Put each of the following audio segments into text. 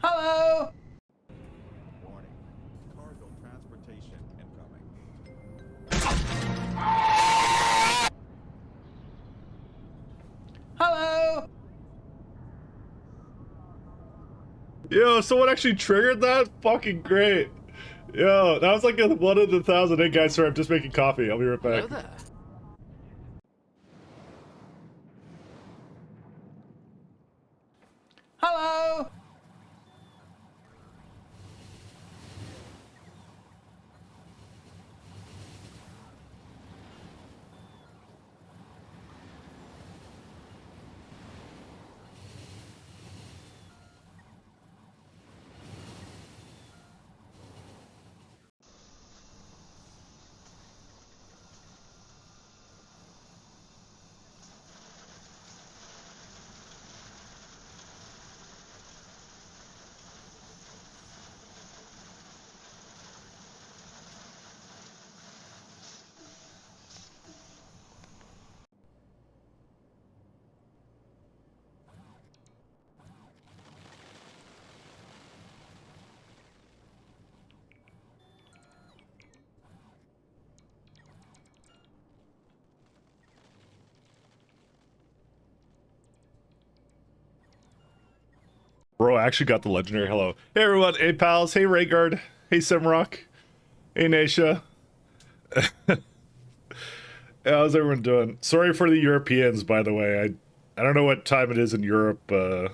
Hello? Warning. Cargo transportation incoming. Hello? Yo, someone actually triggered that? Fucking great. Yo, that was like a 1 in 1,000. Hey guys, sorry, I'm just making coffee. I'll be right back. Hello there. Hello? Bro, I actually got the legendary hello. Hey everyone, hey pals, hey Rayguard, hey Simrock, hey Nasha. How's everyone doing? Sorry for the Europeans, by the way. I don't know what time it is in Europe. I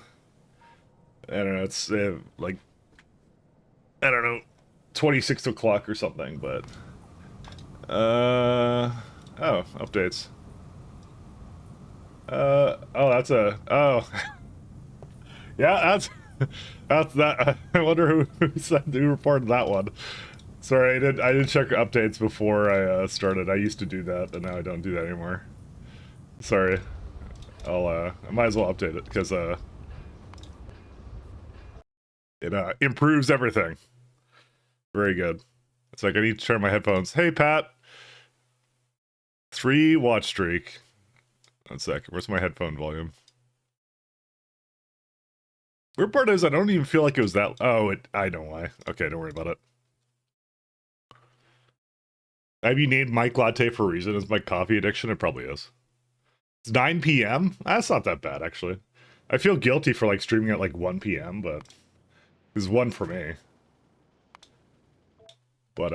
don't know. It's like I don't know, 26 o'clock or something. But oh, updates. Oh, that's a yeah, that's that. I wonder who reported that one. Sorry, I didn't check updates before I started. I used to do that, and now I don't do that anymore. Sorry. I might as well update it because it improves everything. Very good. It's like I need to turn my headphones. Hey Pat, 3 watch streak. 1 sec. Where's my headphone volume? Weird part is I don't even feel like it was that. Oh, I know why. Okay, don't worry about it. Have you named Mike Latte for a reason? Is my coffee addiction? It probably is. It's 9 p.m. That's not that bad actually. I feel guilty for like streaming at like 1 p.m. but it's 1 for me. But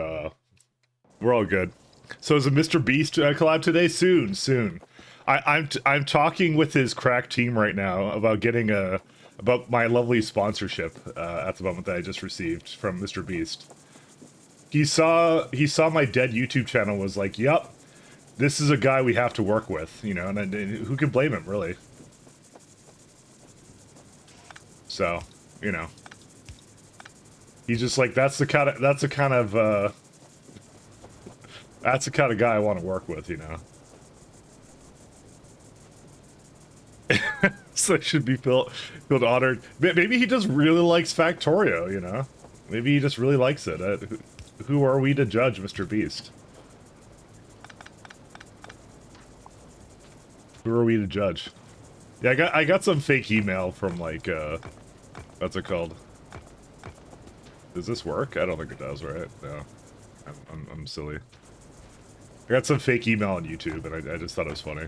we're all good. So is a Mr. Beast collab today? Soon. I'm talking with his crack team right now about getting about my lovely sponsorship at the moment that I just received from Mr. Beast. He saw my dead YouTube channel, was like, "Yep, this is a guy we have to work with," you know, and who could blame him, really? So, you know, he's just like, that's the kind of guy I want to work with, you know. So I should be feel honored. Maybe he just really likes Factorio, you know? Maybe he just really likes it. Who are we to judge, Mr. Beast? Who are we to judge? Yeah, I got some fake email from like what's it called? Does this work? I don't think it does, right? No. I'm silly. I got some fake email on YouTube and I just thought it was funny.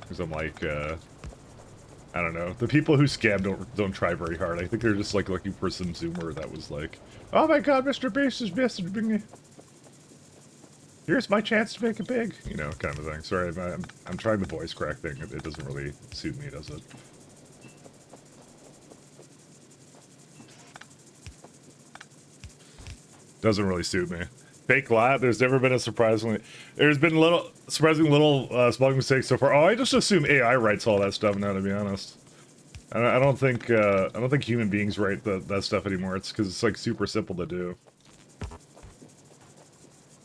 Because I'm like, I don't know. The people who scam don't try very hard. I think they're just like looking for some Zoomer that was like, "Oh my God, Mr. Beast is messaging me. Here's my chance to make it big," you know, kind of thing. Sorry, I'm trying the voice crack thing. It doesn't really suit me, does it? Doesn't really suit me. Fake lat. There's never been a surprisingly spelling mistakes so far. Oh, I just assume AI writes all that stuff now. To be honest, I don't think human beings write that stuff anymore. It's because it's like super simple to do.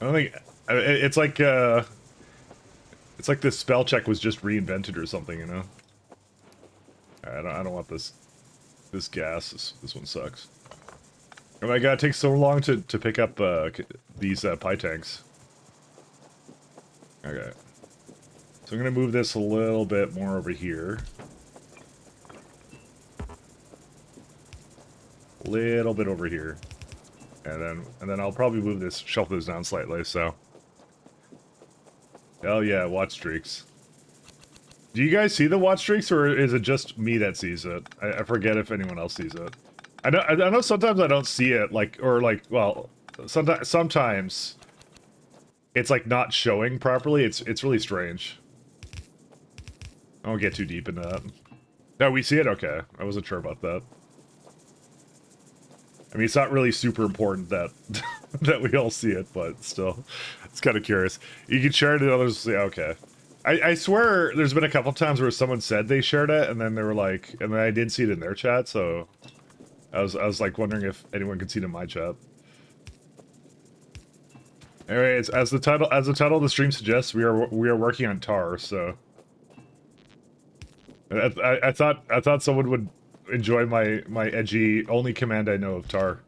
I don't think it's like the spell check was just reinvented or something, you know. I don't want this gas. This one sucks. Oh my God, it takes so long to pick up these pie tanks. Okay. So I'm gonna move this a little bit more over here. little bit over here. And then I'll probably move this, shuffle this down slightly, so. Hell yeah, watch streaks. Do you guys see the watch streaks, or is it just me that sees it? I forget if anyone else sees it. I know sometimes I don't see it, well, sometimes it's like not showing properly. It's really strange. I won't get too deep into that. No, we see it? Okay. I wasn't sure about that. I mean, it's not really super important that that we all see it, but still, it's kind of curious. You can share it and others say, okay. I swear there's been a couple times where someone said they shared it, and then they were like, and then I didn't see it in their chat, so I was like wondering if anyone could see it in my chat. Anyways, as the title of the stream suggests, we are working on tar, so I thought someone would enjoy my edgy only command I know of tar.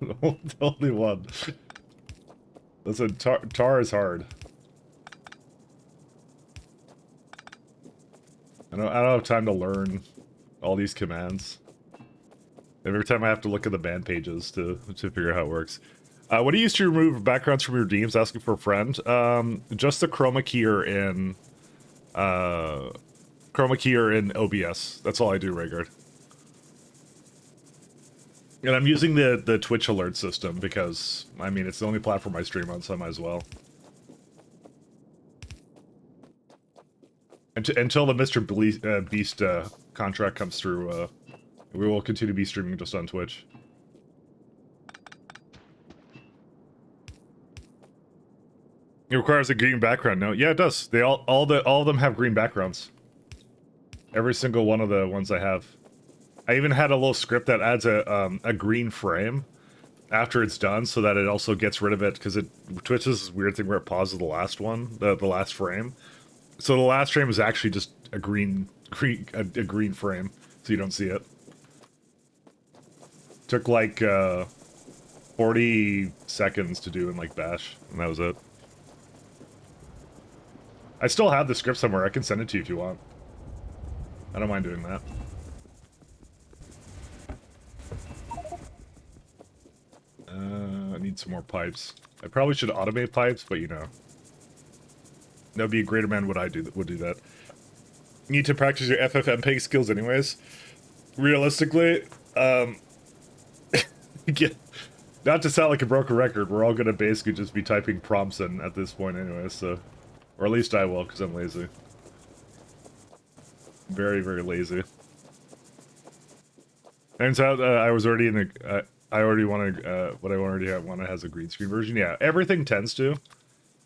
The only one. Listen, tar is hard. I don't have time to learn all these commands. Every time I have to look at the band pages to figure out how it works. What do you use to remove backgrounds from your games? Asking for a friend. Just the chroma keyer in OBS. That's all I do, Raygard. And I'm using the Twitch alert system because, I mean, it's the only platform I stream on, so I might as well. Until the Mr. Beast contract comes through, we will continue to be streaming just on Twitch. It requires a green background. No, yeah, it does. They all of them have green backgrounds. Every single one of the ones I have. I even had a little script that adds a green frame after it's done, so that it also gets rid of it, because Twitch has this weird thing where it pauses the last one, the last frame. So the last frame is actually just a green frame, so you don't see it. Took like 40 seconds to do in like Bash, and that was it. I still have the script somewhere. I can send it to you if you want. I don't mind doing that. I need some more pipes. I probably should automate pipes, but you know. That'd be a greater man would do that. You need to practice your FFmpeg skills anyways. Realistically, not to sound like a broken record, we're all gonna basically just be typing prompts in at this point anyway, so. Or at least I will, because I'm lazy. Very, very lazy. Turns out I was already in the... I already wanted... what I already wanted has a green screen version. Yeah, everything tends to.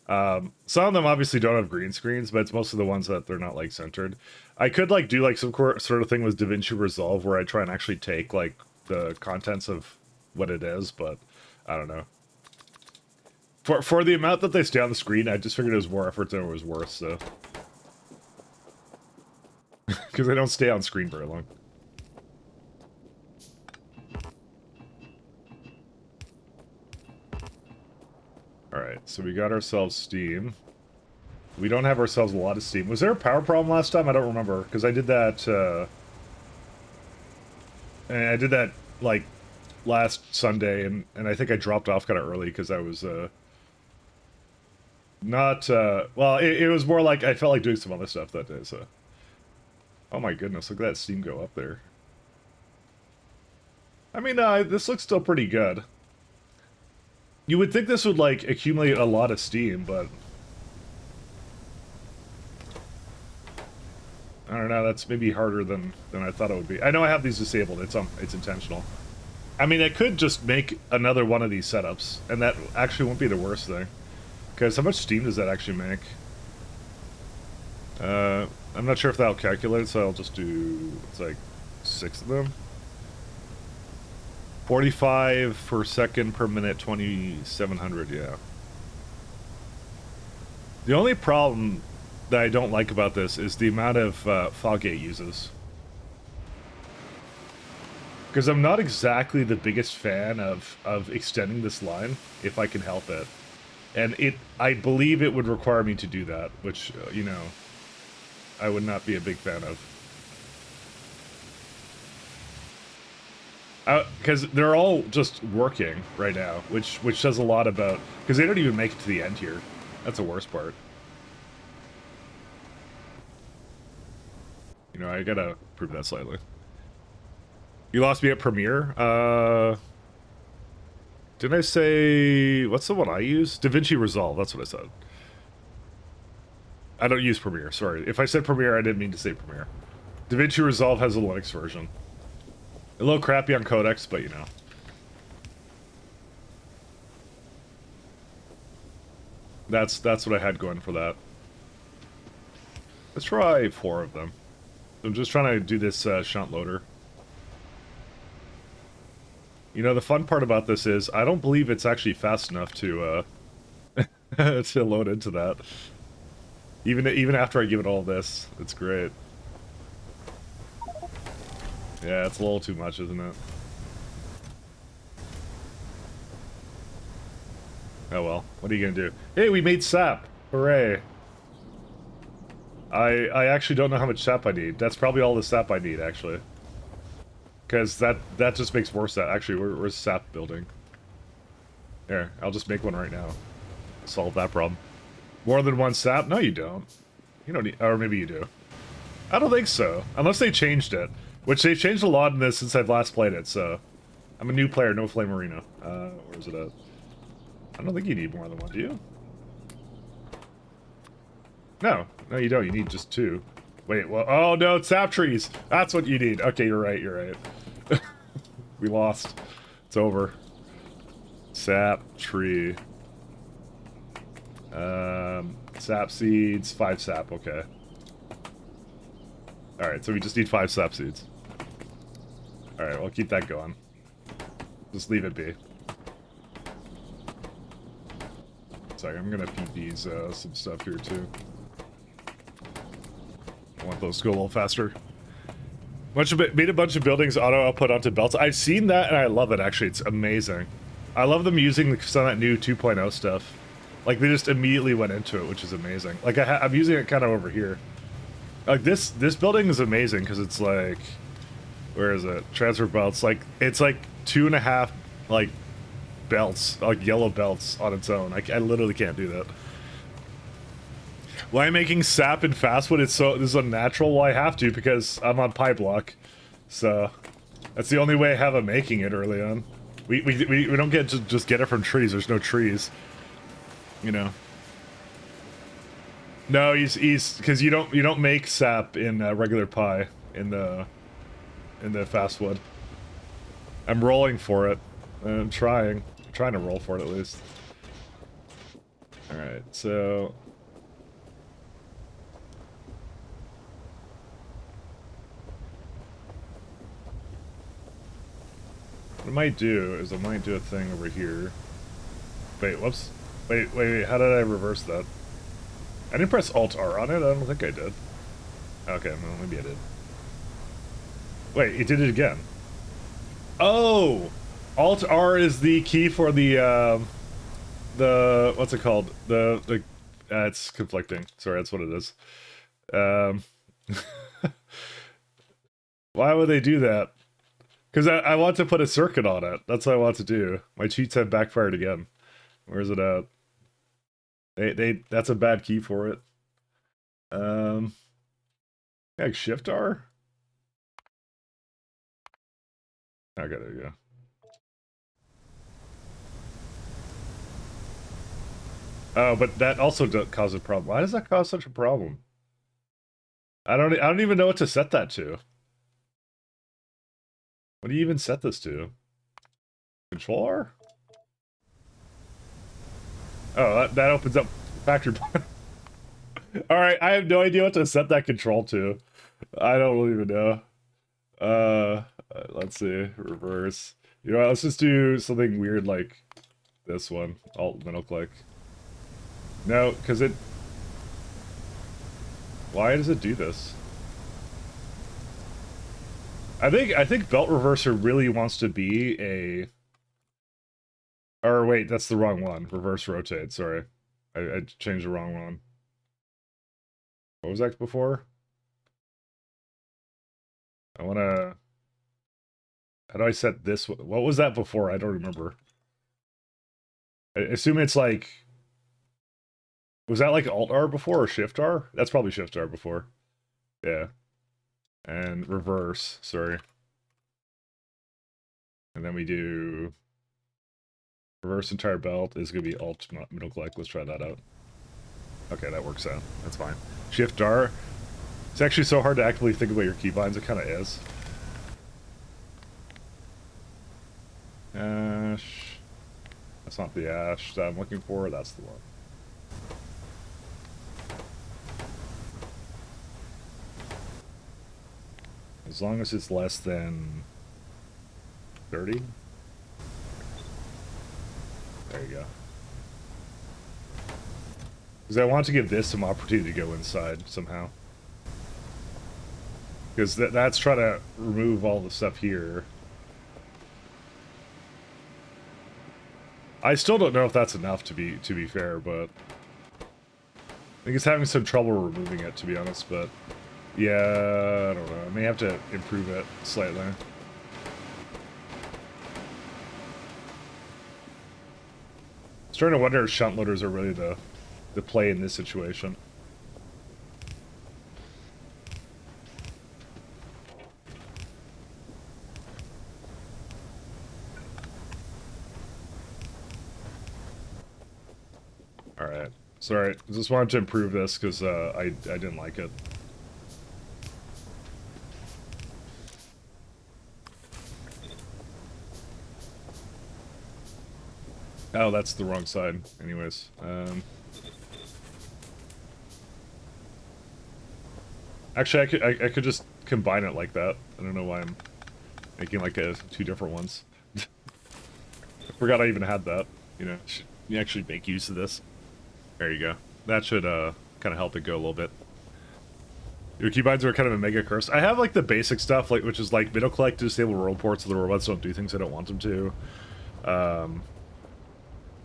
Some of them obviously don't have green screens, but it's mostly the ones that they're not, like, centered. I could, like, do, like, some sort of thing with DaVinci Resolve where I try and actually take, like, the contents of what it is, but I don't know. For the amount that they stay on the screen, I just figured it was more effort than it was worth, so... Because they don't stay on screen very long. Alright, so we got ourselves steam. We don't have ourselves a lot of steam. Was there a power problem last time? I don't remember, because I did that, like, last Sunday, and I think I dropped off kind of early, because I was, not, well, it was more like I felt like doing some other stuff that day, so... Oh my goodness, look at that steam go up there. I mean, this looks still pretty good. You would think this would, like, accumulate a lot of steam, but... I don't know, that's maybe harder than I thought it would be. I know I have these disabled, it's intentional. I mean, I could just make another one of these setups, and that actually won't be the worst thing. Because how much steam does that actually make? I'm not sure if that'll calculate, so I'll just do, it's like 6 of them. 45 per second per minute, 2,700, yeah. The only problem that I don't like about this is the amount of Fogate uses. Because I'm not exactly the biggest fan of extending this line, if I can help it. And I believe it would require me to do that, which, you know, I would not be a big fan of. Because they're all just working right now, which says a lot about... Because they don't even make it to the end here. That's the worst part. You know, I gotta prove that slightly. You lost me at Premiere? Didn't I say... What's the one I use? DaVinci Resolve, that's what I said. I don't use Premiere, sorry. If I said Premiere, I didn't mean to say Premiere. DaVinci Resolve has a Linux version. A little crappy on codecs, but you know. That's what I had going for that. Let's try 4 of them. I'm just trying to do this shunt loader. You know, the fun part about this is I don't believe it's actually fast enough to to load into that. Even after I give it all this, it's great. Yeah, it's a little too much, isn't it? Oh well, what are you gonna do? Hey, we made sap! Hooray! I actually don't know how much sap I need. That's probably all the sap I need, actually. Because that just makes more sap. Actually, where's sap building? Here, I'll just make one right now. Solve that problem. More than one sap? No, you don't. You don't need... Or maybe you do. I don't think so. Unless they changed it. Which they've changed a lot in this since I've last played it, so... I'm a new player, no Flame Arena. Where's it at? I don't think you need more than one, do you? No. No, you don't. You need just 2. Wait, well... Oh, no, it's sap trees! That's what you need. Okay, you're right, you're right. We lost. It's over. Sap tree. Sap seeds, 5 sap, okay. Alright, so we just need 5 sap seeds. Alright, we'll keep that going. Just leave it be. Sorry, I'm gonna feed these some stuff here too. I want those to go a little faster. Made a bunch of buildings auto output onto belts. I've seen that and I love it actually. It's amazing. I love them using some of that new 2.0 stuff. Like they just immediately went into it, which is amazing. Like I'm using it kind of over here. Like this building is amazing because it's like, where is it? Transfer belts. Like it's like 2.5 like belts, like yellow belts on its own. I literally can't do that. Why am I making sap and fastwood? This is unnatural. Well, I have to because I'm on Pyblock, so that's the only way I have of making it early on. We don't get to just get it from trees. There's no trees, you know. No, he's because you don't make sap in regular pie in the fastwood. I'm rolling for it. I'm trying to roll for it at least. All right, so. What I might do is I might do a thing over here. Wait, whoops. Wait, how did I reverse that? I didn't press Alt-R on it? I don't think I did. Okay, well, maybe I did. Wait, it did it again. Oh! Alt-R is the key for the, what's it called? It's conflicting. Sorry, that's what it is. Why would they do that? Because I want to put a circuit on it. That's what I want to do. My cheats have backfired again. Where's it at? That's a bad key for it. Like Shift R? Okay, there you go. Oh, but that also causes a problem. Why does that cause such a problem? I don't even know what to set that to. What do you even set this to? Control R? Oh, that opens up factory. Alright, I have no idea what to set that control to. I don't even know. Let's see. Reverse. You know what, let's just do something weird like this one. Alt middle click. No, because it... Why does it do this? I think belt reverser really wants to be a... Or wait, that's the wrong one. Reverse rotate, sorry. I changed the wrong one. What was that before? I wanna... How do I set this? What was that before? I don't remember. I assume it's like... Was that like Alt-R before or Shift-R? That's probably Shift-R before. Yeah. And reverse, sorry. And then we do... Reverse entire belt is going to be Alt middle click. Let's try that out. Okay, that works out. That's fine. Shift-R. It's actually so hard to actively think about your keybinds. It kind of is. Ash. That's not the ash that I'm looking for. That's the one. As long as it's less than 30. There you go. Because I want to give this some opportunity to go inside somehow. Because that's trying to remove all the stuff here. I still don't know if that's enough to be fair, but I think it's having some trouble removing it, to be honest, but yeah, I don't know. I may have to improve it slightly. Starting to wonder if shunt loaders are really the play in this situation. Alright. Sorry, I just wanted to improve this because I didn't like it. Oh, that's the wrong side. Anyways, actually, I could just combine it like that. I don't know why I'm making like two different ones. I forgot I even had that. You know, you actually make use of this. There you go. That should kind of help it go a little bit. Your keybinds are kind of a mega curse. I have like the basic stuff, like which is like middle click to disable world ports so the robots don't do things I don't want them to.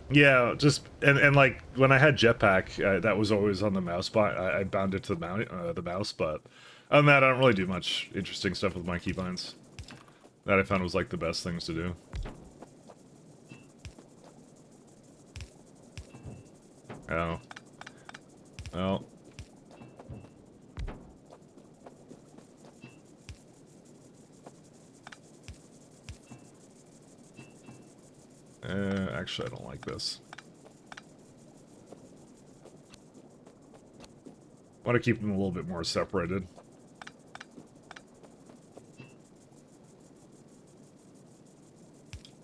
Yeah, just and like when I had jetpack, that was always on the mouse button. I bound it to the mouse, but other than that, I don't really do much interesting stuff with my keybinds. That I found was like the best things to do. Oh. Well. Actually, I don't like this. I want to keep them a little bit more separated.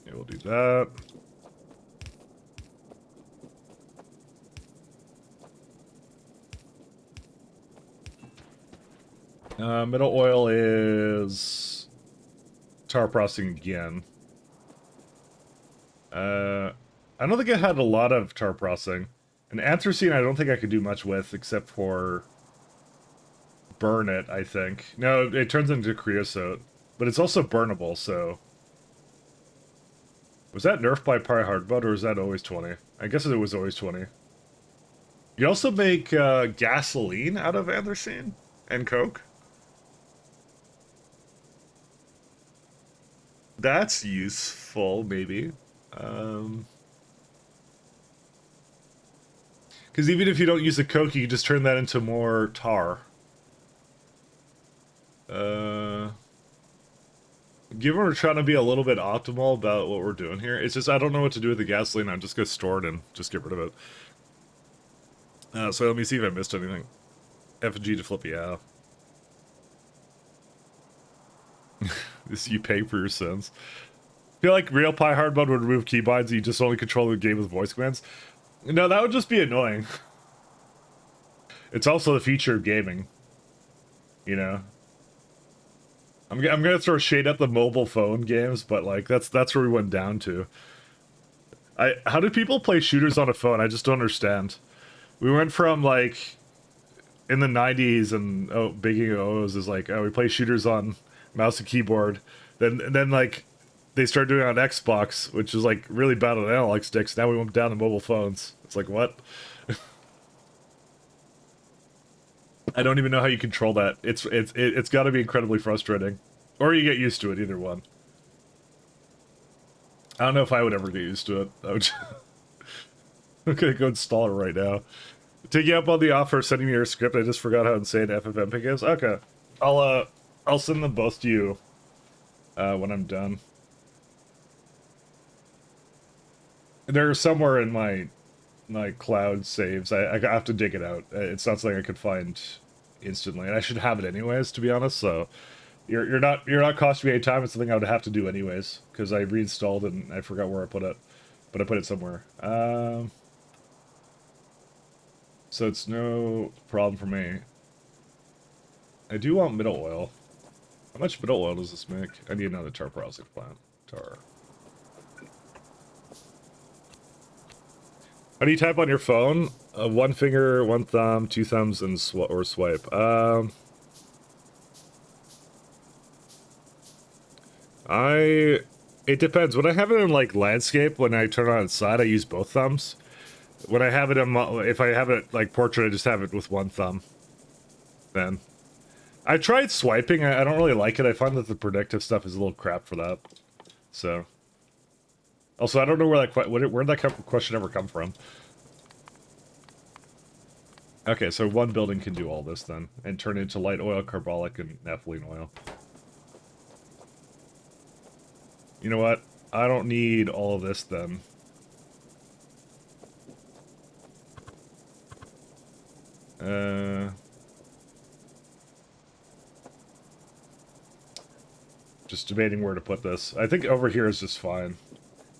Yeah, we'll do that. Middle oil is tar processing again. I don't think it had a lot of tar processing. And anthracene I don't think I could do much with except for burn it, I think. No, it turns into creosote. But it's also burnable, so... Was that nerfed by Pi Hardbud, or is that always 20? I guess it was always 20. You also make gasoline out of anthracene and coke. That's useful, maybe. Because even if you don't use the coke, you can just turn that into more tar. Given we're trying to be a little bit optimal about what we're doing here, it's just I don't know what to do with the gasoline. I'm just going to store it and just get rid of it. So let me see if I missed anything. F and G to flip, yeah. This you pay for your sins. I feel like real Pi hard mode would remove keybinds and you just only control the game with voice commands. No, that would just be annoying. It's also the feature of gaming. You know? I'm gonna throw shade at the mobile phone games, but like that's where we went down to. How do people play shooters on a phone? I just don't understand. We went from like in the 90s and Big O's is like, oh, we play shooters on mouse and keyboard. Then like they started doing it on Xbox, which is like really bad on analog sticks. Now we went down to mobile phones. It's like, what? I don't even know how you control that. It's got to be incredibly frustrating, or you get used to it. Either one. I don't know if I would ever get used to it. I would I'm gonna go install it right now. Take you up on the offer of sending me your script. I just forgot how insane FFmpeg is. Okay. I'll send them both to you when I'm done. They're somewhere in my cloud saves. I have to dig it out. It's not something I could find instantly, and I should have it anyways, to be honest. So you're not costing me any time. It's something I would have to do anyways because I reinstalled and I forgot where I put it, but I put it somewhere. So it's no problem for me. I do want middle oil. How much middle oil does this make? I need another tar processing plant. Tar. How do you type on your phone? One finger, one thumb, two thumbs, and or swipe. It depends. When I have it in like landscape, when I turn it on its side, I use both thumbs. When I have it in, if I have it like portrait, I just have it with one thumb. Then, I tried swiping. I don't really like it. I find that the predictive stuff is a little crap for that. So, also I don't know where where'd that question ever come from. Okay, so one building can do all this then, and turn into light oil, carbolic, and naphthalene oil. You know what? I don't need all of this then. Just debating where to put this. I think over here is just fine.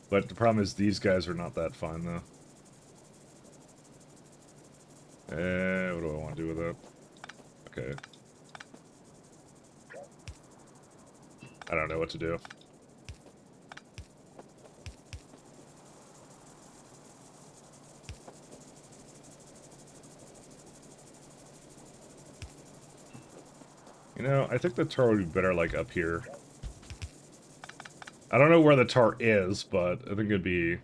But the problem is these guys are not that fine, though. What do I want to do with it? Okay. I don't know what to do. You know, I think the tar would be better, like, up here. I don't know where the tar is, but I think it'd be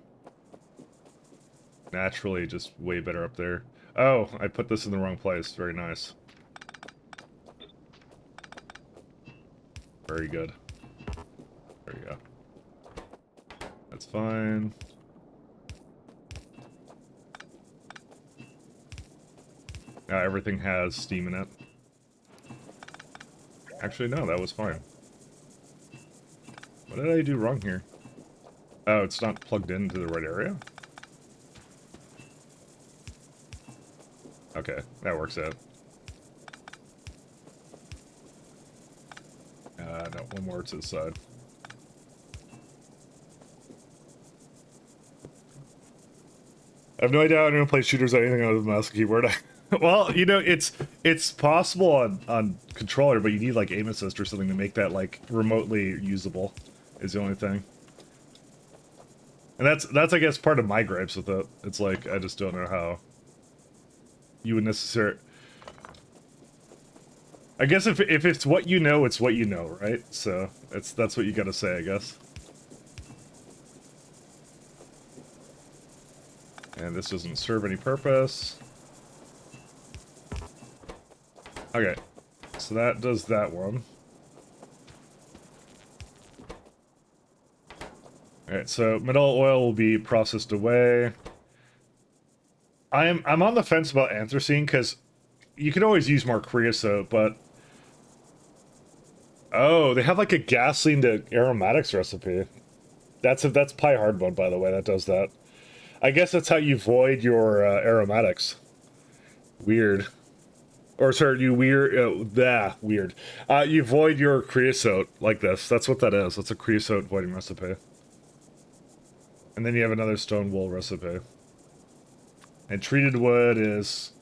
naturally just way better up there. Oh, I put this in the wrong place. Very nice. Very good. There you go. That's fine. Now everything has steam in it. Actually, no, that was fine. What did I do wrong here? Oh, it's not plugged into the right area? Okay, that works out. No, one more to the side. I have no idea how anyone plays shooters on anything other than mouse and keyboard. Well, you know, it's possible on controller, but you need like aim assist or something to make that like remotely usable. Is the only thing. And that's I guess part of my gripes with it. It's like I just don't know how you would necessarily. I guess if it's what you know, it's what you know, right? So that's what you gotta say, I guess. And this doesn't serve any purpose. Okay, so that does that one. Alright, so middle oil will be processed away. I'm on the fence about anthracene, because you can always use more creosote, but... Oh, they have like a gasoline to aromatics recipe. That's Pie Hard one, by the way, that does that. I guess that's how you void your aromatics. Weird. Or sorry, you weird, weird. You void your creosote like this. That's what that is. That's a creosote voiding recipe. And then you have another stone wool recipe. And treated wood is...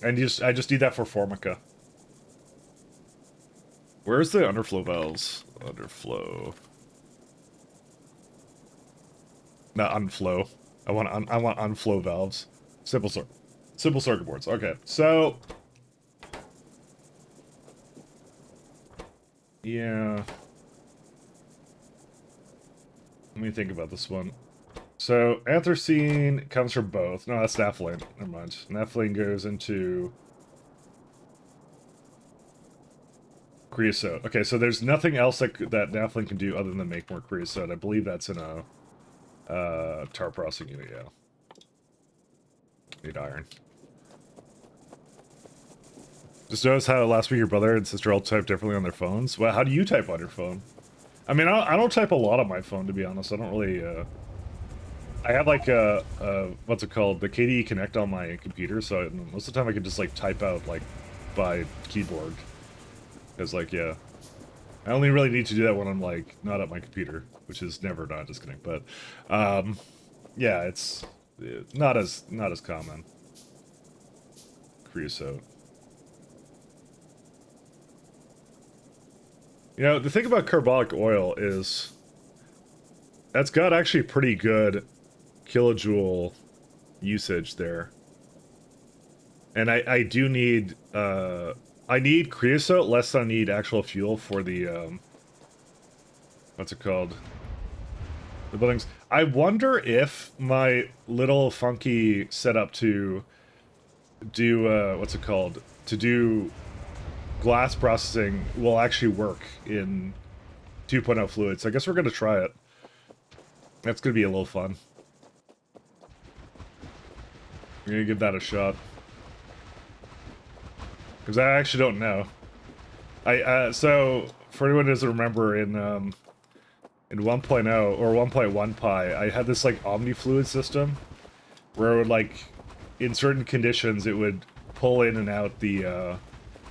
And I just need that for Formica. Where's the underflow valves? Underflow. Not unflow. I want unflow valves. Simple circuit boards. Okay, so... Yeah. Let me think about this one. So, anthracene comes from both. No, that's naphthalene. Never mind. Naphthalene goes into... creosote. Okay, so there's nothing else that naphthalene can do other than make more creosote. I believe that's in a Tar processing unit, yeah. Need iron. Just notice how last week your brother and sister all type differently on their phones. Well, how do you type on your phone? I mean, I don't type a lot on my phone, to be honest. I don't really, I have like what's it called? The KDE Connect on my computer, so most of the time I can just like type out like by keyboard. Because like, yeah, I only really need to do that when I'm like not at my computer, which is never not disconnect. But yeah, it's not as common. Creosote. You know, the thing about carbolic oil is that's got actually pretty good kilojoule usage there. And I do need I need creosote less than I need actual fuel for the what's it called? The buildings. I wonder if my little funky setup to do what's it called? To do glass processing will actually work in 2.0 fluids. I guess we're gonna try it. That's gonna be a little fun. I'm gonna give that a shot. Because I actually don't know. So for anyone who doesn't remember, in 1.0 or 1.1 Pi, I had this like omni-fluid system where it would like, in certain conditions, it would pull in and out the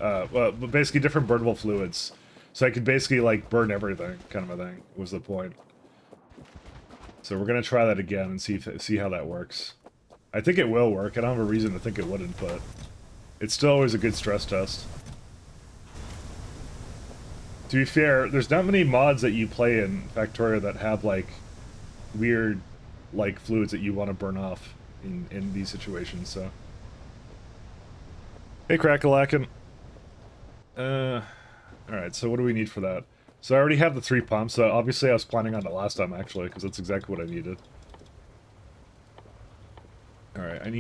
well, basically different burnable fluids. So I could basically like burn everything, kind of a thing, was the point. So we're gonna try that again and see how that works. I think it will work. I don't have a reason to think it wouldn't, but it's still always a good stress test. To be fair, there's not many mods that you play in Factorio that have like weird like fluids that you want to burn off in these situations, so. Hey Crackalakin. Alright, so what do we need for that? So I already have the 3 pumps, so obviously I was planning on it last time actually, because that's exactly what I needed. Alright, I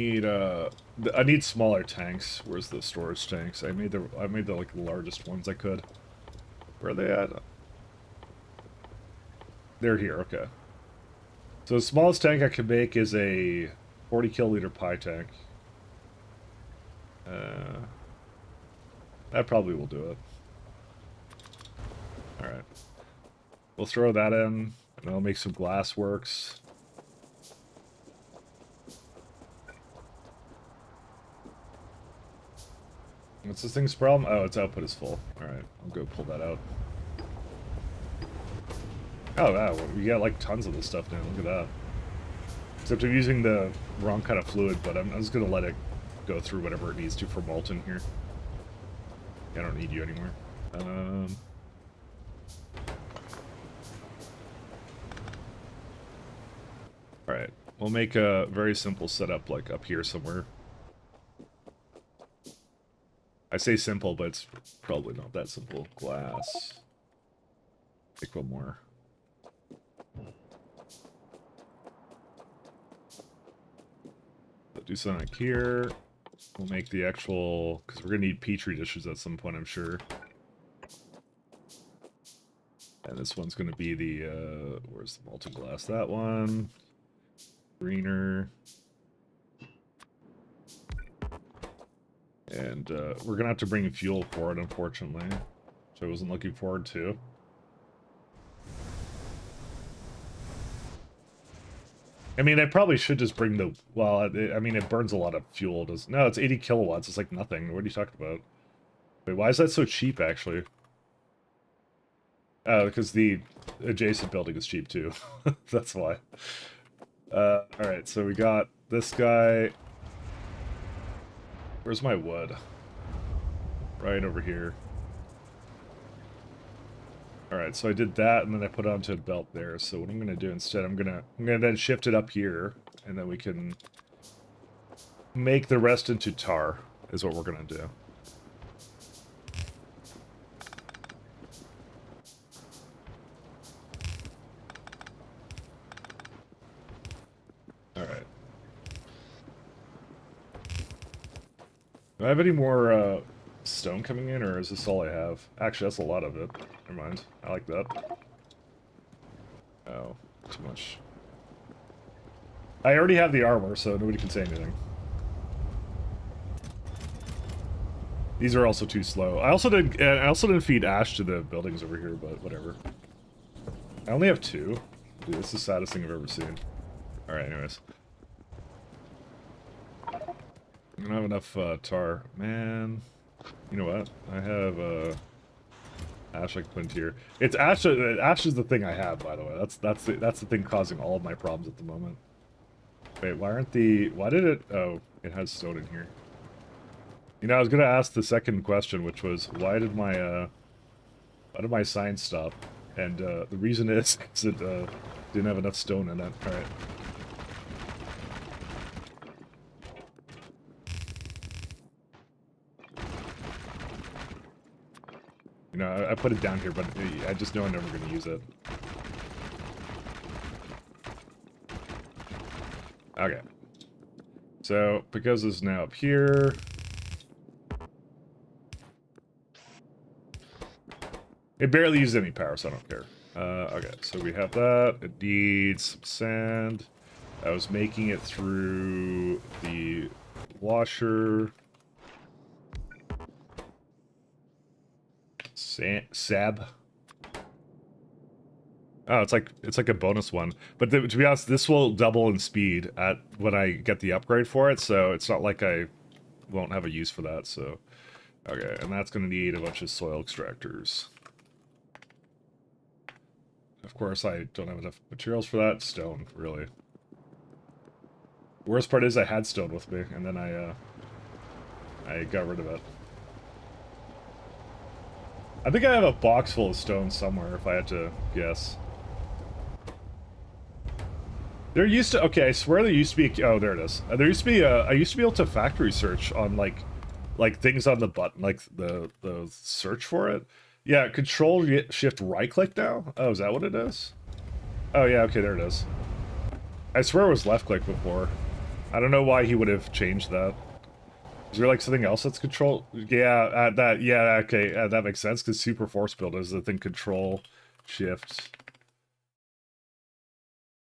need smaller tanks. Where's the storage tanks? I made the like the largest ones I could. Where are they at? They're here, okay. So the smallest tank I can make is a 40 kiloliter Pi tank. That probably will do it. Alright. We'll throw that in, and I'll make some glass works. What's this thing's problem? Oh, its output is full. Alright, I'll go pull that out. Oh, wow, we got like tons of this stuff now, look at that. Except I'm using the wrong kind of fluid, but I'm just gonna let it go through whatever it needs to for molten here. I don't need you anymore. Alright, we'll make a very simple setup like up here somewhere. I say simple, but it's probably not that simple. Glass. Take one more. Do something like here. We'll make the actual, because we're gonna need petri dishes at some point, I'm sure. And this one's gonna be the where's the molten glass? That one. Greener. And we're gonna have to bring fuel for it, unfortunately, which I wasn't looking forward to. I mean, I probably should just bring the... Well, I mean, it burns a lot of fuel. No, it's 80 kilowatts. It's like nothing. What are you talking about? Wait, why is that so cheap, actually? Because the adjacent building is cheap, too. That's why. Alright, so we got this guy. Where's my wood? Right over here. Alright, so I did that, and then I put it onto a belt there. So what I'm going to do instead, I'm gonna then shift it up here, and then we can make the rest into tar, is what we're going to do. Alright. Do I have any more stone coming in, or is this all I have? Actually, that's a lot of it. Never mind. I like that. Oh, too much. I already have the armor, so nobody can say anything. These are also too slow. I also didn't feed ash to the buildings over here, but whatever. I only have 2. Dude, this is the saddest thing I've ever seen. Alright, anyways. I don't have enough tar. Man. You know what? I have ash I can put into here. It's ash. Ash is the thing I have, by the way. That's the thing causing all of my problems at the moment. Wait, why did it? Oh, it has stone in here. You know, I was gonna ask the second question, which was why did my sign stop? And the reason is because it didn't have enough stone in it. All right. You know, I put it down here, but I just know I'm never going to use it. Okay. So, because it's now up here... It barely uses any power, so I don't care. Okay, so we have that. It needs some sand. I was making it through the washer. Sab. Oh, it's like a bonus one. But to be honest, this will double in speed at when I get the upgrade for it, so it's not like I won't have a use for that, so... Okay, and that's going to need a bunch of soil extractors. Of course, I don't have enough materials for that. Stone, really. Worst part is I had stone with me, and then I got rid of it. I think I have a box full of stone somewhere, if I had to guess. There used to... Okay, I swear there used to be... Oh, there it is. There used to be... I used to be able to factory search on, like things on the button, like the search for it. Yeah, control shift right click now? Oh, is that what it is? Oh, yeah, okay, there it is. I swear it was left click before. I don't know why he would have changed that. Is there like something else that's control? Yeah, okay, that makes sense because super force build is the thing control shift.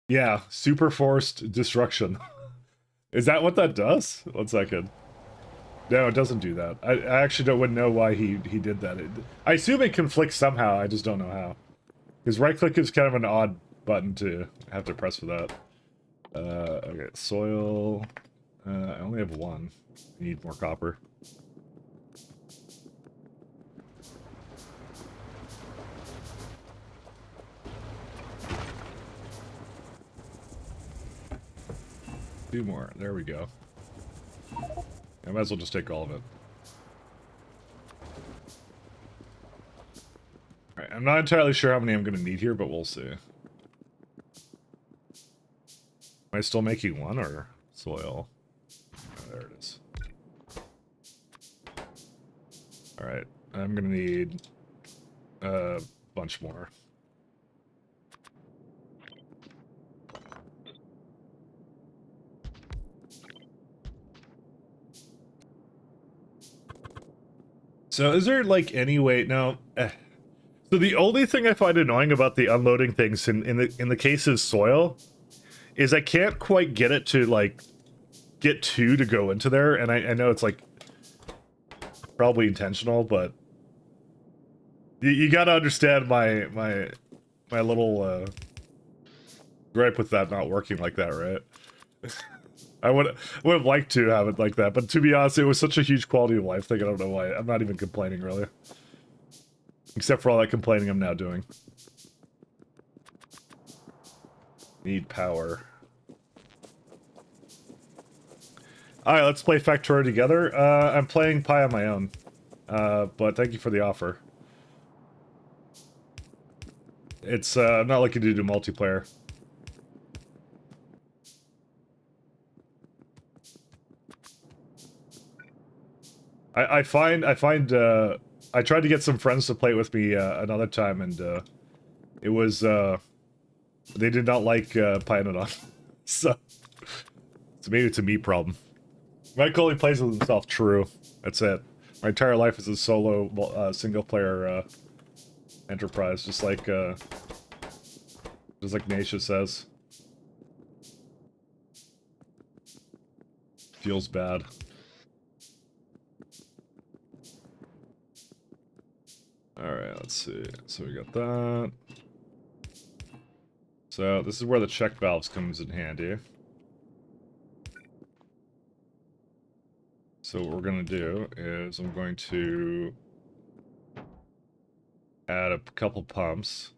Yeah, super forced destruction. Is that what that does? 1 second. No, it doesn't do that. I actually wouldn't know why he did that. I assume it conflicts somehow, I just don't know how. Because right click is kind of an odd button to have to press for that. Okay, soil. I only have 1. I need more copper. Two more. There we go. I might as well just take all of it. Alright, I'm not entirely sure how many I'm going to need here, but we'll see. Am I still making 1 or soil? Oh, there it is. Alright, I'm going to need a bunch more. So is there like any way now? So the only thing I find annoying about the unloading things in the case of soil is I can't quite get it to like get 2 to go into there, and I know it's like probably intentional, but you gotta understand my little gripe with that not working like that, right? I would have liked to have it like that, but to be honest, it was such a huge quality of life thing, I don't know why. I'm not even complaining, really. Except for all that complaining I'm now doing. Need power. Alright, let's play Factorio together. I'm playing Pi on my own. But thank you for the offer. It's, I'm not looking to do multiplayer. I find, I tried to get some friends to play it with me another time, and it was, they did not like playing it on. So maybe it's a me problem. Mike only plays with himself, true. That's it. My entire life is a solo, single-player enterprise, just like Naisha says. Feels bad. Alright, let's see. So we got that. So this is where the check valves comes in handy. So what we're gonna do is I'm going to add a couple pumps.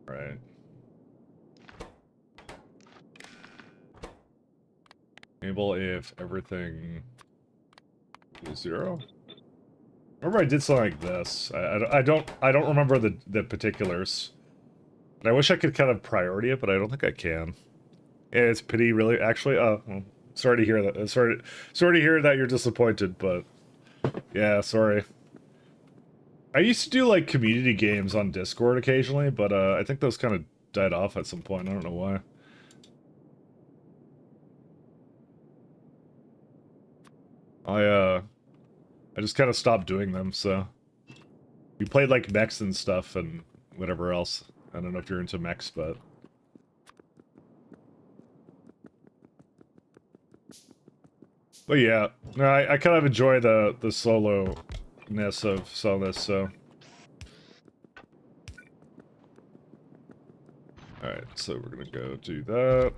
Right. Enable if everything is 0. Remember I did something like this. I don't remember the particulars. And I wish I could kind of priority it, but I don't think I can. Yeah, it's pity, really. Actually, well, sorry to hear that. Sorry to hear that you're disappointed, but yeah, sorry. I used to do like community games on Discord occasionally, but I think those kind of died off at some point. I don't know why. I just kind of stopped doing them, so we played like mechs and stuff and whatever else. I don't know if you're into mechs, but yeah, no, I kind of enjoy the solo-ness of some of this, so. Alright, so we're gonna go do that.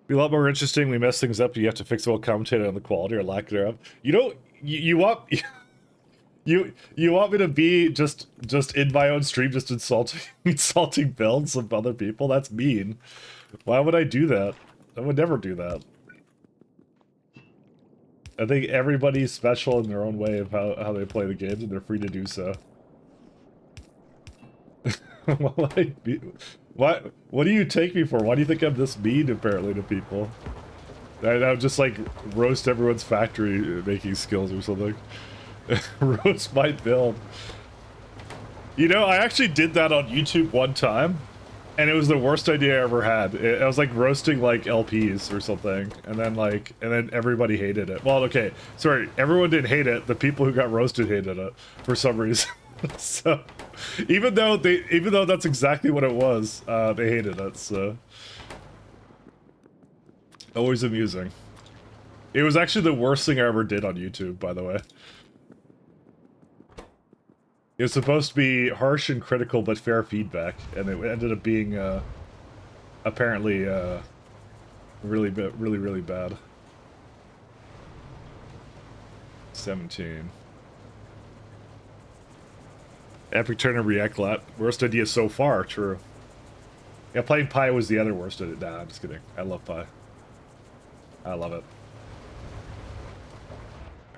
Be a lot more interesting. We mess things up. You have to fix the whole commentator on the quality or lack thereof. You know, you want you want me to be just in my own stream, just insulting builds of other people? That's mean. Why would I do that? I would never do that. I think everybody's special in their own way of how they play the games, and they're free to do so. What do you take me for? Why do you think I'm this mean, apparently, to people? I'll just, like, roast everyone's factory making skills or something. Roast my build. You know, I actually did that on YouTube one time, and it was the worst idea I ever had. I was, like, roasting, like, LPs or something, and then everybody hated it. Well, okay, sorry, everyone didn't hate it. The people who got roasted hated it, for some reason. So, even though that's exactly what it was, they hated it, so. Always amusing. It was actually the worst thing I ever did on YouTube, by the way. It was supposed to be harsh and critical, but fair feedback, and it ended up being, apparently, really bad. 17. Epic Turn and React Lab. Worst idea so far, true. Yeah, playing Pi was the other worst idea. Nah, I'm just kidding. I love Pi. I love it.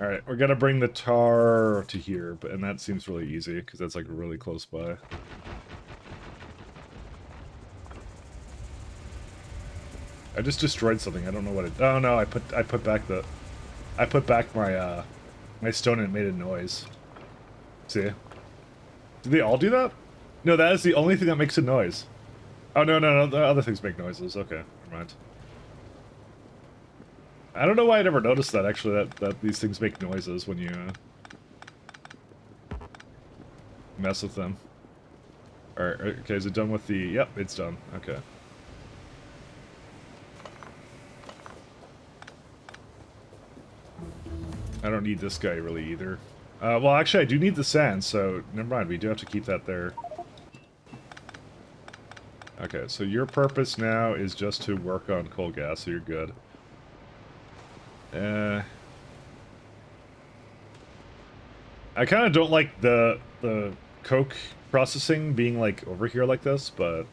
Alright, we're gonna bring the tar to here, and that seems really easy, because that's like really close by. I just destroyed something, I don't know what it... Oh no, I put back my, my stone and it made a noise. See? Did they all do that? No, that is the only thing that makes a noise. Oh, no, the other things make noises. Okay, never mind. I don't know why I never noticed that, actually, that these things make noises when you mess with them. Alright, okay, is it done with the... Yep, it's done. Okay. I don't need this guy really either. Well, actually, I do need the sand, so never mind. We do have to keep that there. Okay, so your purpose now is just to work on coal gas, so you're good. I kind of don't like the coke processing being, like, over here like this, but...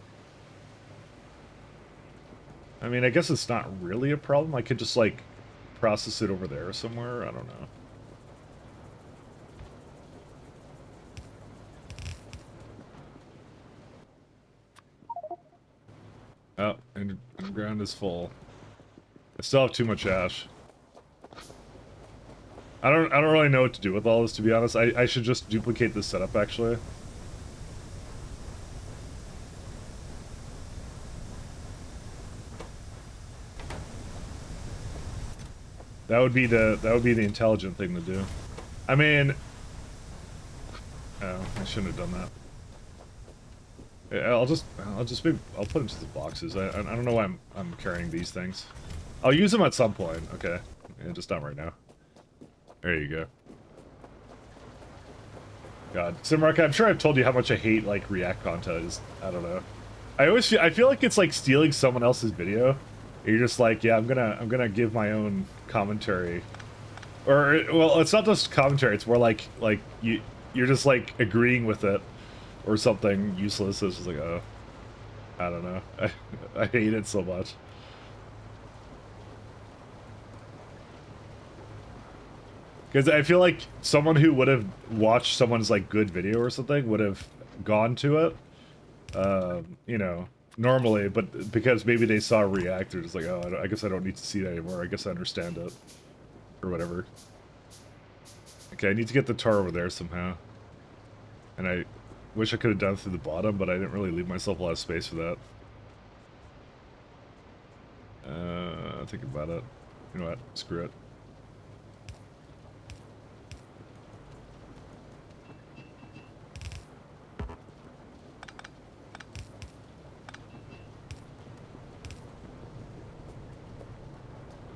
I mean, I guess it's not really a problem. I could just, like, process it over there somewhere. I don't know. Oh, and ground is full. I still have too much ash. I don't really know what to do with all this, to be honest. I should just duplicate this setup, actually. That would be the intelligent thing to do. I mean, oh, I shouldn't have done that. Yeah, I'll put it into the boxes. I don't know why I'm carrying these things. I'll use them at some point. Okay, yeah, just not right now. There you go. God, Simrock, I'm sure I've told you how much I hate like React content. I don't know. I feel like it's like stealing someone else's video. You're just like, yeah, I'm gonna give my own commentary, or well, it's not just commentary. It's more like you're just like agreeing with it, or something useless. It's just like, oh, I don't know. I hate it so much. Because I feel like someone who would have watched someone's like good video or something would have gone to it, you know, normally, but because maybe they saw React, they're just like, oh, I guess I don't need to see that anymore. I guess I understand it, or whatever. Okay, I need to get the tar over there somehow, and I wish I could have done it through the bottom, but I didn't really leave myself a lot of space for that. Think about it. You know what? Screw it.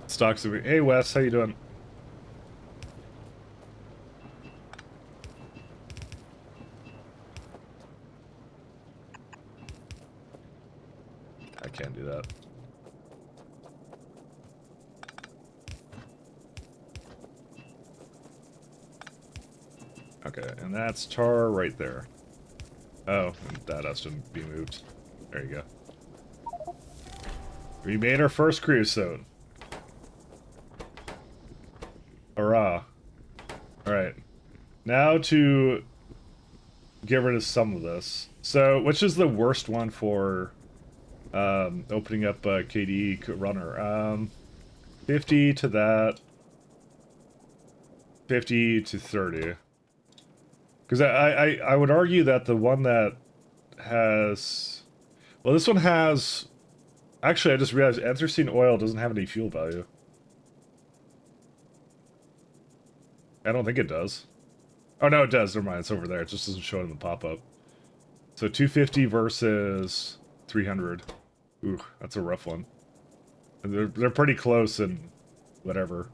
Stocks. Hey Wes, how you doing? I can't do that. Okay, and that's tar right there. Oh, and that has to be moved. There you go. We made our first creosote. Hurrah. Alright. Now to get rid of some of this. So, which is the worst one for opening up a KDE runner? 50 to that. 50 to 30. Because I would argue that the one that has... Well, this one has... Actually, I just realized anthracene oil doesn't have any fuel value. I don't think it does. Oh, no, it does. Never mind. It's over there. It just doesn't show it in the pop-up. So 250 versus 300. Ooh, that's a rough one. And they're pretty close and whatever.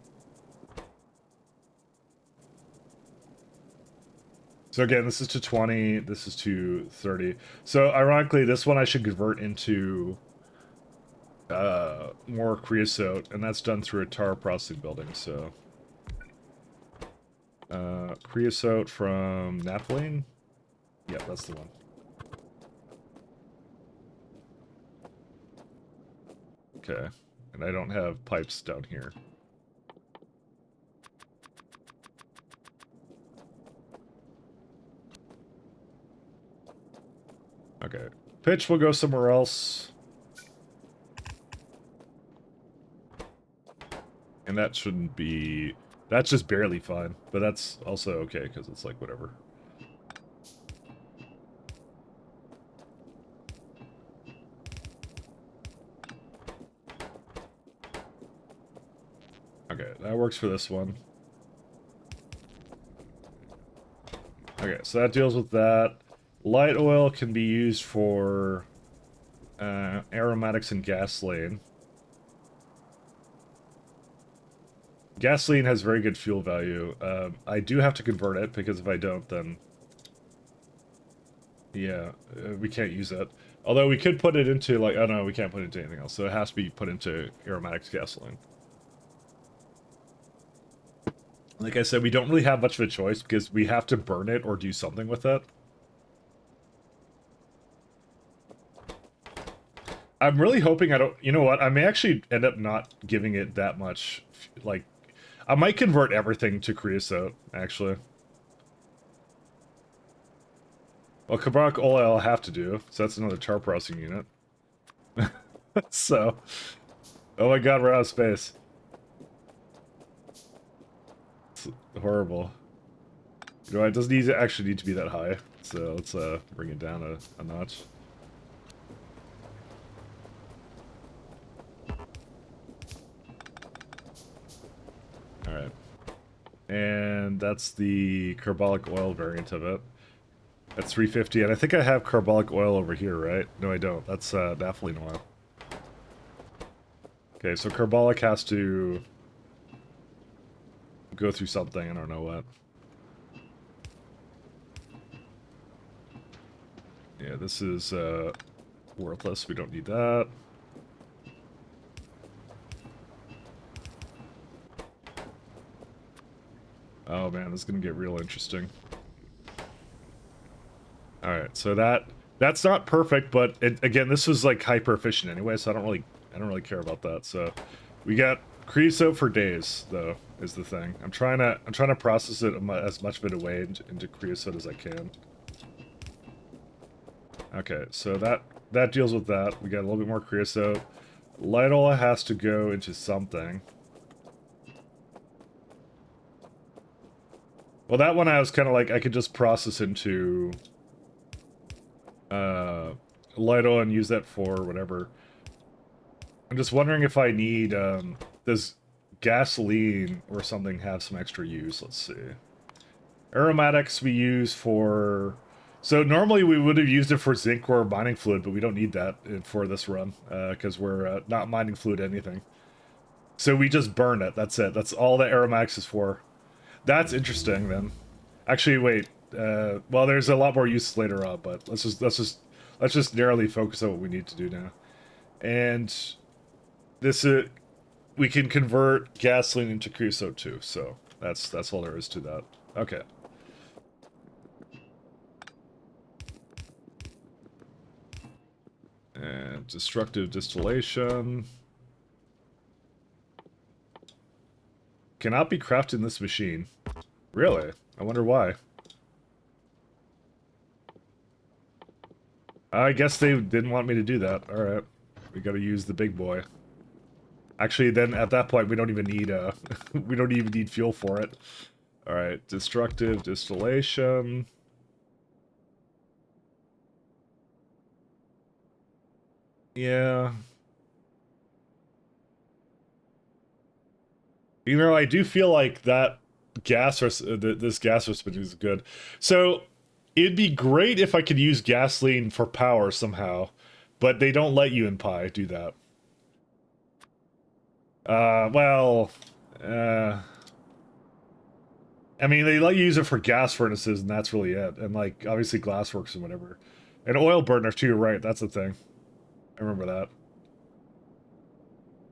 So again, this is to 20, this is to 30. So ironically, this one I should convert into more creosote, and that's done through a tar processing building, so... creosote from naphthalene? Yeah, that's the one. Okay, and I don't have pipes down here. Okay, pitch will go somewhere else. And that shouldn't be... That's just barely fine, but that's also okay, because it's like, whatever. Okay, that works for this one. Okay, so that deals with that. Light oil can be used for aromatics and gasoline. Gasoline has very good fuel value. I do have to convert it, because if I don't, then... Yeah, we can't use it. Although we could put it into, like... Oh no, we can't put it into anything else, so it has to be put into aromatics gasoline. Like I said, we don't really have much of a choice, because we have to burn it or do something with it. I'm really hoping I don't... You know what? I may actually end up not giving it that much, like... I might convert everything to creosote, actually. Well, Pyblock oil I'll have to do, so that's another tar processing unit. So... Oh my god, we're out of space. It's horrible. You know, it doesn't actually need to be that high, so let's bring it down a notch. And that's the carbolic oil variant of it. That's 350, and I think I have carbolic oil over here, right? No, I don't. That's naphthalene oil. Okay, so carbolic has to go through something. I don't know what. Yeah, this is worthless. We don't need that. Oh man, this is gonna get real interesting. All right, so that's not perfect, but again, this was like hyper efficient anyway, so I don't really care about that. So we got creosote for days, though, is the thing. I'm trying to process it as much of it away into creosote as I can. Okay, so that deals with that. We got a little bit more creosote. Light oil has to go into something. Well, that one I was kind of like, I could just process into light oil and use that for whatever. I'm just wondering if I need, does gasoline or something have some extra use? Let's see. Aromatics we use for... So normally we would have used it for zinc or mining fluid, but we don't need that for this run, because we're not mining fluid anything. So we just burn it, that's it. That's all that aromatics is for. That's interesting, then. Actually, wait. Well, there's a lot more uses later on, but let's just narrowly focus on what we need to do now. And this we can convert gasoline into creosote too, so that's all there is to that. Okay. And destructive distillation cannot be crafted in this machine. Really? I wonder why. I guess they didn't want me to do that. Alright. We gotta use the big boy. Actually, then at that point, we don't even need, we don't even need fuel for it. Alright, destructive distillation. Yeah. You know, I do feel like that gas this gas recipe is good. So, it'd be great if I could use gasoline for power somehow, but they don't let you in Pi do that. Well, uh, I mean, they let you use it for gas furnaces, and that's really it. And, like, obviously glassworks and whatever. And oil burners, too, you're right, that's the thing. I remember that.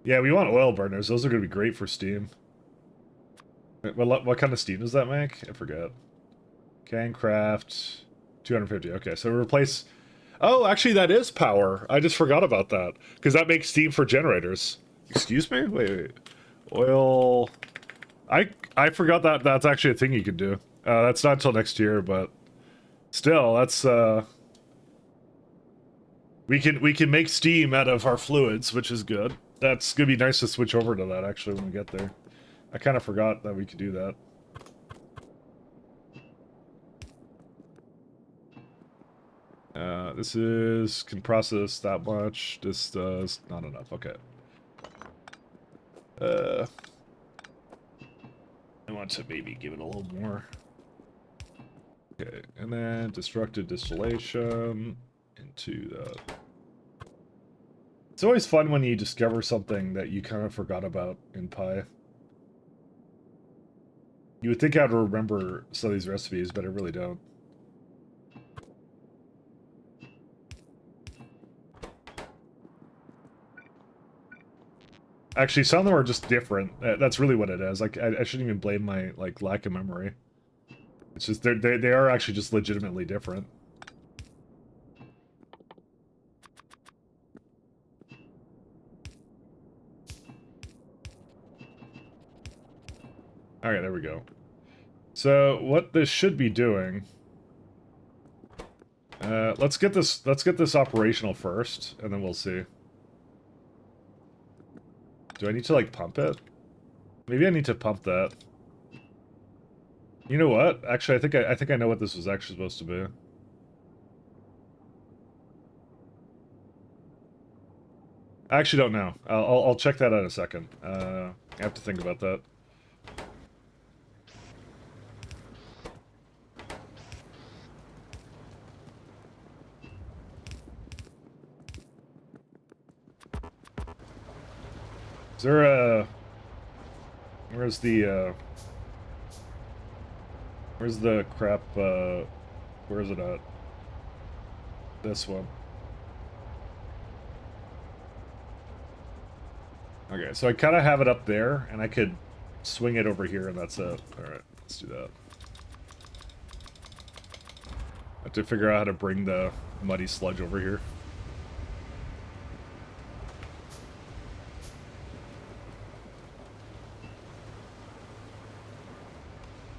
Yeah, we want oil burners. Those are going to be great for steam. What kind of steam does that make? I forget. Can craft 250. Okay, so replace... Oh, actually, that is power. I just forgot about that. Because that makes steam for generators. Excuse me? Wait. Oil... I forgot that that's actually a thing you can do. That's not until next year, but... Still, that's, We can make steam out of our fluids, which is good. That's gonna be nice to switch over to that, actually, when we get there. I kind of forgot that we could do that. This can process that much. This does not enough. Okay. I want to maybe give it a little more. Okay, and then destructive distillation into that. It's always fun when you discover something that you kind of forgot about in Pi. You would think I'd remember some of these recipes, but I really don't. Actually, some of them are just different. That's really what it is. Like, I shouldn't even blame my, like, lack of memory. It's just, they are actually just legitimately different. Alright, there we go. So, what this should be doing... let's get this operational first, and then we'll see. Do I need to, like, pump it? Maybe I need to pump that. You know what? Actually, I think I know what this was actually supposed to be. I actually don't know. I'll check that out in a second. I have to think about that. Is there a... Where's the crap, where is it at? This one. Okay, so I kind of have it up there, and I could swing it over here, and that's it. Alright, let's do that. I have to figure out how to bring the muddy sludge over here.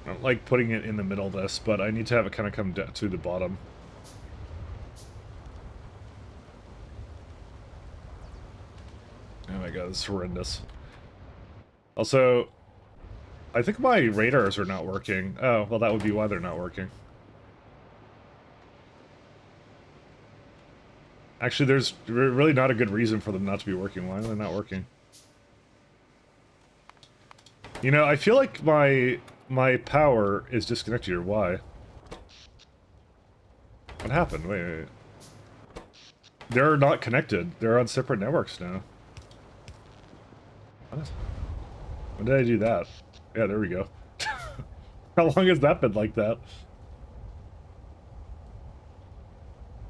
I don't like putting it in the middle of this, but I need to have it kind of come down to the bottom. Oh my god, this is horrendous. Also, I think my radars are not working. Oh, well that would be why they're not working. Actually, there's really not a good reason for them not to be working. Why are they not working? You know, I feel like my power is disconnected here. Why? What happened? Wait. They're not connected. They're on separate networks now. What? When did I do that? Yeah, there we go. How long has that been like that?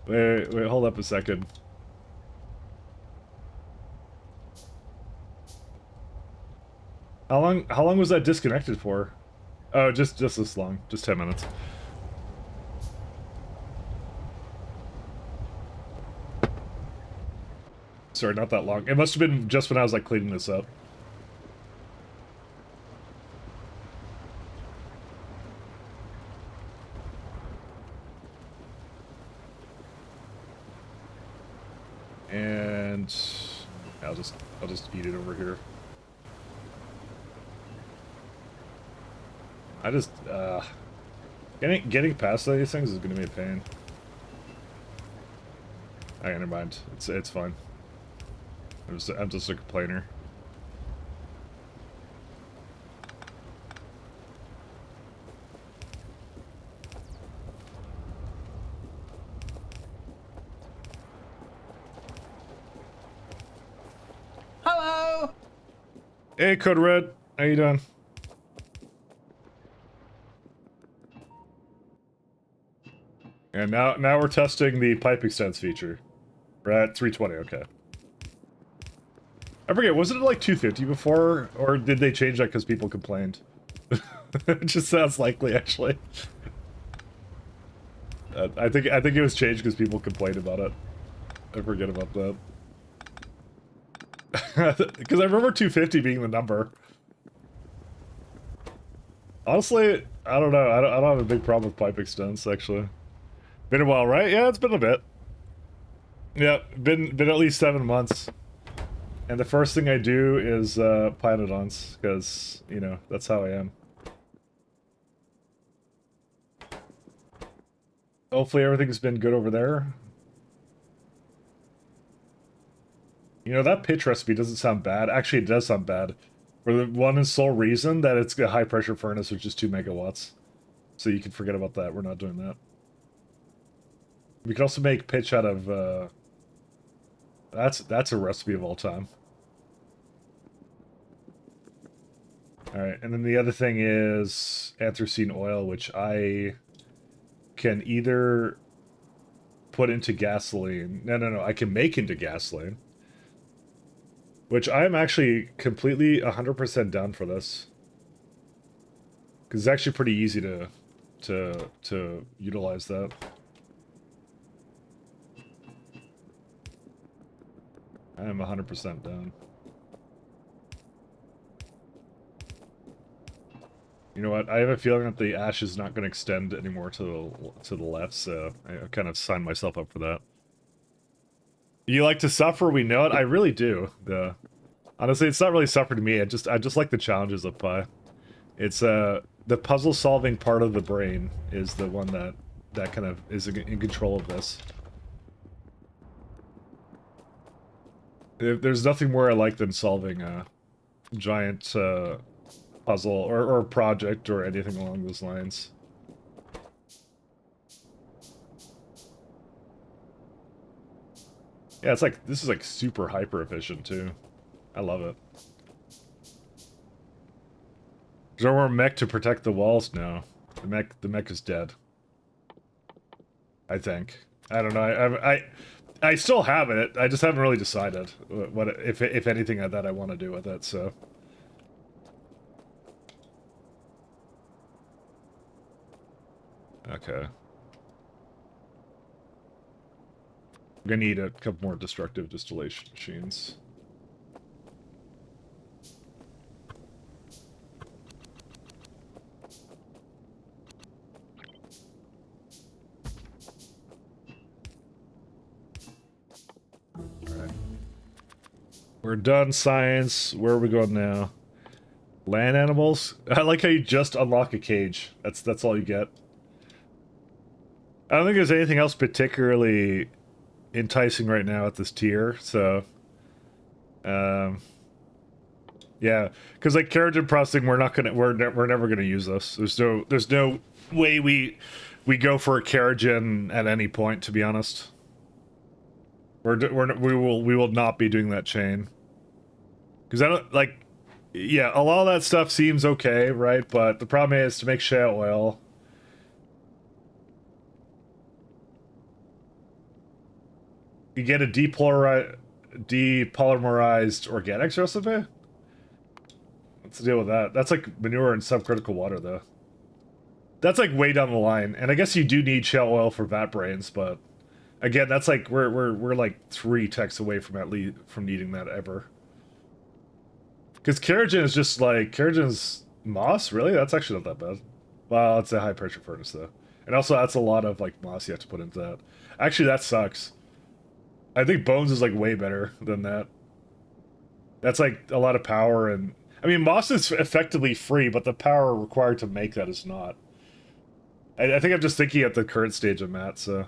Wait, hold up a second. How long was that disconnected for? Oh, just this long. Just 10 minutes. Sorry, not that long. It must have been just when I was like cleaning this up. And I'll just eat it over here. I just getting past these things is gonna be a pain. Okay, never mind. It's fine. I'm just a complainer. Hello. Hey, Code Red, how you doing? And now we're testing the pipe extents feature. We're at 320, okay. I forget, wasn't it like 250 before? Or did they change that because people complained? It just sounds likely, actually. I think it was changed because people complained about it. I forget about that. Because I remember 250 being the number. Honestly, I don't know. I don't have a big problem with pipe extents, actually. Been a while, right? Yeah, it's been a bit. Yeah, been at least 7 months. And the first thing I do is Pynodons, because, you know, that's how I am. Hopefully everything's been good over there. You know, that pitch recipe doesn't sound bad. Actually, it does sound bad. For the one and sole reason that it's a high pressure furnace, which is 2 megawatts. So you can forget about that. We're not doing that. We can also make pitch out of, that's a recipe of all time. Alright, and then the other thing is anthracene oil, which I can either put into gasoline. No, I can make into gasoline. Which I'm actually completely 100% down for this. Because it's actually pretty easy to utilize that. I am 100% down. You know what? I have a feeling that the ash is not going to extend anymore to the left, so I kind of signed myself up for that. You like to suffer? We know it. I really do. Honestly, it's not really suffering to me. I just like the challenges of Pi. It's the puzzle-solving part of the brain is the one that kind of is in control of this. There's nothing more I like than solving a giant puzzle or project or anything along those lines. Yeah, it's like, this is like super hyper efficient too. I love it. There's no more mech to protect the walls now. The mech is dead. I think. I don't know. I still have it. I just haven't really decided what if anything that I want to do with it. So. Okay. I'm gonna need a couple more destructive distillation machines. Alright. We're done science. Where are we going now? Land animals? I like how you just unlock a cage. That's all you get. I don't think there's anything else particularly enticing right now at this tier, so yeah, because like carriage processing, we're never gonna use this. There's no way we go for a carriage at any point, to be honest. We will not be doing that chain. Because I don't like, yeah, a lot of that stuff seems okay, right? But the problem is to make shale oil. You get a depolymerized organics recipe? What's the deal with that? That's like manure and subcritical water, though. That's like way down the line, and I guess you do need shale oil for vat brains, but again, that's like we're like 3 techs away from needing that ever. Because Keragen is just like Keragen's moss, really? That's actually not that bad. Well, it's a high pressure furnace though, and also that's a lot of like moss you have to put into that. Actually, that sucks. I think Bones is like way better than that. That's like a lot of power, and I mean moss is effectively free, but the power required to make that is not. I think I'm just thinking at the current stage of Matt, so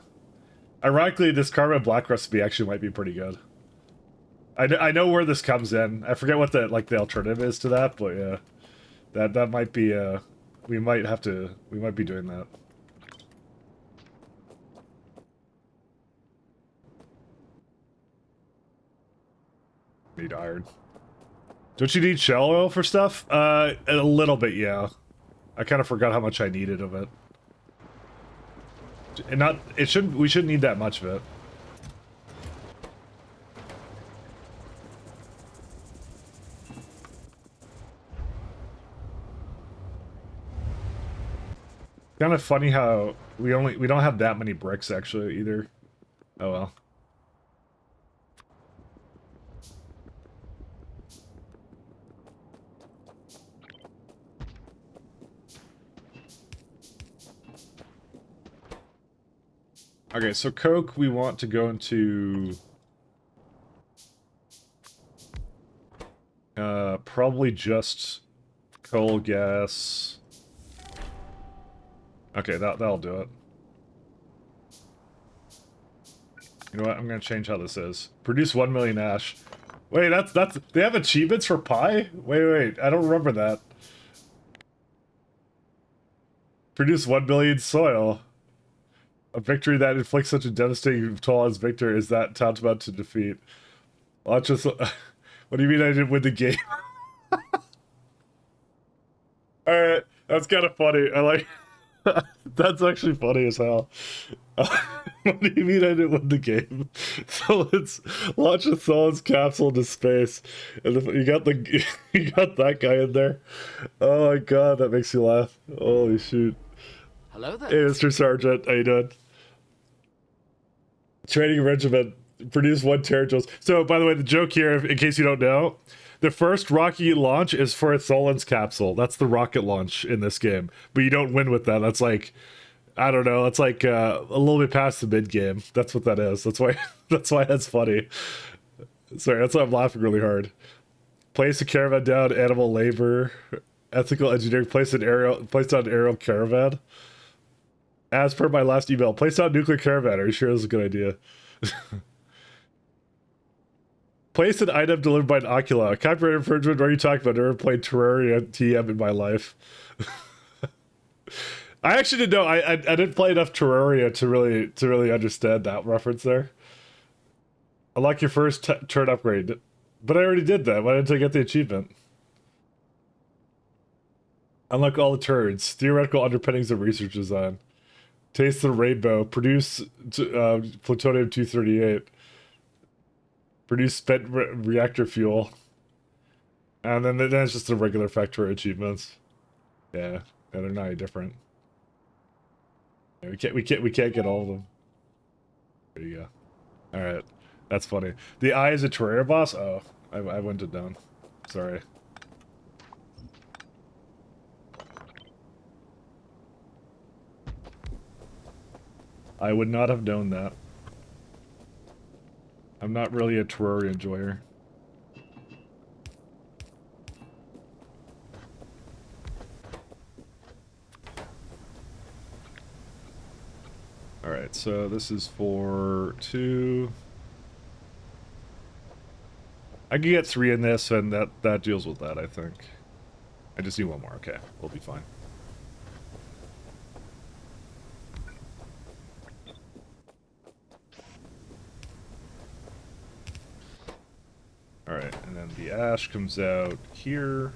ironically this carbon black recipe actually might be pretty good. I know where this comes in. I forget what the alternative is to that, but yeah, that might be we might be doing that. Need iron. Don't you need shell oil for stuff? A little bit, yeah. I kind of forgot how much I needed of it. And we shouldn't need that much of it. Kind of funny how we don't have that many bricks actually either. Oh well. Okay, so coke we want to go into probably just coal gas. Okay, that'll do it. You know what? I'm gonna change how this is. Produce 1 million ash. Wait, that's they have achievements for pie? Wait, I don't remember that. Produce 1 billion soil. A victory that inflicts such a devastating toll as victor is that tantamount to defeat. Well, just what do you mean I didn't win the game? Alright, that's kind of funny. I like that's actually funny as hell. What do you mean I didn't win the game? So let's launch a Solid's capsule into space. And you got you got that guy in there. Oh my god, that makes you laugh. Holy shoot. Hello there. Hey, Mr. Sergeant, how you doing? Training regiment. Produce 1 terajoules. So, by the way, the joke here, in case you don't know, the first rocket launch is for a Solon's capsule. That's the rocket launch in this game. But you don't win with that. That's like, I don't know. That's like a little bit past the mid game. That's what that is. That's why. That's why that's funny. Sorry, that's why I'm laughing really hard. Place a caravan down. Animal labor. Ethical engineering. Place on aerial caravan. As per my last email, place out nuclear caravan. Are you sure this is a good idea? Place an item delivered by an Ocula. Copyright infringement. What are you talking about? Never played Terraria TM in my life. I actually didn't know. I didn't play enough Terraria to really understand that reference there. Unlock your first turn upgrade, but I already did that. Why didn't I get the achievement? Unlike all the turds, theoretical underpinnings of research design. Taste the rainbow. Produce plutonium-238. Produce spent reactor fuel. And then it's just the regular factory achievements. Yeah, they're not any different. Yeah, we can't get all of them. There you go. All right, that's funny. The eye is a Terraria boss. Oh, I went it down. Sorry. I would not have known that. I'm not really a Terraria enjoyer. Alright, so this is for 2. I can get 3 in this, and that deals with that, I think. I just need 1 more. Okay, we'll be fine. Alright, and then the ash comes out here.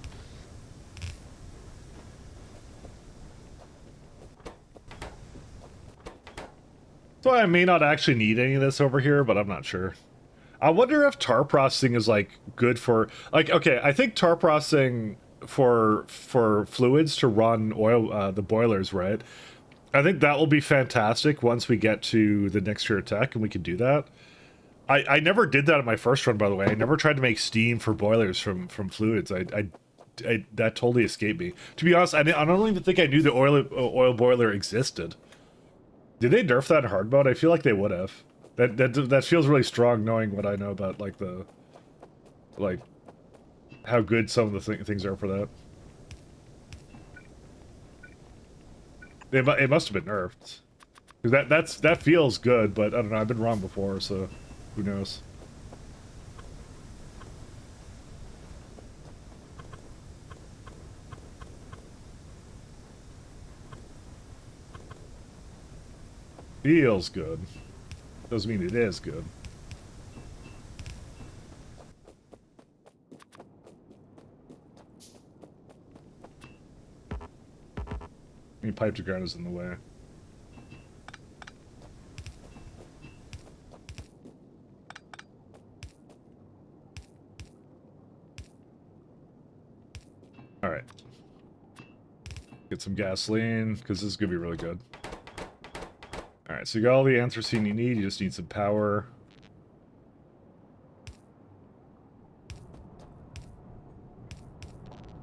So I may not actually need any of this over here, but I'm not sure. I wonder if tar processing is, like, good for... Like, okay, I think tar processing for fluids to run oil, the boilers, right? I think that will be fantastic once we get to the next tier of tech, and we can do that. I never did that in my first run, by the way. I never tried to make steam for boilers from fluids. I that totally escaped me. To be honest, I don't even think I knew the oil boiler existed. Did they nerf that in hard mode? I feel like they would have. That feels really strong, knowing what I know about like how good some of the things are for that. It must have been nerfed, because that feels good, but I don't know. I've been wrong before, so who knows. Feels good. Doesn't mean it is good. Any pipe to ground is in the way. Alright. Get some gasoline, because this is going to be really good. Alright, so you got all the anthracene you need, you just need some power.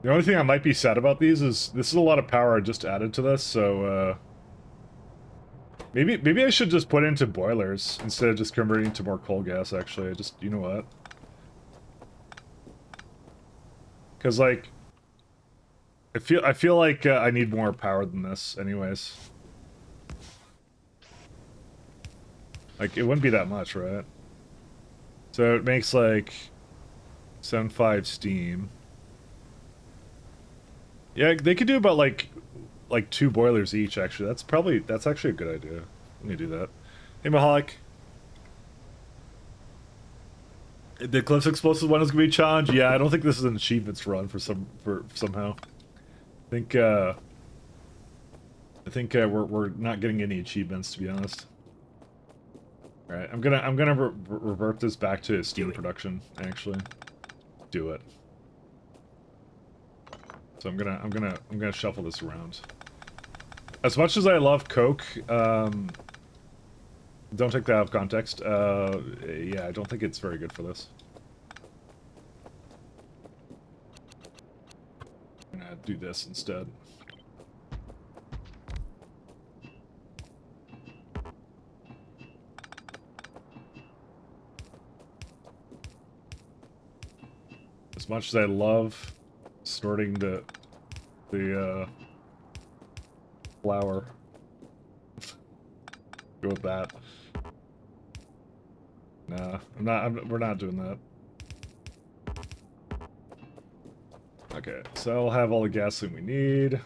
The only thing I might be sad about these is this is a lot of power I just added to this, so maybe I should just put into boilers instead of just converting to more coal gas, actually. You know what? Because, like, I feel like I need more power than this anyways. Like, it wouldn't be that much, right? So it makes, like, 7.5 steam. Yeah, they could do about, like 2 boilers each, actually. That's actually a good idea. Let me do that. Hey, Mahalik. The Cliffs Explosive one is gonna be a challenge? Yeah, I don't think this is an achievements run for somehow. I think we're not getting any achievements, to be honest. All right, I'm gonna revert this back to steam production. Actually, do it. So I'm gonna shuffle this around. As much as I love Coke, don't take that out of context. Yeah, I don't think it's very good for this. I'm gonna do this instead. As much as I love snorting the flour. Go with that. Nah, we're not doing that. Okay, so I'll have all the gasoline we need.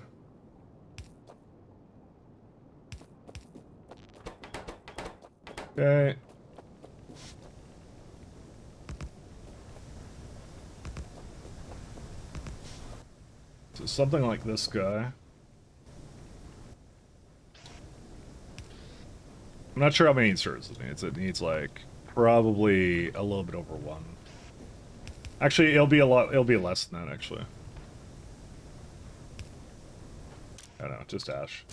Okay. So something like this guy. I'm not sure how many inserts it needs. It needs like probably a little bit over 1. Actually, it'll be less than that actually. I don't know, just ash.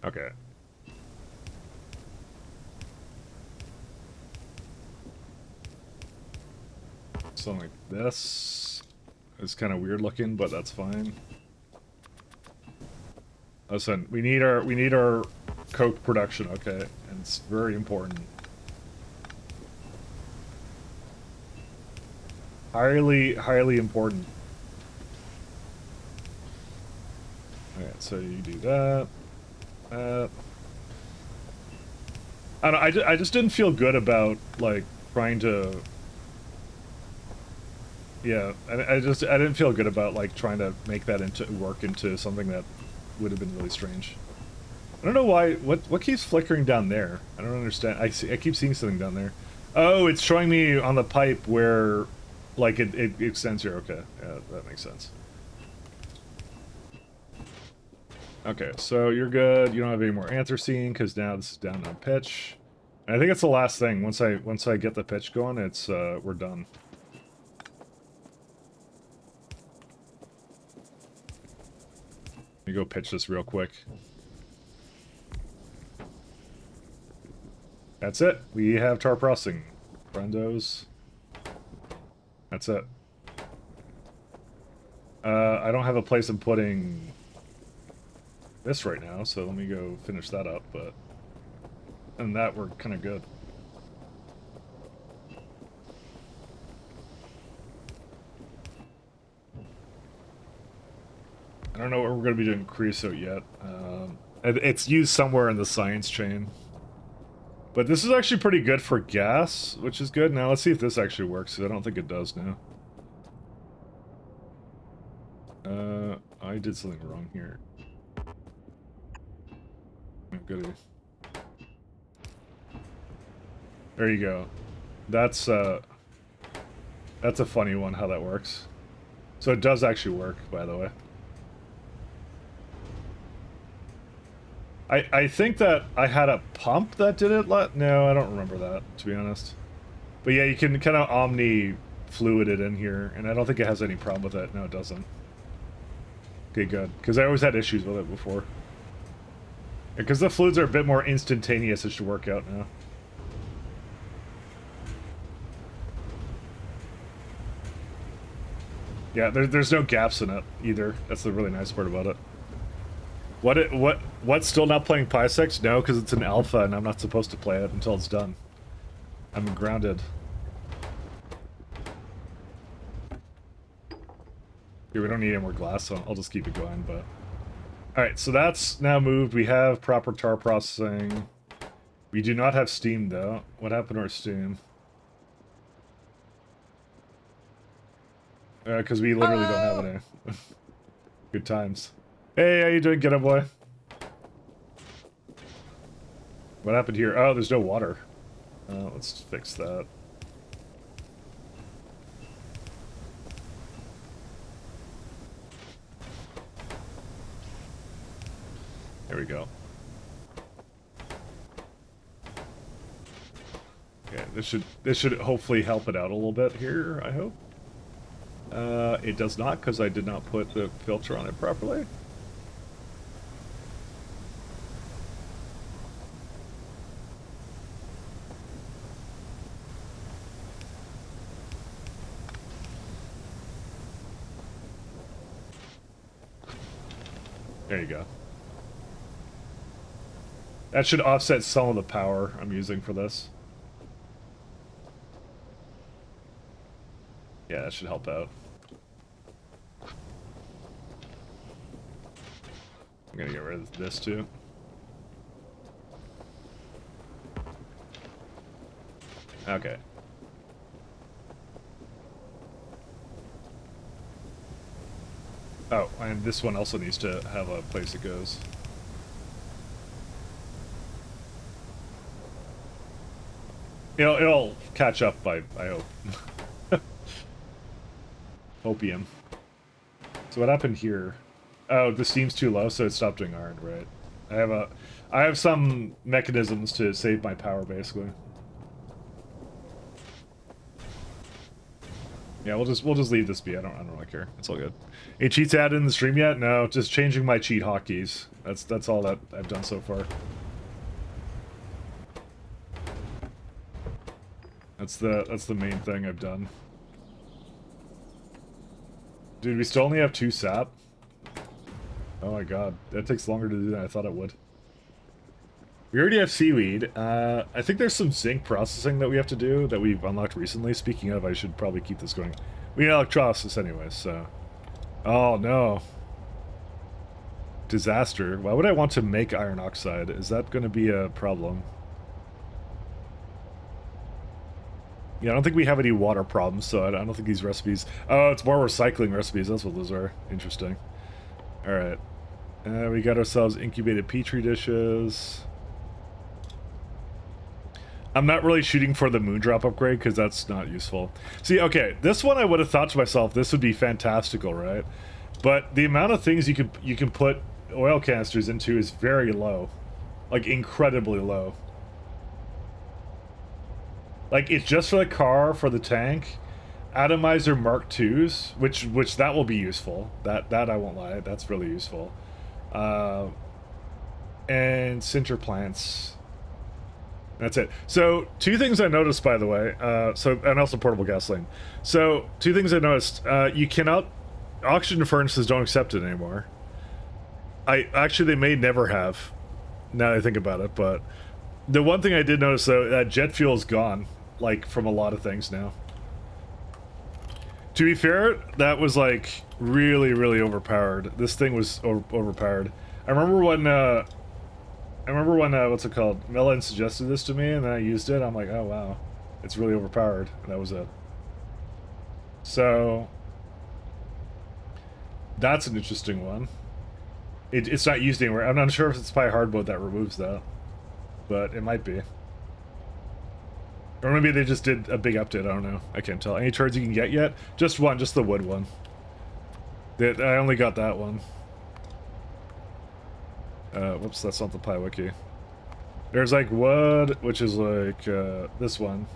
Okay. Something like this. It's kind of weird looking, but that's fine. Listen, we need our coke production, okay? And it's very important. Highly important. Alright, so you do that. I don't know, I just didn't feel good about, like, trying to... Yeah, I didn't feel good about, like, trying to make that work into something that would have been really strange. I don't know why, what keeps flickering down there? I don't understand. I keep seeing something down there. Oh, it's showing me on the pipe where, like, it extends here. Okay, yeah, that makes sense. Okay, so you're good. You don't have any more anthracene because now this is down on pitch. And I think it's the last thing. Once I get the pitch going, it's we're done. Let me go pitch this real quick. That's it. We have tar processing, friendos. That's it. I don't have a place I'm putting this right now, so let me go finish that up, but... And that, we're kind of good. I don't know what we're going to be doing creosote yet. It's used somewhere in the science chain. But this is actually pretty good for gas, which is good. Now let's see if this actually works, because I don't think it does now. I did something wrong here. Oh, goody. There you go. That's a funny one, how that works. So it does actually work, by the way. I think that I had a pump that did it. No, I don't remember that, to be honest. But yeah, you can kind of omni-fluid it in here, and I don't think it has any problem with it. No, it doesn't. Okay, good. Because I always had issues with it before. Because the fluids are a bit more instantaneous, it should work out now. Yeah, there's no gaps in it, either. That's the really nice part about it. What's still not playing Pysec? No, because it's an alpha and I'm not supposed to play it until it's done. I'm grounded. Here, we don't need any more glass, so I'll just keep it going, but... Alright, so that's now moved. We have proper tar processing. We do not have steam, though. What happened to our steam? Because we literally don't have any. Good times. Hey, how you doing, get up, boy? What happened here? Oh, there's no water. Let's fix that. There we go. Okay, this should hopefully help it out a little bit here, I hope. It does not, because I did not put the filter on it properly. There you go. That should offset some of the power I'm using for this. Yeah, that should help out. I'm gonna get rid of this too. Okay. Oh, and this one also needs to have a place it goes. It'll catch up by, I hope. Opium. So what happened here? Oh, the steam's too low, so it stopped doing iron, right? I have some mechanisms to save my power, basically. Yeah, we'll just leave this be. I don't really care. It's all good. Any cheats added in the stream yet? No, just changing my cheat hotkeys. That's all that I've done so far. That's the main thing I've done. Dude, we still only have 2 sap. Oh my god, that takes longer to do than I thought it would. We already have seaweed. I think there's some zinc processing that we have to do that we've unlocked recently. Speaking of, I should probably keep this going. We need electrolysis anyways, so... Oh, no. Disaster. Why would I want to make iron oxide? Is that going to be a problem? Yeah, I don't think we have any water problems, so I don't think these recipes... Oh, it's more recycling recipes. That's what those are. Interesting. Alright. We got ourselves incubated petri dishes. I'm not really shooting for the moondrop upgrade because that's not useful. See, okay, this one I would have thought to myself, this would be fantastical, right? But the amount of things you can put oil canisters into is very low. Like, incredibly low. Like, it's just for the car, for the tank. Atomizer Mark IIs, which that will be useful. That I won't lie, that's really useful. And sinter plants. That's it. So, 2 things I noticed, by the way. And also portable gasoline. So, 2 things I noticed. You cannot... Oxygen furnaces don't accept it anymore. Actually, they may never have, now that I think about it, but... The one thing I did notice, though, that jet fuel is gone, like, from a lot of things now. To be fair, that was, like, really, really overpowered. This thing was overpowered. I remember when, what's it called? Melon suggested this to me, and then I used it. I'm like, oh, wow. It's really overpowered. And that was it. So... That's an interesting one. It's not used anywhere. I'm not sure if it's probably hard mode that removes that. But it might be. Or maybe they just did a big update, I don't know. I can't tell. Any turds you can get yet? Just one, just the wood one. I only got that one. Whoops, that's not the Pi Wiki. There's like wood, which is like this one.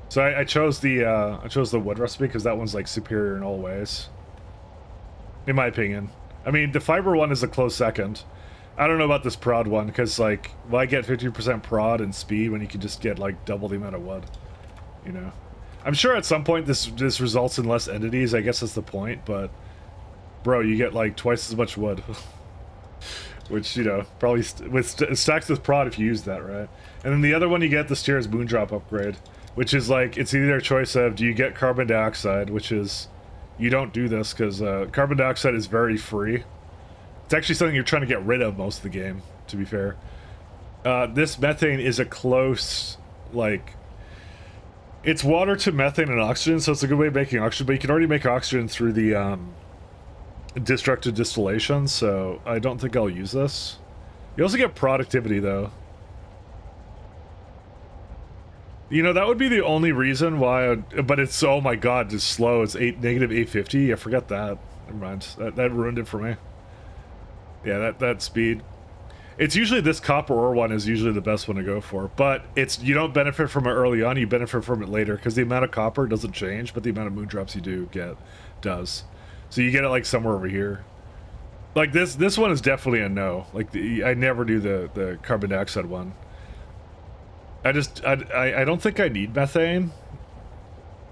So I chose the wood recipe because that one's like superior in all ways. In my opinion. I mean, the fiber one is a close second. I don't know about this prod one, because, like, why get 50% prod and speed when you can just get, like, double the amount of wood? You know? I'm sure at some point this results in less entities, I guess that's the point, but... Bro, you get, like, twice as much wood. Which, you know, probably stacks with prod if you use that, right? And then the other one you get, the Steers Moondrop upgrade, which is, like, it's either a choice of, do you get carbon dioxide, which is... You don't do this, because carbon dioxide is very free. It's actually something you're trying to get rid of most of the game, to be fair. This methane is a close, like... It's water to methane and oxygen, so it's a good way of making oxygen, but you can already make oxygen through the destructive distillation, so I don't think I'll use this. You also get productivity, though. You know, that would be the only reason why but it's, oh my god, it's slow. It's negative 850. I forgot that. Never mind. That ruined it for me. Yeah, that speed. It's usually this copper ore one is usually the best one to go for, but you don't benefit from it early on, you benefit from it later, because the amount of copper doesn't change, but the amount of moondrops you do get does. So you get it like somewhere over here. Like this one is definitely a no. Like I never do the carbon dioxide one. I don't think I need methane,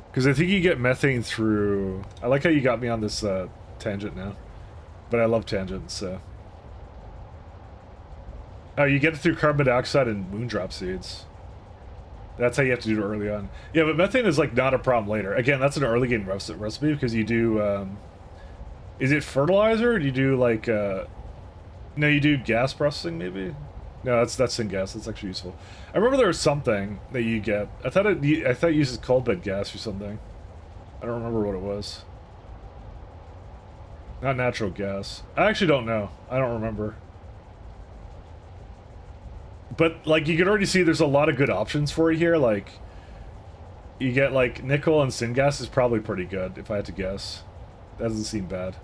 because I think you get methane through... I like how you got me on this tangent now, but I love tangents, so... Oh, you get it through carbon dioxide and moondrop seeds. That's how you have to do it early on. Yeah, but methane is like not a problem later. Again, that's an early game recipe because you do... is it fertilizer, or do you do like... No, you do gas processing maybe? No, that's syngas. That's actually useful. I remember there was something that you get. I thought it uses coal bed gas or something. I don't remember what it was. Not natural gas. I actually don't know. I don't remember. But like you can already see, there's a lot of good options for you here. Like You get like nickel and syngas is probably pretty good if I had to guess. That doesn't seem bad.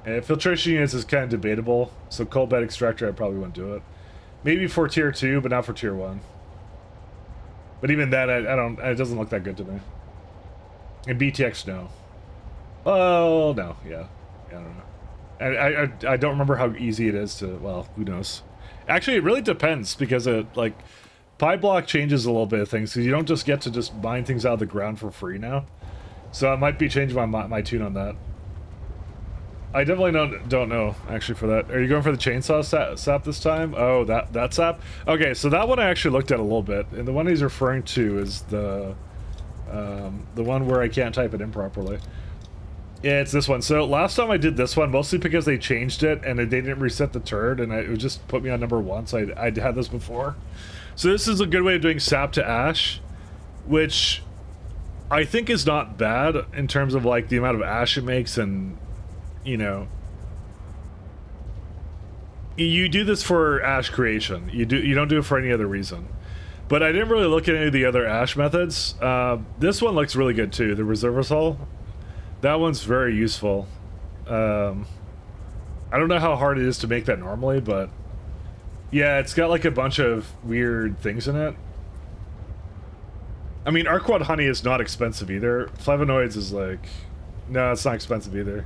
And filtration units is kind of debatable, so coal bed extractor I probably wouldn't do it. Maybe for tier 2, but not for tier 1. But even that, I don't. It doesn't look that good to me. And BTX, no. Oh no, yeah, I don't know. I don't remember how easy it is to. Well, who knows? Actually, it really depends because it like Pyblock changes a little bit of things because you don't just get to just mine things out of the ground for free now. So I might be changing my tune on that. I definitely don't know, actually, for that. Are you going for the chainsaw sap this time? Oh, that sap? Okay, so that one I actually looked at a little bit, and the one he's referring to is the one where I can't type it in properly. Yeah, it's this one. So last time I did this one, mostly because they changed it, and they didn't reset the turd, and it would just put me on number 1, so I'd had this before. So this is a good way of doing sap to ash, which I think is not bad in terms of, like, the amount of ash it makes and... You know, you do this for ash creation. You don't do it for any other reason. But I didn't really look at any of the other ash methods. This one looks really good too. The reservosol, that one's very useful. I don't know how hard it is to make that normally, but yeah, it's got like a bunch of weird things in it. I mean, Arquad honey is not expensive either. Flavonoids is like, no, it's not expensive either.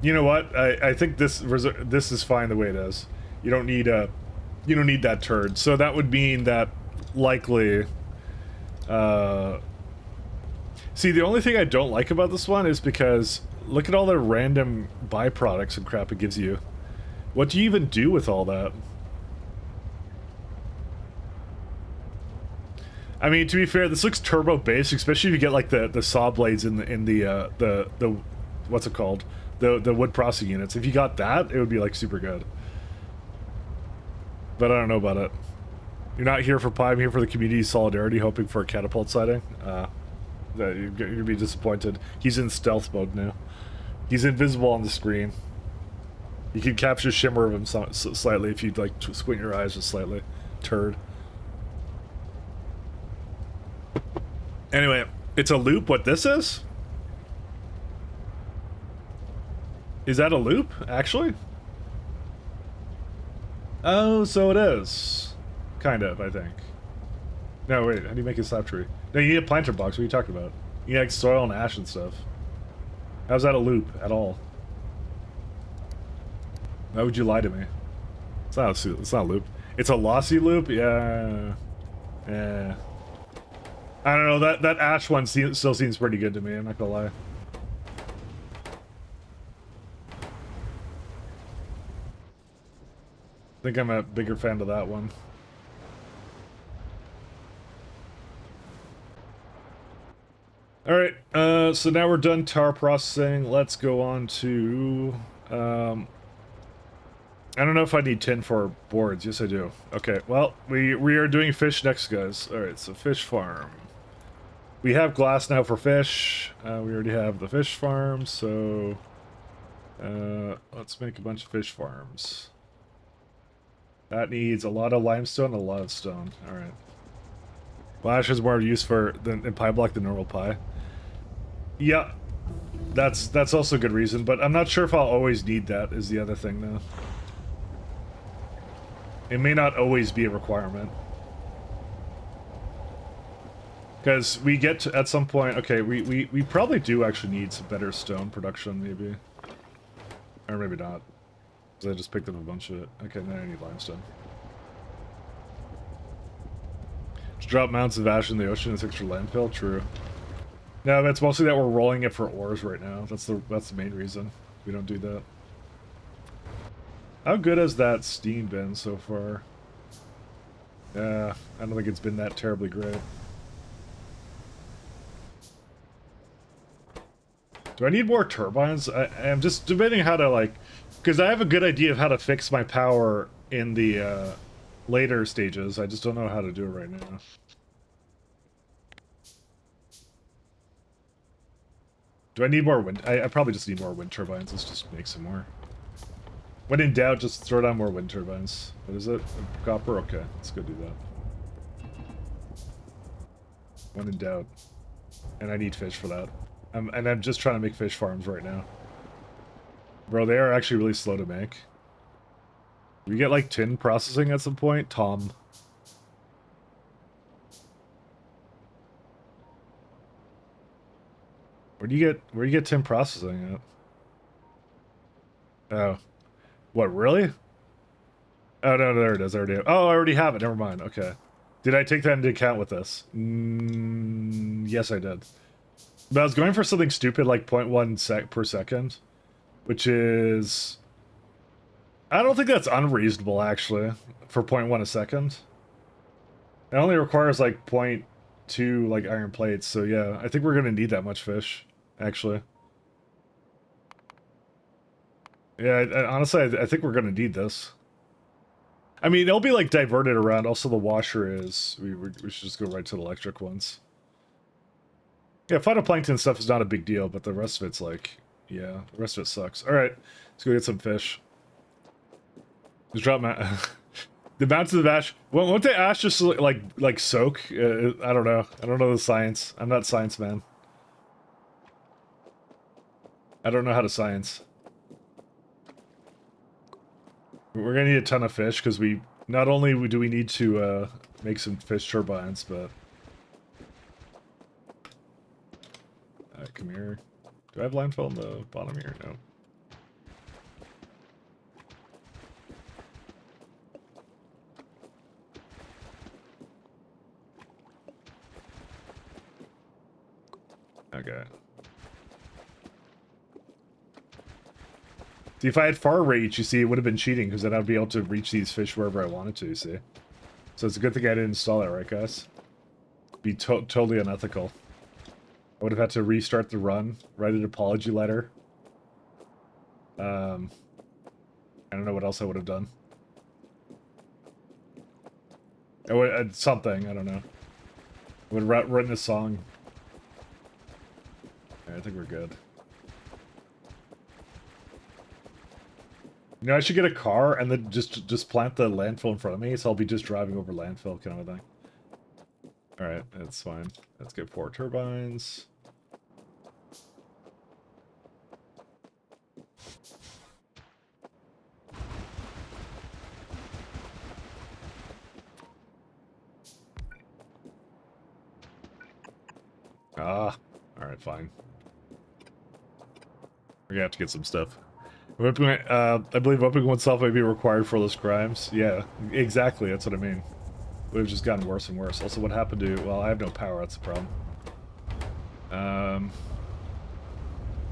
You know what? I think this is fine the way it is. You don't need that turd. So that would mean that likely. See, the only thing I don't like about this one is because look at all the random byproducts and crap it gives you. What do you even do with all that? I mean, to be fair, this looks turbo based, especially if you get like the saw blades in the what's it called? The wood processing units. If you got that, it would be like super good. But I don't know about it. You're not here for pie, I'm here for the community solidarity, hoping for a catapult sighting. You're gonna be disappointed. He's in stealth mode now. He's invisible on the screen. You can capture shimmer of him slightly if you'd like to squint your eyes just slightly. Turd. Anyway, it's a loop. What this is? Is that a loop, actually? Oh, so it is. Kind of, I think. No, wait, how do you make a slab tree? No, you need a planter box, what are you talking about? You need like soil and ash and stuff. How's that a loop at all? Why would you lie to me? It's not a loop. It's a lossy loop? Yeah. Yeah. I don't know, that ash one still seems pretty good to me, I'm not gonna lie. I think I'm a bigger fan of that one. Alright, so now we're done tar processing. Let's go on to... I don't know if I need tin for boards. Yes, I do. Okay, well, we are doing fish next, guys. Alright, so fish farm. We have glass now for fish. We already have the fish farm, so... let's make a bunch of fish farms. That needs a lot of limestone and a lot of stone. Alright. Well, ash is more use for in Pyblock than normal pie. Yeah. That's also a good reason, but I'm not sure if I'll always need that, is the other thing, though. It may not always be a requirement. Because we get to, at some point... Okay, we probably do actually need some better stone production, maybe. Or maybe not. I just picked up a bunch of it. Okay, now I need limestone. Just drop mountains of ash in the ocean, it's extra landfill? True. No, it's mostly that we're rolling it for ores right now. That's the main reason we don't do that. How good has that steam been so far? I don't think it's been that terribly great. Do I need more turbines? I'm just debating how to, like... Because I have a good idea of how to fix my power in the later stages. I just don't know how to do it right now. Do I need more wind? I probably just need more wind turbines. Let's just make some more. When in doubt, just throw down more wind turbines. What is it? Copper? Okay, let's go do that. When in doubt. And I need fish for that. And I'm just trying to make fish farms right now. Bro, they are actually really slow to make. We get like tin processing at some point, Tom. Where do you get tin processing at? Oh. What, really? Oh no, there it is. I already have it. Never mind. Okay. Did I take that into account with this? Yes, I did. But I was going for something stupid like 0.1 sec per second, which is... I don't think that's unreasonable, actually, for 0.1 a second. It only requires like 0.2 like iron plates, so yeah, I think we're gonna need that much fish, actually. Yeah, honestly, I think we're gonna need this. I mean, it'll be like diverted around. Also, the washer is... We should just go right to the electric ones. Yeah, phytoplankton stuff is not a big deal, but the rest of it's like... Yeah, the rest of it sucks. Alright, let's go get some fish. Just drop my... the mountains of ash... Won't the ash just like soak? I don't know. I don't know the science. I'm not science man. I don't know how to science. We're gonna need a ton of fish, because we... Not only do we need to make some fish turbines, but... come here. Do I have landfill in the bottom here? No. Okay. See, if I had far reach, you see, it would have been cheating, because then I'd be able to reach these fish wherever I wanted to, you see? So it's a good thing I didn't install it, right, guys? Be totally unethical. I would have had to restart the run, write an apology letter. I don't know what else I would have done. I would something, I don't know. I would have written a song. Yeah, I think we're good. You know, I should get a car and then just plant the landfill in front of me, so I'll be just driving over landfill kind of a thing. Alright, that's fine. Let's get 4 turbines. Ah, alright, fine. We're gonna have to get some stuff. I believe whipping oneself may be required for those crimes. Yeah, exactly, that's what I mean. We've just gotten worse and worse. Also, what happened to... Well, I have no power, that's the problem.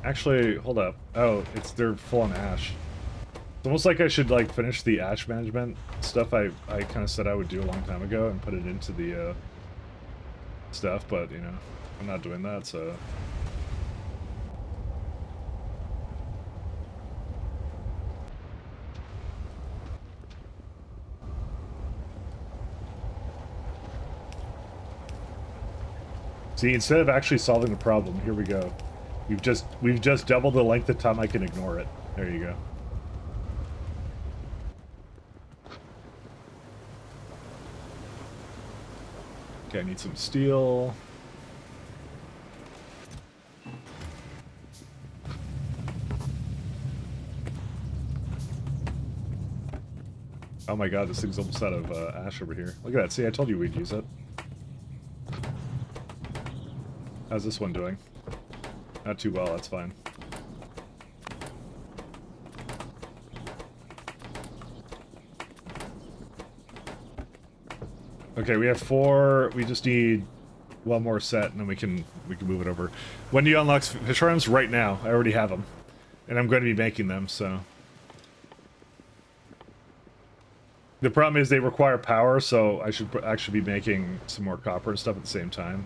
Actually, hold up. Oh, they're full on ash. It's almost like I should, like, finish the ash management stuff I kind of said I would do a long time ago and put it into the, stuff, but, you know, I'm not doing that, so... See, instead of actually solving the problem, here we go. We've just doubled the length of time I can ignore it. There you go. Okay, I need some steel. Oh my god, this thing's almost out of ash over here. Look at that. See, I told you we'd use it. How's this one doing? Not too well, that's fine. Okay, we have 4. We just need one more set, and then we can move it over. When do you unlock fish farms? Right now. I already have them, and I'm going to be making them. So the problem is they require power, so I should actually be making some more copper and stuff at the same time.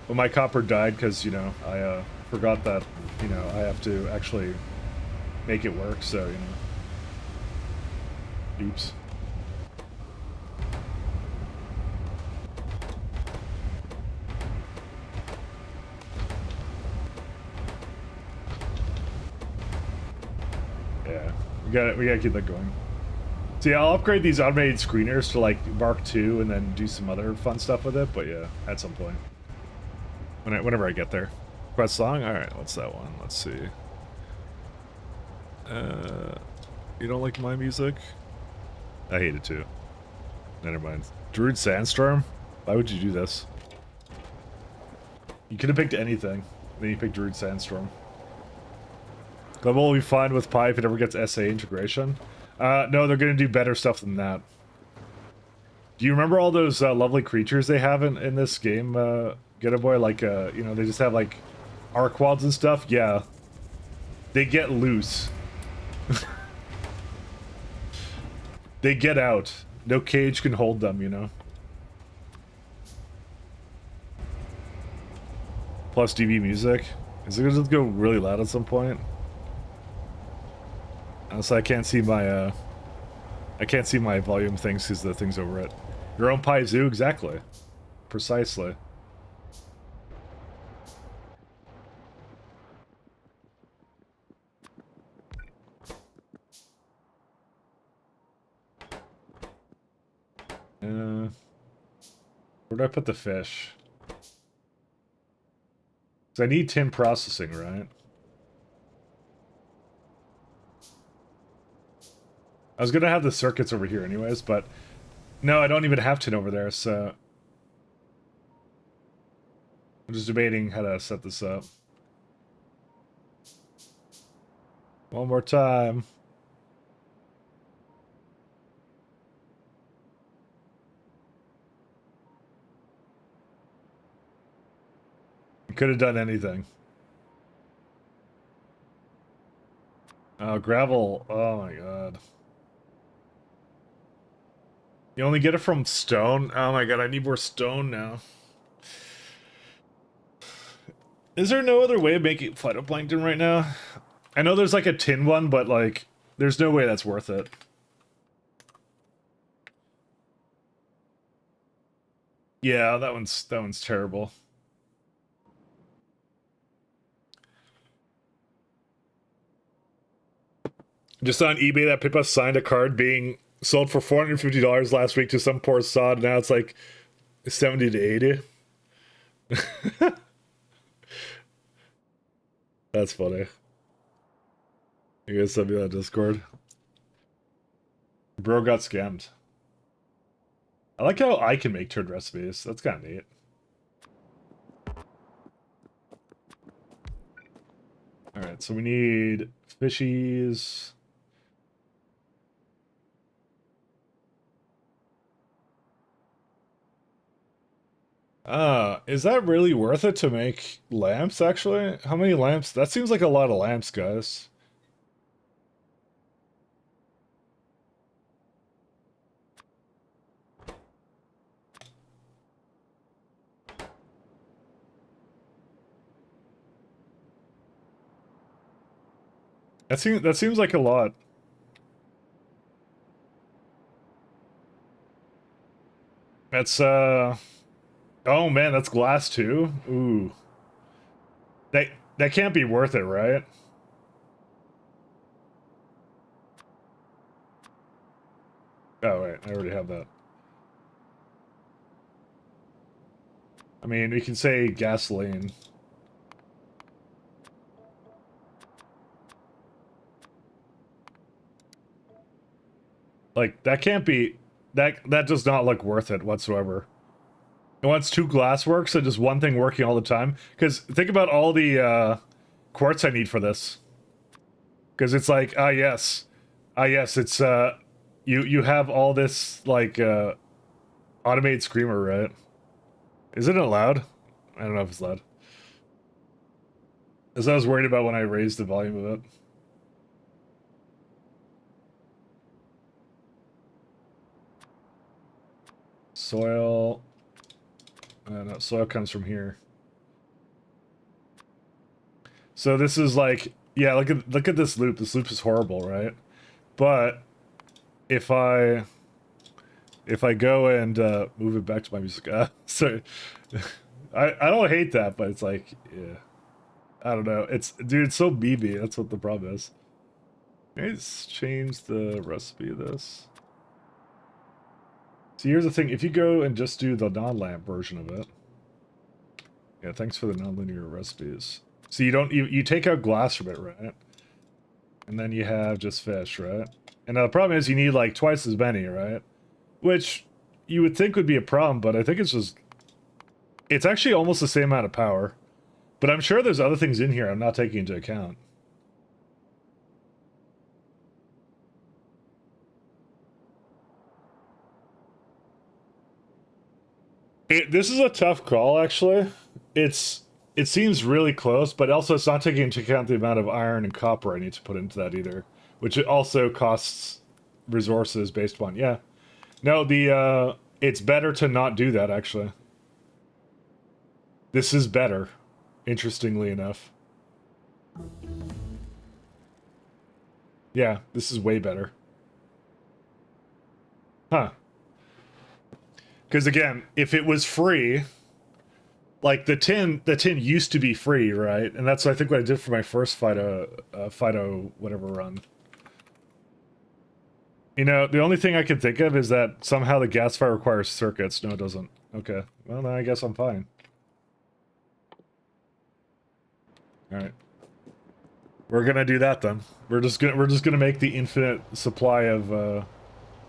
Well, my copper died because, you know, I forgot that, you know, I have to actually make it work, so, you know. Oops. Yeah, we gotta keep that going. See, I'll upgrade these automated screeners to, like, Mark II and then do some other fun stuff with it, but yeah, at some point. Whenever I get there. Quest song? Alright, what's that one? Let's see. You don't like my music? I hate it too. Never mind. Druid Sandstorm? Why would you do this? You could have picked anything. Then you picked Druid Sandstorm. Level will be fine with Pi if it ever gets SA integration. No, they're gonna do better stuff than that. Do you remember all those lovely creatures they have in this game, Get a Boy? Like, you know, they just have, like, Arquads and stuff? Yeah. They get loose. They get out. No cage can hold them, you know? Plus DB music. Is it gonna go really loud at some point? Honestly, I can't see my volume things because the thing's over it. Your own Pi Zoo? Exactly. Precisely. Where do I put the fish? Because I need tin processing, right? I was gonna have the circuits over here anyways, but no, I don't even have tin over there, so I'm just debating how to set this up. One more time. Could have done anything. Oh, gravel. Oh my god. You only get it from stone? Oh my god, I need more stone now. Is there no other way of making phytoplankton right now? I know there's like a tin one, but like, there's no way that's worth it. Yeah, that one's terrible. Just on eBay, that Pippa signed a card being sold for $450 last week to some poor sod. Now it's like 70 to 80. That's funny. You guys send me that Discord. Bro got scammed. I like how I can make turd recipes. That's kind of neat. Alright, so we need fishies. Is that really worth it to make lamps, actually? How many lamps? That seems like a lot of lamps, guys. That seems like a lot. That's, oh man, that's glass too? Ooh. That can't be worth it, right? Oh, wait, I already have that. I mean, we can say gasoline. Like, that can't be... That does not look worth it whatsoever. It wants two glass works and just one thing working all the time. Because think about all the quartz I need for this. Because it's like, yes, it's you have all this like automated screamer, right? Isn't it loud? I don't know if it's loud. As I was worried about when I raised the volume of it. Soil. No, soil comes from here. So this is like, yeah, look at this loop. This loop is horrible, right? But if I go and move it back to my music, sorry, I don't hate that, but it's like, yeah, I don't know. Dude, it's so BB. That's what the problem is. Let's change the recipe of this. See, here's the thing. If you go and just do the non-lamp version of it, Yeah, thanks for the nonlinear recipes. So you take out glass from it, right? And then you have just fish, right? And now the problem is you need like twice as many, right? Which you would think would be a problem, but I think it's actually almost the same amount of power. But I'm sure there's other things in here I'm not taking into account. This is a tough call, actually. It seems really close, but also it's not taking into account the amount of iron and copper I need to put into that either, which also costs resources based upon. Yeah, no, the it's better to not do that actually. This is better, interestingly enough. Yeah, this is way better. Huh. Because again, if it was free, like the tin used to be free, right? And that's I think what I did for my first Fido whatever run. You know, the only thing I can think of is that somehow the gas fire requires circuits. No, it doesn't. Okay. Well, then I guess I'm fine. All right. We're gonna do that then. We're just gonna make the infinite supply of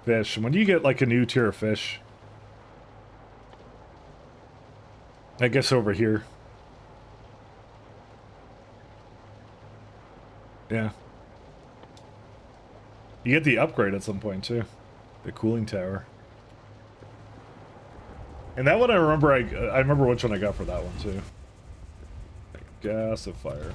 fish. When do you get like a new tier of fish? I guess over here. Yeah. You get the upgrade at some point too. The cooling tower. And that one I remember I remember which one I got for that one too. Gasifier.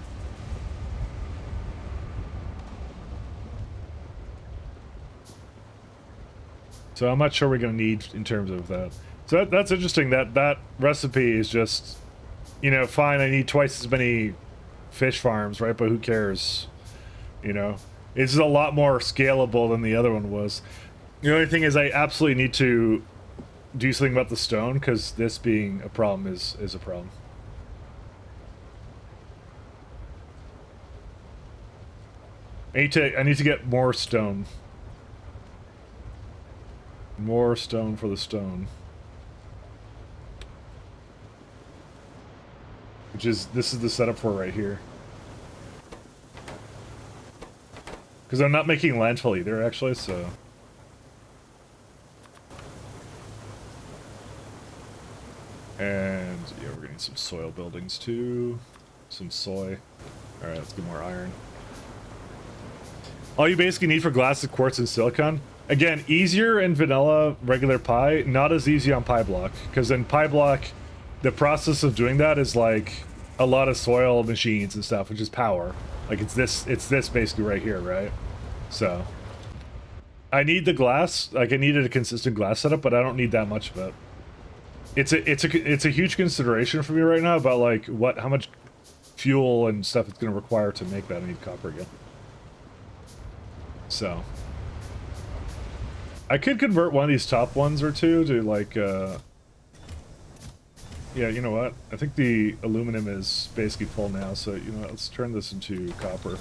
So how much are we gonna need in terms of that? So that's interesting. That recipe is just, you know, fine. I need twice as many fish farms, right? But who cares? You know, it's a lot more scalable than the other one was. The only thing is, I absolutely need to do something about the stone because this being a problem is a problem. I need to get more stone. More stone for the stone. Which is, this is the setup for right here. Because I'm not making landfill either, actually, so... And, yeah, we're getting some soil buildings, too. Some soy. Alright, let's get more iron. All you basically need for glass is quartz and silicon. Again, easier in vanilla regular pie, not as easy on Pyblock. Because in Pyblock, the process of doing that is like a lot of soil machines and stuff, which is power. Like it's this basically right here, right? So I need the glass, like I needed a consistent glass setup, but I don't need that much of it. It's a huge consideration for me right now about like how much fuel and stuff it's gonna require to make that. I need copper again. So I could convert one of these top ones or two to like yeah, you know what? I think the aluminum is basically full now, so you know what? Let's turn this into copper.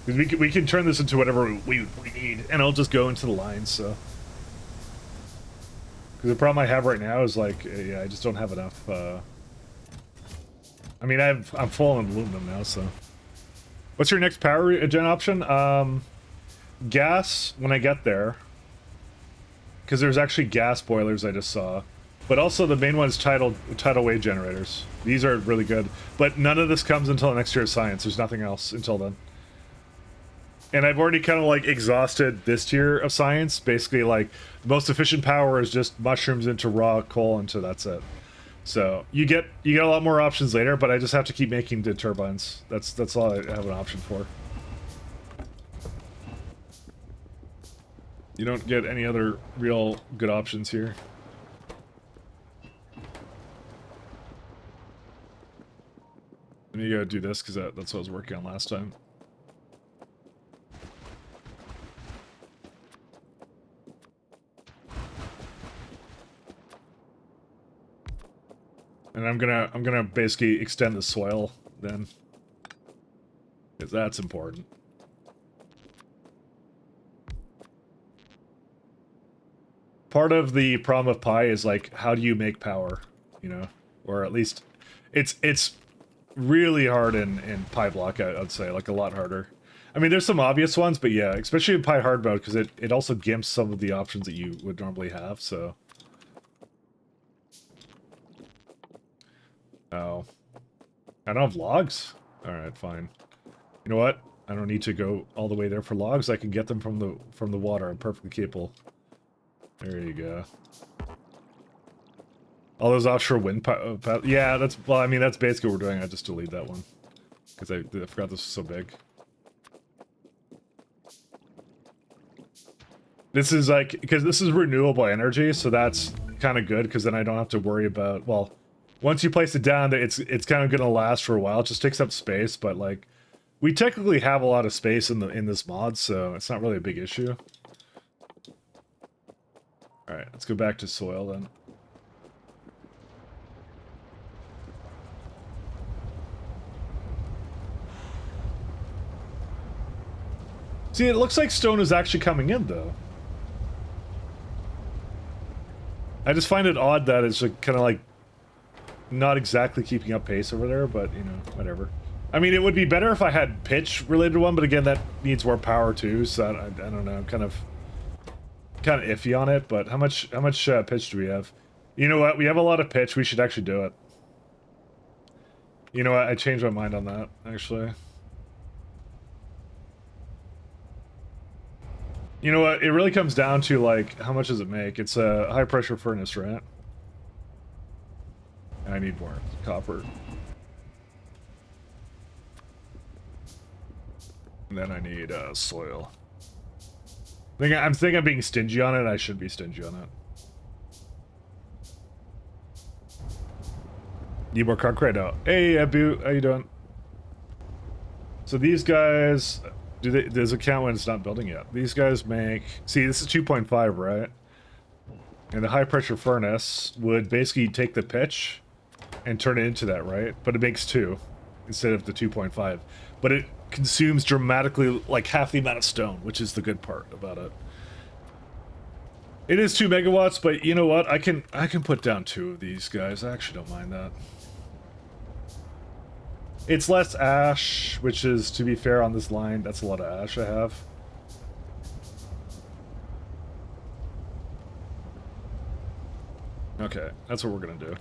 We can turn this into whatever we need, and it'll just go into the lines, so. Because the problem I have right now is like, yeah, I just don't have enough, I mean, I'm full on aluminum now, so. What's your next power gen option? Gas, when I get there. Because there's actually gas boilers I just saw. But also the main one is tidal wave generators. These are really good. But none of this comes until next year of science. There's nothing else until then. And I've already kind of like exhausted this tier of science. Basically, like, the most efficient power is just mushrooms into raw coal into that's it. So you get a lot more options later, but I just have to keep making the turbines. That's all I have an option for. You don't get any other real good options here. Let me go do this because that's what I was working on last time. And I'm gonna basically extend the soil then, because that's important. part of the problem of Pi is like, how do you make power? You know, or at least it's really hard in Pyblock. I'd say like a lot harder. I mean, there's some obvious ones, but yeah, especially in Pi hard mode because it also gimps some of the options that you would normally have. So. Oh. I don't have logs? Alright, fine. You know what? I don't need to go all the way there for logs. I can get them from the water. I'm perfectly capable. There you go. All those offshore wind yeah, that's... Well, I mean, that's basically what we're doing. I just deleted that one. Because I forgot this was so big. This is like... Because this is renewable energy, so that's kind of good, because then I don't have to worry about... Well... Once you place it down, it's kind of gonna last for a while. It just takes up space, but like, we technically have a lot of space in this mod, so it's not really a big issue. All right, let's go back to soil then. See, it looks like stone is actually coming in though. I just find it odd that it's like, kind of like not exactly keeping up pace over there, but, you know, whatever. I mean, it would be better if I had pitch-related one, but again, that needs more power too, so I don't know, I'm kind of iffy on it, but how much pitch do we have? You know what, we have a lot of pitch, we should actually do it. You know what, I changed my mind on that, actually. You know what, it really comes down to, like, how much does it make? It's a high-pressure furnace, right? I need more copper. And then I need soil. I'm thinking I'm being stingy on it. I should be stingy on it. Need more concrete out. Hey, Abu, how you doing? So these guys, does it count when it's not building yet? These guys make, see, this is 2.5, right? And the high pressure furnace would basically take the pitch and turn it into that, right? But it makes 2 instead of the 2.5. But it consumes dramatically, like, half the amount of stone, which is the good part about it. It is 2 megawatts, but you know what? I can put down 2 of these guys. I actually don't mind that. It's less ash, which is, to be fair, on this line, that's a lot of ash I have. Okay, that's what we're gonna do.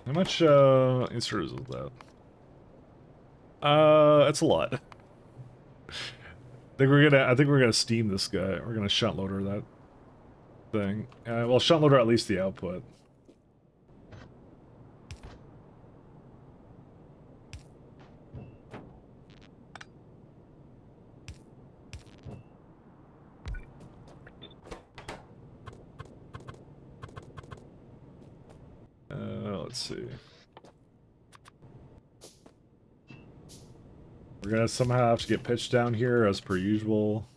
How much inserters is that? That's a lot. I think we're gonna steam this guy. We're gonna shunt loader that thing. Well, shunt loader at least the output. Let's see. We're gonna somehow have to get pitched down here as per usual.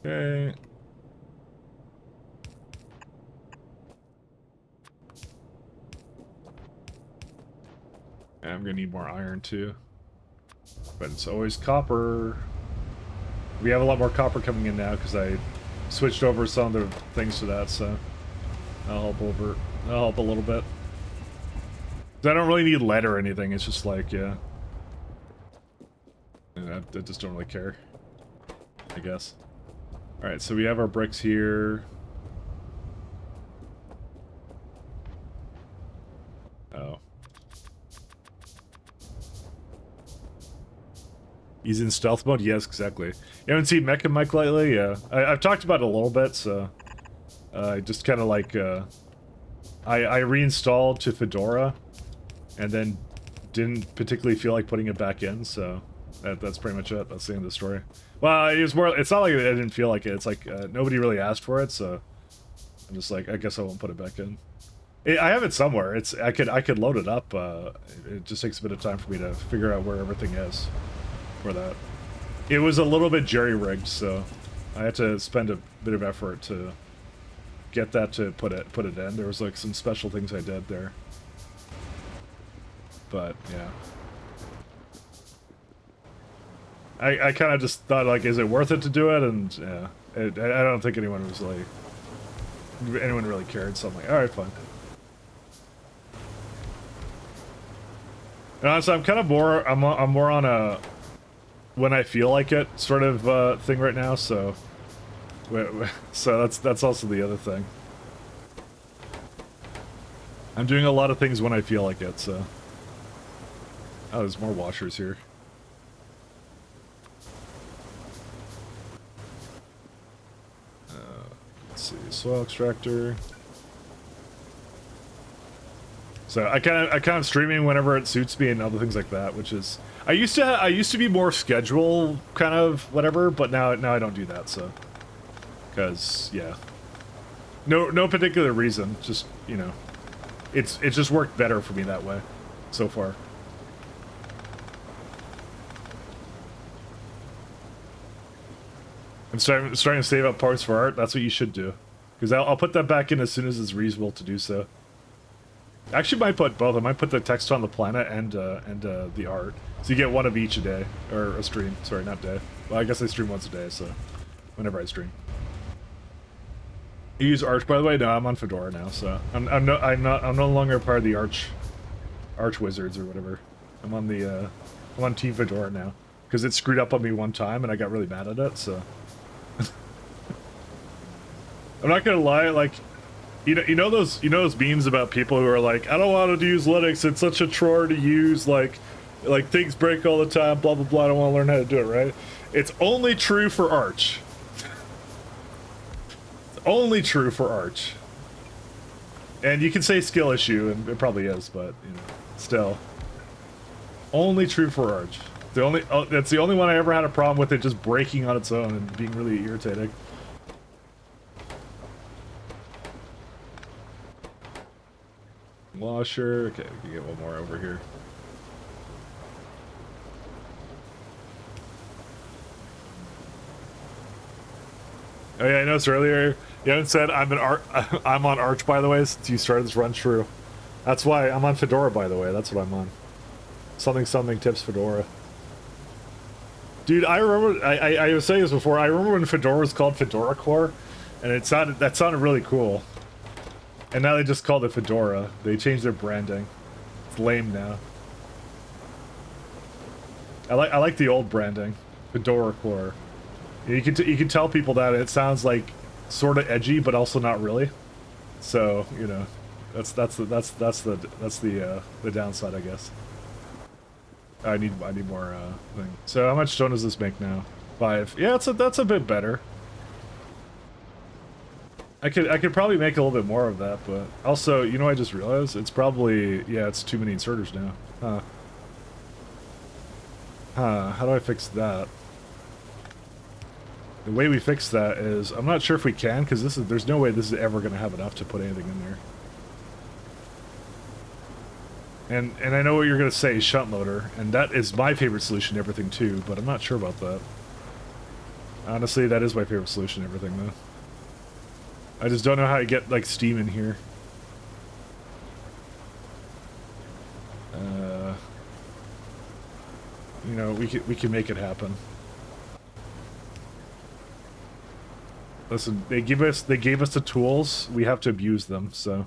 Okay. I'm gonna need more iron too. But it's always copper. We have a lot more copper coming in now because I switched over some of the things to that, so I'll help a little bit. I don't really need lead or anything, it's just like, yeah. I just don't really care, I guess. Alright, so we have our bricks here. Oh. He's in stealth mode? Yes, exactly. You haven't seen Mecha Mike lately? Yeah. I've talked about it a little bit, so... I just kind of like, I reinstalled to Fedora, and then didn't particularly feel like putting it back in, so... That's pretty much it. That's the end of the story. Well, it was more... It's not like I didn't feel like it. It's like, nobody really asked for it, so... I'm just like, I guess I won't put it back in. I have it somewhere. I could load it up. It just takes a bit of time for me to figure out where everything is for that. It was a little bit jerry-rigged, so I had to spend a bit of effort to get that to put it in. There was like some special things I did there. But yeah. I kind of just thought, like, is it worth it to do it? And yeah, I don't think anyone was like, anyone really cared, so I'm like, alright, fine. And honestly, I'm kind of more, I'm more on a when I feel like it sort of thing right now, so that's also the other thing. I'm doing a lot of things when I feel like it, so. Oh, there's more washers here. Let's see, soil extractor. So I kind of streaming whenever it suits me and other things like that, which is I used to be more schedule kind of whatever, but now I don't do that, so because yeah, no particular reason, just you know, it's just worked better for me that way so far. I'm starting to save up parts for art. That's what you should do, because I'll put that back in as soon as it's reasonable to do so. I actually might put both. I might put the text on the planet and the art, so you get one of each a day or a stream. Sorry, not day. Well, I guess I stream once a day, so whenever I stream. You use Arch, by the way? No, I'm on Fedora now, so I'm no longer part of the Arch Wizards or whatever. I'm on Team Fedora now because it screwed up on me one time and I got really mad at it. So I'm not gonna lie, like. You know those memes about people who are like, I don't want to use Linux, it's such a chore to use, like things break all the time, blah blah blah, I don't want to learn how to do it, right? It's only true for Arch. It's only true for Arch. And you can say skill issue, and it probably is, but you know, still. Only true for Arch. That's the only one I ever had a problem with it just breaking on its own and being really irritating. Washer. Okay, we can get one more over here. Oh yeah, I noticed earlier you haven't said I'm on Arch, by the way, since you started this run. True. That's why I'm on Fedora, by the way. That's what I'm on. Something tips Fedora. Dude, I remember I was saying this before. I remember when Fedora was called Fedora Core, and that sounded really cool. And now they just called it Fedora. They changed their branding. It's lame now. I like the old branding, Fedora Core. You can tell people that it sounds like sort of edgy, but also not really. So you know, that's the downside, I guess. I need more thing. So how much stone does this make now? 5. Yeah, that's a bit better. I could probably make a little bit more of that, but also, you know, I just realized it's probably, yeah, it's too many inserters now. How do I fix that? The way we fix that is, I'm not sure if we can, because there's no way this is ever going to have enough to put anything in there. And I know what you're going to say, shunt loader, and that is my favorite solution to everything too, but I'm not sure about that. Honestly, that is my favorite solution to everything though. I just don't know how to get, like, steam in here. You know, we can make it happen. Listen, they gave us the tools. We have to abuse them. So.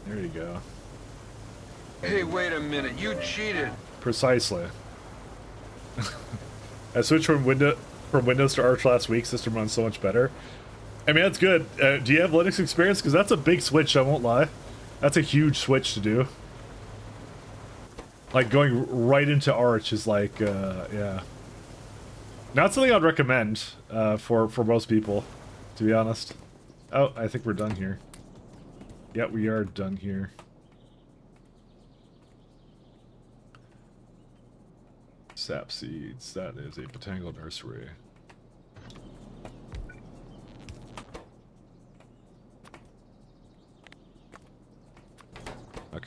There you go. Hey, wait a minute, you cheated. Precisely. I switched from Windows to Arch last week. System runs so much better. I mean, that's good. Do you have Linux experience? Because that's a big switch, I won't lie. That's a huge switch to do. Like, going right into Arch is like, yeah. Not something I'd recommend for most people, to be honest. Oh, I think we're done here. Yeah, we are done here. Sap seeds, that is a botanical nursery.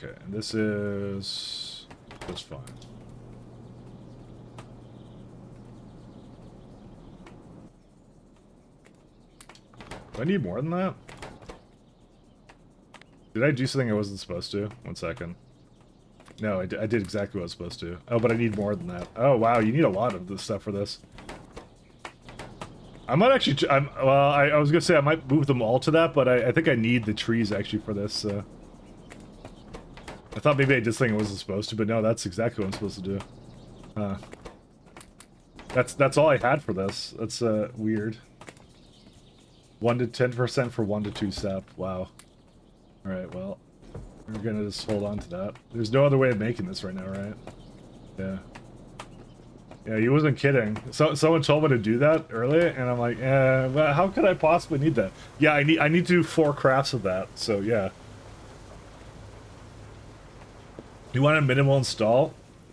Okay, and this is just fine. Do I need more than that? Did I do something I wasn't supposed to? 1 second. No, I did exactly what I was supposed to. Oh, but I need more than that. Oh, wow, you need a lot of this stuff for this. I might actually... well, I was going to say I might move them all to that, but I think I need the trees actually for this. I thought maybe I did something I wasn't supposed to, but no, that's exactly what I'm supposed to do. That's all I had for this. That's weird. 1 to 10% for 1 to 2 step. Wow. Alright, well, we're gonna just hold on to that. There's no other way of making this right now, right? Yeah. Yeah, he wasn't kidding. Someone told me to do that earlier, and I'm like, well, how could I possibly need that? Yeah, I need to do 4 crafts of that, so yeah. You want a minimal install?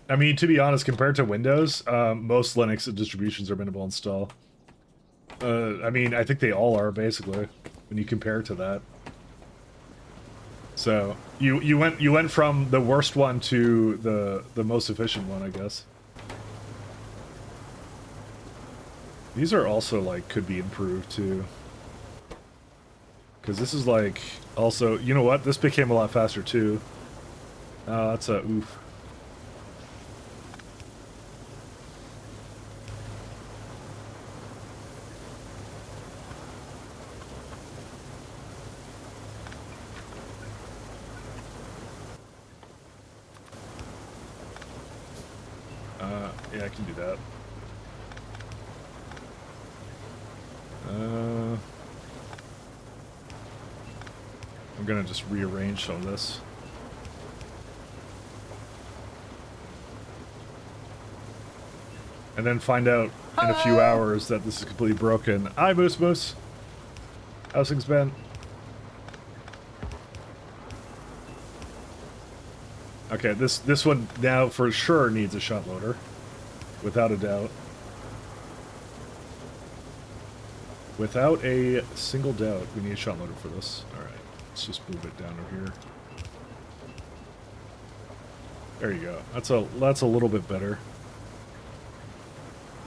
I mean, to be honest, compared to Windows, most Linux distributions are minimal install. I mean, I think they all are, basically, when you compare to that. So, you went from the worst one to the most efficient one, I guess. These are also, like, could be improved, too. Because this is, like, also... You know what? This became a lot faster, too. That's a oof. Yeah, I can do that. I'm gonna just rearrange some of this. And then find out in a few hours that this is completely broken. Hi, Moose Moose. How's things been? Okay, this one now for sure needs a shot loader. Without a doubt. Without a single doubt, we need a shot loader for this. Alright, let's just move it down over here. There you go. That's a little bit better.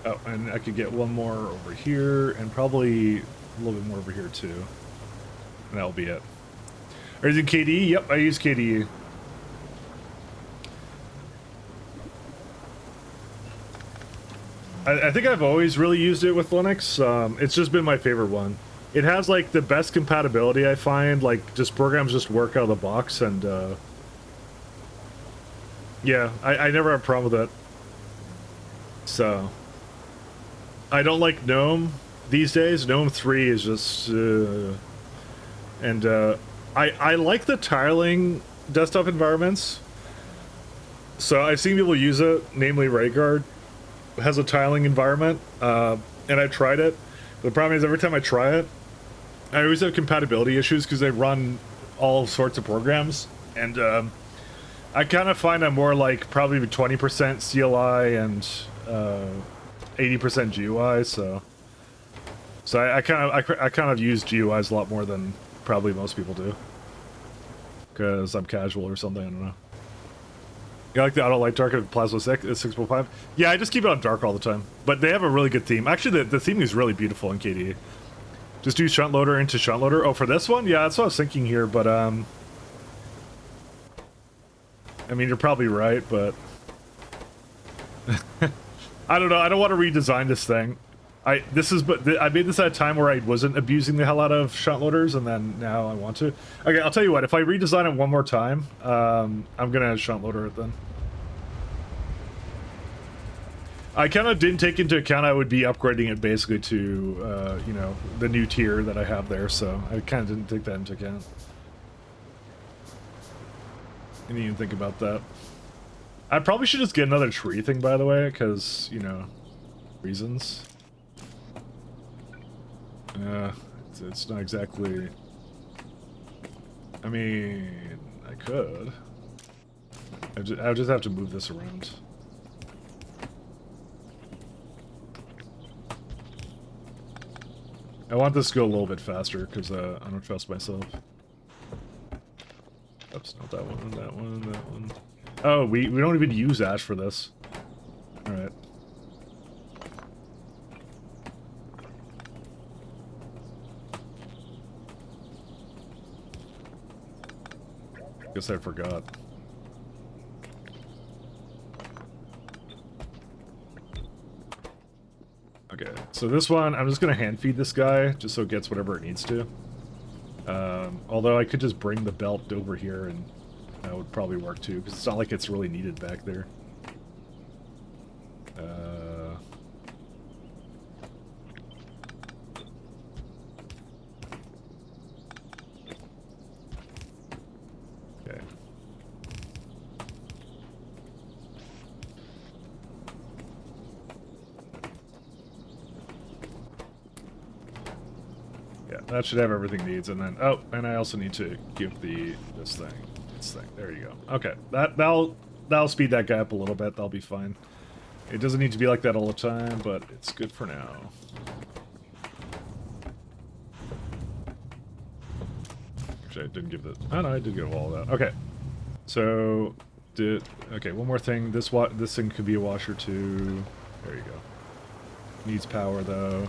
Oh, and I could get one more over here, and probably a little bit more over here too. And that'll be it. Are you using KDE? Yep, I use KDE. I think I've always really used it with Linux. It's just been my favorite one. It has like the best compatibility, I find. Like, just programs just work out of the box, and yeah, I never have a problem with it. So I don't like GNOME these days. GNOME 3 is just and I like the tiling desktop environments. So I've seen people use it, namely RightGuard has a tiling environment, and I tried it. The problem is every time I try it, I always have compatibility issues because they run all sorts of programs, and I kind of find I'm more like probably 20% CLI and 80% GUI, so I kind of use GUIs a lot more than probably most people do, because I'm casual or something. I don't know. You like the auto light dark of Plasma 6.5? Yeah, I just keep it on dark all the time. But they have a really good theme. Actually, the theme is really beautiful in KDE. Just do shunt loader into shunt loader. Oh, for this one? Yeah, that's what I was thinking here, but I mean, you're probably right, but I don't know. I don't want to redesign this thing. I made this at a time where I wasn't abusing the hell out of shunt loaders, and then now I want to. Okay, I'll tell you what. If I redesign it one more time, I'm gonna shunt loader it then. I kind of didn't take into account I would be upgrading it basically to, you know, the new tier that I have there, so I kind of didn't take that into account. I didn't even think about that. I probably should just get another tree thing, by the way, because, you know, reasons. It's not exactly... I mean, I could. I'll just have to move this around. I want this to go a little bit faster, because I don't trust myself. Oh. Oops, not that one, that one, that one. Oh, we don't even use ash for this. Alright. Guess I forgot. Okay, so this one, I'm just gonna hand feed this guy, just so it gets whatever it needs to. Although I could just bring the belt over here, and that would probably work too, because it's not like it's really needed back there. Okay. Yeah, that should have everything it needs, and then and I also need to give this thing. There you go. Okay, that'll speed that guy up a little bit. That'll be fine. It doesn't need to be like that all the time, but it's good for now. Actually, I didn't give the. Oh no, I did give all of that. Okay, so okay, one more thing. This thing could be a washer too. There you go. Needs power though.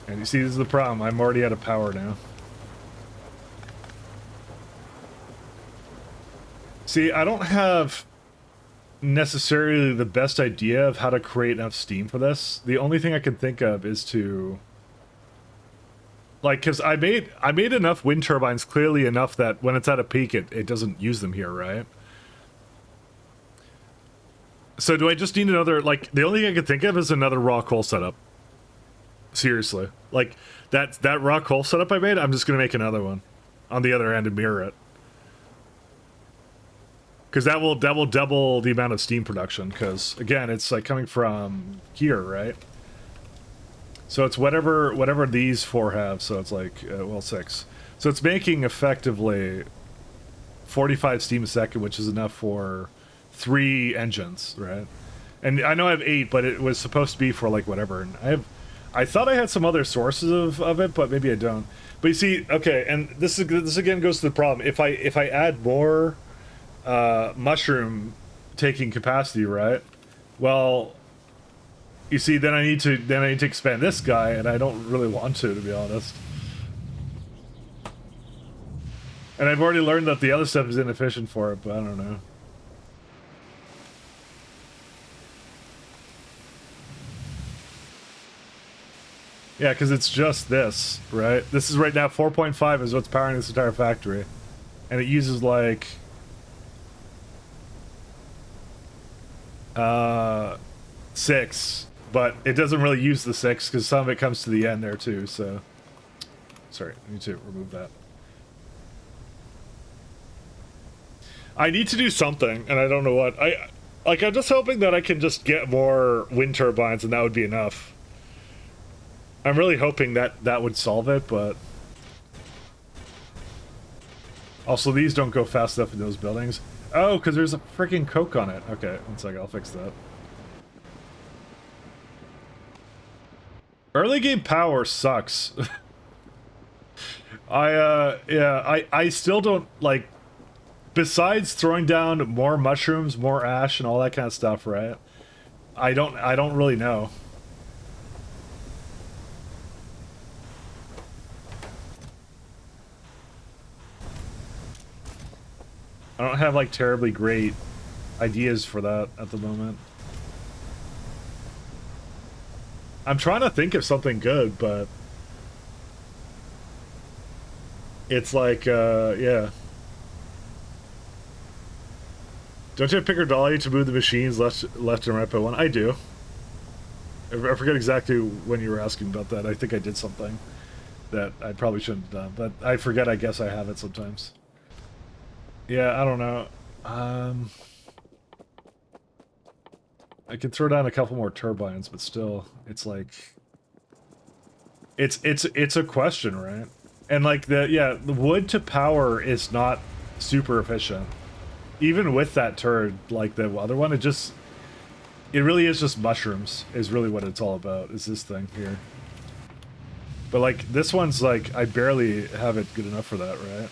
And you see, this is the problem. I'm already out of power now. See, I don't have necessarily the best idea of how to create enough steam for this. The only thing I can think of is to... like, because I made enough wind turbines, clearly enough that when it's at a peak, it doesn't use them here, right? So do I just need another... like, the only thing I can think of is another raw coal setup. Seriously. Like, that raw coal setup I made, I'm just going to make another one on the other end and mirror it. Because that will double the amount of steam production, because, again, it's, like, coming from here, right? So it's whatever these four have, so it's like, well, 6. So it's making, effectively, 45 steam a second, which is enough for 3 engines, right? And I know I have 8, but it was supposed to be for, like, whatever, and I thought I had some other sources of it, but maybe I don't. But you see, okay, and this again goes to the problem. If I add more mushroom taking capacity, right? Well, you see, then I need to expand this guy, and I don't really want to be honest. And I've already learned that the other stuff is inefficient for it, but I don't know. Yeah, because it's just this, right? This is right now 4.5 is what's powering this entire factory. And it uses like... 6. But it doesn't really use the 6 because some of it comes to the end there too, so... Sorry, I need to remove that. I need to do something, and I don't know what. I'm just hoping that I can just get more wind turbines and that would be enough. I'm really hoping that would solve it, but... Also, these don't go fast enough in those buildings. Oh, because there's a freaking coke on it. Okay, one second, I'll fix that. Early game power sucks. I still don't, like... Besides throwing down more mushrooms, more ash, and all that kind of stuff, right? I don't really know. I don't have, like, terribly great ideas for that at the moment. I'm trying to think of something good, but... It's like, yeah. Don't you have picker dolly to move the machines left and right by one? I do. I forget exactly when you were asking about that. I think I did something that I probably shouldn't have done, but I forget, I guess I have it sometimes. Yeah, I don't know. I can throw down a couple more turbines, but still, it's like... It's a question, right? And like, the wood to power is not super efficient. Even with that turd, like the other one, it really is just mushrooms, is really what it's all about, is this thing here. But like, this one's like, I barely have it good enough for that, right?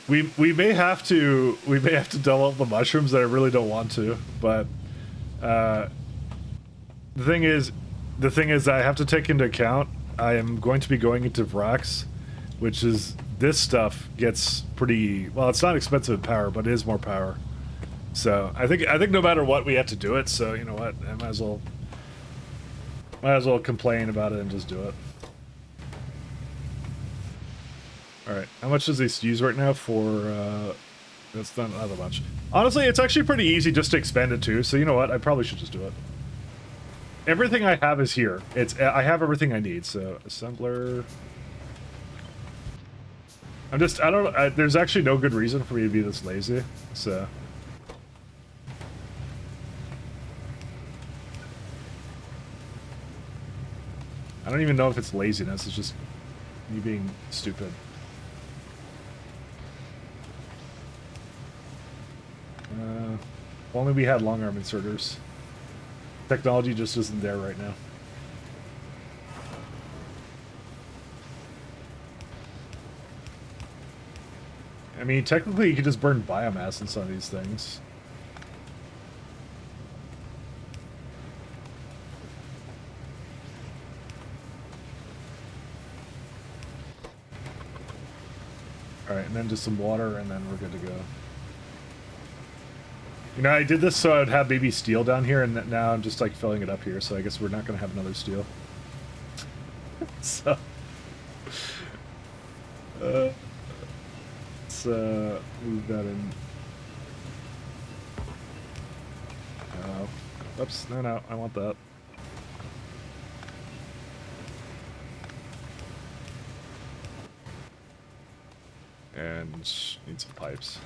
We may have to develop the mushrooms that I really don't want to, but the thing is I have to take into account I am going to be going into Vrax, which is this stuff gets pretty well. It's not expensive in power, but it is more power. So I think no matter what we have to do it. So you know what, I might as well complain about it and just do it. Alright, how much does this use right now for, that's not that much. Honestly, it's actually pretty easy just to expand it too, so you know what, I probably should just do it. Everything I have is here. I have everything I need, so assembler... there's actually no good reason for me to be this lazy, so... I don't even know if it's laziness, it's just me being stupid. If only we had long arm inserters. Technology just isn't there right now. I mean, technically you could just burn biomass in some of these things. Alright, and then just some water, and then we're good to go. You know, I did this so I'd have maybe steel down here, and now I'm just like filling it up here, so I guess we're not going to have another steel. So... let's move that in. Oops, no, I want that. And need some pipes.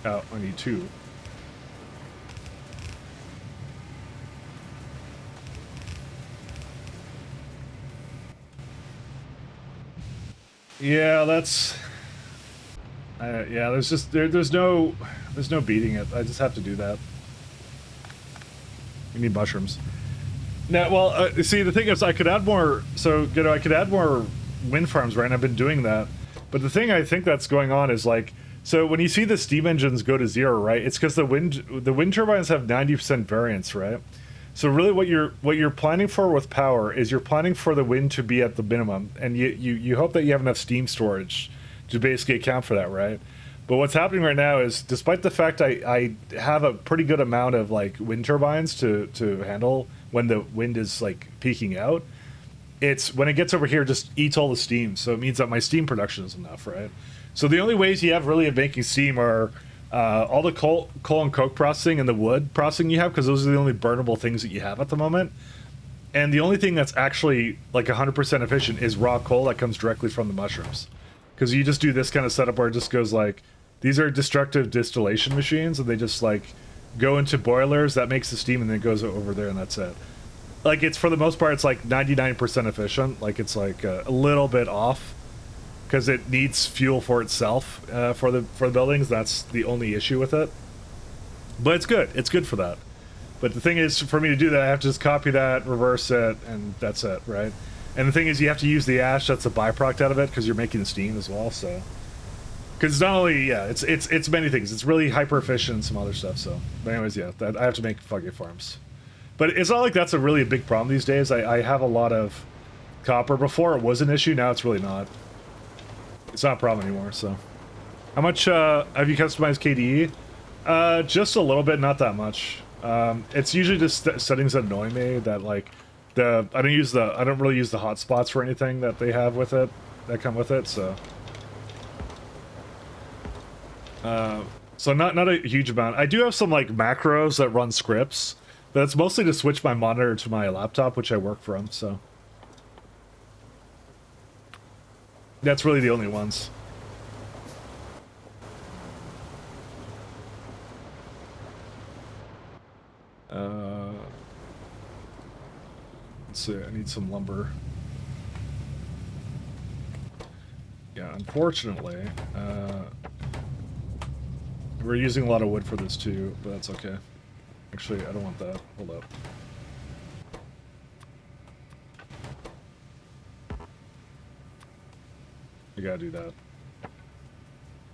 Oh, I need 2. Yeah, that's... yeah, there's just... There's no beating it. I just have to do that. We need mushrooms. Now, well, see, the thing is, I could add more... So, you know, I could add more wind farms, right? And I've been doing that. But the thing I think that's going on is, like... So when you see the steam engines go to 0, right? It's because the wind turbines have 90% variance, right? So really, what you're planning for with power is you're planning for the wind to be at the minimum, and you hope that you have enough steam storage to basically account for that, right? But what's happening right now is, despite the fact I have a pretty good amount of like wind turbines to handle when the wind is like peaking out, it's when it gets over here, it just eats all the steam. So it means that my steam production is enough, right? So the only ways you have really of making steam are all the coal and coke processing and the wood processing you have, because those are the only burnable things that you have at the moment. And the only thing that's actually like 100% efficient is raw coal that comes directly from the mushrooms. Because you just do this kind of setup where it just goes like, these are destructive distillation machines, and they just like go into boilers, that makes the steam, and then it goes over there, and that's it. Like, it's, for the most part, it's like 99% efficient. Like, it's like a little bit off, because it needs fuel for itself for the buildings. That's the only issue with it. But it's good. It's good for that. But the thing is, for me to do that, I have to just copy that, reverse it, and that's it, right? And the thing is, you have to use the ash that's a byproduct out of it, because you're making the steam as well, so... Because it's not only, yeah, it's many things. It's really hyper efficient and some other stuff, so... But anyways, yeah, I have to make fucking farms. But it's not like that's a really big problem these days. I have a lot of copper. Before it was an issue, now it's really not. It's not a problem anymore, so... How much, have you customized KDE? Just a little bit, not that much. It's usually just settings that annoy me, that, like... I don't really use the hotspots for anything that they have with it, that come with it, so... So not a huge amount. I do have some, like, macros that run scripts, but it's mostly to switch my monitor to my laptop, which I work from, so... That's really the only ones. Let's see, I need some lumber. Yeah, unfortunately, we're using a lot of wood for this too, but that's okay. Actually, I don't want that. Hold up. You gotta do that.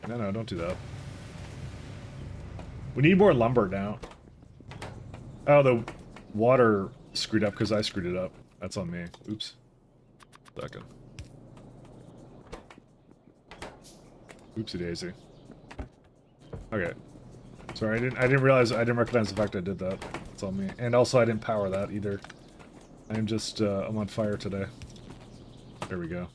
No, don't do that. We need more lumber now. Oh, the water screwed up because I screwed it up. That's on me. Oops. Second. Oopsie daisy. Okay. Sorry, I didn't realize, I didn't recognize the fact I did that. It's on me. And also I didn't power that either. I'm just, I'm on fire today. There we go.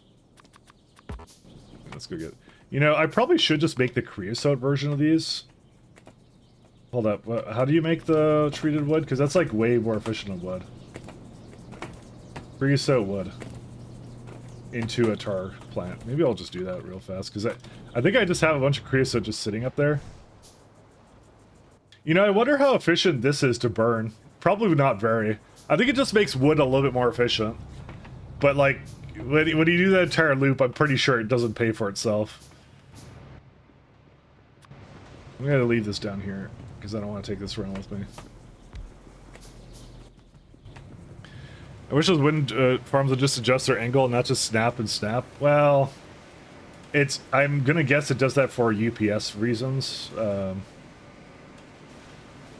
Let's go get... You know, I probably should just make the creosote version of these. Hold up. How do you make the treated wood? Because that's like way more efficient than wood. Creosote wood. Into a tar plant. Maybe I'll just do that real fast. Because I think I just have a bunch of creosote just sitting up there. You know, I wonder how efficient this is to burn. Probably not very. I think it just makes wood a little bit more efficient. But like, when you do that entire loop, I'm pretty sure it doesn't pay for itself. I'm gonna leave this down here, because I don't want to take this around with me. I wish those wind farms would just adjust their angle and not just snap and snap. Well, I'm gonna guess it does that for UPS reasons.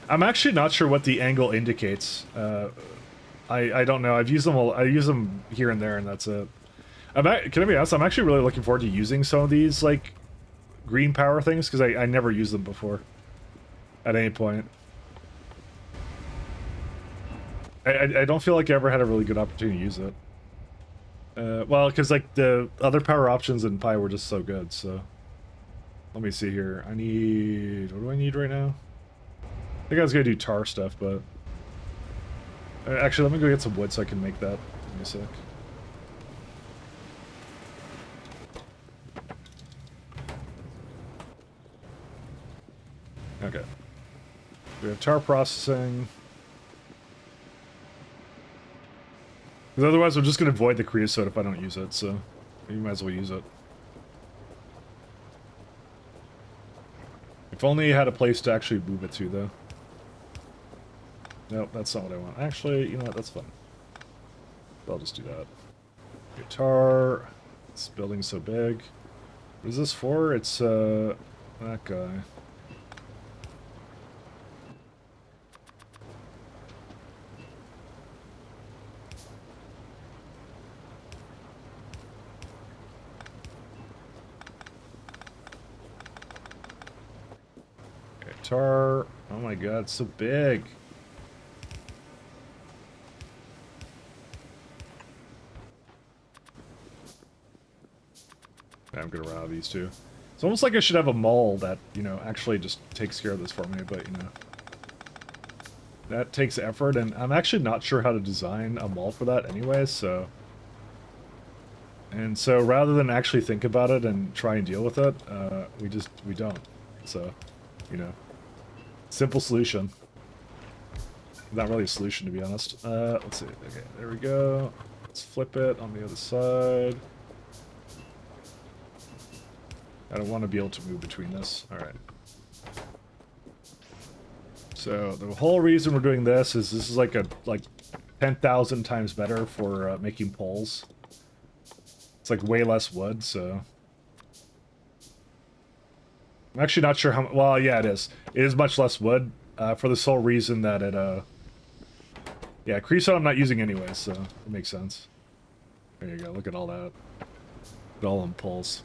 I'm actually not sure what the angle indicates. I don't know. I use them here and there, and that's it. Can I be honest? I'm actually really looking forward to using some of these like green power things because I never used them before at any point. I don't feel like I ever had a really good opportunity to use it. Well, because like the other power options in Pi were just so good. So let me see here. What do I need right now? I think I was gonna do tar stuff, but actually, let me go get some wood so I can make that. Give me a sec. Okay. We have tar processing. Because otherwise, I'm just gonna void the creosote if I don't use it. So you might as well use it. If only you had a place to actually move it to, though. Nope, that's not what I want. Actually, you know what? That's fine. I'll just do that. Guitar. This building's so big. What is this for? It's, that guy. Guitar. Oh my god, it's so big. I'm gonna run out of these two. It's almost like I should have a mall that, you know, actually just takes care of this for me, but, you know. That takes effort, and I'm actually not sure how to design a mall for that anyway, so... And so, rather than actually think about it and try and deal with it, we don't. So, you know. Simple solution. Not really a solution, to be honest. Let's see. Okay, there we go. Let's flip it on the other side. I don't want to be able to move between this. Alright. So, the whole reason we're doing this is like 10,000 times better for making poles. It's like way less wood, so... I'm actually not sure how... Well, yeah, it is. It is much less wood, for the sole reason that it, Yeah, creosote I'm not using anyway, so it makes sense. There you go, look at all that. Look at all them poles.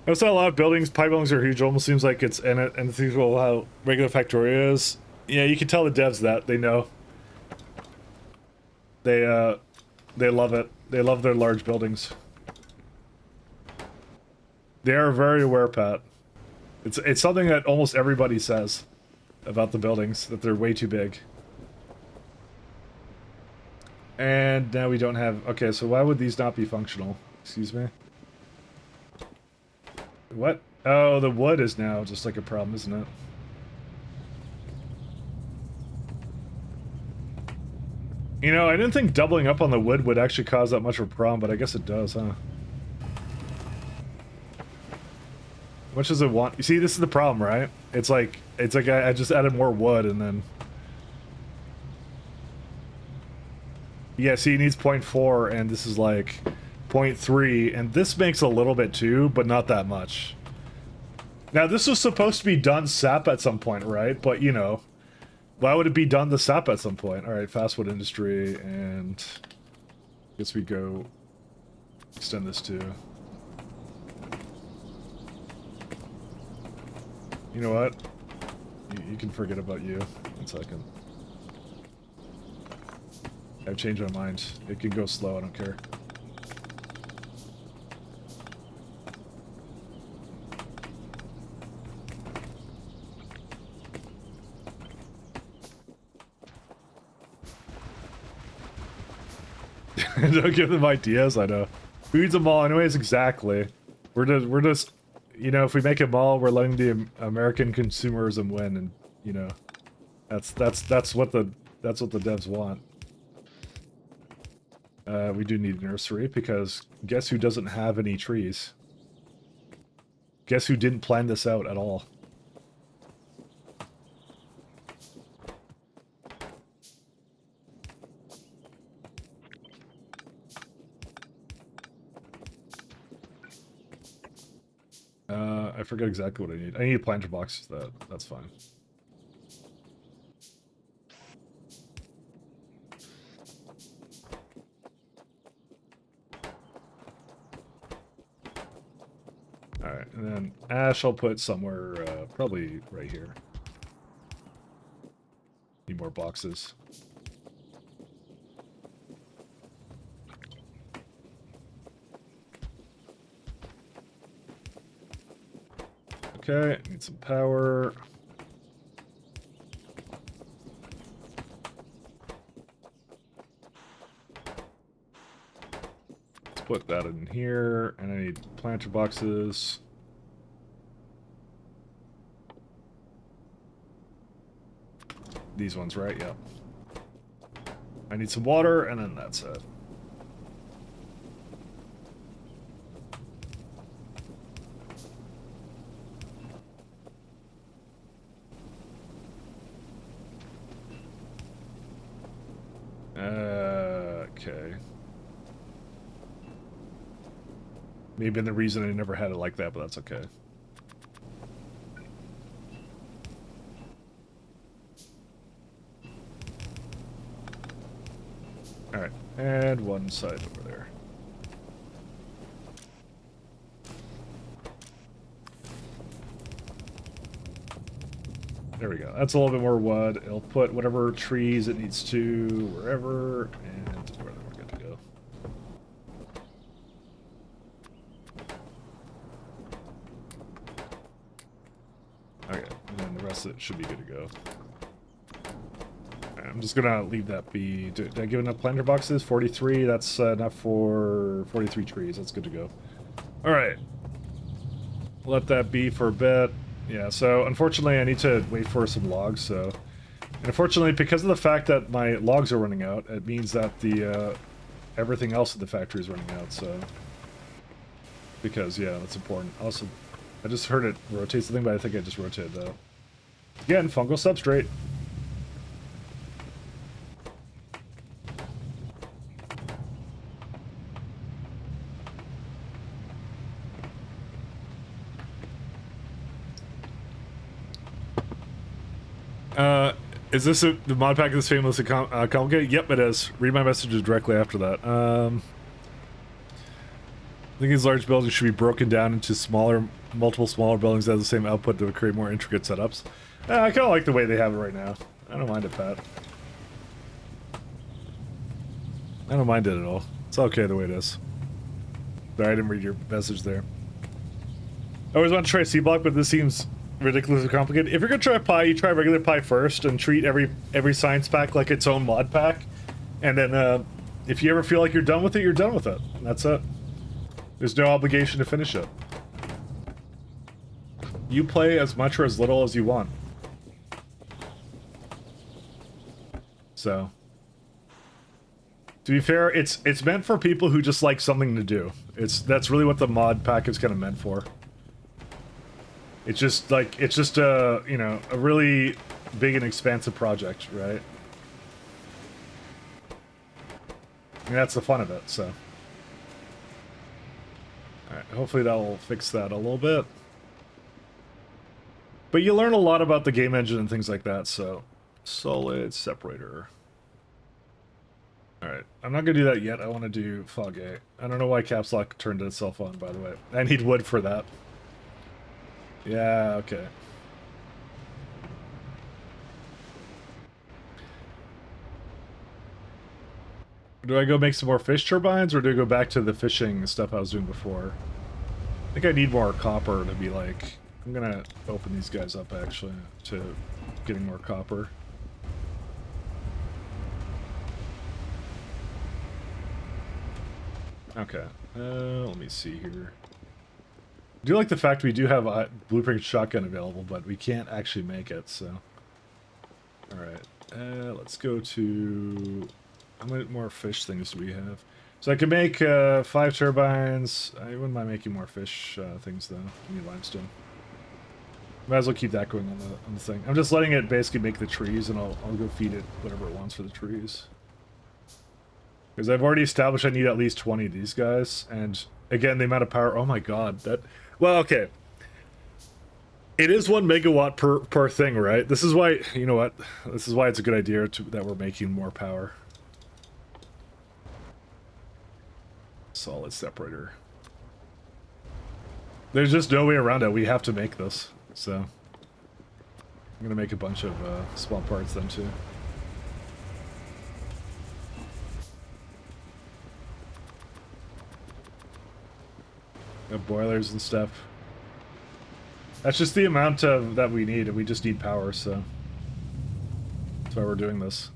Notice that a lot of buildings, Pi buildings are huge, it almost seems like it's in it, and think about how regular Factorio is. Yeah, you can tell the devs that, they know. They love it. They love their large buildings. They are very aware, Pat. It's something that almost everybody says about the buildings, that they're way too big. And now we don't have... Okay, so why would these not be functional? Excuse me? What? Oh, the wood is now just like a problem, isn't it? You know, I didn't think doubling up on the wood would actually cause that much of a problem, but I guess it does, huh? How much does it want? You see, this is the problem, right? It's like I just added more wood and then... Yeah, see, it needs 0.4, and this is like 0.3, and this makes a little bit too, but not that much. Now, this was supposed to be done SAP at some point, right? But, you know, why would it be done the SAP at some point? Alright, fast food industry, and I guess we go extend this to... You know what? You can forget about you. 1 second. I've changed my mind. It can go slow, I don't care. Don't give them ideas, I know. Who needs a mall anyways? Exactly. We're just, you know, if we make a mall, we're letting the American consumerism win, and you know, that's what the devs want. We do need a nursery because guess who doesn't have any trees? Guess who didn't plan this out at all? I forget exactly what I need. I need planter boxes. That's fine. Alright, and then ash I'll put somewhere, probably right here. Need more boxes. Okay, need some power. Let's put that in here, and I need planter boxes. These ones, right? Yep. I need some water, and then that's it. Okay. Maybe the reason I never had it like that, but that's okay. Alright, and one side over there. There we go. That's a little bit more wood. It'll put whatever trees it needs to wherever, and we're good to go. Okay, and then the rest of it should be good to go. Right, I'm just gonna leave that be. Did I give enough planter boxes? 43. That's enough for 43 trees. That's good to go. All right. Let that be for a bit. Yeah, so unfortunately I need to wait for some logs, so... And unfortunately, because of the fact that my logs are running out, it means that the, everything else at the factory is running out, so... Because, yeah, that's important. Also, I just heard it rotate something, but I think I just rotated, though. Again, fungal substrate. Is this the mod pack is famously complicated? Yep, it is. Read my messages directly after that. I think these large buildings should be broken down into multiple smaller buildings that have the same output to create more intricate setups. I kind of like the way they have it right now. I don't mind it, Pat. I don't mind it at all. It's okay the way it is. Sorry, I didn't read your message there. I always want to try C-Block, but this seems ridiculously complicated. If you're gonna try Pi, you try regular Pi first and treat every science pack like its own mod pack. And then if you ever feel like you're done with it, you're done with it. And that's it. There's no obligation to finish it. You play as much or as little as you want. So, to be fair, it's meant for people who just like something to do. That's really what the mod pack is kind of meant for. It's just like, you know, a really big and expansive project, right? I mean, that's the fun of it, so. hopefully that will fix that a little bit. But you learn a lot about the game engine and things like that, so... Solid separator. Alright, I'm not gonna do that yet. I want to do Fog A. I don't know why Caps Lock turned itself on, by the way. I need wood for that. Yeah, okay. Do I go make some more fish turbines, or do I go back to the fishing stuff I was doing before? I think I need more copper to be like... I'm gonna open these guys up, actually, to getting more copper. Okay, let me see here. I do like the fact we do have a blueprint shotgun available, but we can't actually make it, so... Alright, let's go to... How many more fish things do we have? So I can make 5 turbines. I wouldn't mind making more fish things, though. I need limestone. Might as well keep that going on the thing. I'm just letting it basically make the trees, and I'll go feed it whatever it wants for the trees. Because I've already established I need at least 20 of these guys, and again, the amount of power... Oh my god, that... Well, okay. It is 1 megawatt per thing, right? This is why... You know what? This is why it's a good idea that we're making more power. Solid separator. There's just no way around it. We have to make this, so... I'm gonna make a bunch of small parts then, too. Boilers and stuff. That's just the amount of that we need, and we just need power, so that's why we're doing this.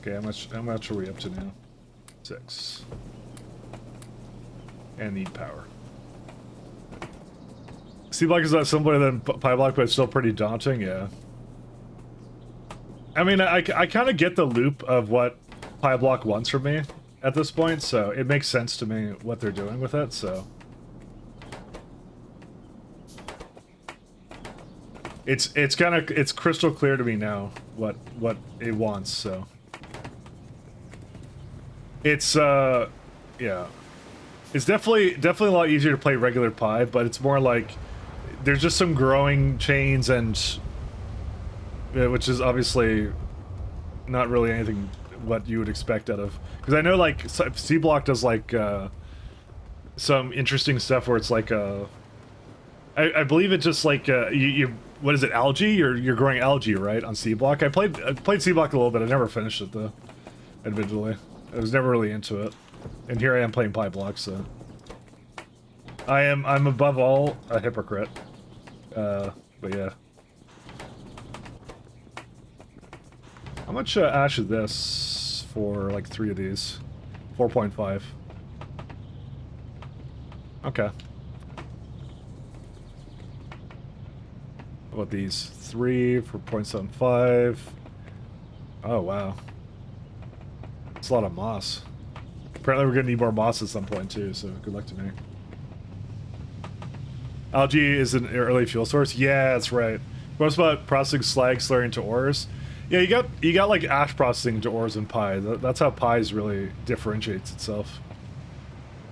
Okay, how much are we up to now? 6. And need power. C-Block is not simpler than Pyblock, but it's still pretty daunting, yeah. I mean, I kind of get the loop of what Pyblock wants from me at this point, so it makes sense to me what they're doing with it, so... It's crystal clear to me now what it wants, so... It's, yeah. It's definitely a lot easier to play regular Pi, but it's more like... There's just some growing chains and... which is obviously not really anything what you would expect out of... Because I know, like, C-Block does, like, some interesting stuff where it's like, I believe it's just like, what is it, algae? You're growing algae, right, on C-Block? I played C-Block a little bit, I never finished it, though, individually. I was never really into it. And here I am playing Pyblock, so... I'm above all a hypocrite. But yeah. How much ash is this for, like, 3 of these? 4.5. Okay. How about these? 3 for 0.75. Oh, wow. That's a lot of moss. Apparently we're gonna need more moss at some point, too, so good luck to me. Algae is an early fuel source? Yeah, that's right. What's about processing slag slurry into ores? Yeah, you got like ash processing into ores and Pi. That's how Pi's really differentiates itself.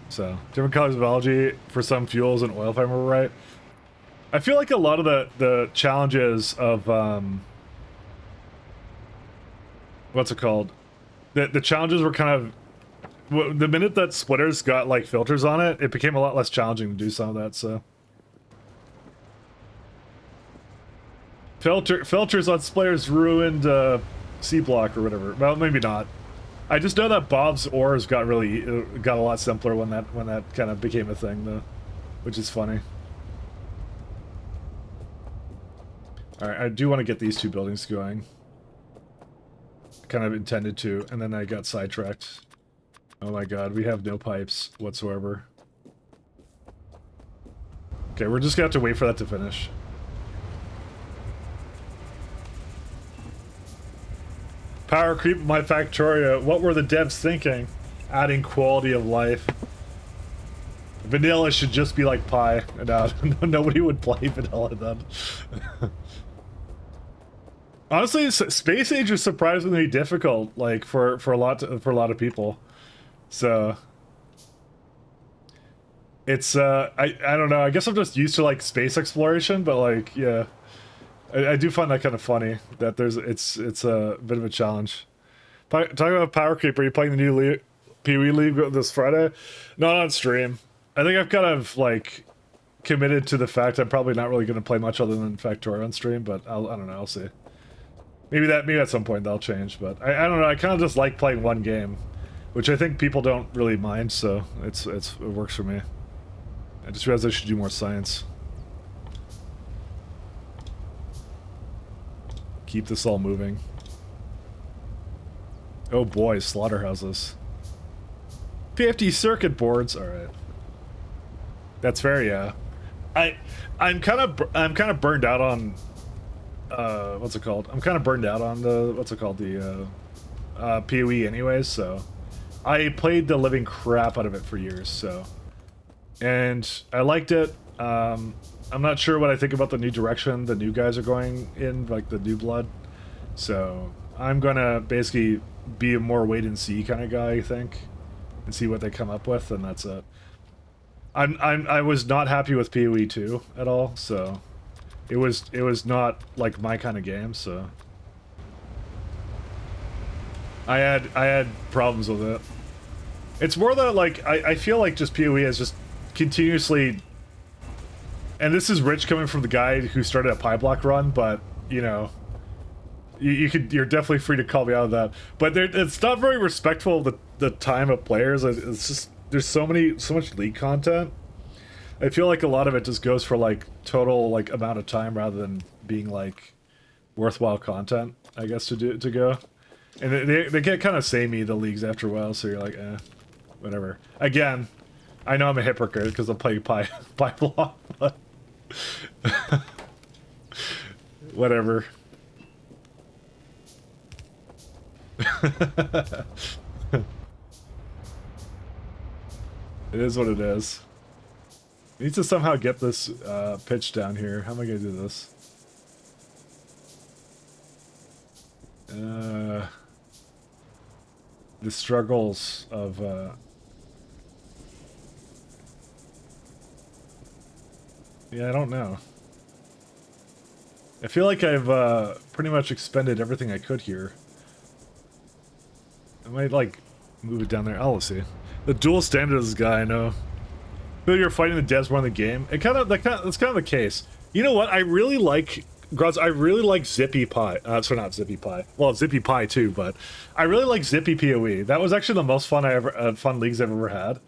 So, different colors of algae for some fuels and oil, if I remember right. I feel like a lot of the challenges of what's it called? The challenges were kind of the minute that splitters got like filters on it, it became a lot less challenging to do some of that, so. Filters on splitters ruined C-Block or whatever. Well, maybe not. I just know that Bob's ores got a lot simpler when that kind of became a thing, though, which is funny. All right, I do want to get these 2 buildings going. Kind of intended to, and then I got sidetracked. Oh my god, we have no pipes whatsoever. Okay, we're just gonna have to wait for that to finish. Power creep my Factorio. What were the devs thinking? Adding quality of life. Vanilla should just be like Pi. No, nobody would play vanilla then. Honestly, Space Age is surprisingly difficult, like for a lot of people. So It's I don't know. I guess I'm just used to like space exploration, but like yeah, I do find that kind of funny that it's a bit of a challenge. Talking about Power Creep, are you playing the new Pee-wee League this Friday? Not on stream. I think I've kind of like committed to the fact I'm probably not really going to play much other than Factorio on stream, but I don't know. I'll see. Maybe at some point that'll change, but I don't know. I kind of just like playing one game, which I think people don't really mind, so it works for me. I just realized I should do more science. Keep this all moving. Oh boy, slaughterhouses. 50 circuit boards. All right. That's fair, yeah. I'm kind of burned out on what's it called? I'm kind of burned out on the PoE anyways, so I played the living crap out of it for years, so and I liked it. I'm not sure what I think about the new direction the new guys are going in, like the new blood. So I'm gonna basically be a more wait and see kind of guy, I think, and see what they come up with, and that's it. I was not happy with PoE 2 at all, so it was not like my kind of game, so I had problems with it. It's more that like I feel like just PoE has just continuously, and this is rich coming from the guy who started a Pyblock run, but you know, you're definitely free to call me out of that. But it's not very respectful of the time of players. It's just there's so much league content. I feel like a lot of it just goes for like total like amount of time rather than being like worthwhile content, I guess, to go. And they get kind of samey, the leagues, after a while, so you're like, whatever. Again, I know I'm a hypocrite because I'm playing Pyblock, but whatever. It is what it is. I need to somehow get this pitch down here. How am I gonna do this? The struggles of yeah, I don't know. I feel like I've pretty much expended everything I could here. I might like move it down there. Oh, let's see. The dual standard of this guy, I know. Feel you're fighting the devs more in the game. That's kind of the case. You know what? I really like Groz. I really like Zippy Pie. Sorry, not Zippy Pie. Well, Zippy Pie too, but I really like Zippy PoE. That was actually the most fun fun leagues I've ever had.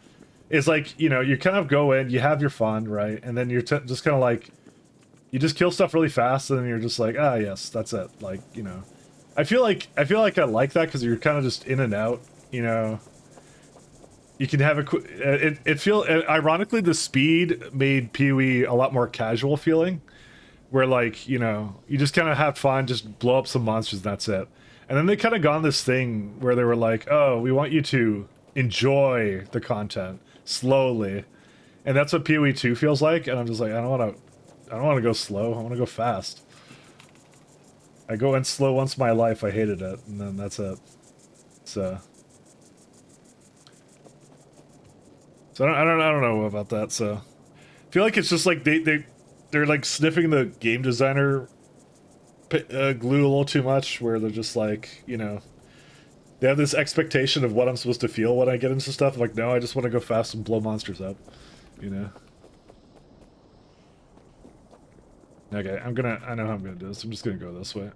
It's like, you know, you kind of go in, you have your fun, right, and then you're just kind of like, you just kill stuff really fast, and then you're just like, ah, yes, that's it. Like, you know, I feel like I like that because you're kind of just in and out, you know. You can have ironically, the speed made PoE a lot more casual feeling, where like, you know, you just kind of have fun, just blow up some monsters and that's it. And then they kind of gone this thing where they were like, oh, we want you to enjoy the content slowly. And that's what PoE 2 feels like, and I'm just like, I don't want to go slow, I want to go fast. I go in slow once in my life, I hated it, and then that's it. So I don't know about that. So I feel like it's just like they're like sniffing the game designer glue a little too much, where they're just like, you know, they have this expectation of what I'm supposed to feel when I get into stuff. I'm like, no, I just want to go fast and blow monsters up, you know. Okay, I know how I'm gonna do this. I'm just gonna go this way.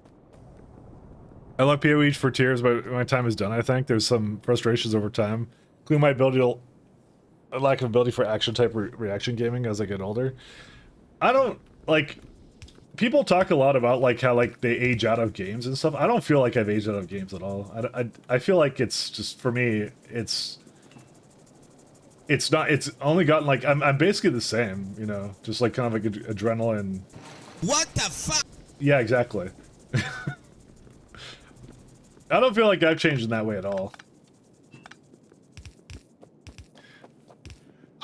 I love PoE for tiers, but my time is done. I think there's some frustrations over time, including my a lack of ability for action type reaction gaming as I get older. I don't like, people talk a lot about like how like they age out of games and stuff. I don't feel like I've aged out of games at all. I feel like it's just, for me, it's not, it's only gotten like, I'm basically the same, you know, just like kind of like adrenaline. What the fuck? Yeah, exactly. I don't feel like I've changed in that way at all.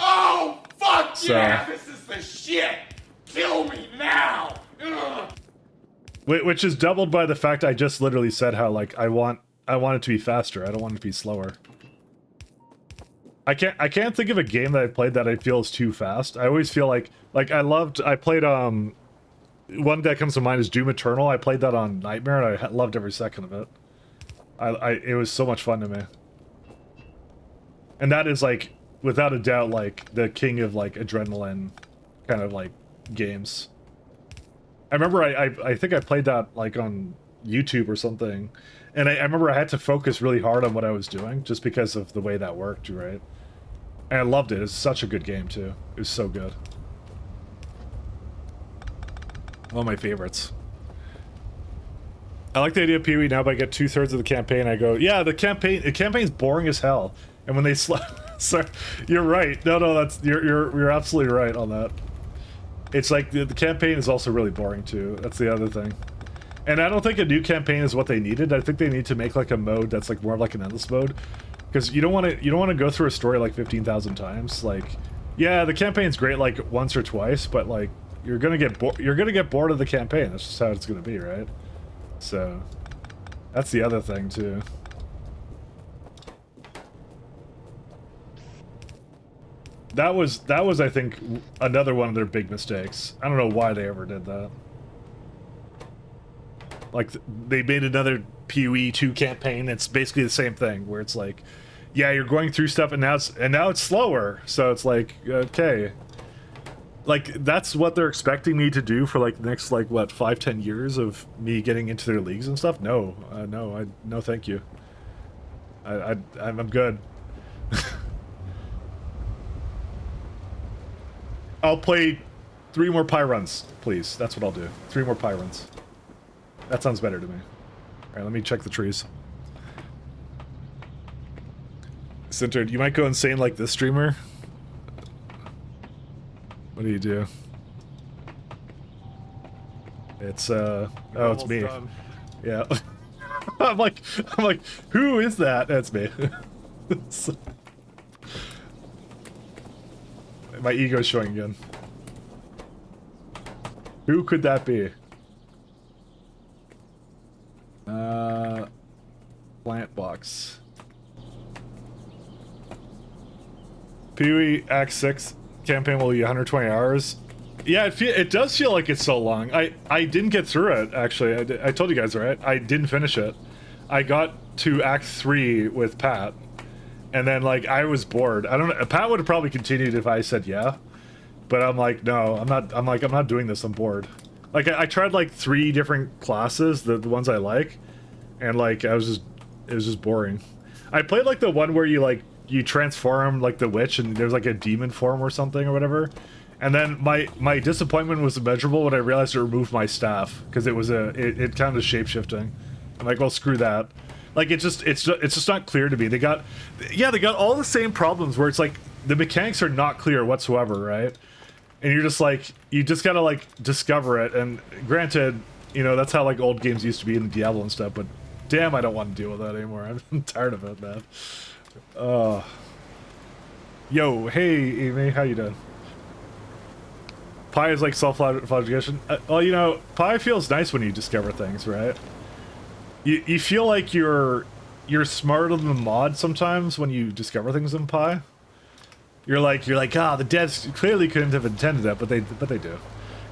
Oh, fuck yeah! This is the shit! Kill me now! Ugh. Which is doubled by the fact I just literally said how, like, I want it to be faster. I don't want it to be slower. I can't think of a game that I played that I feel is too fast. I always feel like I played one that comes to mind is Doom Eternal. I played that on Nightmare and I loved every second of it. It was so much fun to me. And that is like without a doubt like the king of like adrenaline kind of like games. I remember I think I played that like on YouTube or something, and I remember I had to focus really hard on what I was doing just because of the way that worked, right? And I loved it. It's such a good game too. It was so good. One of my favorites. I like the idea of Pee-wee now, but I get 2/3 of the campaign. I go, yeah, the campaign's boring as hell. And when they sorry, you're right. No, that's you're absolutely right on that. It's like the campaign is also really boring too. That's the other thing. And I don't think a new campaign is what they needed. I think they need to make like a mode that's like more of like an endless mode, because you don't want to go through a story like 15,000 times. Like, yeah, the campaign's great like once or twice, but like you're gonna get bored of the campaign. That's just how it's gonna be, right? So that's the other thing too. That was I think another one of their big mistakes. I don't know why they ever did that. Like they made another PoE 2 campaign. It's basically the same thing where it's like, yeah, you're going through stuff and now it's slower. So it's like, okay. Like that's what they're expecting me to do for like the next like what 5-10 years of me getting into their leagues and stuff. No, no, thank you. I'm good. I'll play 3 more pie runs, please. That's what I'll do. 3 more pie runs. That sounds better to me. Alright, let me check the trees. Centered, you might go insane like this streamer. What do you do? It's, oh, it's me. Done. Yeah. I'm like, who is that? That's me. My ego's showing again. Who could that be? Plant box. PoE Act 6 campaign will be 120 hours. Yeah, it does feel like it's so long. I didn't get through it, actually. I told you guys, right? I didn't finish it. I got to Act 3 with Pat. And then, like, I was bored. I don't know. Pat would have probably continued if I said yeah. But I'm like, no, I'm not doing this. I'm bored. Like, I tried, like, 3 different classes, the ones I like. And, like, it was just boring. I played, like, the one where you transform, like, the witch and there's, like, a demon form or something or whatever. And then my disappointment was immeasurable when I realized it removed my staff. Because it counted as shape-shifting. I'm like, well, screw that. Like, it's just not clear to me. They got all the same problems where it's like the mechanics are not clear whatsoever, right? And you're just like, you just gotta like discover it. And granted, you know, that's how like old games used to be in the Diablo and stuff, but damn, I don't want to deal with that anymore. I'm tired of it, man. Yo, hey Amy, how you doing? Pie is like self-flagellation. Well, you know, pie feels nice when you discover things, right? You feel like you're smarter than the mod sometimes when you discover things in Pi. You're like the devs clearly couldn't have intended that, but they do,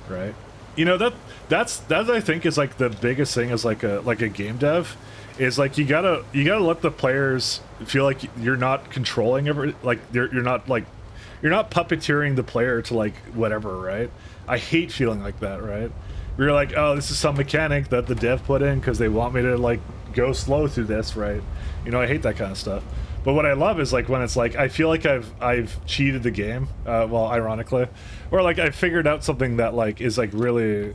right? You know that's I think is like the biggest thing as like a game dev, is like you gotta let the players feel like you're not controlling you're not puppeteering the player to like whatever, right? I hate feeling like that, right? We're like, oh, this is some mechanic that the dev put in because they want me to like go slow through this, right? You know, I hate that kind of stuff. But what I love is like when it's like I feel like I've cheated the game, well, ironically, or like I figured out something that like is like really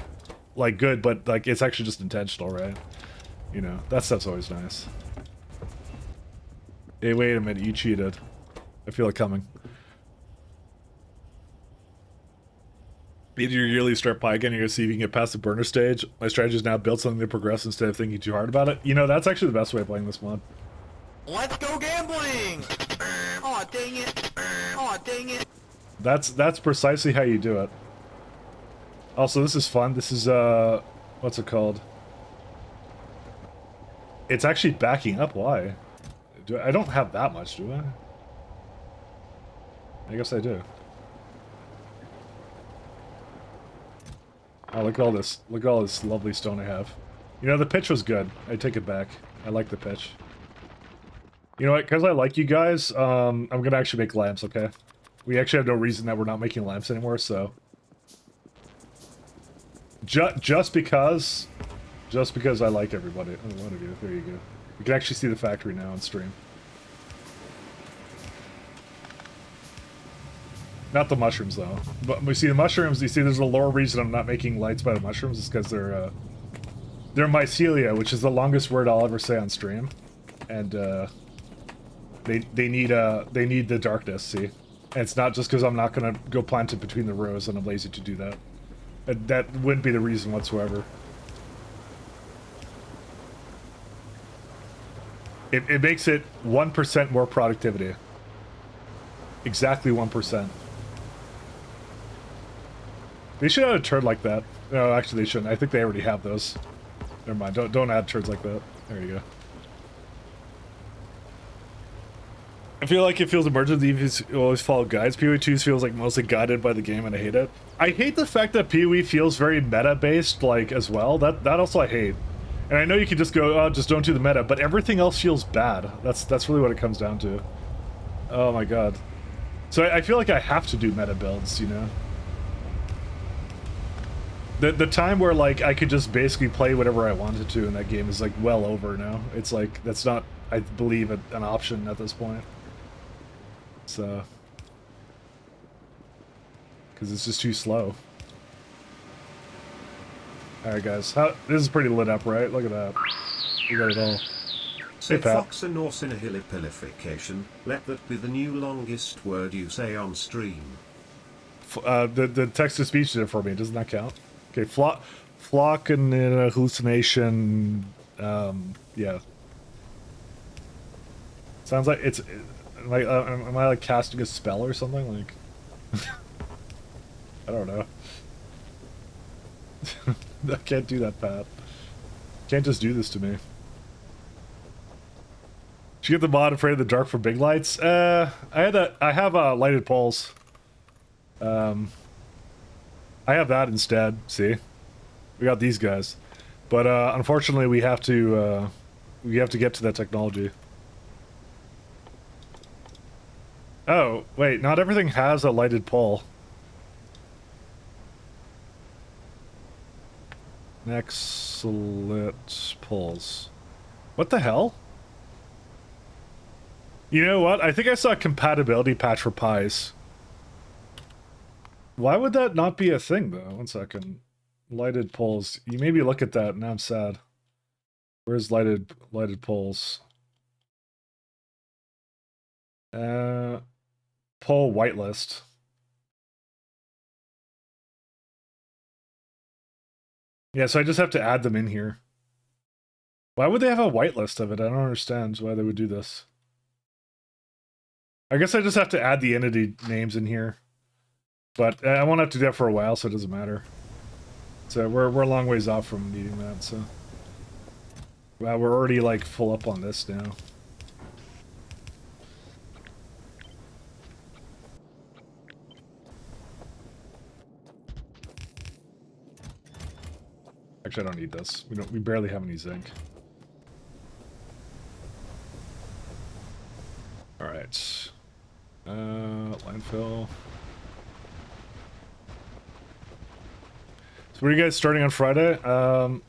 like good, but like it's actually just intentional, right? You know, that stuff's always nice. Hey, wait a minute, you cheated. I feel it coming. Either your yearly start Pi again, you're gonna see if you can get past the burner stage. My strategy is now build something to progress instead of thinking too hard about it. You know, that's actually the best way of playing this mod. Let's go gambling! Aw, dang it. Aw, dang it. That's precisely how you do it. Also, this is fun. This is, what's it called? It's actually backing up. Why? I don't have that much, do I? I guess I do. Oh, look at all this. Look at all this lovely stone I have. You know, the pitch was good. I take it back. I like the pitch. You know what? Because I like you guys, I'm gonna actually make lamps, okay? We actually have no reason that we're not making lamps anymore, so... Just because I like everybody. Oh, one of you. There you go. You can actually see the factory now on stream. Not the mushrooms, though. But we see the mushrooms, you see there's a lower reason I'm not making lights by the mushrooms, is because they're mycelia, which is the longest word I'll ever say on stream. And, they need the darkness, see? And it's not just because I'm not gonna go plant it between the rows and I'm lazy to do that. That wouldn't be the reason whatsoever. It makes it 1% more productivity. Exactly 1%. They should add a turd like that. No, actually they shouldn't. I think they already have those. Never mind. Don't add turds like that. There you go. I feel like it feels emergent if you always follow guides. PoE 2 feels like mostly guided by the game, and I hate it. I hate the fact that PoE feels very meta-based, like, as well. That also I hate. And I know you can just go, oh, just don't do the meta, but everything else feels bad. That's really what it comes down to. Oh my god. So I feel like I have to do meta builds, you know? The time where, like, I could just basically play whatever I wanted to in that game is, like, well over now. It's like, that's not, I believe, an option at this point. So, because it's just too slow. Alright guys, this is pretty lit up, right? Look at that. We got it all. Say Hey, Pat. Fox and Norsinahilipilification, let that be the new longest word you say on stream. The text-to-speech did it for me, doesn't that count? Okay, flock and hallucination, yeah. Sounds like it's... Like, am I like casting a spell or something? Like, I don't know. I can't do that, Pat. Can't just do this to me. Did you get the mod Afraid of the Dark for big lights? I have lighted poles. I have that instead. See, we got these guys, but unfortunately we have to get to that technology. Oh, wait, not everything has a lighted pole. Next lit poles. What the hell? You know what? I think I saw a compatibility patch for pies. Why would that not be a thing, though? 1 second. Lighted poles. You made me look at that, and now I'm sad. Where's lighted poles? Poll whitelist. Yeah, so I just have to add them in here. Why would they have a whitelist of it? I don't understand why they would do this. I guess I just have to add the entity names in here. But I won't have to do that for a while, so it doesn't matter. So we're a long ways off from needing that, so... Wow, we're already, like, full up on this now. Actually, I don't need this. We barely have any zinc. Alright. Landfill. So what are you guys starting on Friday? I'm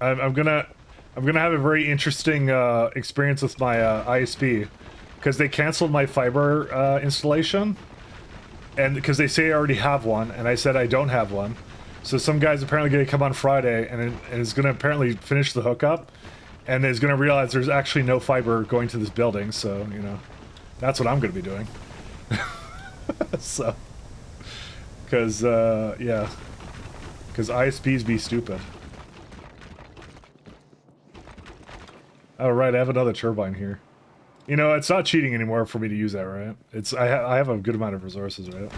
gonna have a very interesting experience with my ISP, because they canceled my fiber installation, and because they say I already have one, and I said I don't have one. So some guy's apparently going to come on Friday and is going to apparently finish the hookup, and is going to realize there's actually no fiber going to this building. So, you know, that's what I'm going to be doing. So, because yeah, because ISPs be stupid. All right, I have another turbine here. You know, it's not cheating anymore for me to use that, right? I have a good amount of resources, right?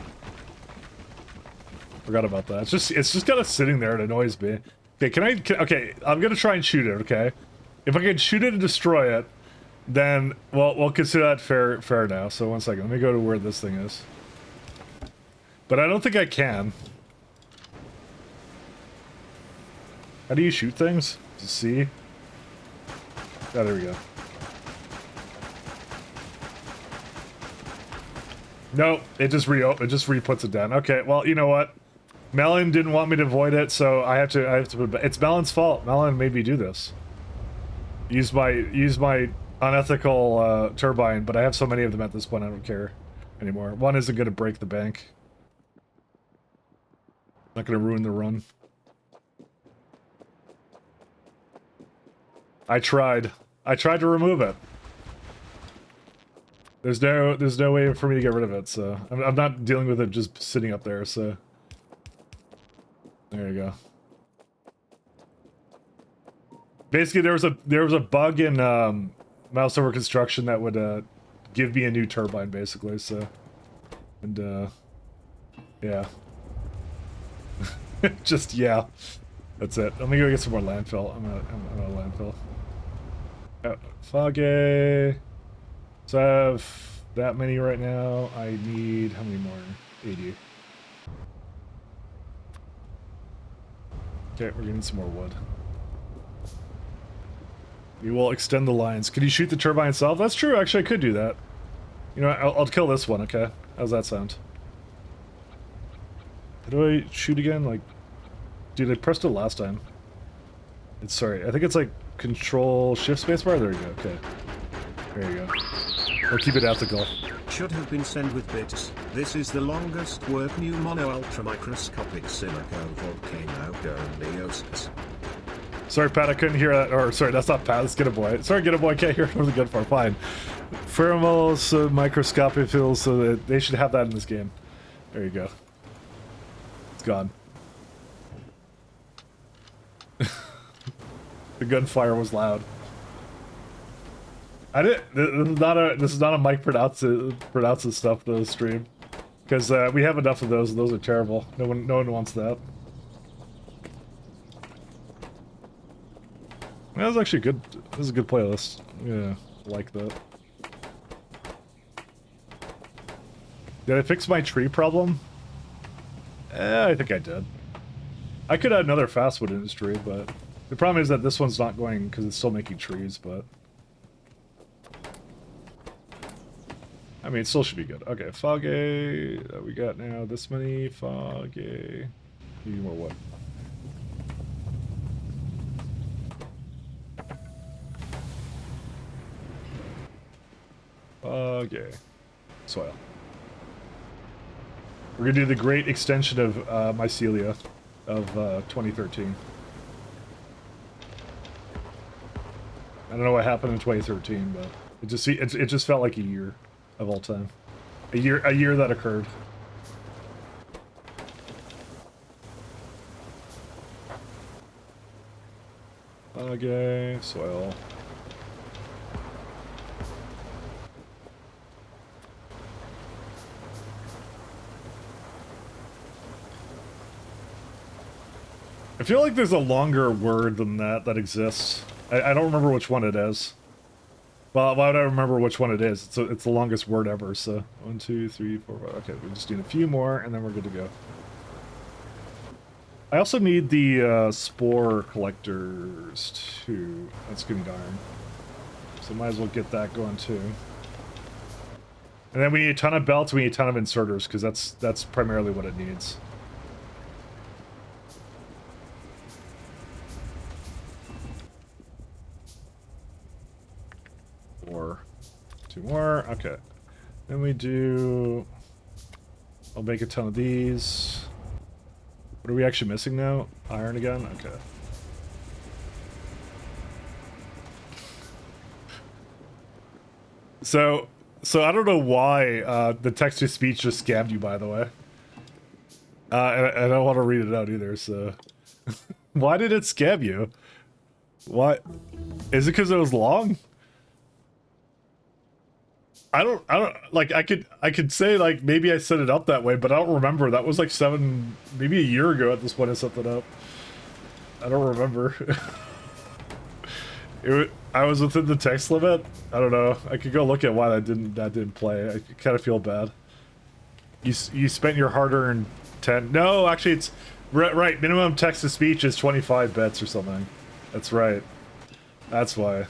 Forgot about that. It's just kind of sitting there. It annoys me. Okay, okay, I'm gonna try and shoot it. Okay, if I can shoot it and destroy it, then we'll consider that fair now. So 1 second, let me go to where this thing is. But I don't think I can. How do you shoot things? C? Oh, there we go. No, it just re-puts it down. Okay, well, you know what? Melon didn't want me to avoid it, so I have to put it. It's Melon's fault. Melon made me do this. Use my unethical turbine, but I have so many of them at this point I don't care anymore. One isn't gonna break the bank. Not gonna ruin the run. I tried to remove it. There's no way for me to get rid of it, so I'm not dealing with it just sitting up there, so there you go. Basically, there was a bug in Mouse Over Construction that would give me a new turbine, basically. So, and yeah, just yeah, that's it. Let me go get some more landfill. I'm at landfill. Oh, foggy. So I have that many right now. I need how many more? 80. Okay, we're gonna need some more wood. We will extend the lines. Could you shoot the turbine itself? That's true, actually I could do that. You know, I'll kill this one, okay? How's that sound? How do I shoot again? Like, dude, I pressed it last time. It's, sorry, I think it's like Control Shift Spacebar? There we go, okay. There you go. We'll keep it ethical. Should have been sent with bits. This is the longest word new mono ultra microscopic silico volcano Golios. Sorry, Pat, I couldn't hear that. Or, sorry, that's not Pat, that's Get a Boy. Sorry, Get a Boy, I can't hear it from the good part. Fine. Pheromones, microscopic fills, so that they should have that in this game. There you go. It's gone. The gunfire was loud. I didn't. This is not a Mike pronounces stuff though stream, because we have enough of those. Those are terrible. No one wants that. That was actually good. This is a good playlist. Yeah, like that. Did I fix my tree problem? I think I did. I could add another fastwood industry, but the problem is that this one's not going because it's still making trees, but I mean, it still should be good. Okay, foggy. We got now this many foggy. Need more wood. Okay. Soil. We're gonna do the great extension of mycelia of 2013. I don't know what happened in 2013, but it just felt like a year of all time. A year that occurred. Okay, soil. I feel like there's a longer word than that exists. I don't remember which one it is. Well, why would I remember which one it is? It's the longest word ever, so 1, 2, 3, 4, 5. Okay, we just need a few more and then we're good to go. I also need the spore collectors too. That's gonna need iron. So might as well get that going too. And then we need a ton of belts, we need a ton of inserters, because that's primarily what it needs. Or 2 more. Okay. Then we do... I'll make a ton of these. What are we actually missing now? Iron again? Okay. So I don't know why the text-to-speech just scammed you, by the way. And I don't want to read it out either, so... Why did it scam you? Why? Is it because it was long? I don't like I could say like maybe I set it up that way, but I don't remember. That was like maybe a year ago at this point I set that up. I don't remember. I was within the text limit. I don't know. I could go look at why that didn't play. I kind of feel bad. You spent your hard-earned 10. No, actually, it's right. Minimum text to speech is 25 bits or something. That's right. That's why.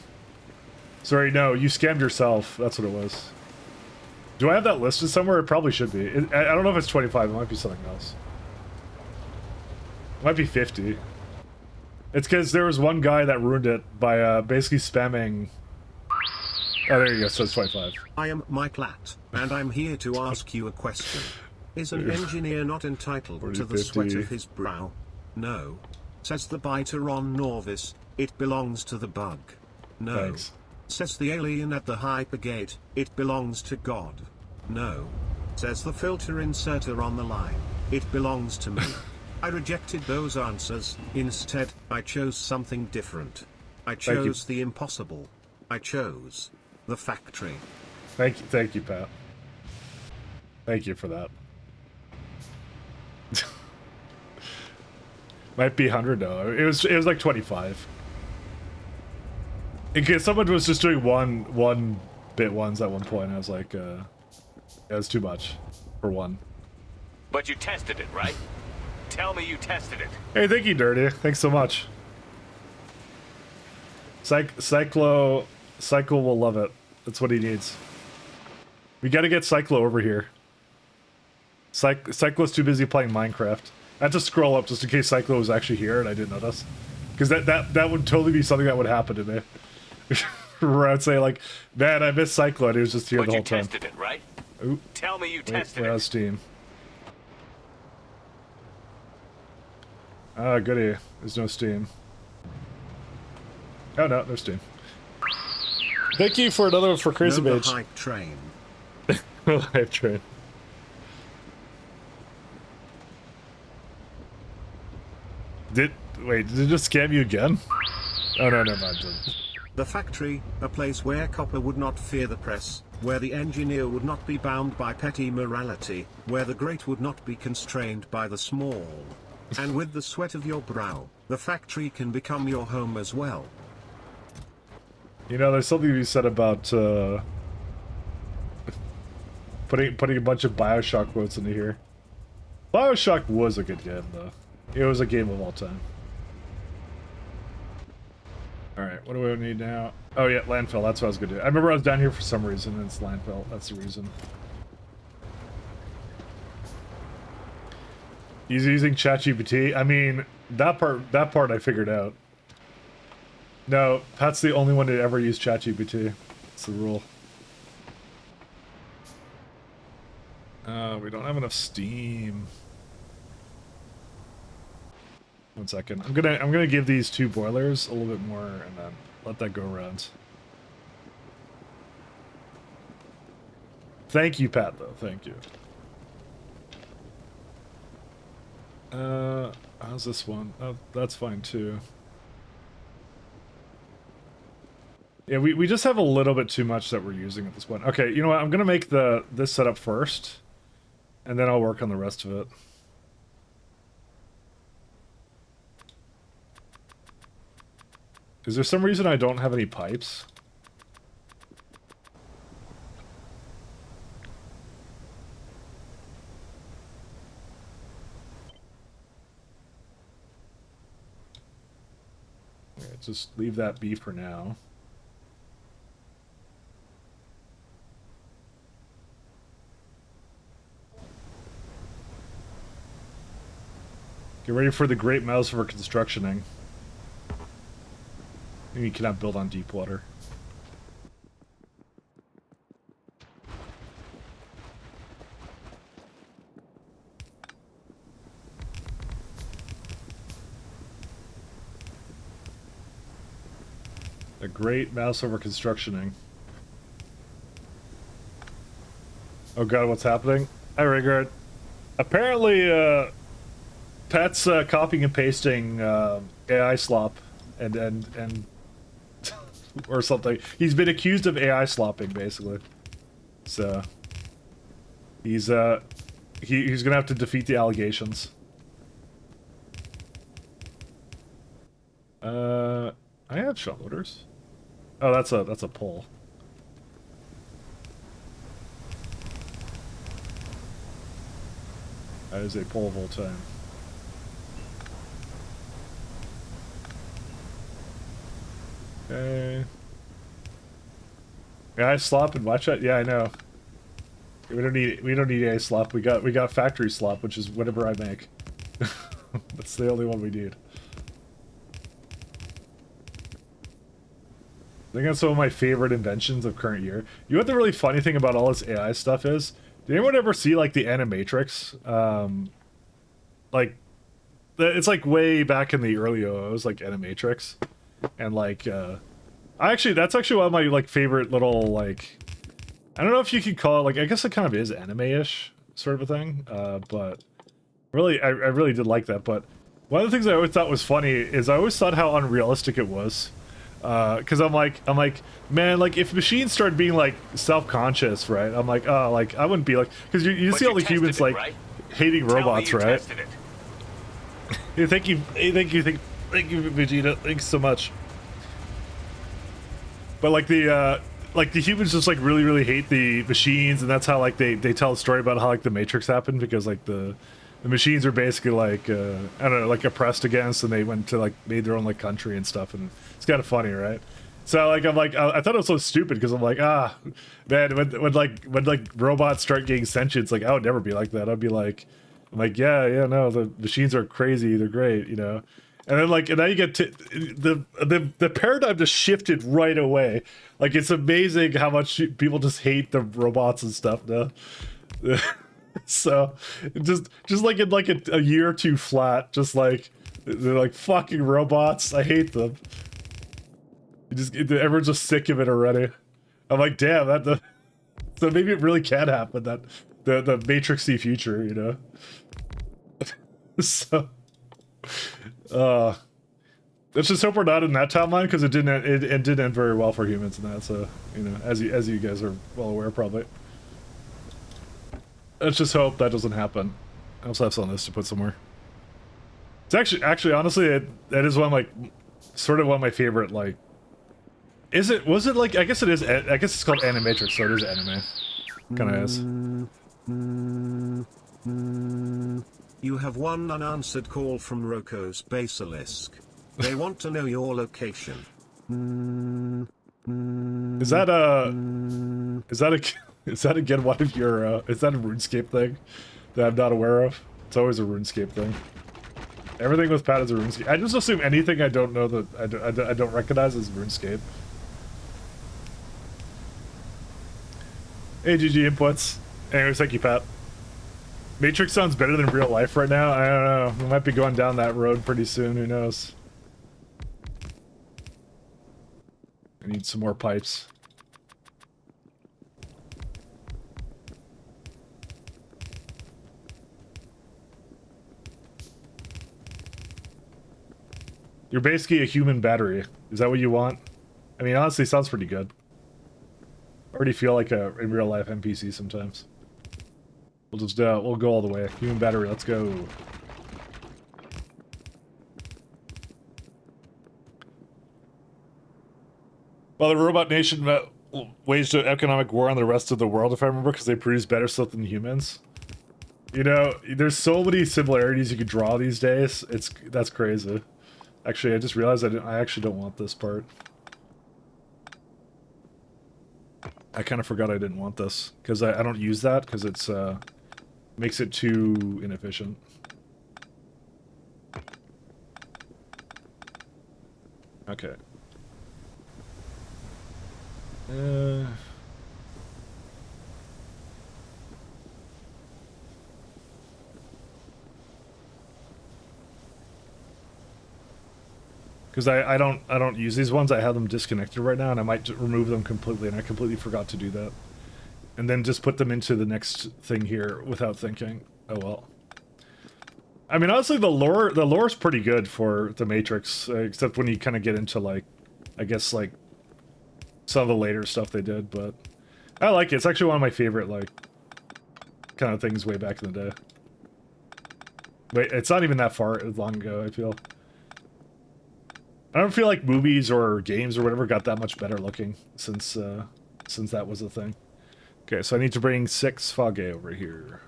Sorry, no, you scammed yourself. That's what it was. Do I have that listed somewhere? It probably should be. I don't know if it's 25. It might be something else. It might be 50. It's because there was one guy that ruined it by basically spamming... Oh, there you go. So it's 25. I am Mike Latt, and I'm here to ask you a question. Is an engineer not entitled 40, to the 50. sweat of his brow? No. Says the biter on Norvis, it belongs to the bug. No. Thanks. Says the alien at the hypergate, it belongs to God. No. Says the filter inserter on the line, it belongs to me. I rejected those answers. Instead, I chose something different. I chose the impossible. I chose the factory. Thank you, Pat. Thank you for that. Might be 100 though. It was like 25. Because someone was just doing one bit ones at one point. I was like, it was too much for one. But you tested it, right? Tell me you tested it. Hey, thank you, Dirty. Thanks so much. Cyclo will love it. That's what he needs. We gotta get Cyclo over here. Cyclo's too busy playing Minecraft. I had to scroll up just in case Cyclo was actually here and I didn't notice. Because that would totally be something that would happen to me. Where I'd say like, man, I missed Cyclo and he was just here the whole time. But you tested it, right? Oop. Tell me you tested Where's it. Steam? Ah, goody. There's no Steam. Oh no, there's Steam. Thank you for another one for Crazy No, the Mage. hype train. Hype train. Did it just scam you again? Oh no, never mind. The factory, a place where copper would not fear the press, where the engineer would not be bound by petty morality, where the great would not be constrained by the small. And with the sweat of your brow, the factory can become your home as well. You know, there's something to be said about putting a bunch of Bioshock quotes into here. Bioshock was a good game, though. It was a game of all time. Alright, what do we need now? Oh yeah, landfill, that's what I was gonna do. I remember I was down here for some reason, and it's landfill, that's the reason. He's using ChatGPT. I mean, that part I figured out. No, Pat's the only one to ever use ChatGPT. It's the rule. We don't have enough steam. 1 second. I'm gonna give these 2 boilers a little bit more and then let that go around. Thank you, Pat, though. Thank you. How's this one? Oh, that's fine too. Yeah, we just have a little bit too much that we're using at this point. Okay, you know what? I'm gonna make this setup first, and then I'll work on the rest of it. Is there some reason I don't have any pipes? Okay, just leave that be for now. Get ready for the great mouse for constructioning. You cannot build on deep water. A great mouse over constructioning. Oh god, what's happening? Hi, Rigard. Apparently, Pat's copying and pasting AI slop and or something. He's been accused of AI slopping, basically. So he's gonna have to defeat the allegations. I have shot loaders. Oh, that's a pull. That is a pull of all time. Okay. Yeah, I slop and watch it. Yeah, I know. We don't need a slop. We got factory slop, which is whatever I make. That's the only one we need. I think that's some of my favorite inventions of current year. You know what the really funny thing about all this AI stuff is? Did anyone ever see like the Animatrix? Like, it's like way back in the early OOs, like Animatrix, and like, that's actually one of my like favorite little like, I don't know if you could call it like, I guess it kind of is anime-ish sort of a thing, but really, I really did like that. But one of the things I always thought was funny is I always thought how unrealistic it was. Because I'm like, man, like if machines started being like self-conscious, right? I'm like, oh, like I wouldn't be like, because you see all the humans like hating robots, right? Yeah, thank you, Vegeta, thanks so much. But like the humans just like really hate the machines, and that's how like they tell a story about how like the Matrix happened, because like the machines are basically like I don't know, like oppressed against, and they went to like made their own like country and stuff, and it's kind of funny, right? So like I thought it was so stupid, because I'm like, man, when like robots start getting sentience, like I would never be like that. I'd be like, I'm like, yeah, no, the machines are crazy, they're great, you know. And then like, and now you get to the paradigm just shifted right away. Like it's amazing how much people just hate the robots and stuff now. So just like in like a year or two flat, just like they're like fucking robots. I hate them. Everyone's just sick of it already. I'm like, damn, so maybe it really can happen, that the Matrixy future, you know. So let's just hope we're not in that timeline, because it didn't end very well for humans in that. So, you know, as you guys are well aware, probably. Let's just hope that doesn't happen. I also have some of this to put somewhere. It's actually honestly, that is one of my sort of one of my favorite, like, was it like, I guess it is, I guess it's called Animatrix, so it is anime. Kinda is. You have one unanswered call from Roko's Basilisk. They want to know your location. Is that again one of your, is that a RuneScape thing that I'm not aware of? It's always a RuneScape thing. Everything with Pat is a RuneScape. I just assume anything I don't know that I don't recognize is RuneScape. Hey, GG inputs. Anyways, thank you, Pat. Matrix sounds better than real life right now. I don't know. We might be going down that road pretty soon. Who knows? I need some more pipes. You're basically a human battery. Is that what you want? I mean, honestly, sounds pretty good. I already feel like a in real life NPC sometimes. We'll just we'll go all the way. Human battery, let's go. Well, the Robot Nation waged an economic war on the rest of the world, if I remember, because they produce better stuff than humans. You know, there's so many similarities you could draw these days. That's crazy. Actually, I just realized I actually don't want this part. I kind of forgot I didn't want this, because I don't use that, because it's makes it too inefficient. Okay. Because I don't use these ones. I have them disconnected right now, and I might remove them completely, and I completely forgot to do that. And then just put them into the next thing here without thinking. Oh well. I mean, honestly, the lore's pretty good for the Matrix, except when you kind of get into, like, I guess, like, some of the later stuff they did, but I like it. It's actually one of my favorite, like, kind of things way back in the day. Wait, it's not even that far long ago, I feel. I don't feel like movies or games or whatever got that much better looking since that was a thing. Okay, so I need to bring 6 Foggy over here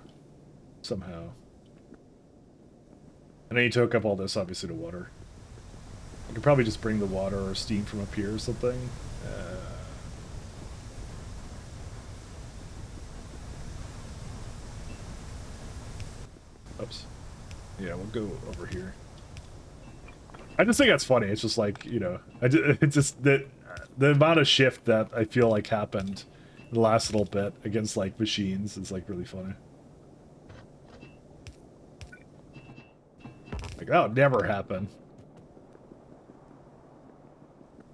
somehow. And I need to hook up all this obviously to water. I could probably just bring the water or steam from up here or something. Oops. Yeah, we'll go over here. I just think that's funny. It's just like, you know, it's just that the amount of shift that I feel like happened in the last little bit against like machines is like really funny. Like that would never happen.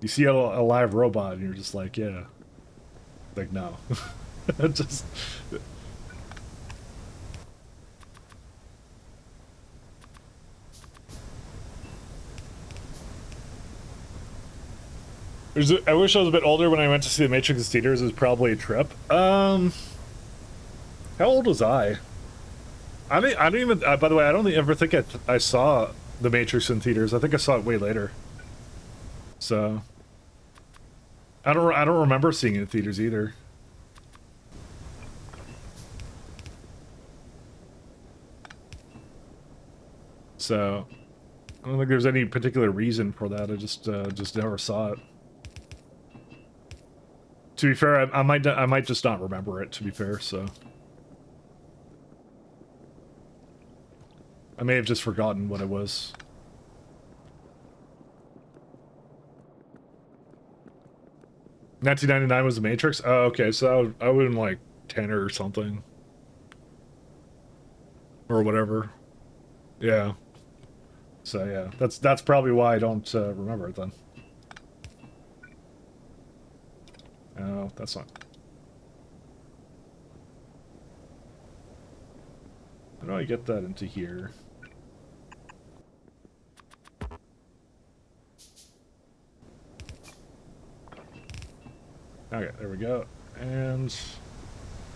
You see a live robot and you're just like, yeah. Like, no. Just... I wish I was a bit older when I went to see The Matrix in theaters. It was probably a trip. How old was I? I don't even. By the way, I don't ever think I saw The Matrix in theaters. I think I saw it way later. So I don't remember seeing it in theaters either. So I don't think there's any particular reason for that. I just never saw it. To be fair, I might just not remember it. To be fair, so I may have just forgotten what it was. $1999 was The Matrix. Oh, okay, so I would have been like 10 or something, or whatever. Yeah. So yeah, that's probably why I don't remember it then. Oh, that's not. How do I get that into here? Okay, there we go. And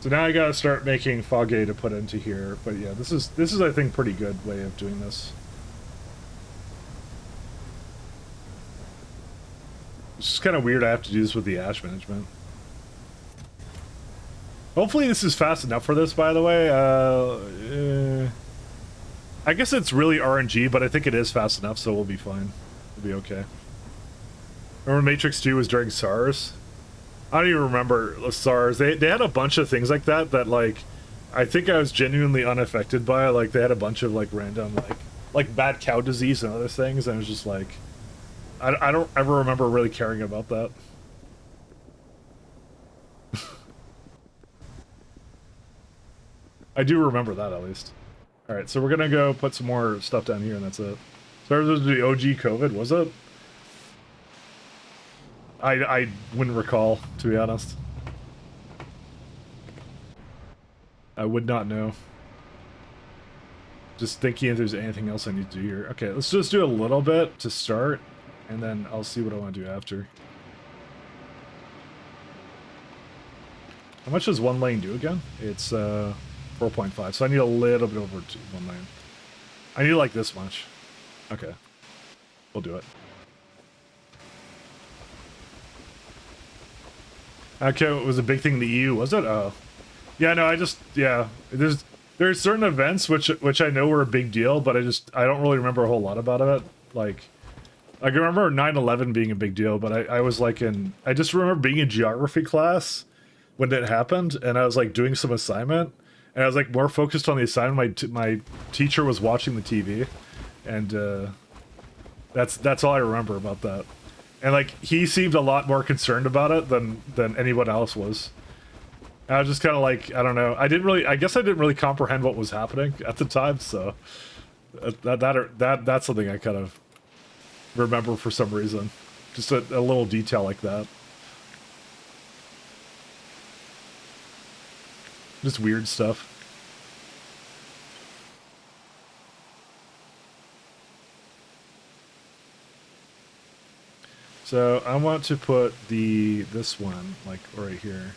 so now I gotta start making Foggy to put into here. But yeah, this is I think pretty good way of doing this. It's just kind of weird I have to do this with the ash management. Hopefully this is fast enough for this, by the way. I guess it's really RNG, but I think it is fast enough, so we'll be fine. We'll be okay. Remember Matrix 2 was during SARS? I don't even remember SARS. They had a bunch of things like that like, I think I was genuinely unaffected by. Like, they had a bunch of, like, random, like mad cow disease and other things, and I was just like... I don't ever remember really caring about that. I do remember that, at least. Alright, so we're gonna go put some more stuff down here, and that's it. So this was the OG COVID, was it? I wouldn't recall, to be honest. I would not know. Just thinking if there's anything else I need to do here. Okay, let's just do a little bit to start, and then I'll see what I want to do after. How much does one lane do again? It's 4.5, so I need a little bit over 1 lane. I need like this much. Okay, we'll do it. Okay, it was a big thing in the EU, was it? Oh, yeah. No, yeah. There's certain events which I know were a big deal, but I don't really remember a whole lot about it. Like I can remember 9/11 being a big deal, but I was like I just remember being in geography class when it happened, and I was like doing some assignment, and I was like more focused on the assignment. My teacher was watching the TV, and that's all I remember about that. And like he seemed a lot more concerned about it than anyone else was. And I was just kind of like, I don't know. I guess I didn't really comprehend what was happening at the time, so that's something I kind of remember for some reason. Just a little detail like that. Just weird stuff. So I want to put this one like right here.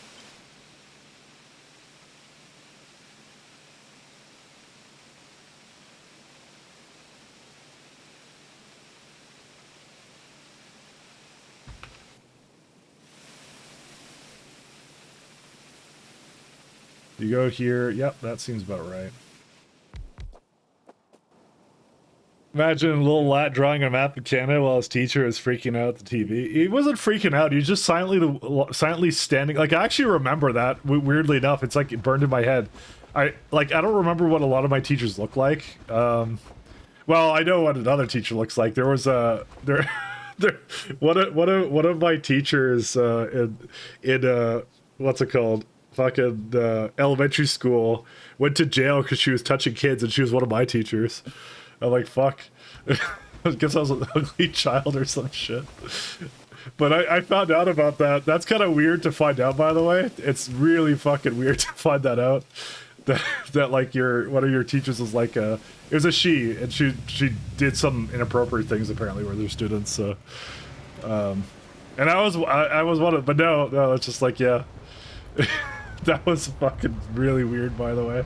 You go here. Yep, that seems about right. Imagine a little lad drawing a map of Canada while his teacher is freaking out at the TV. He wasn't freaking out. He was just silently standing. Like, I actually remember that. Weirdly enough, it's like it burned in my head. I don't remember what a lot of my teachers look like. Well, I know what another teacher looks like. There was one of my teachers in what's it called? Fucking elementary school went to jail because she was touching kids, and she was one of my teachers. I'm like, fuck. I guess I was an ugly child or some shit. But I found out about that. That's kind of weird to find out, by the way. It's really fucking weird to find that out. That like one of your teachers was like it was a she, and she did some inappropriate things apparently with her students. So, and I was one of, but no, it's just like, yeah, that was fucking really weird, by the way.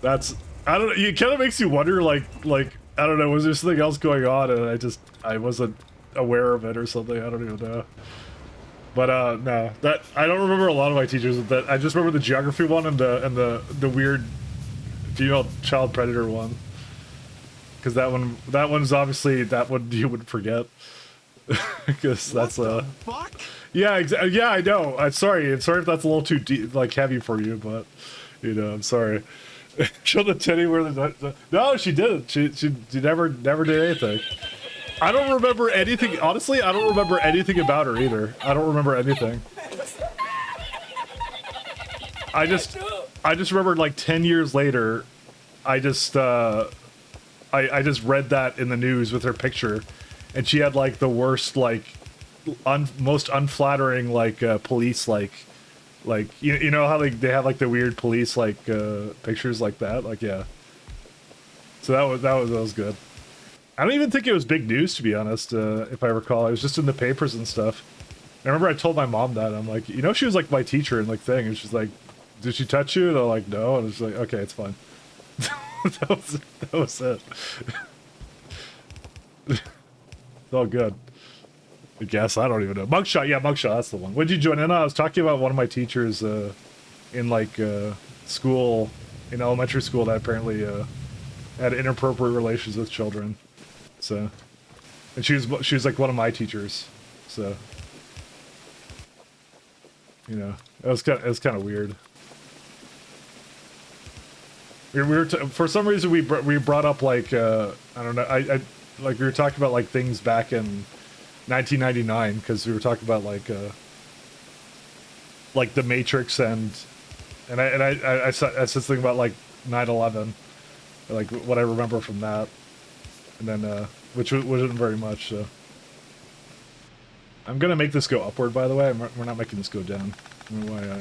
That's, I don't know, it kind of makes you wonder, like I don't know, was there something else going on and I wasn't aware of it or something? I don't even know. But no, that I don't remember a lot of my teachers. That I just remember the geography one and the weird female child predator one. Because that one's obviously that one you would forget. Because that's Fuck? yeah, yeah, I know. I'm sorry if that's a little too deep, like heavy for you, but you know, I'm sorry. Show the titty where the no, she didn't. She never did anything. I don't remember anything. Honestly, I don't remember anything about her either. I don't remember anything. I just remember like 10 years later, I just read that in the news with her picture, and she had like the worst, like most unflattering, like police, like you know how they have like the weird police like pictures like that, like, yeah. So that was good. I don't even think it was big news, to be honest, if I recall. It was just in the papers and stuff. I remember I told my mom that. I'm like, you know, she was like my teacher and like thing, and she's like, did she touch you? And I'm like, no. And it's like, okay, it's fine. that was it. It's all good. I guess, I don't even know. Mugshot, yeah, Mugshot, that's the one. When did you join in? I was talking about one of my teachers in like school, in elementary school, that apparently had inappropriate relations with children. So, and she was like one of my teachers. So, you know, it was kind of weird. We were for some reason we brought up like I don't know, I like we were talking about like things back in 1999 because we were talking about like The Matrix and I said something about like 9/11, like what I remember from that, and then which wasn't very much. So I'm gonna make this go upward. By the way, we're not making this go down. I don't know why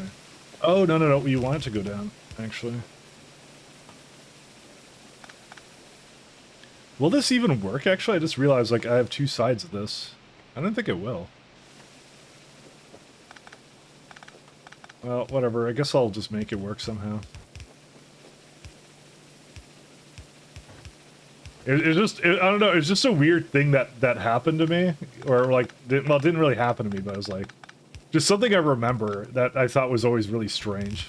oh no, you want it to go down actually. Will this even work? Actually, I just realized like I have two sides of this. I don't think it will. Well, whatever. I guess I'll just make it work somehow. I don't know. It's just a weird thing that happened to me, or like, well, it didn't really happen to me, but it was like, just something I remember that I thought was always really strange.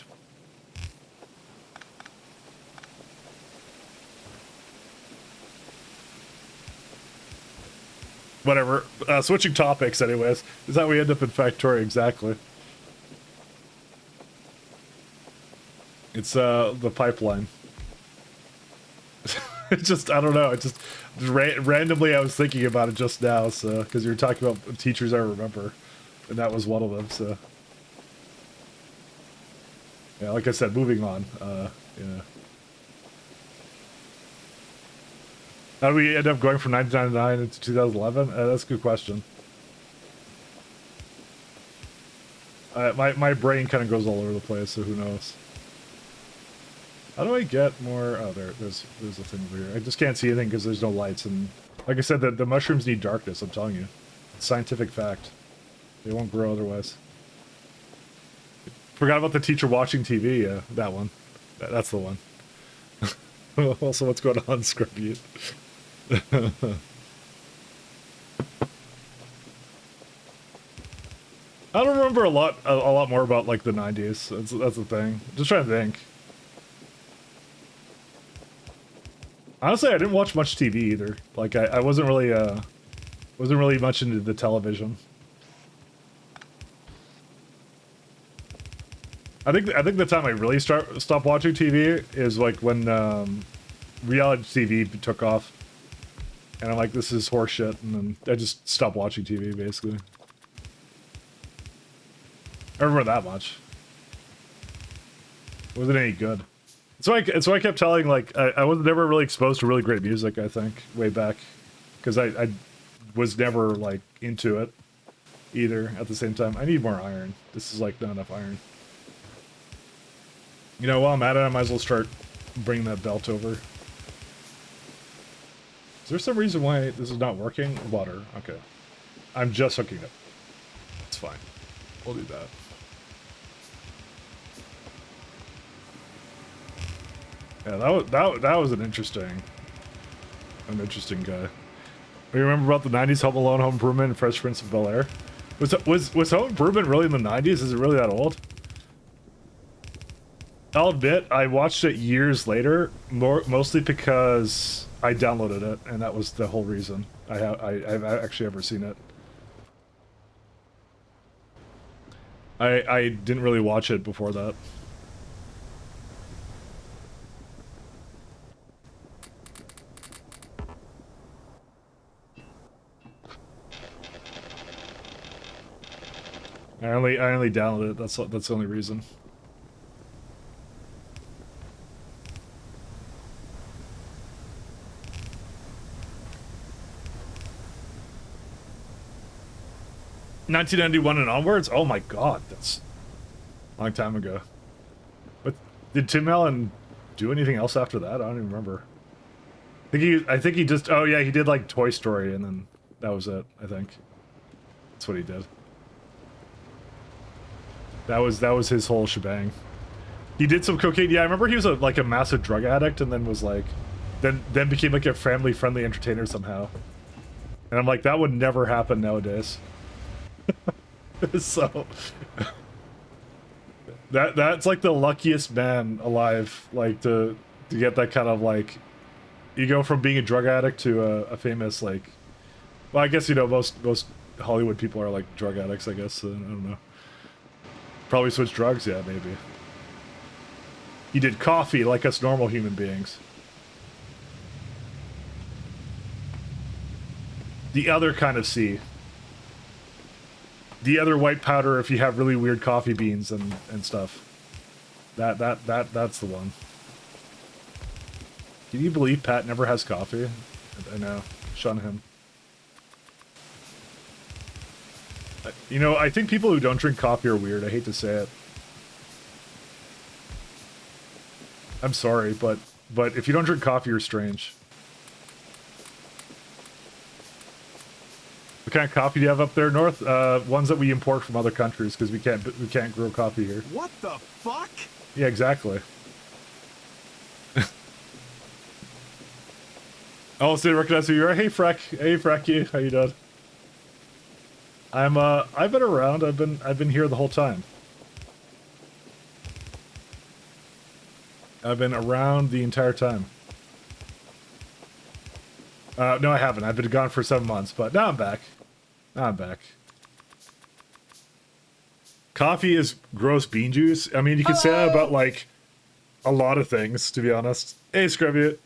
Whatever. Switching topics, anyways. Is that we end up in Factoria, exactly. It's the pipeline. It's just, I don't know. It just randomly I was thinking about it just now, so because you were talking about teachers I remember, and that was one of them. So yeah, like I said, moving on. Yeah. How do we end up going from 1999 into 2011? That's a good question. My brain kind of goes all over the place, so who knows? How do I get more? Oh, there's a thing over here. I just can't see anything because there's no lights, and like I said, the mushrooms need darkness. I'm telling you, it's scientific fact. They won't grow otherwise. Forgot about the teacher watching TV. Yeah, that one. That's the one. Also, what's going on, Scrubby? I don't remember a lot more about like the 90s. That's the thing. Just trying to think. Honestly, I didn't watch much TV either. Like I wasn't really much into the television. I think the time I really stopped watching TV is like when reality TV took off, and I'm like, this is horseshit, and then I just stopped watching TV basically. I remember that much. It wasn't any good. So I kept telling, like, I was never really exposed to really great music, I think, way back. Because I was never, like, into it either at the same time. I need more iron. This is, like, not enough iron. You know, while I'm at it, I might as well start bringing that belt over. Is there some reason why this is not working? Water. Okay. I'm just hooking it. It's fine. We'll do that. Yeah, that was an interesting guy. You remember about the 90s Home Alone, Home Improvement, and Fresh Prince of Bel-Air? Was Home Improvement really in the 90s? Is it really that old? I'll admit, I watched it years later, mostly because I downloaded it, and that was the whole reason I've actually ever seen it. I didn't really watch it before that. I only downloaded it. That's the only reason. (1991) and onwards. Oh my god, that's a long time ago. But did Tim Allen do anything else after that? I don't even remember. I think he just. Oh yeah, he did like Toy Story, and then that was it. I think that's what he did. That was his whole shebang. He did some cocaine. Yeah, I remember he was like a massive drug addict, and then was like, then became like a family-friendly entertainer somehow. And I'm like, that would never happen nowadays. So that's like the luckiest man alive, like to get that kind of like, you go from being a drug addict to a famous like, well, I guess, you know, most Hollywood people are like drug addicts, I guess. So, I don't know. Probably switch drugs, yeah, maybe. He did coffee like us normal human beings. The other kind of C. The other white powder if you have really weird coffee beans and stuff. That's the one. Can you believe Pat never has coffee? I know. Shun him. You know, I think people who don't drink coffee are weird. I hate to say it. I'm sorry, but if you don't drink coffee, you're strange. What kind of coffee do you have up there north? Ones that we import from other countries because we can't grow coffee here. What the fuck? Yeah, exactly. Oh, so they recognize who you are. Hey, Freck. Hey, Frecky. How you doing? I've been around. I've been here the whole time. I've been around the entire time. No, I haven't. I've been gone for 7 months, but now I'm back. Now I'm back. Coffee is gross bean juice. I mean, you can say that about, like, a lot of things, to be honest. Hey, Scrubby.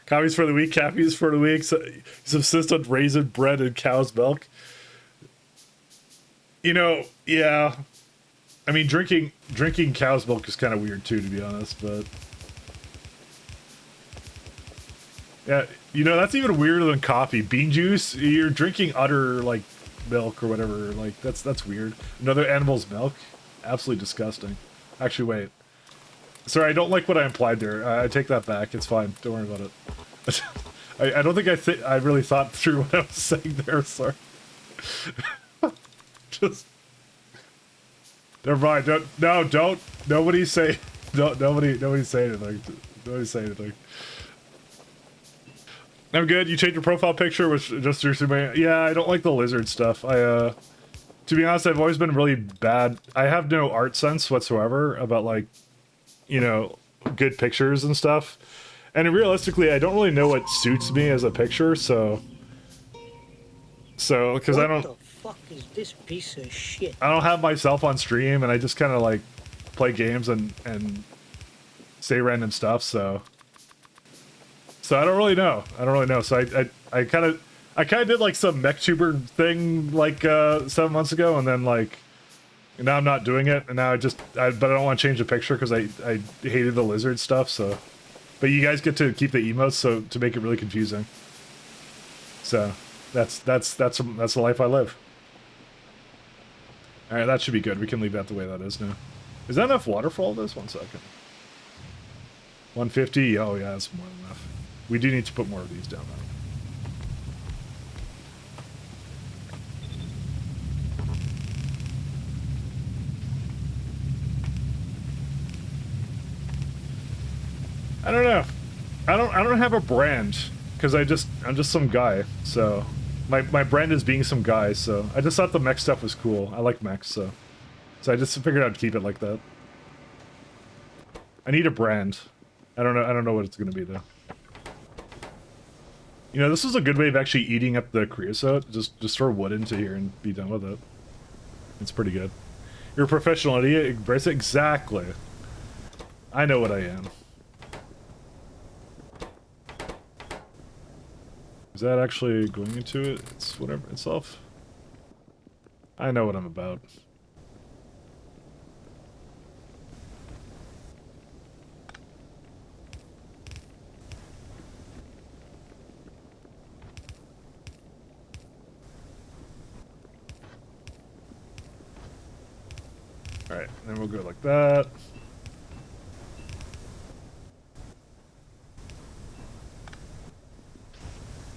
Coffee's for the weak, caffeine's for the weak. So, subsist on raisin bread and cow's milk. You know, yeah. I mean, drinking cow's milk is kind of weird, too, to be honest, but... Yeah, you know, that's even weirder than coffee. Bean juice, you're drinking udder, like, milk or whatever. Like, that's weird. Another animal's milk? Absolutely disgusting. Actually, wait. Sorry, I don't like what I implied there. I take that back. It's fine. Don't worry about it. I don't think I really thought through what I was saying there. Sorry. Just... Never mind. Don't. Nobody say... Nobody say anything. Nobody say anything. I'm good. You changed your profile picture, which just your... Yeah, I don't like the lizard stuff. to be honest, I've always been really bad. I have no art sense whatsoever about, like, you know, good pictures and stuff. And realistically, I don't really know what suits me as a picture, so because I don't... What the fuck is this piece of shit? I don't have myself on stream, and I just kind of, like, play games and say random stuff, so I don't really know. So I kind of did, like, some mech-tuber thing, like, 7 months ago, and then, like, now I'm not doing it, and now but I don't want to change the picture because I hated the lizard stuff, so... But you guys get to keep the emotes, so to make it really confusing. So that's the life I live. All right, that should be good. We can leave that the way that is now. Is that enough water for all this? 1 second. 150. Oh yeah, that's more than enough. We do need to put more of these down though. I don't know. I don't have a brand because I'm just some guy. So my brand is being some guy. So I just thought the mech stuff was cool. I like mechs, so I just figured I'd keep it like that. I need a brand. I don't know what it's gonna be though. You know, this is a good way of actually eating up the creosote. Just throw wood into here and be done with it. It's pretty good. You're a professional idiot. Embrace it. Exactly. I know what I am. Is that actually going into it? It's whatever itself. I know what I'm about. Alright, then we'll go like that.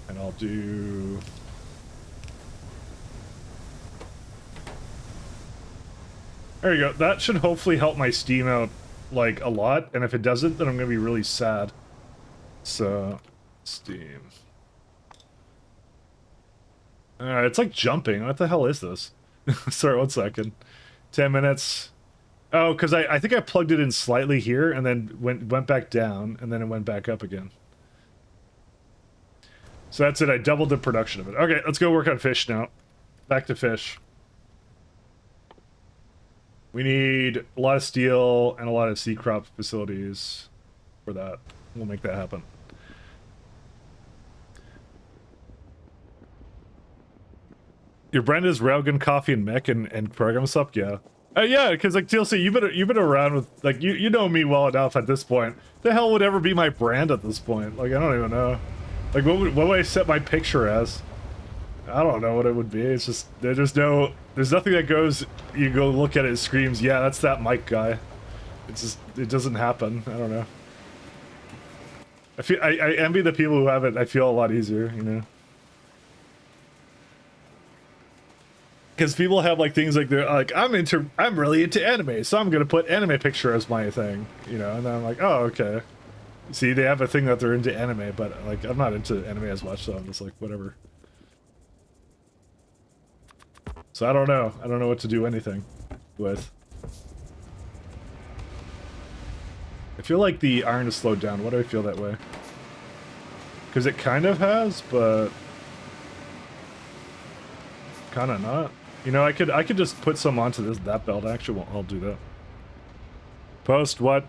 And I'll do... There you go. That should hopefully help my Steam out, like, a lot. And if it doesn't, then I'm going to be really sad. So, Steam. Alright, it's like jumping. What the hell is this? Sorry, 1 second. 10 minutes. Oh, because I think I plugged it in slightly here, and then went back down, and then it went back up again. So that's it, I doubled the production of it. Okay, let's go work on fish now. Back to fish. We need a lot of steel and a lot of sea crop facilities for that. We'll make that happen. Your brand is Railgun Coffee and Mech and program stuff? Yeah. Yeah, because like TLC, you've been around with, like, you know me well enough at this point. The hell would ever be my brand at this point? Like, I don't even know. Like, what would I set my picture as? I don't know what it would be. It's just, there's nothing that goes, you go look at it and screams, yeah, that's that Mike guy. It's just, it doesn't happen. I don't know. I envy the people who have it. I feel a lot easier, you know? Because people have, like, things like, they're like, I'm really into anime, so I'm gonna put anime picture as my thing, you know? And then I'm like, oh, okay. See, they have a thing that they're into anime, but, like, I'm not into anime as much, so I'm just like, whatever. So I don't know. I don't know what to do anything with. I feel like the iron has slowed down. Why do I feel that way? Because it kind of has, but kind of not. You know, I could just put some onto that belt. Actually, I'll do that. Post what?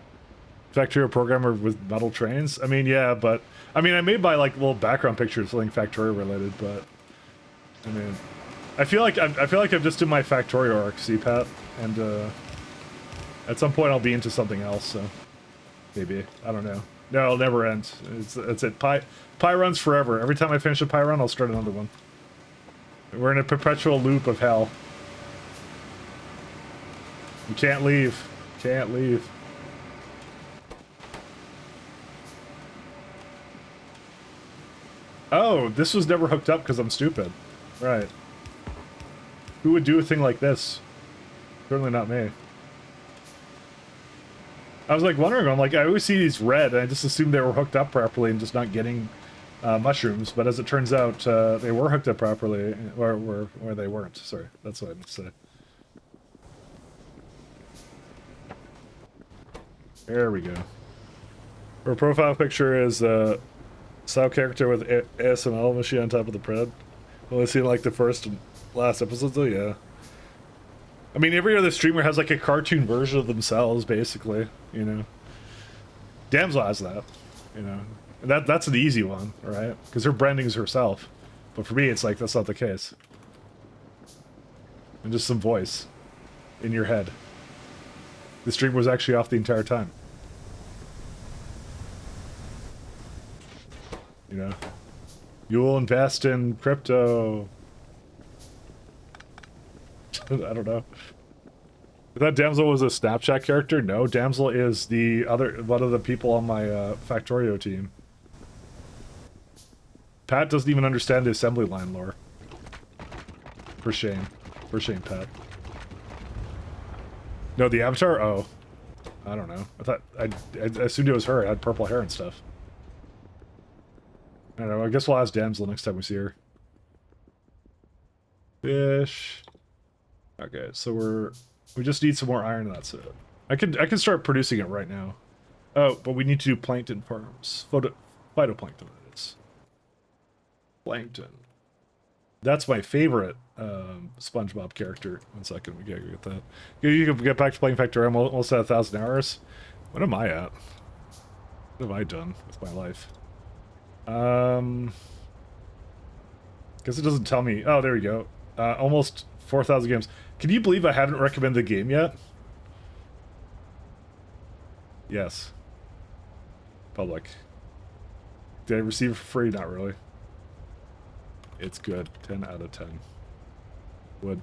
Factorio programmer with metal trains? I mean, yeah, but I mean, I made my like little background pictures something Factorio related, but I mean, I feel like I'm just in my Factorio arc, see, Pat, and at some point I'll be into something else. So maybe, I don't know. No, it'll never end. It's it. Pie runs forever. Every time I finish a pie run, I'll start another one. We're in a perpetual loop of hell. You can't leave. Can't leave. Oh, this was never hooked up because I'm stupid. Right. Who would do a thing like this? Certainly not me. I was like wondering, I'm like, I always see these red, and I just assumed they were hooked up properly and just not getting mushrooms, but as it turns out, they were hooked up properly, or where they weren't. Sorry, that's what I meant to say. There we go. Her profile picture is a style character with ASML machine on top of the pred. Only seen like the first and last episodes though, yeah. I mean, every other streamer has like a cartoon version of themselves, basically, you know. Damsel has that, you know. And that's an easy one, right? Because her branding is herself. But for me, it's like, that's not the case. And just some voice in your head. The stream was actually off the entire time. You know? You will invest in crypto. I don't know. I thought Damsel was a Snapchat character. No, Damsel is one of the people on my Factorio team. Pat doesn't even understand the assembly line lore. For shame. For shame, Pat. No, the avatar? Oh. I don't know. I assumed it was her. It had purple hair and stuff. I don't know. I guess we'll ask Damsel next time we see her. Fish. Okay, so we just need some more iron and that's it. I can start producing it right now. Oh, but we need to do plankton farms. Phytoplankton, that is. Plankton. That's my favorite SpongeBob character. 1 second, we gotta get that. You can get back to playing Factorio. I'm almost at 1,000 hours. What am I at? What have I done with my life? Guess it doesn't tell me. Oh, there we go. Almost 4,000 games. Can you believe I haven't recommended the game yet? Yes. Public. Did I receive it for free? Not really. It's good. 10 out of 10. Would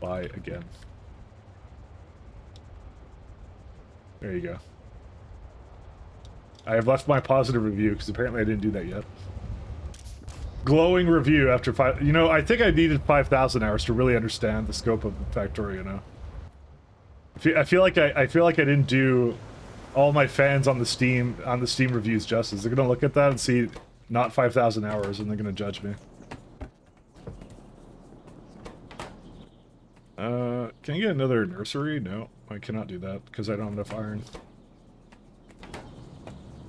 buy again. There you go. I have left my positive review because apparently I didn't do that yet. Glowing review after 5. You know, I think I needed 5,000 hours to really understand the scope of Factorio. You know, I feel like I didn't do all my fans on the Steam reviews justice. They're gonna look at that and see not 5,000 hours, and they're gonna judge me. Can I get another nursery? No, I cannot do that because I don't have enough iron.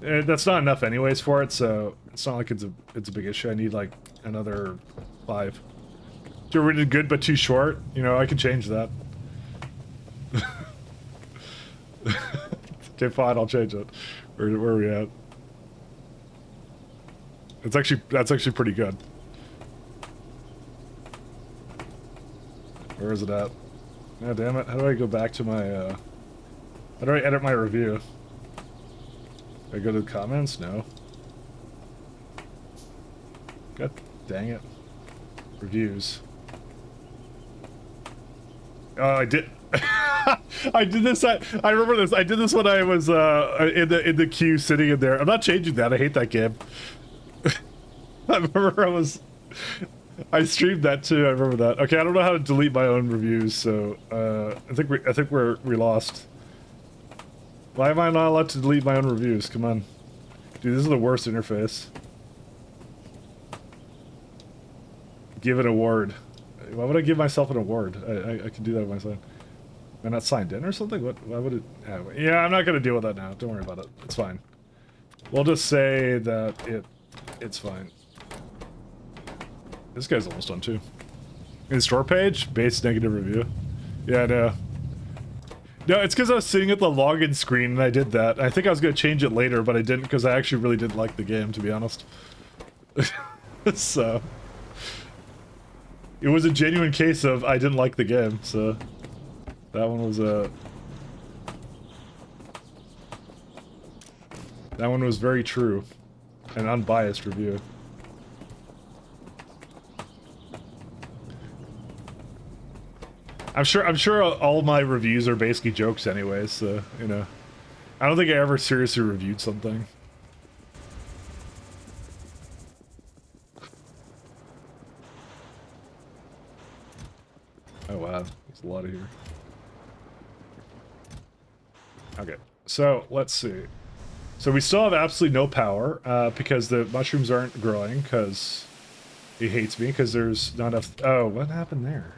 That's not enough anyways for it, so it's not like it's a big issue. I need like another 5. You're really good but too short. You know, I can change that. Okay, fine, I'll change it. Where are we at? That's actually pretty good. Where is it at? God damn it! How do I go back to my? How do I edit my review? I go to the comments? No. God dang it. Reviews. Oh, I did. I did this. I remember this. I did this when I was in the queue sitting in there. I'm not changing that. I hate that game. I remember I streamed that too. I remember that. Okay, I don't know how to delete my own reviews, so I think we lost. Why am I not allowed to delete my own reviews? Come on. Dude, this is the worst interface. Give an award. Why would I give myself an award? I can do that myself. Am I not signed in or something? Why would it... Yeah, I'm not going to deal with that now. Don't worry about it. It's fine. We'll just say that it's fine. This guy's almost done too. In the store page, base negative review. Yeah, I know. No, it's because I was sitting at the login screen and I did that. I think I was going to change it later, but I didn't because I actually really didn't like the game, to be honest. So... It was a genuine case of I didn't like the game, so... That one was a... That one was very true. An unbiased review. I'm sure all my reviews are basically jokes anyways, so, you know. I don't think I ever seriously reviewed something. Oh wow, there's a lot of here. Okay, so let's see. So we still have absolutely no power because the mushrooms aren't growing because he hates me because there's not enough. Oh, what happened there?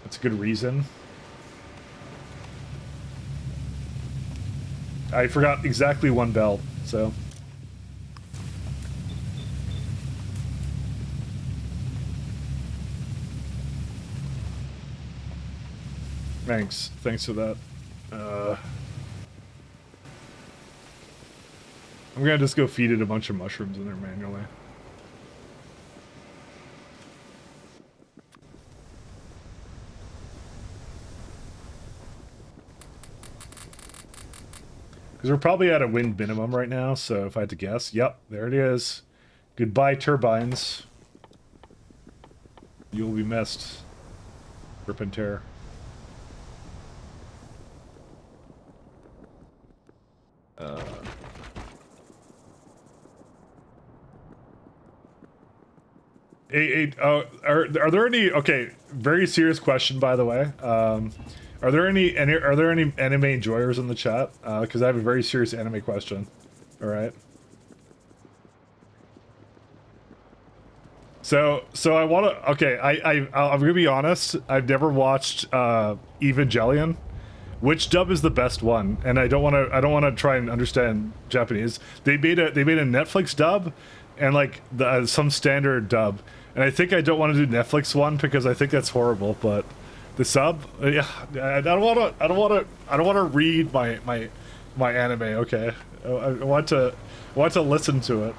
That's a good reason. I forgot exactly one bell, so. Thanks for that. I'm gonna just go feed it a bunch of mushrooms in there manually. Because we're probably at a wind minimum right now, so if I had to guess, yep, there it is. Goodbye, turbines. You'll be missed. Rip and tear. Are there any? Okay, very serious question, by the way. Are there any anime enjoyers in the chat? Because I have a very serious anime question. All right. So I want to. Okay, I'm gonna be honest. I've never watched Evangelion. Which dub is the best one? And I don't want to try and understand Japanese. They made a Netflix dub, and like some standard dub. And I think I don't want to do Netflix one because I think that's horrible. But the sub, yeah, I don't want to read my anime. Okay, I want to listen to it.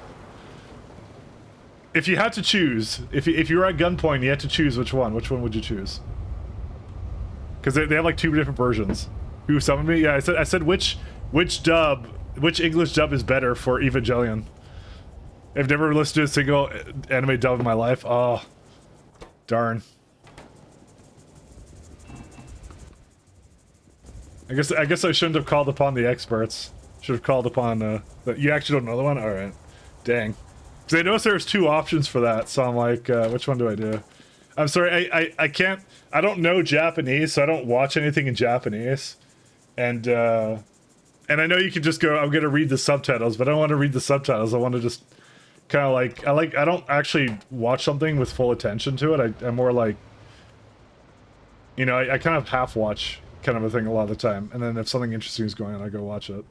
If you had to choose, if you were at gunpoint, you had to choose which one. Which one would you choose? Because they have like 2 different versions. Who summoned me? Yeah, I said which English dub is better for Evangelion? I've never listened to a single anime dub in my life. Oh, darn. I guess I shouldn't have called upon the experts. Should have called upon you actually don't know the one? All right, dang. Because I noticed there's 2 options for that, so I'm like, which one do I do? I'm sorry, I can't. I don't know Japanese, so I don't watch anything in Japanese. And I know you can just go, I'm gonna read the subtitles, but I don't want to read the subtitles. I want to just kind of like, I don't actually watch something with full attention to it. I'm more like, you know, I kind of half watch kind of a thing a lot of the time. And then if something interesting is going on, I go watch it.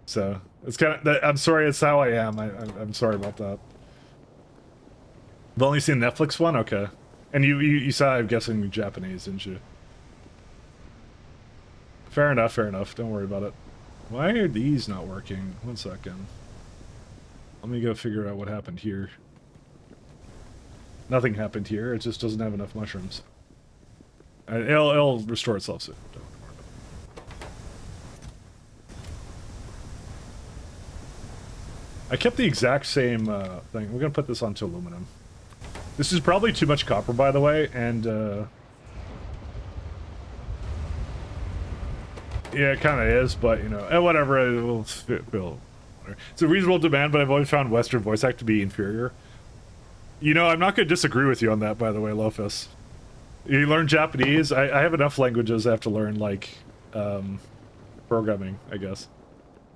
So it's kind of, I'm sorry, it's how I am. I'm sorry about that. I've only seen the Netflix one? Okay. And you saw, I'm guessing, Japanese, didn't you? Fair enough, fair enough. Don't worry about it. Why are these not working? 1 second. Let me go figure out what happened here. Nothing happened here. It just doesn't have enough mushrooms. It'll restore itself soon. Don't worry about it. I kept the exact same thing. We're gonna put this onto aluminum. This is probably too much copper, by the way, and yeah, it kind of is, but you know, whatever. It will feel. It's a reasonable demand, but I've always found Western voice act to be inferior. You know, I'm not gonna disagree with you on that, by the way, Lofus. You learn Japanese. I have enough languages I have to learn, like programming, I guess.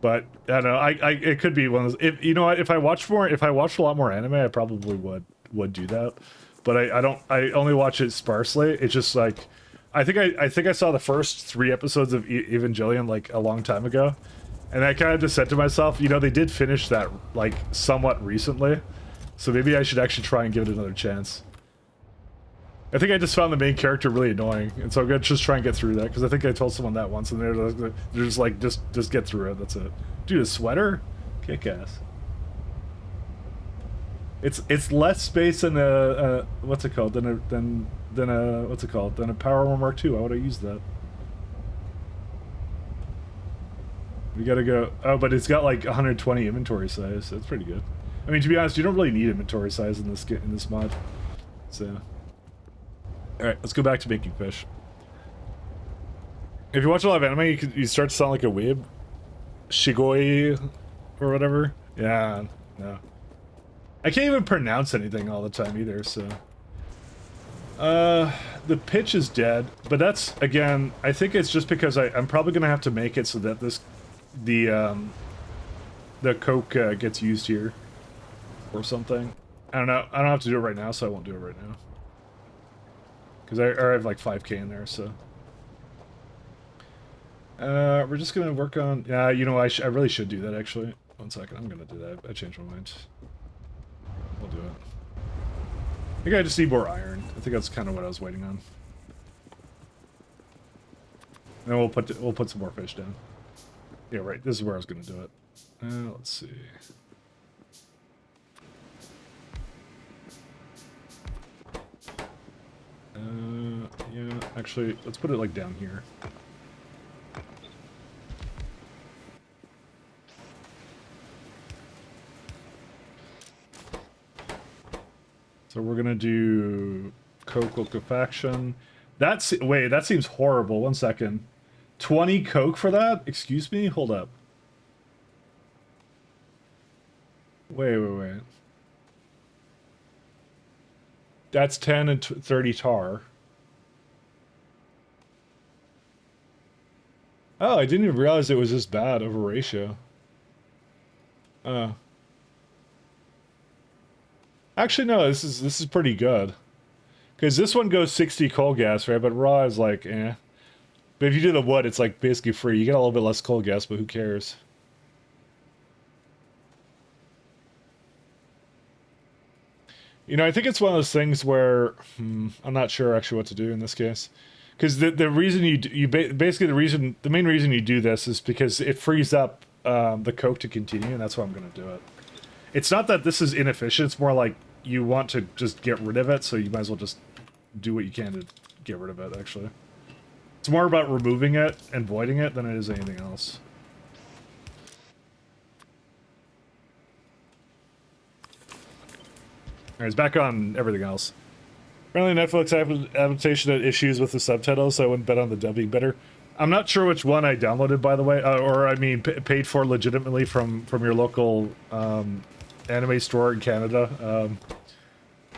But I don't know. It could be one of those. If you know, if I watched a lot more anime, I probably would do that. But I don't. I only watch it sparsely. It's just like, I think I saw the first 3 episodes of Evangelion like a long time ago, and I kind of just said to myself, you know, they did finish that like somewhat recently, so maybe I should actually try and give it another chance. I think I just found the main character really annoying, and so I'm gonna just try and get through that, because I think I told someone that once, and they're just like, just get through it, that's it. Dude, a sweater? Kick ass. It's less space than a what's it called? Than a what's it called? Than a Power Armor Mark II. Why would I use that? We gotta go. Oh, but it's got like 120 inventory size. That's pretty good. I mean, to be honest, you don't really need inventory size in this mod. So. Alright, let's go back to making fish. If you watch a lot of anime, you start to sound like a weeb. Shigoi, or whatever. Yeah, no. I can't even pronounce anything all the time either, so... The pitch is dead, but that's, again, I think it's just because I'm probably gonna have to make it so that the coke gets used here or something. I don't know. I don't have to do it right now, so I won't do it right now. Because I have like 5k in there, so. We're just gonna work on. Yeah, you know, I really should do that actually. 1 second, I'm gonna do that. I changed my mind. We'll do it. I think I just need more iron. I think that's kind of what I was waiting on. And we'll put some more fish down. Yeah, right. This is where I was gonna do it. Let's see. Yeah, actually, let's put it like down here. So we're gonna do coke liquefaction. Wait, that seems horrible. 1 second. 20 coke for that? Excuse me? Hold up. Wait. That's 10 and 30 tar. Oh, I didn't even realize it was this bad of a ratio. Actually, no, this is pretty good. Because this one goes 60 coal gas, right? But raw is like, eh. But if you do the wood, it's like basically free. You get a little bit less coal gas, but who cares? You know, I think it's one of those things where I'm not sure actually what to do in this case. Because the reason the main reason you do this is because it frees up the coke to continue, and that's why I'm going to do it. It's not that this is inefficient, it's more like you want to just get rid of it, so you might as well just do what you can to get rid of it, actually. It's more about removing it and voiding it than it is anything else. Alright, it's back on everything else. Apparently Netflix adaptation had issues with the subtitles, so I wouldn't bet on the dubbing better. I'm not sure which one I downloaded, by the way, or I mean paid for legitimately from your local anime store in Canada.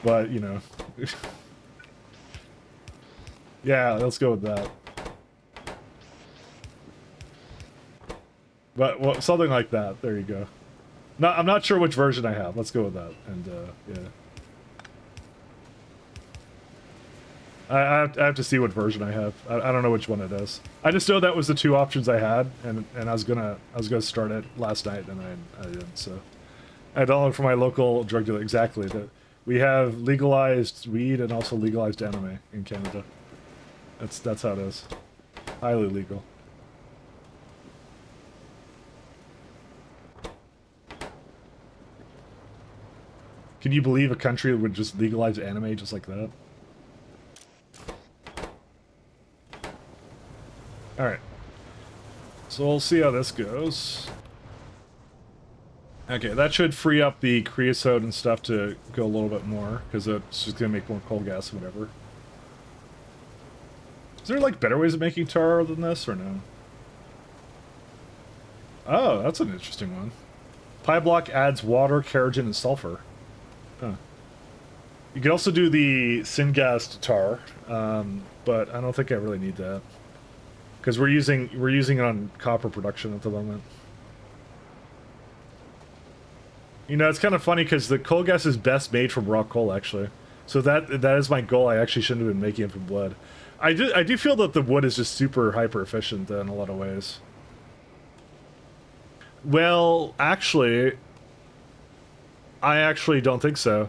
But, you know. Yeah, let's go with that. But well, something like that. There you go. No, I'm not sure which version I have. Let's go with that. And, yeah. I have to see what version I have. I don't know which one it is. I just know that was the two options I had, and I was gonna start it last night, and I didn't. So I downloaded for my local drug dealer. Exactly. That we have legalized weed and also legalized anime in Canada. That's how it is. Highly legal. Can you believe a country would just legalize anime just like that? Alright. So we'll see how this goes. Okay, that should free up the creosote and stuff to go a little bit more, because it's just going to make more coal gas or whatever. Is there, like, better ways of making tar than this, or no? Oh, that's an interesting one. Pyblock adds water, keratin, and sulfur. Huh. You can also do the syngas tar, but I don't think I really need that. Because we're using it on copper production at the moment. You know, it's kind of funny because the coal gas is best made from raw coal, actually. So that is my goal. I actually shouldn't have been making it from wood. I do feel that the wood is just super hyper efficient in a lot of ways. Well, actually, I actually don't think so.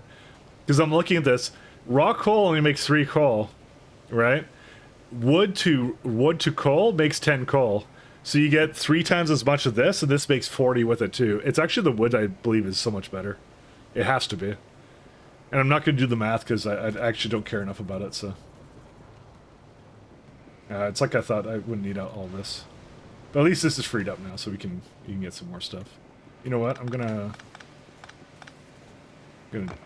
Because I'm looking at this. Raw coal only makes 3 coal, right? Wood to coal makes 10 coal. So you get 3 times as much of this, and this makes 40 with it too. It's actually the wood, I believe, is so much better. It has to be. And I'm not going to do the math because I actually don't care enough about it, so. It's like I thought I wouldn't need all this. But at least this is freed up now, so you can get some more stuff. You know what? I'm gonna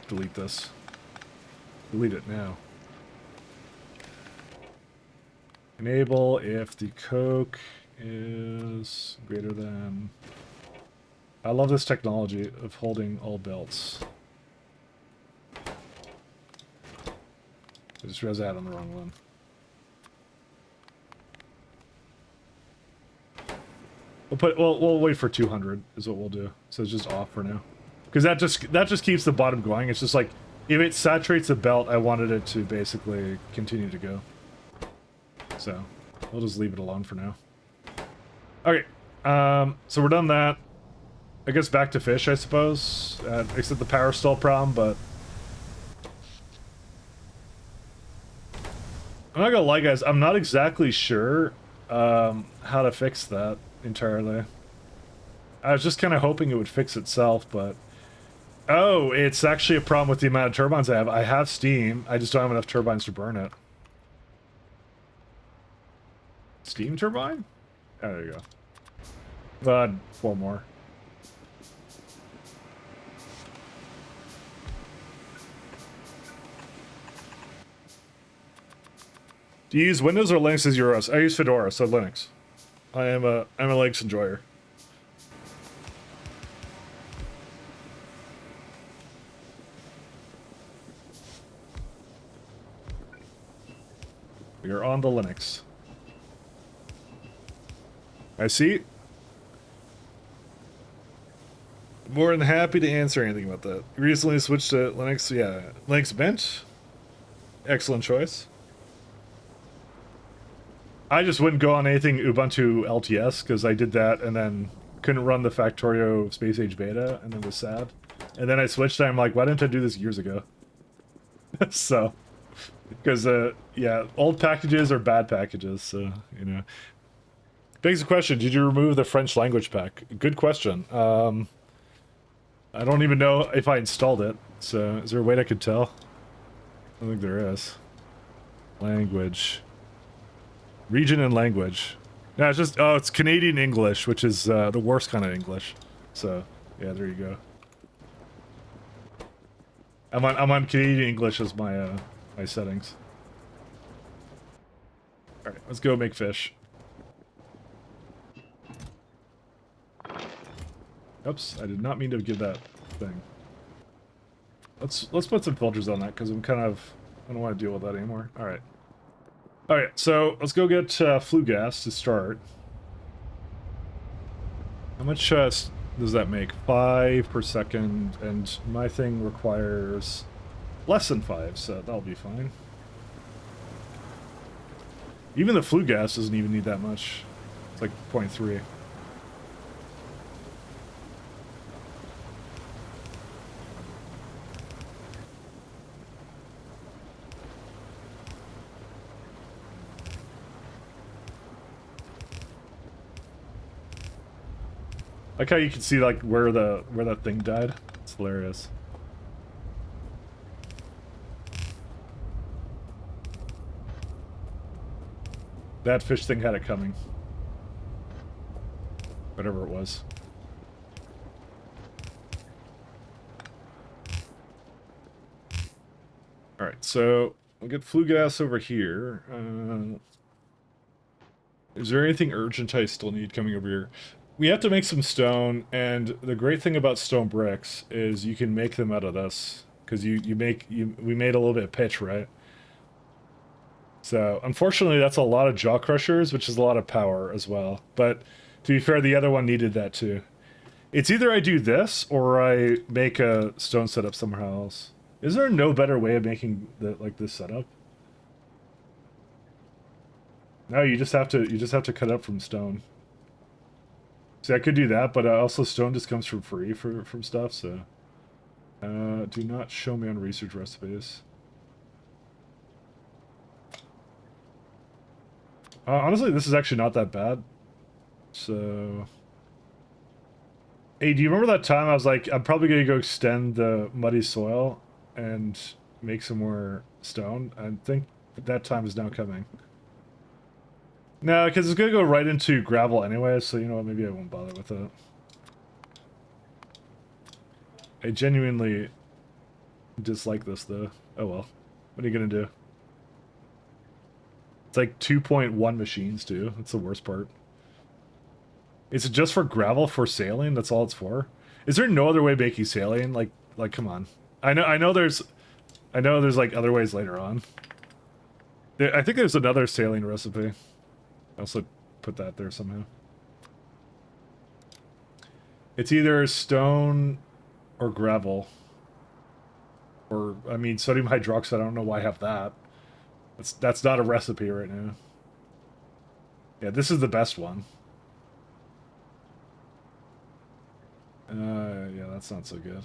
delete this. Delete it now. Enable if the coke is greater than... I love this technology of holding all belts. I just realized I had on the wrong one. We'll wait for 200 is what we'll do. So it's just off for now. Because that just keeps the bottom going. It's just like, if it saturates the belt, I wanted it to basically continue to go. So, we'll just leave it alone for now. Okay, so we're done that. I guess back to fish, I suppose. Except the power stall problem, but... I'm not gonna lie, guys, I'm not exactly sure how to fix that entirely. I was just kind of hoping it would fix itself, but... Oh, it's actually a problem with the amount of turbines I have. I have steam, I just don't have enough turbines to burn it. Steam turbine? Oh, there you go. 4 more. Do you use Windows or Linux as your OS? I use Fedora, so Linux. I'm a Linux enjoyer. We are on the Linux. I see. More than happy to answer anything about that. You recently switched to Linux, yeah. Linux Mint. Excellent choice. I just wouldn't go on anything Ubuntu LTS, because I did that and then couldn't run the Factorio Space Age Beta, and then was sad. And then I switched, and I'm like, why didn't I do this years ago? So, because, yeah, old packages are bad packages, so, you know. Begs the question, did you remove the French language pack? Good question. I don't even know if I installed it, so is there a way I could tell? I don't think there is. Language. Region and language. No, it's just, oh, it's Canadian English, which is the worst kind of English. So, yeah, there you go. I'm on Canadian English as my my settings. All right, let's go make fish. Oops, I did not mean to give that thing. Let's put some filters on that because I'm kind of, I don't want to deal with that anymore. All right. All right, so let's go get flue gas to start. How much does that make? 5 per second, and my thing requires less than 5, so that'll be fine. Even the flue gas doesn't even need that much. It's like 0.3. Like how you can see like where that thing died. It's hilarious. That fish thing had it coming. Whatever it was. Alright, so we'll get flue gas over here. Is there anything urgent I still need coming over here? We have to make some stone, and the great thing about stone bricks is you can make them out of this. Because we made a little bit of pitch, right? So, unfortunately, that's a lot of jaw crushers, which is a lot of power as well. But, to be fair, the other one needed that too. It's either I do this, or I make a stone setup somewhere else. Is there no better way of making this setup? No, you just have to cut up from stone. See, I could do that, but also stone just comes for free from stuff, so... do not show me on research recipes. Honestly, this is actually not that bad. So... Hey, do you remember that time I was like, I'm probably gonna go extend the muddy soil and make some more stone? I think that time is now coming. No, because it's gonna go right into gravel anyway, so you know what, maybe I won't bother with it. I genuinely dislike this, though. Oh well. What are you gonna do? It's like 2.1 machines, too. That's the worst part. Is it just for gravel for sailing? That's all it's for? Is there no other way of making sailing? Like, come on. I know there's like other ways later on. I think there's another saline recipe. I also put that there somehow. It's either stone or gravel. Or, I mean, sodium hydroxide, I don't know why I have that. That's not a recipe right now. Yeah, this is the best one. Yeah, that's not so good.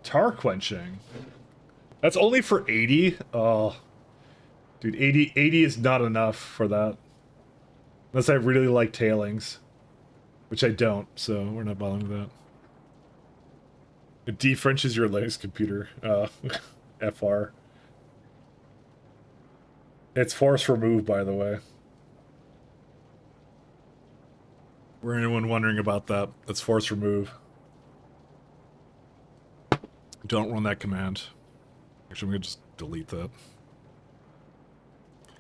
Tar quenching. That's only for 80? Oh. Dude, 80 is not enough for that. Unless I really like tailings. Which I don't, so we're not bothering with that. It de-Frenches your Linux computer. FR. It's force remove, by the way. For anyone wondering about that, it's force remove. Don't run that command. Actually, I'm gonna just delete that.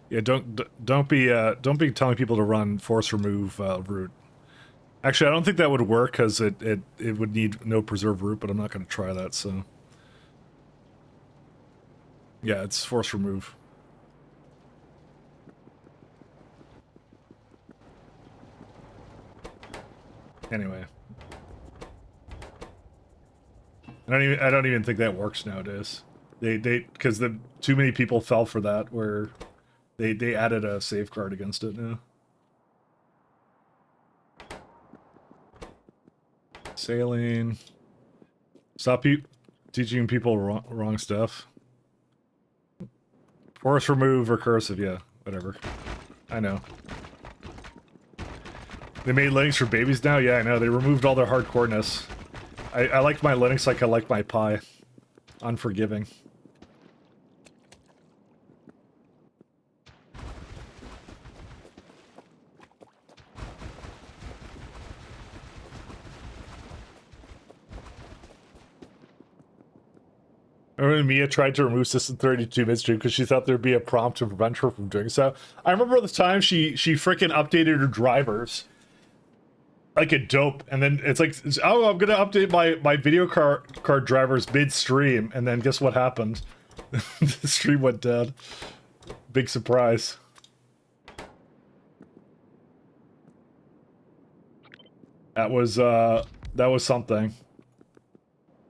Yeah, don't be telling people to run force remove root. Actually, I don't think that would work because it would need no preserve root, but I'm not gonna try that. So yeah, it's force remove. Anyway, I don't even think that works nowadays. Because too many people fell for that where they added a safeguard against it now. Saline. Stop teaching people wrong stuff. Force remove recursive, yeah, whatever. I know. They made Linux for babies now? Yeah, I know. They removed all their hardcoreness. I like my Linux like I like my Pi. Unforgiving. Remember when Mia tried to remove System32 midstream because she thought there'd be a prompt to prevent her from doing so? I remember the time she freaking updated her drivers like a dope, and then it's like, oh, I'm gonna update my video card drivers midstream, and then guess what happened? The stream went dead. Big surprise. That was something.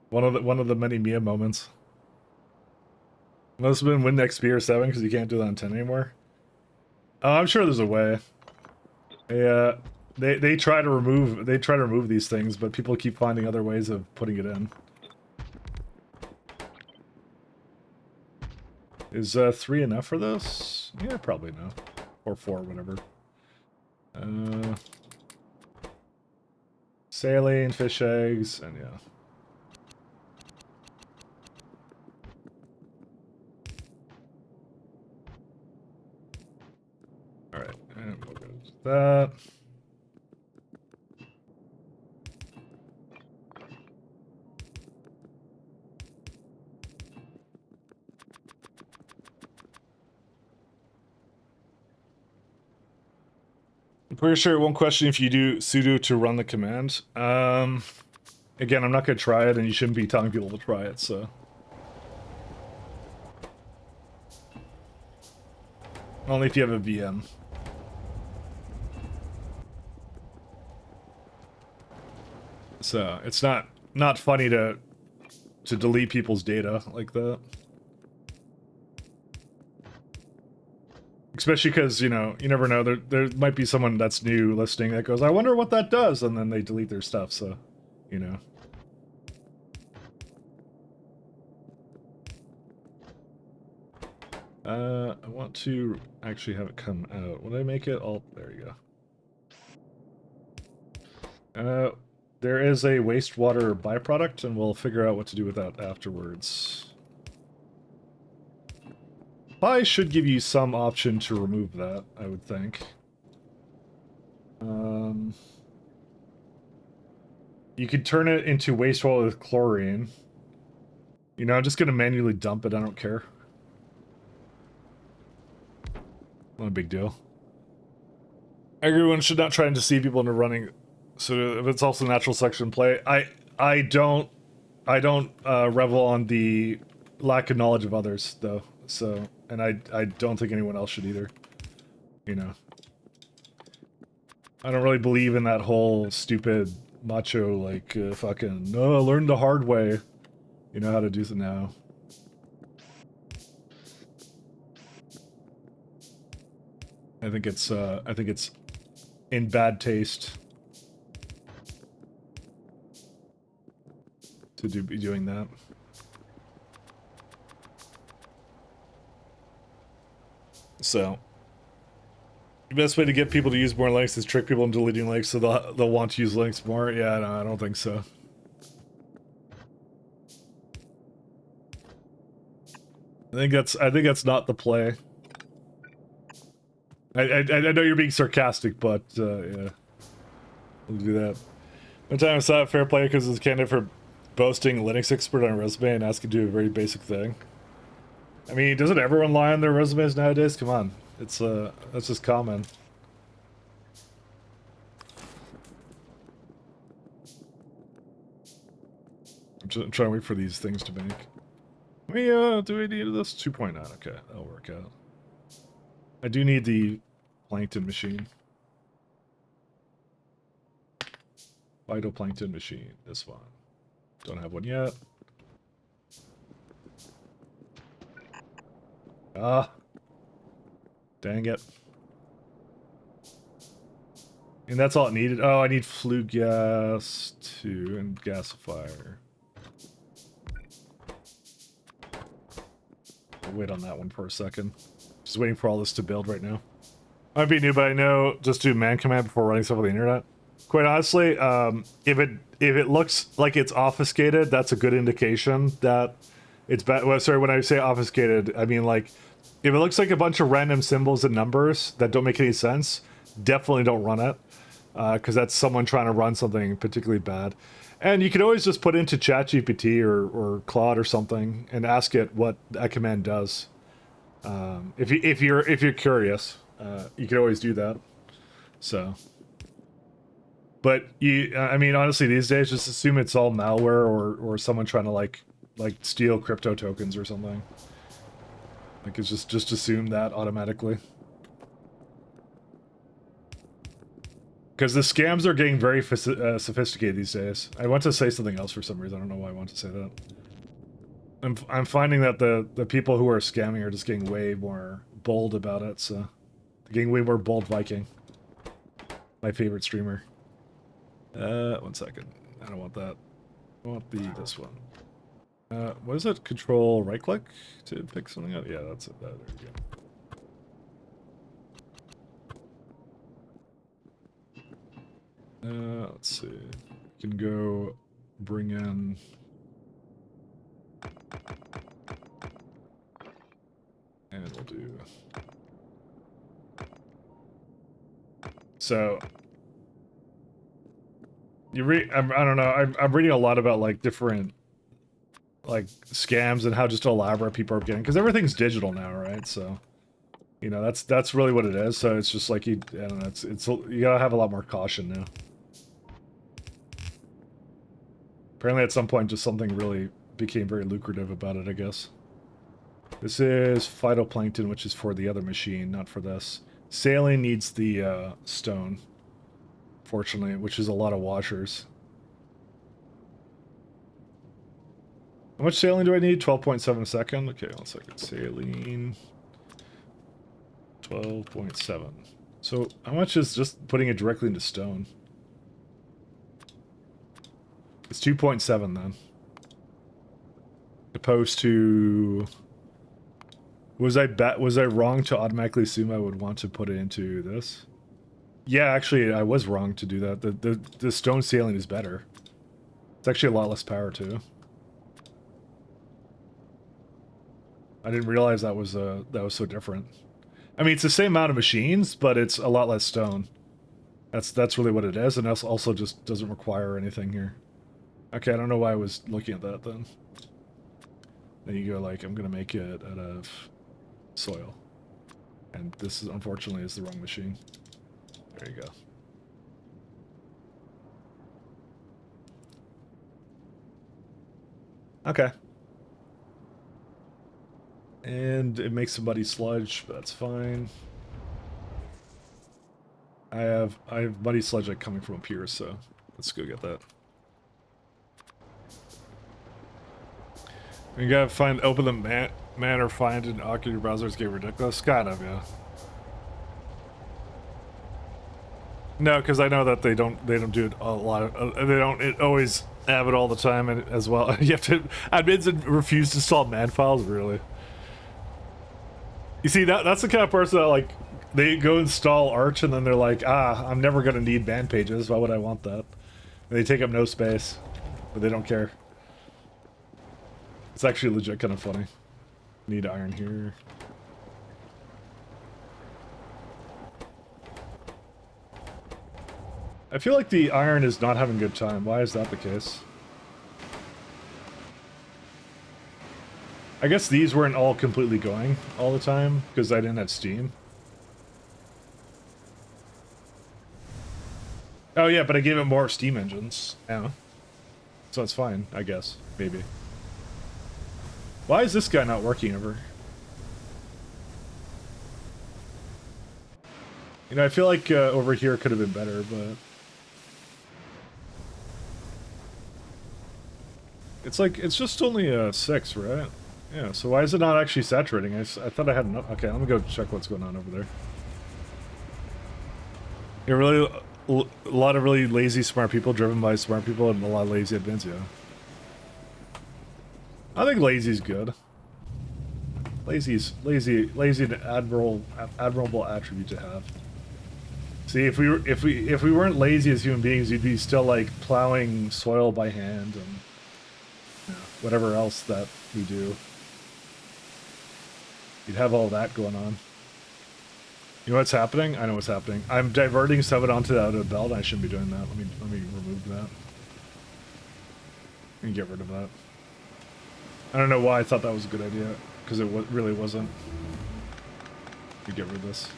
One of the many Mia moments. Must have been Win XP or 7 because you can't do that on 10 anymore. I'm sure there's a way. Yeah, they try to remove these things, but people keep finding other ways of putting it in. Is 3 enough for this? Yeah, probably no. Or 4, whatever. Saline, fish eggs, and yeah. Alright, and we'll go to that. I'm pretty sure it won't question if you do sudo to run the command. Again, I'm not going to try it, and you shouldn't be telling people to try it, so. Only if you have a VM. So, it's not funny to delete people's data like that. Especially because, you know, you never know, there might be someone that's new listening that goes, I wonder what that does, and then they delete their stuff, so, you know. I want to actually have it come out. When I make it, there you go. There is a wastewater byproduct, and we'll figure out what to do with that afterwards. Pi should give you some option to remove that, I would think. You could turn it into wastewater with chlorine. You know, I'm just gonna manually dump it, I don't care. Not a big deal. Everyone should not try and deceive people into running. So if it's also natural selection play, I don't revel on the lack of knowledge of others, though. So, and I don't think anyone else should either. You know, I don't really believe in that whole stupid macho like fucking no, learn the hard way. You know how to do it now. I think it's in bad taste to be doing that. So, the best way to get people to use more links is trick people into deleting links so they'll want to use links more. Yeah, no, I don't think so. I think that's not the play. I know you're being sarcastic, but yeah, we'll do that. One time I saw a fair play because it's candidate for boasting Linux expert on a resume and asking to do a very basic thing. I mean, doesn't everyone lie on their resumes nowadays? Come on, it's that's just common. I'm trying to wait for these things to make. Do we need this? 2.9, okay, that'll work out. I do need the plankton machine. Phytoplankton machine, this one. Don't have one yet. Ah. Dang it. And that's all it needed. Oh, I need flue gas too, and gasifier. I'll wait on that one for a second. Just waiting for all this to build right now. Might be new, but I know just do man command before running stuff on the internet. Quite honestly, if it looks like it's obfuscated, that's a good indication that it's bad. Well, sorry, when I say obfuscated, I mean like if it looks like a bunch of random symbols and numbers that don't make any sense, definitely don't run it, because that's someone trying to run something particularly bad. And you can always just put into ChatGPT or Claude or something and ask it what that command does. If you're curious, you can always do that. So, but I mean, honestly, these days, just assume it's all malware or someone trying to like steal crypto tokens or something. Like, it's just assume that automatically. Because the scams are getting very sophisticated these days. I want to say something else for some reason. I don't know why I want to say that. I'm finding that the people who are scamming are just getting way more bold about it. So, they're getting way more bold Viking. My favorite streamer. 1 second. I don't want that. I want this one. What is it? Control right click to pick something up? Yeah, that's it. There we go. Let's see. We can go bring in. And we'll do. So. I don't know. I'm reading a lot about like different like scams and how just elaborate people are getting, because everything's digital now, right? So, you know, that's really what it is. So it's just like I don't know. It's you gotta have a lot more caution now. Apparently, at some point, just something really became very lucrative about it, I guess. This is phytoplankton, which is for the other machine, not for this. Saline needs the stone, fortunately, which is a lot of washers. How much saline do I need? 12.7 a second? Okay, 1 second. Saline. 12.7. So, how much is just putting it directly into stone? It's 2.7 then. Opposed to... Was I wrong to automatically assume I would want to put it into this? Yeah, actually, I was wrong to do that. The stone saline is better. It's actually a lot less power too. I didn't realize that was so different. I mean, it's the same amount of machines, but it's a lot less stone. That's really what it is, and that's also just doesn't require anything here. Okay, I don't know why I was looking at that then. Then you go like, I'm gonna make it out of soil, and this is unfortunately is the wrong machine. There you go. Okay. And it makes some muddy sludge, but that's fine. I have muddy sludge like coming from up here, so let's go get that. You gotta open the man or find an Oculus browsers get ridiculous. Kind of, yeah. No, because I know that they don't do it a lot. They don't always have it all the time as well. You have to admins and refuse to install man files. Really? You see that's the kind of person that like they go install Arch and then they're like, I'm never gonna need man pages. Why would I want that? And they take up no space, but they don't care. It's actually legit kind of funny. Need iron here. I feel like the iron is not having a good time. Why is that the case? I guess these weren't all completely going all the time because I didn't have Steam. Oh yeah, but I gave it more Steam engines. Yeah. So it's fine, I guess. Maybe. Why is this guy not working ever? You know, I feel like over here could have been better, but... It's like, it's just only 6, right? Yeah, so why is it not actually saturating? I thought I had enough. Okay, let me go check what's going on over there. You're really... A lot of really lazy smart people driven by smart people and a lot of lazy admins, yeah. I think lazy's good. Lazy's an admirable attribute to have. See, if we weren't lazy as human beings, you'd be still like plowing soil by hand and whatever else that we do. You'd have all that going on. You know what's happening? I know what's happening. I'm diverting 7 onto the out of belt. I shouldn't be doing that. Let me remove that. And get rid of that. I don't know why I thought that was a good idea, because it really wasn't. You get rid of this.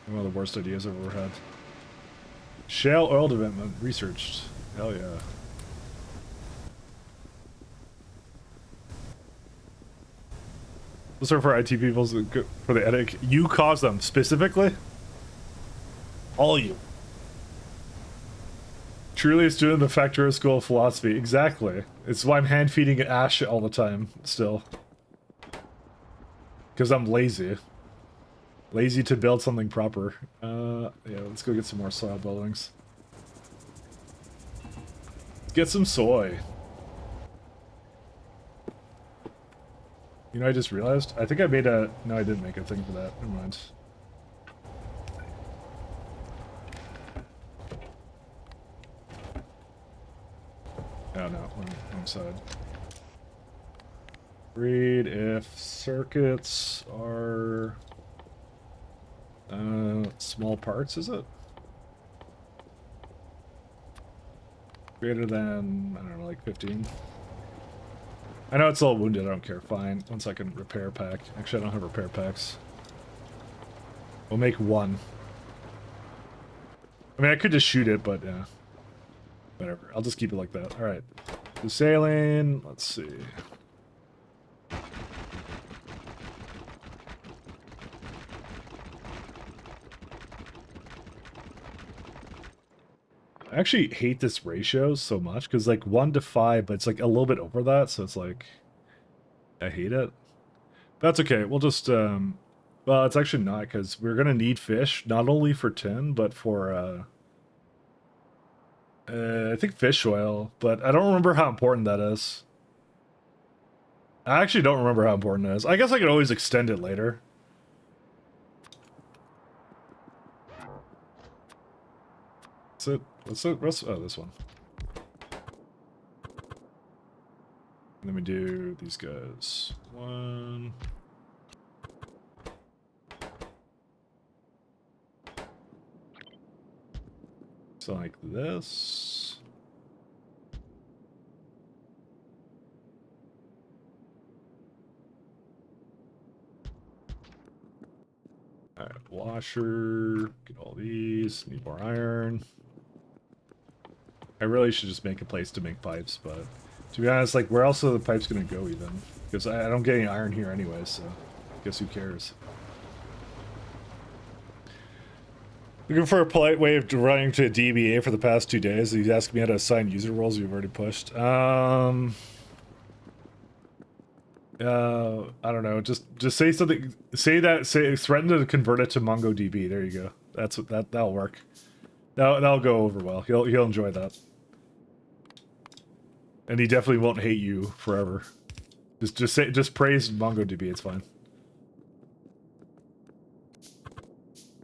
One of the worst ideas I've ever had. Shale oil development researched. Hell yeah. Those are for IT people for the edit. You caused them specifically. All you. Truly a student of the Factorio School of Philosophy. Exactly. It's why I'm hand feeding Ash all the time. Still. Because I'm lazy. Lazy to build something proper. Yeah, let's go get some more soil buildings. Let's get some soy. You know, I just realized. I think I made a... No, I didn't make a thing for that. Never mind. Oh, no. Wrong side. Read if circuits are... small parts, is it? Greater than, I don't know, like 15. I know it's a little wounded, I don't care. Fine. 1 second, repair pack. Actually, I don't have repair packs. We'll make 1. I mean, I could just shoot it, but yeah. Whatever. I'll just keep it like that. Alright. So sailing. Let's see. I actually hate this ratio so much because like 1 to 5, but it's like a little bit over that, so it's like I hate it. That's okay. We'll just well, it's actually not, because we're gonna need fish not only for tin but for I think fish oil, but I don't remember how important that is. I actually don't remember how important it is. I guess I could always extend it later. That's it. Oh, this one. Let me do these guys. 1. So like this. Alright, washer. Get all these. Need more iron. I really should just make a place to make pipes, but To be honest, like, where else are the pipes gonna go even? Because I don't get any iron here anyway, so I guess who cares? Looking for a polite way of running to a DBA for the past 2 days. He's asking me how to assign user roles we've already pushed. I don't know. Just say something. Say threaten to convert it to MongoDB. There you go. That'll work. That'll go over well. He'll enjoy that. And he definitely won't hate you forever. Just praise MongoDB. It's fine.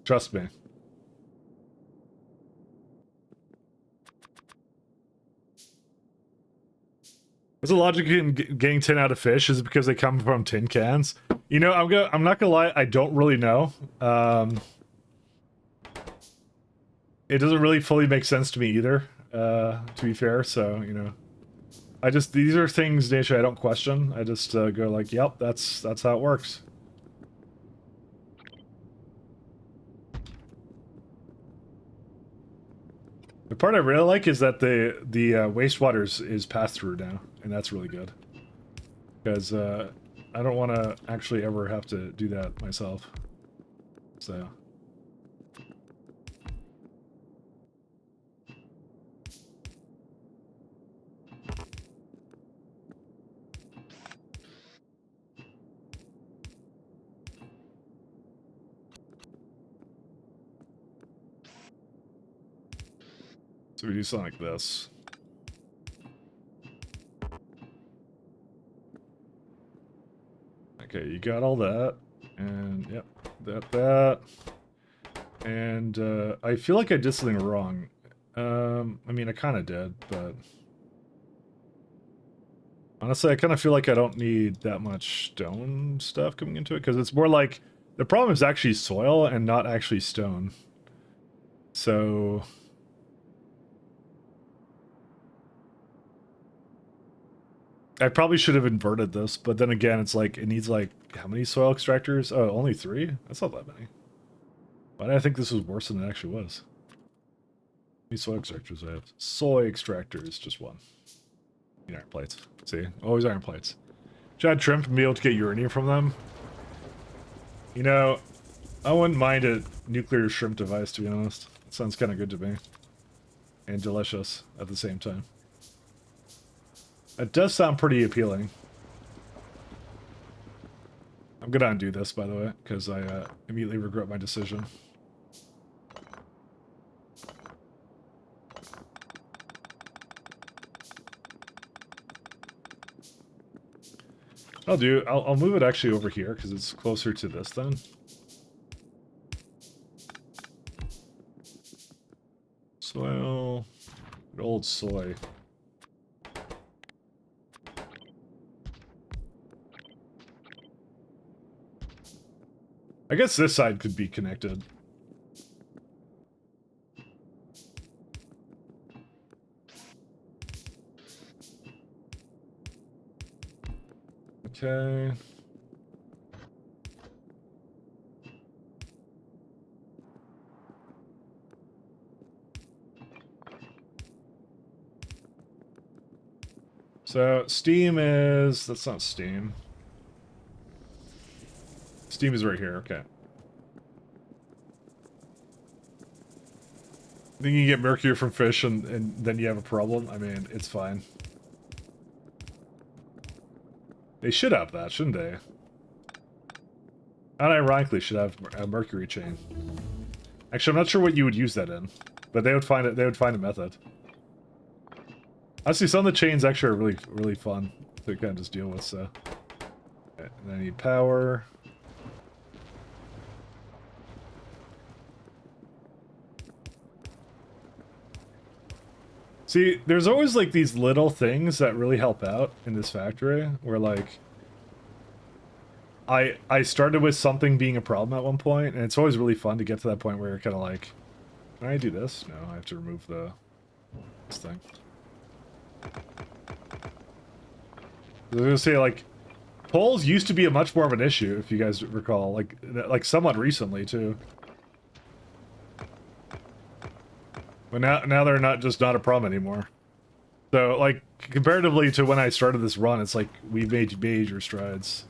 Trust me. What's the logic in getting 10 out of fish? Is it because they come from tin cans? You know, I'm not gonna lie, I don't really know. It doesn't really fully make sense to me either, to be fair, so, you know. These are things, nature, I don't question. I just go like, yep, that's how it works. The part I really like is that the wastewater is passed through now, and that's really good. Because I don't want to actually ever have to do that myself. So. So we do something like this. Okay, you got all that. And, yep, that. And, I feel like I did something wrong. I mean, I kind of did, but... Honestly, I kind of feel like I don't need that much stone stuff coming into it, because it's more like... The problem is actually soil and not actually stone. So... I probably should have inverted this, but then again, it's like, it needs like, how many soil extractors? Oh, only 3? That's not that many. Why did I think this was worse than it actually was? How many soil extractors I have? Soy extractors, just 1. Iron plates. See? Always iron plates. Should I trim and be able to get uranium from them? You know, I wouldn't mind a nuclear shrimp device, to be honest. It sounds kind of good to me. And delicious at the same time. It does sound pretty appealing. I'm gonna undo this, by the way, because I immediately regret my decision. I'll move it actually over here, because it's closer to this then. Soil. Good old soy. I guess this side could be connected. Okay. So, Steam is... That's not Steam. Steam is right here, okay. I think you get mercury from fish and then you have a problem. I mean, it's fine. They should have that, shouldn't they? Unironically should have a mercury chain. Actually, I'm not sure what you would use that in, but they would find it. They would find a method. Honestly, some of the chains actually are really fun to kind of just deal with. So, okay, and I need power. See, there's always like these little things that really help out in this factory, where like I started with something being a problem at one point, and it's always really fun to get to that point where you're kind of like, can I do this? No, I have to remove this thing. I was gonna say, like, poles used to be a much more of an issue, if you guys recall, like somewhat recently too. But now they're not a problem anymore. So, like, comparatively to when I started this run, it's like we've made major strides.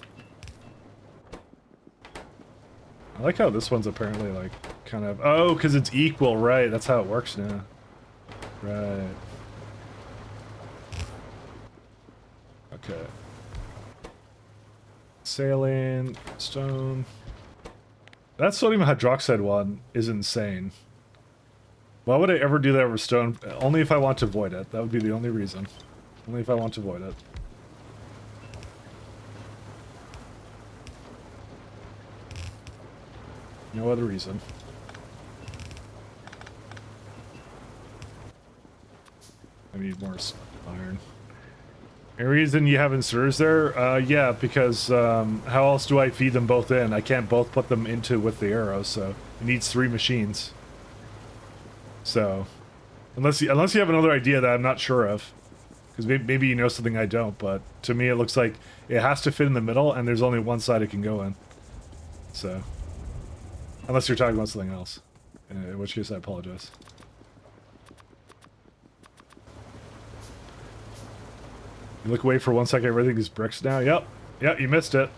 I like how this one's apparently, like, kind of... Oh, because it's equal, right. That's how it works now. Right. Okay. Saline, stone... That sodium hydroxide one is insane. Why would I ever do that with stone? Only if I want to avoid it. That would be the only reason. Only if I want to avoid it. No other reason. I need more iron. Any reason you have inserters there? Yeah, because how else do I feed them both in? I can't both put them into with the arrows, so it needs 3 machines. So, unless you have another idea that I'm not sure of, because maybe you know something I don't, but to me it looks like it has to fit in the middle, and there's only one side it can go in. So, unless you're talking about something else, in which case I apologize. You look away for 1 second, everything is bricks now. Yep, yep, you missed it.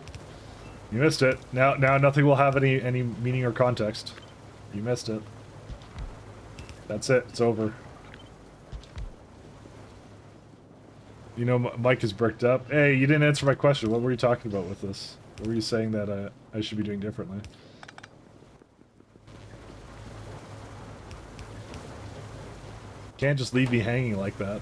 You missed it. Now nothing will have any meaning or context. You missed it. That's it. It's over. You know, Mike is bricked up. Hey, you didn't answer my question. What were you talking about with this? What were you saying that I should be doing differently? Can't just leave me hanging like that.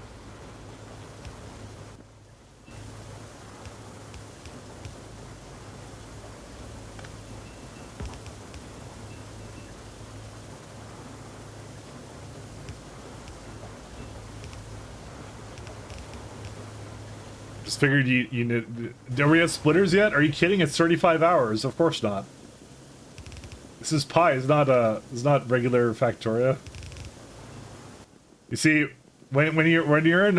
Just figured you need... Do we have splitters yet? Are you kidding? It's 35 hours. Of course not. This is Pi. It's not regular Factoria. You see, when you're in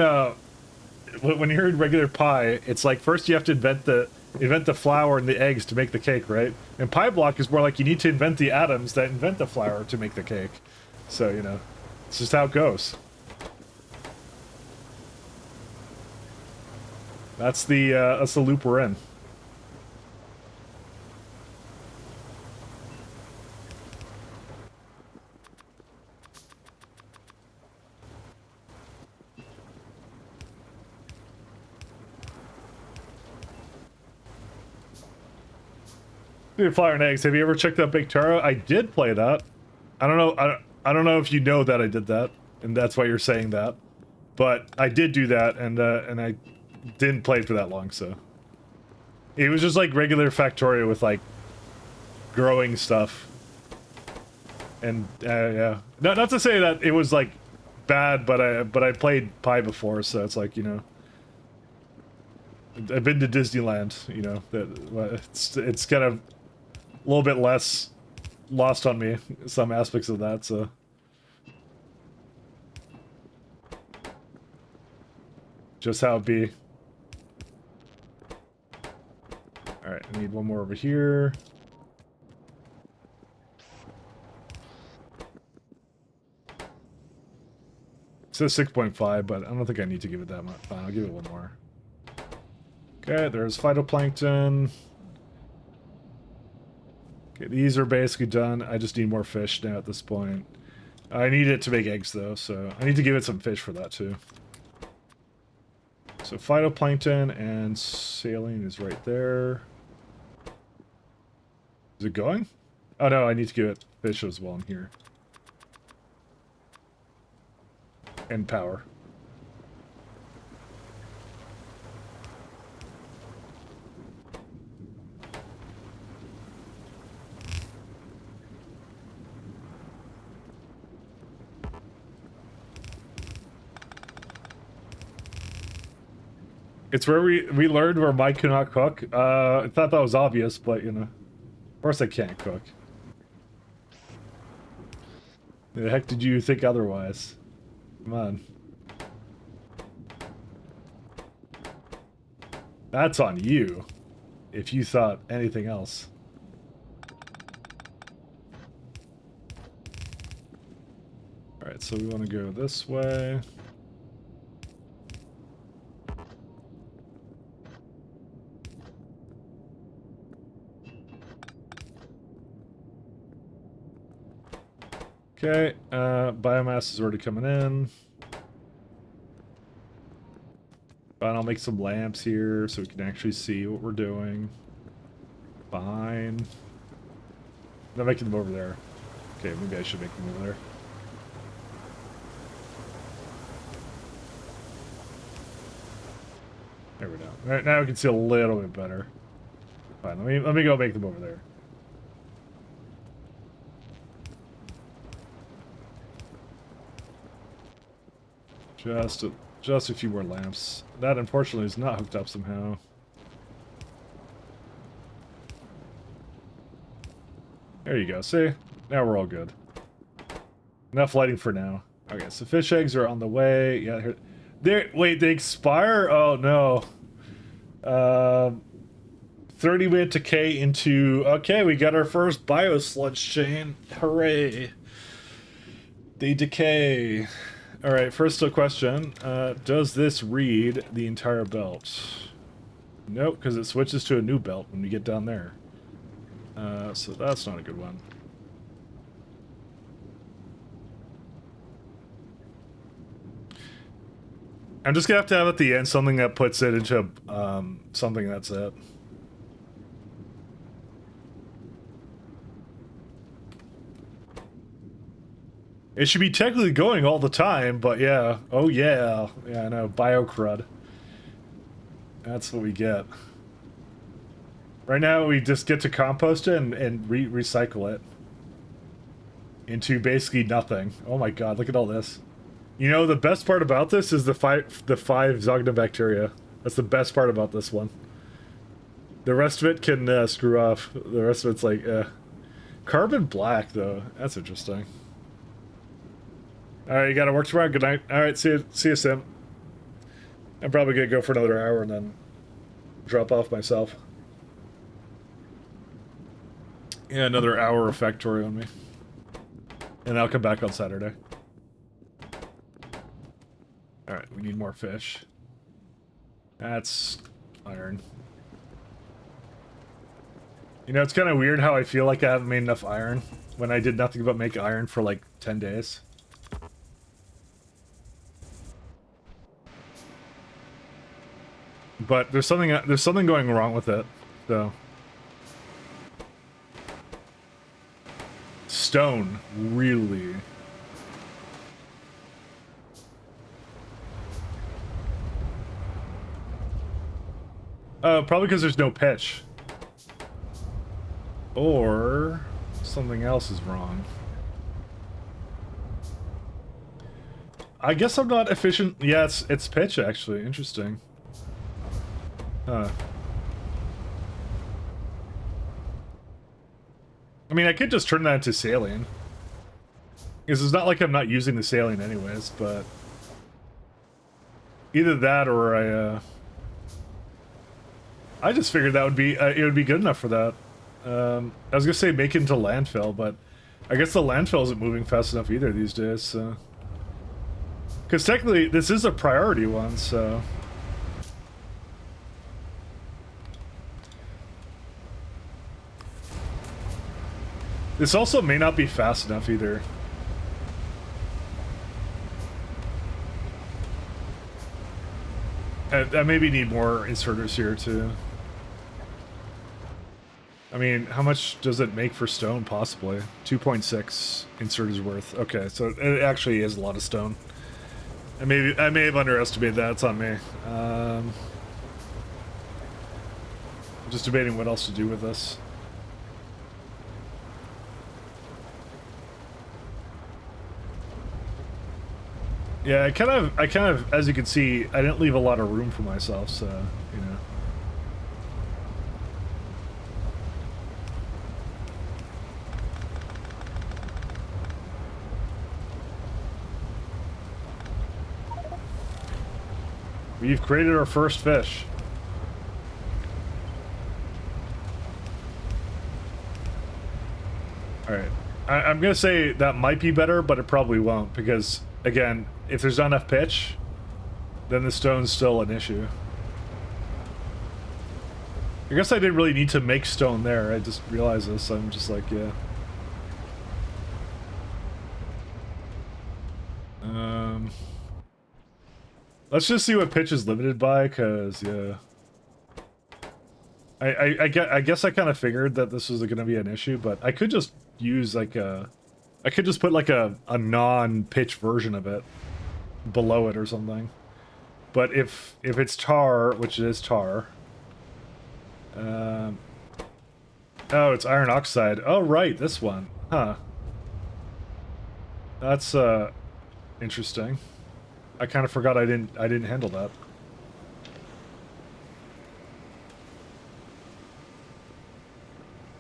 regular Pi, it's like first you have to invent the flour and the eggs to make the cake, right? And Pyblock is more like you need to invent the atoms that invent the flour to make the cake. So, you know, it's just how it goes. That's the loop we're in. Flour and eggs. Have you ever checked out Big Taro? I did play that. I don't know. I don't know if you know that I did that, and that's why you're saying that. But I did do that, and I didn't play it for that long, so it was just like regular Factoria with like growing stuff. And yeah, not to say that it was like bad, but I played Pi before, so it's like, you know, I've been to Disneyland, you know, that it's kind of a little bit less lost on me, some aspects of that, so. Just how it be. Alright, I need one more over here. It says 6.5, but I don't think I need to give it that much. Fine, I'll give it one more. Okay, there's phytoplankton. Okay, these are basically done. I just need more fish now at this point. I need it to make eggs, though, so I need to give it some fish for that, too. So phytoplankton and saline is right there. Is it going? Oh no, I need to give it fish as well in here. And power. It's where we learned where Mike cannot cook. I thought that was obvious, but you know, of course I can't cook. The heck did you think otherwise? Come on. That's on you, if you thought anything else. Alright, so we want to go this way. Okay, biomass is already coming in. Fine, I'll make some lamps here so we can actually see what we're doing. Fine. I'm making them over there. Okay, maybe I should make them over there. There we go. All right, now we can see a little bit better. Fine, let me go make them over there. Just a few more lamps. That unfortunately is not hooked up somehow. There you go. See? Now we're all good. Enough lighting for now. Okay, so fish eggs are on the way. Yeah, here. There. Wait, they expire? Oh no. 30-minute decay into. Okay, we got our first bio sludge chain. Hooray! They decay. All right. First question: does this read the entire belt? Nope, because it switches to a new belt when we get down there. So that's not a good one. I'm just gonna have to have at the end something that puts it into something that's it. It should be technically going all the time, but yeah. Oh yeah. Yeah, I know. Bio crud. That's what we get. Right now, we just get to compost it and recycle it into basically nothing. Oh my god, look at all this. You know, the best part about this is the five Zognobacteria. That's the best part about this one. The rest of it can screw off. The rest of it's like, carbon black, though. That's interesting. Alright, you gotta work tomorrow. Good night. Alright, see you, Sim. I'm probably gonna go for another hour and then drop off myself. Yeah, another hour of Factorio on me. And I'll come back on Saturday. Alright, we need more fish. That's iron. You know, it's kind of weird how I feel like I haven't made enough iron when I did nothing but make iron for like 10 days. But there's something going wrong with it, so. Stone, really. Probably because there's no pitch. Or something else is wrong. I guess I'm not efficient. Yeah, it's pitch actually. Interesting. Huh. I mean, I could just turn that into saline. Because it's not like I'm not using the saline anyways, but... Either that or I just figured that would be, it would be good enough for that. I was gonna say make it into landfill, but... I guess the landfill isn't moving fast enough either these days, so... Because technically, this is a priority one, so... This also may not be fast enough either. I maybe need more inserters here too. I mean, how much does it make for stone, possibly? 2.6 inserters worth. Okay, so it actually is a lot of stone. I may have underestimated that. It's on me. I'm just debating what else to do with this. Yeah, I kind of, as you can see, I didn't leave a lot of room for myself, so, you know. We've created our first fish. Alright. I'm gonna say that might be better, but it probably won't, because, again, if there's not enough pitch, then the stone's still an issue. I guess I didn't really need to make stone there, I just realized this, I'm just like, yeah. Let's just see what pitch is limited by, cause yeah. I guess I kind of figured that this was going to be an issue, but I could just use like a, I could just put like a non-pitch version of it below it or something. But if it's tar, which it is tar, oh, it's iron oxide. Oh right, this one, huh? That's interesting. I kind of forgot I didn't handle that.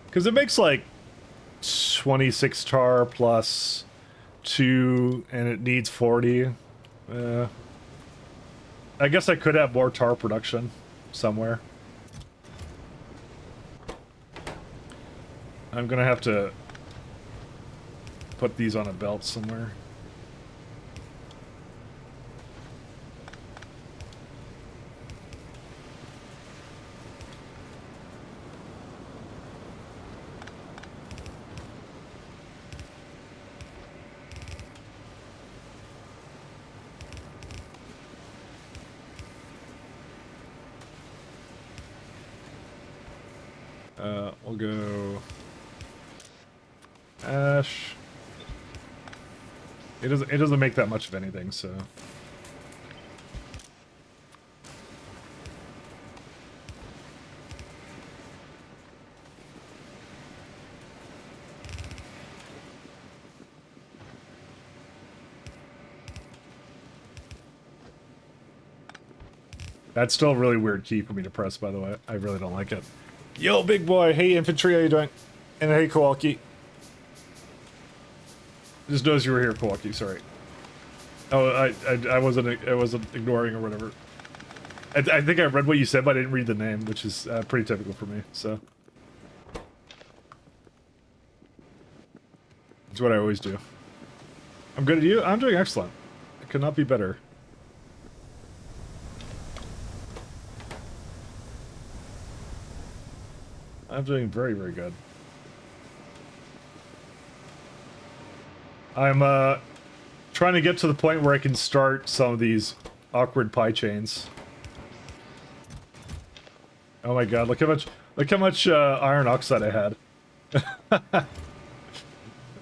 Because it makes like 26 tar plus 2, and it needs 40. I guess I could have more tar production somewhere. I'm gonna have to put these on a belt somewhere. We'll go ash. It doesn't make that much of anything, so. That's still a really weird key for me to press, by the way. I really don't like it. Yo, big boy. Hey, infantry, how you doing? And hey, Kowalski. Just knows you were here, Kowalski. Sorry. Oh, I wasn't ignoring or whatever. I think I read what you said, but I didn't read the name, which is pretty typical for me. So it's what I always do. I'm good at you. I'm doing excellent. I could not be better. I'm doing very, very good. I'm trying to get to the point where I can start some of these awkward pie chains. Oh my god, look how much iron oxide I had.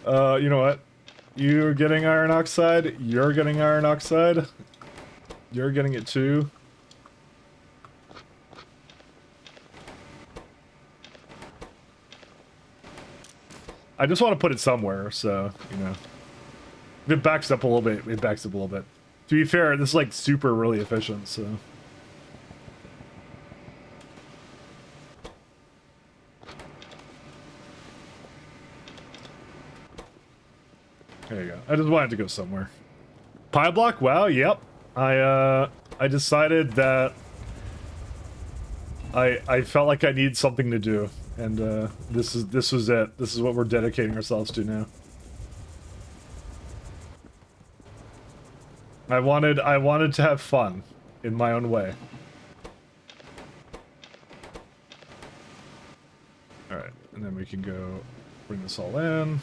You know what? You're getting iron oxide, you're getting iron oxide. You're getting it too. I just want to put it somewhere, so, you know. If it backs up a little bit, it backs up a little bit. To be fair, this is like super really efficient, so. There you go. I just wanted to go somewhere. Pyblock? Wow, yep. I decided that I felt like I needed something to do. And this was it. This is what we're dedicating ourselves to now. I wanted to have fun in my own way. All right, and then we can go bring this all in.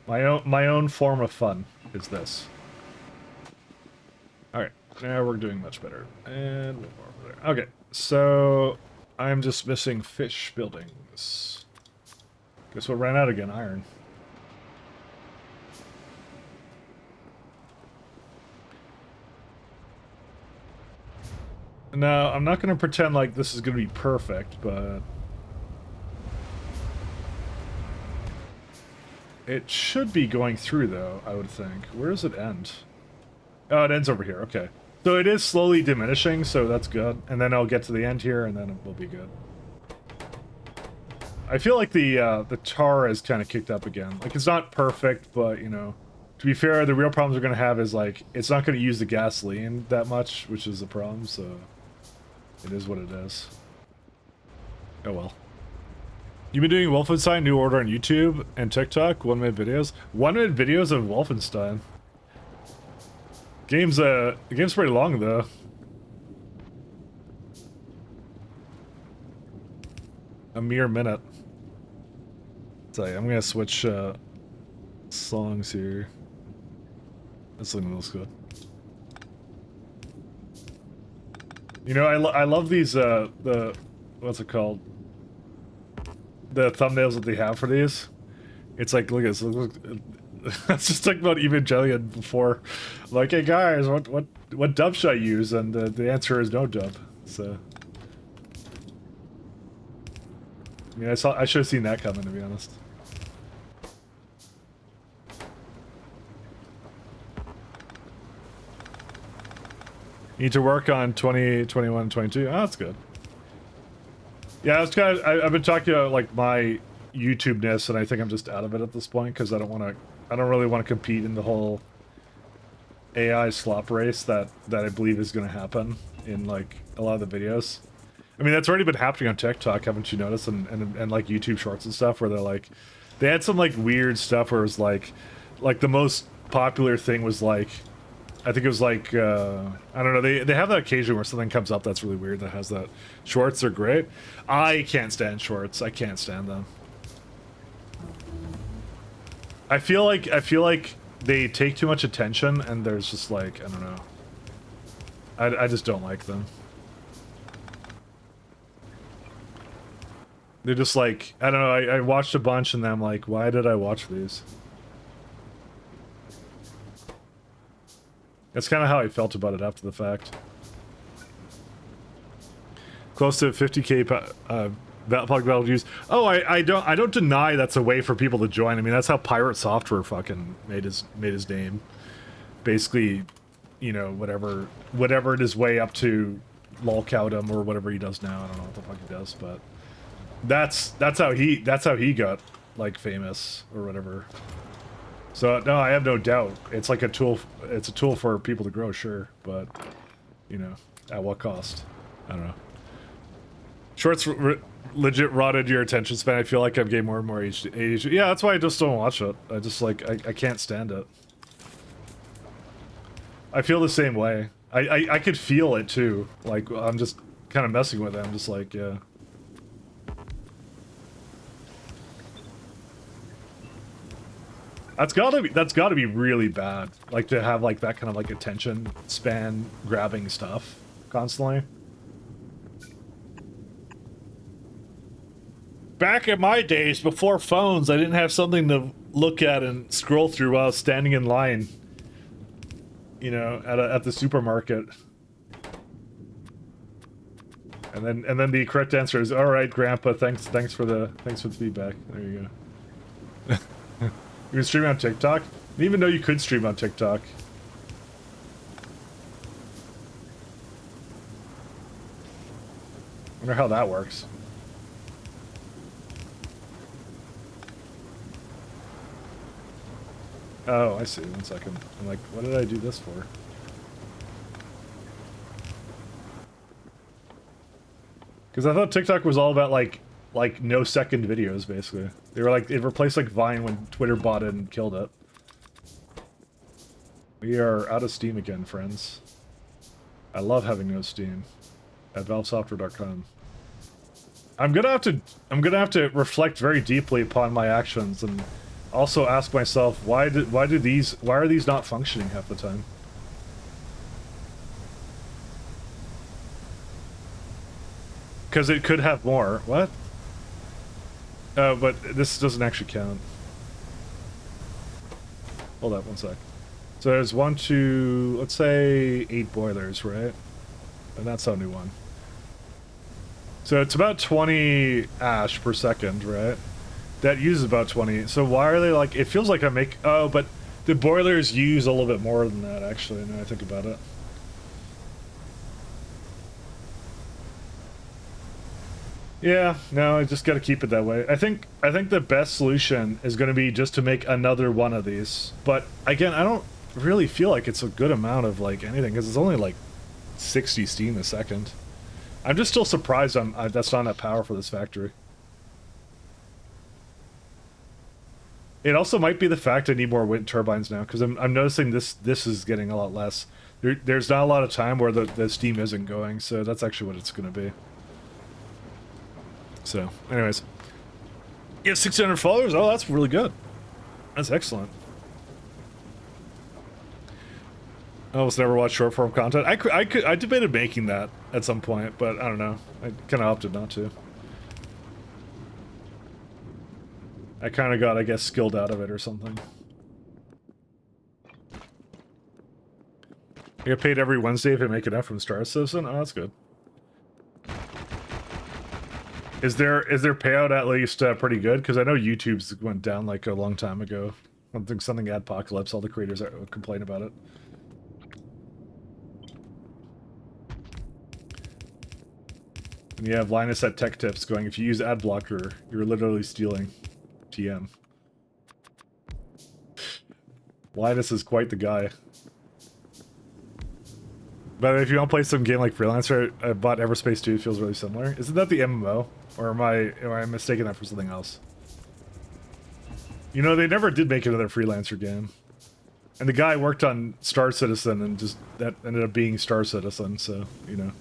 My own form of fun is this. All right. Now we're doing much better. And one more over there. Okay, so I'm just missing fish buildings. Guess what ran out again? Iron. Now, I'm not going to pretend like this is going to be perfect, but it should be going through, though, I would think. Where does it end? Oh, it ends over here. Okay. So it is slowly diminishing, so that's good. And then I'll get to the end here, and then it will be good. I feel like the tar has kind of kicked up again. Like, it's not perfect, but, you know, to be fair, the real problems we're going to have is, like, it's not going to use the gasoline that much, which is the problem, so it is what it is. Oh, well. You've been doing Wolfenstein New Order on YouTube and TikTok, 1-minute videos? 1-minute videos of Wolfenstein. The game's pretty long, though. A mere minute. So I'm gonna switch songs here. This one looks good. You know, I love these, the, what's it called? The thumbnails that they have for these. It's like, look at this, look, let's just talk about Evangelion before. Like, hey guys, what dub should I use? And the answer is no dub, so. I mean, I should have seen that coming, to be honest. Need to work on 20, 21, 22. Oh, that's good. Yeah, it's kind of, I've been talking about like my YouTube-ness, and I think I'm just out of it at this point because I don't really want to compete in the whole AI slop race that I believe is going to happen in like a lot of the videos. I mean, that's already been happening on TikTok, haven't you noticed? And like YouTube Shorts and stuff, where they're like, they had some like weird stuff where it was like the most popular thing was like, I think it was like, I don't know, they have that occasion where something comes up that's really weird that has that. Shorts are great. I can't stand shorts. I can't stand them. I feel like they take too much attention, and there's just like, I don't know. I just don't like them. They're just like, I don't know, I watched a bunch and then I'm like, why did I watch these? That's kind of how I felt about it after the fact. Close to 50k Pyblock battle views. Oh, I don't deny that's a way for people to join. I mean, that's how Pirate Software fucking made his name. Basically, you know, whatever it is way up to lolcowdom or whatever he does now. I don't know what the fuck he does, but that's how he got like famous or whatever. So no, I have no doubt. It's like a tool. It's a tool for people to grow, sure, but you know, at what cost? I don't know. Shorts legit rotted your attention span. I feel like I'm getting more and more ADHD. Yeah, that's why I just don't watch it. I just like I can't stand it. I feel the same way. I could feel it too. Like I'm just kind of messing with it. I'm just like, yeah. That's gotta be really bad. Like to have like that kind of like attention span grabbing stuff constantly. Back in my days, before phones, I didn't have something to look at and scroll through while standing in line. You know, at the supermarket. And then the correct answer is, all right, Grandpa. Thanks for the feedback. There you go. You can stream on TikTok? I didn't even know you could stream on TikTok. Wonder how that works. Oh, I see. 1 second. I'm like, what did I do this for? Because I thought TikTok was all about like no second videos, basically. They were like, it replaced like Vine when Twitter bought it and killed it. We are out of Steam again, friends. I love having no Steam. At valvesoftware.com. I'm gonna have to reflect very deeply upon my actions and also ask myself why are these not functioning half the time? Because it could have more. What? Oh, but this doesn't actually count. Hold up 1 sec. So there's 1, 2, let's say 8 boilers, right? And that's only one. So it's about 20 ash per second, right? That uses about 20. So why are they like, it feels like oh, but the boilers use a little bit more than that, actually, now I think about it. Yeah, no, I just gotta keep it that way. I think the best solution is gonna be just to make another one of these. But again, I don't really feel like it's a good amount of like anything, because it's only like 60 steam a second. I'm just still surprised that's not enough power for this factory. It also might be the fact I need more wind turbines now, because I'm noticing this is getting a lot less. There's not a lot of time where the steam isn't going, so that's actually what it's going to be. So, anyways. You have 600 followers? Oh, that's really good. That's excellent. I almost never watch short form content. I debated making that at some point, but I don't know. I kind of opted not to. I kind of got, I guess, skilled out of it or something. I get paid every Wednesday if I make enough from Star Citizen. Oh, that's good. Is there payout at least pretty good? Because I know YouTube's went down like a long time ago. I think something Adpocalypse. All the creators complain about it. And you have Linus at Tech Tips going, if you use ad blocker, you're literally stealing TM. Linus is quite the guy. But if you want to play some game like Freelancer, I bought Everspace 2, it feels really similar. Isn't that the MMO? Or am I mistaking that for something else? You know, they never did make another Freelancer game. And the guy worked on Star Citizen and just, that ended up being Star Citizen, so, you know.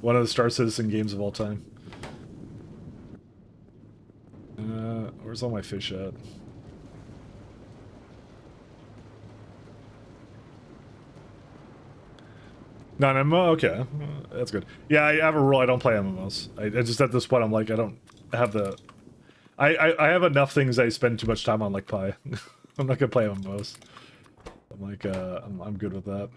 One of the Star Citizen games of all time. Where's all my fish at? Non-MMO? Okay. That's good. Yeah, I have a rule, I don't play MMOs. I just, at this point, I'm like, I don't have the... I have enough things I spend too much time on, like Pi. I'm not gonna play MMOs. I'm like, I'm good with that.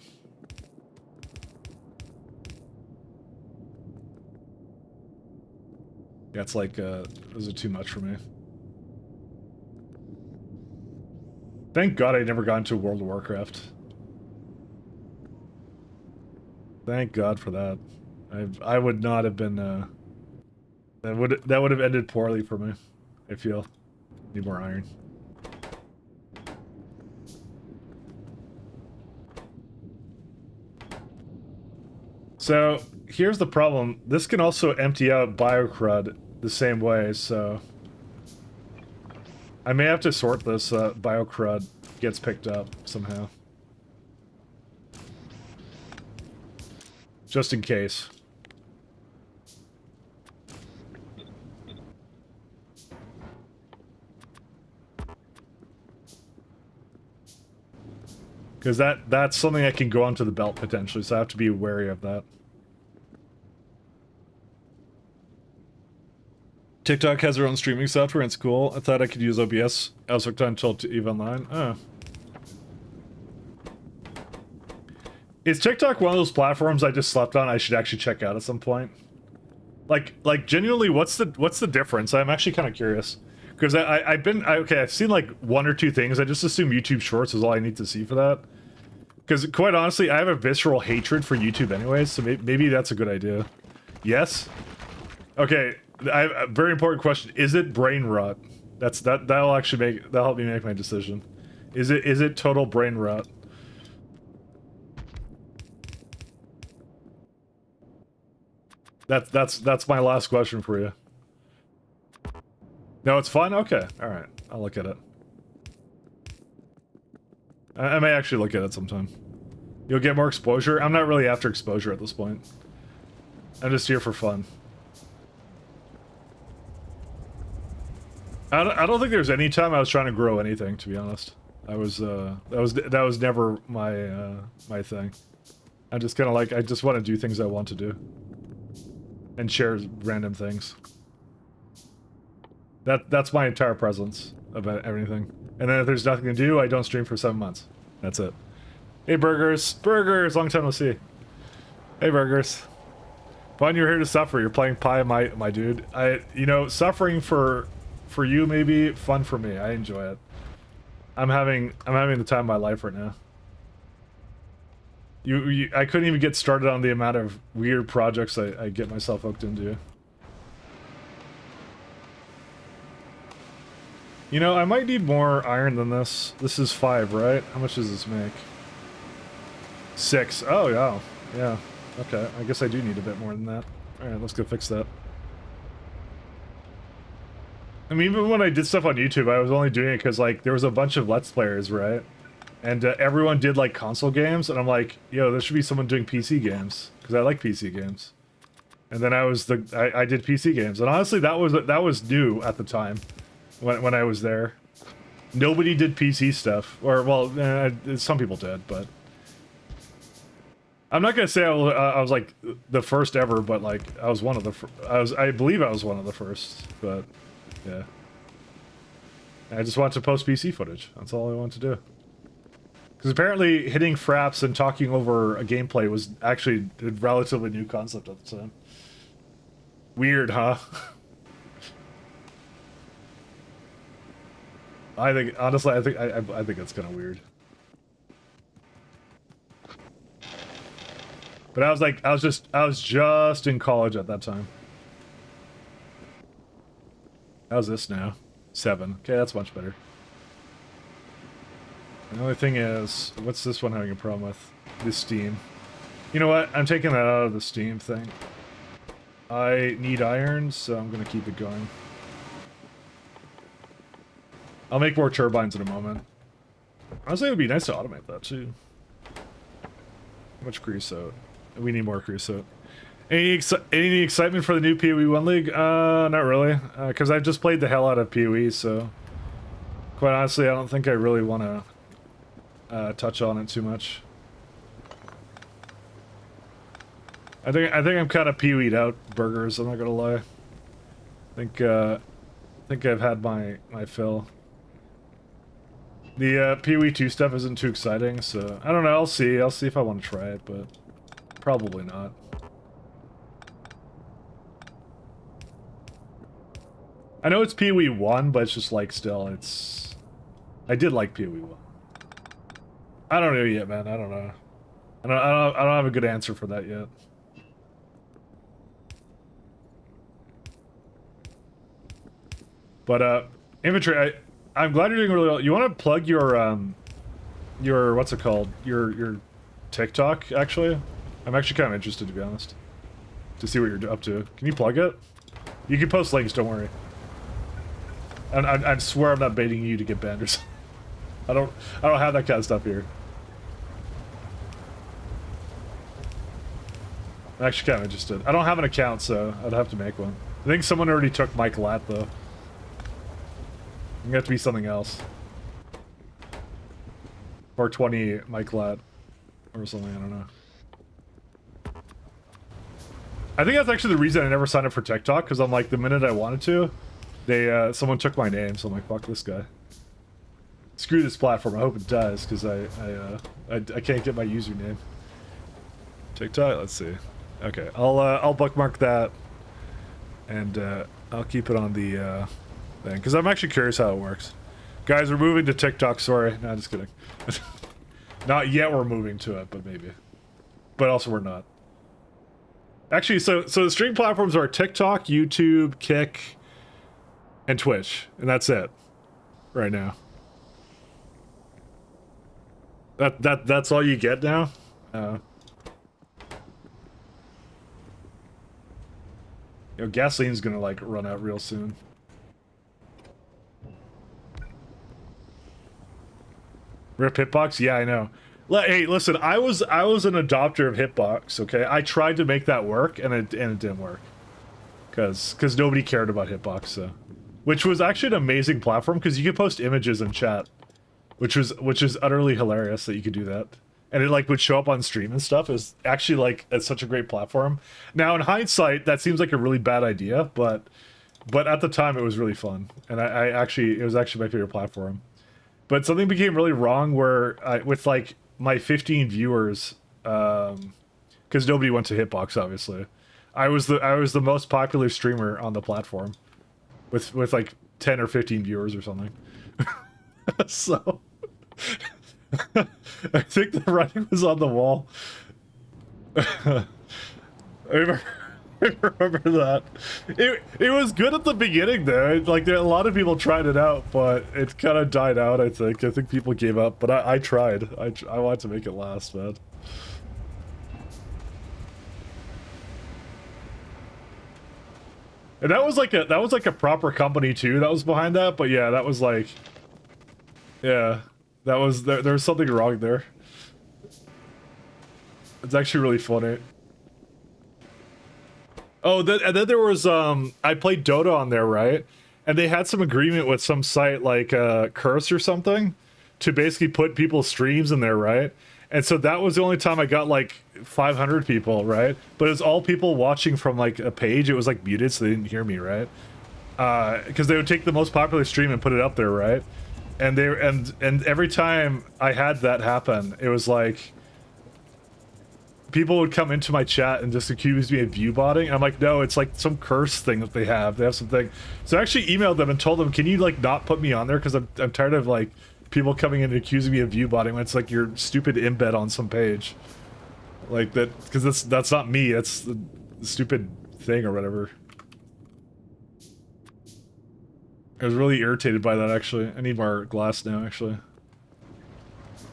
Yeah, it's like, those are too much for me. Thank God I never got into World of Warcraft. Thank God for that. I would not have been, that would have ended poorly for me, I feel. Need more iron. So, here's the problem. This can also empty out BioCrud the same way, so... I may have to sort this BioCrud gets picked up somehow. Just in case. Because that's something that can go onto the belt potentially, so I have to be wary of that. TikTok has their own streaming software and it's cool. I thought I could use OBS. I was hooked on until EVE Online. Oh. Is TikTok one of those platforms I just slept on I should actually check out at some point? Like genuinely, what's the difference? I'm actually kind of curious. Because I've seen like one or two things. I just assume YouTube Shorts is all I need to see for that. Because quite honestly, I have a visceral hatred for YouTube anyways, so maybe that's a good idea. Yes? Okay, I have a very important question. Is it brain rot? That'll help me make my decision. Is it total brain rot? That's my last question for you. No, it's fun? Okay, alright. I'll look at it. I may actually look at it sometime. You'll get more exposure? I'm not really after exposure at this point. I'm just here for fun. I don't think there's any time I was trying to grow anything, to be honest. That was never my my thing. I just kind of like, I just want to do things I want to do. And share random things. That's my entire presence about everything. And then if there's nothing to do, I don't stream for 7 months. That's it. Hey Burgers! Burgers! Long time no see. Hey Burgers. Fun you're here to suffer. You're playing Pi, my dude. You know, suffering for you maybe, fun for me. I enjoy it. I'm having the time of my life right now. I couldn't even get started on the amount of weird projects I get myself hooked into. You know, I might need more iron than this. This is 5, right? How much does this make? 6. Oh, yeah. Yeah. Okay, I guess I do need a bit more than that. Alright, let's go fix that. I mean, even when I did stuff on YouTube, I was only doing it because, like, there was a bunch of Let's Players, right? And everyone did, like, console games, and I'm like, yo, there should be someone doing PC games. Because I like PC games. And then I did PC games. And honestly, that was new at the time. When I was there. Nobody did PC stuff. Or, well, some people did, but... I'm not gonna say I was like the first ever, but like I was one of the I believe I was one of the first, but yeah. I just want to post PC footage. That's all I want to do. Because apparently hitting fraps and talking over a gameplay was actually a relatively new concept at the time. Weird, huh? I think honestly, I think it's kind of weird. But I was just in college at that time. How's this now? 7. Okay, that's much better. The only thing is, what's this one having a problem with? This Steam. You know what? I'm taking that out of the Steam thing. I need iron, so I'm gonna keep it going. I'll make more turbines in a moment. Honestly, it would be nice to automate that too. How much creosote? We need more creosote. Any excitement for the new PoE 1 League? Not really. Because I've just played the hell out of PoE, so... Quite honestly, I don't think I really want to touch on it too much. I think I'm kind of PoE'd out, burgers, I'm not gonna lie. I think I've had my fill. The PoE 2 stuff isn't too exciting, so... I don't know, I'll see if I want to try it, but... Probably not. I know it's PoE 1, but it's just like still, it's... I did like PoE 1. I don't know yet, man. I don't know. I don't have a good answer for that yet. But infantry, I'm glad you're doing really well. You want to plug your what's it called? Your TikTok actually? I'm actually kind of interested, to be honest, to see what you're up to. Can you plug it? You can post links, don't worry. And I swear I'm not baiting you to get banned or something. I don't have that kind of stuff here. I'm actually kind of interested. I don't have an account, so I'd have to make one. I think someone already took Mike Lat, though. It's gonna have to be something else. Or 20 Mike Lat. Or something, I don't know. I think that's actually the reason I never signed up for TikTok, because I'm like, the minute I wanted to, someone took my name, so I'm like, fuck this guy. Screw this platform, I hope it dies, because I can't get my username. TikTok, let's see. Okay, I'll bookmark that, and I'll keep it on the thing, because I'm actually curious how it works. Guys, we're moving to TikTok, sorry. No, just kidding. Not yet we're moving to it, but maybe. But also we're not. Actually, so the streaming platforms are TikTok, YouTube, Kick, and Twitch, and that's it right now. That's all you get now? You know, gasoline's gonna like run out real soon. Rip Hitbox? Yeah, I know. Hey, listen, I was an adopter of Hitbox, okay? I tried to make that work, and it didn't work. Because nobody cared about Hitbox, so... Which was actually an amazing platform, because you could post images in chat. Which is utterly hilarious that you could do that. And it, like, would show up on stream and stuff. It was actually, like, it's such a great platform. Now, in hindsight, that seems like a really bad idea, but at the time, it was really fun. And it was actually my favorite platform. But something became really wrong where, with, like, my 15 viewers, because nobody went to Hitbox, obviously. I was the most popular streamer on the platform, with like 10 or 15 viewers or something. So, I think the writing was on the wall. I remember that. It was good at the beginning though. Like a lot of people tried it out, but it kind of died out. I think people gave up. But I tried. I wanted to make it last, man. And that was like a proper company too that was behind that. But yeah, that was like, yeah, that was there was something wrong there. It's actually really funny. Oh, and then there was, I played Dota on there, right? And they had some agreement with some site like Curse or something to basically put people's streams in there, right? And so that was the only time I got like 500 people, right? But it's all people watching from like a page. It was like muted, so they didn't hear me, right? Because they would take the most popular stream and put it up there, right? And they and every time I had that happen, it was like people would come into my chat and just accuse me of view botting. I'm like, no, it's like some curse thing that they have. They have something. So I actually emailed them and told them, can you like not put me on there? Because I'm tired of like people coming in and accusing me of view botting when it's like your stupid embed on some page. Like that, because that's not me. That's the stupid thing or whatever. I was really irritated by that, actually. I need more glass now, actually.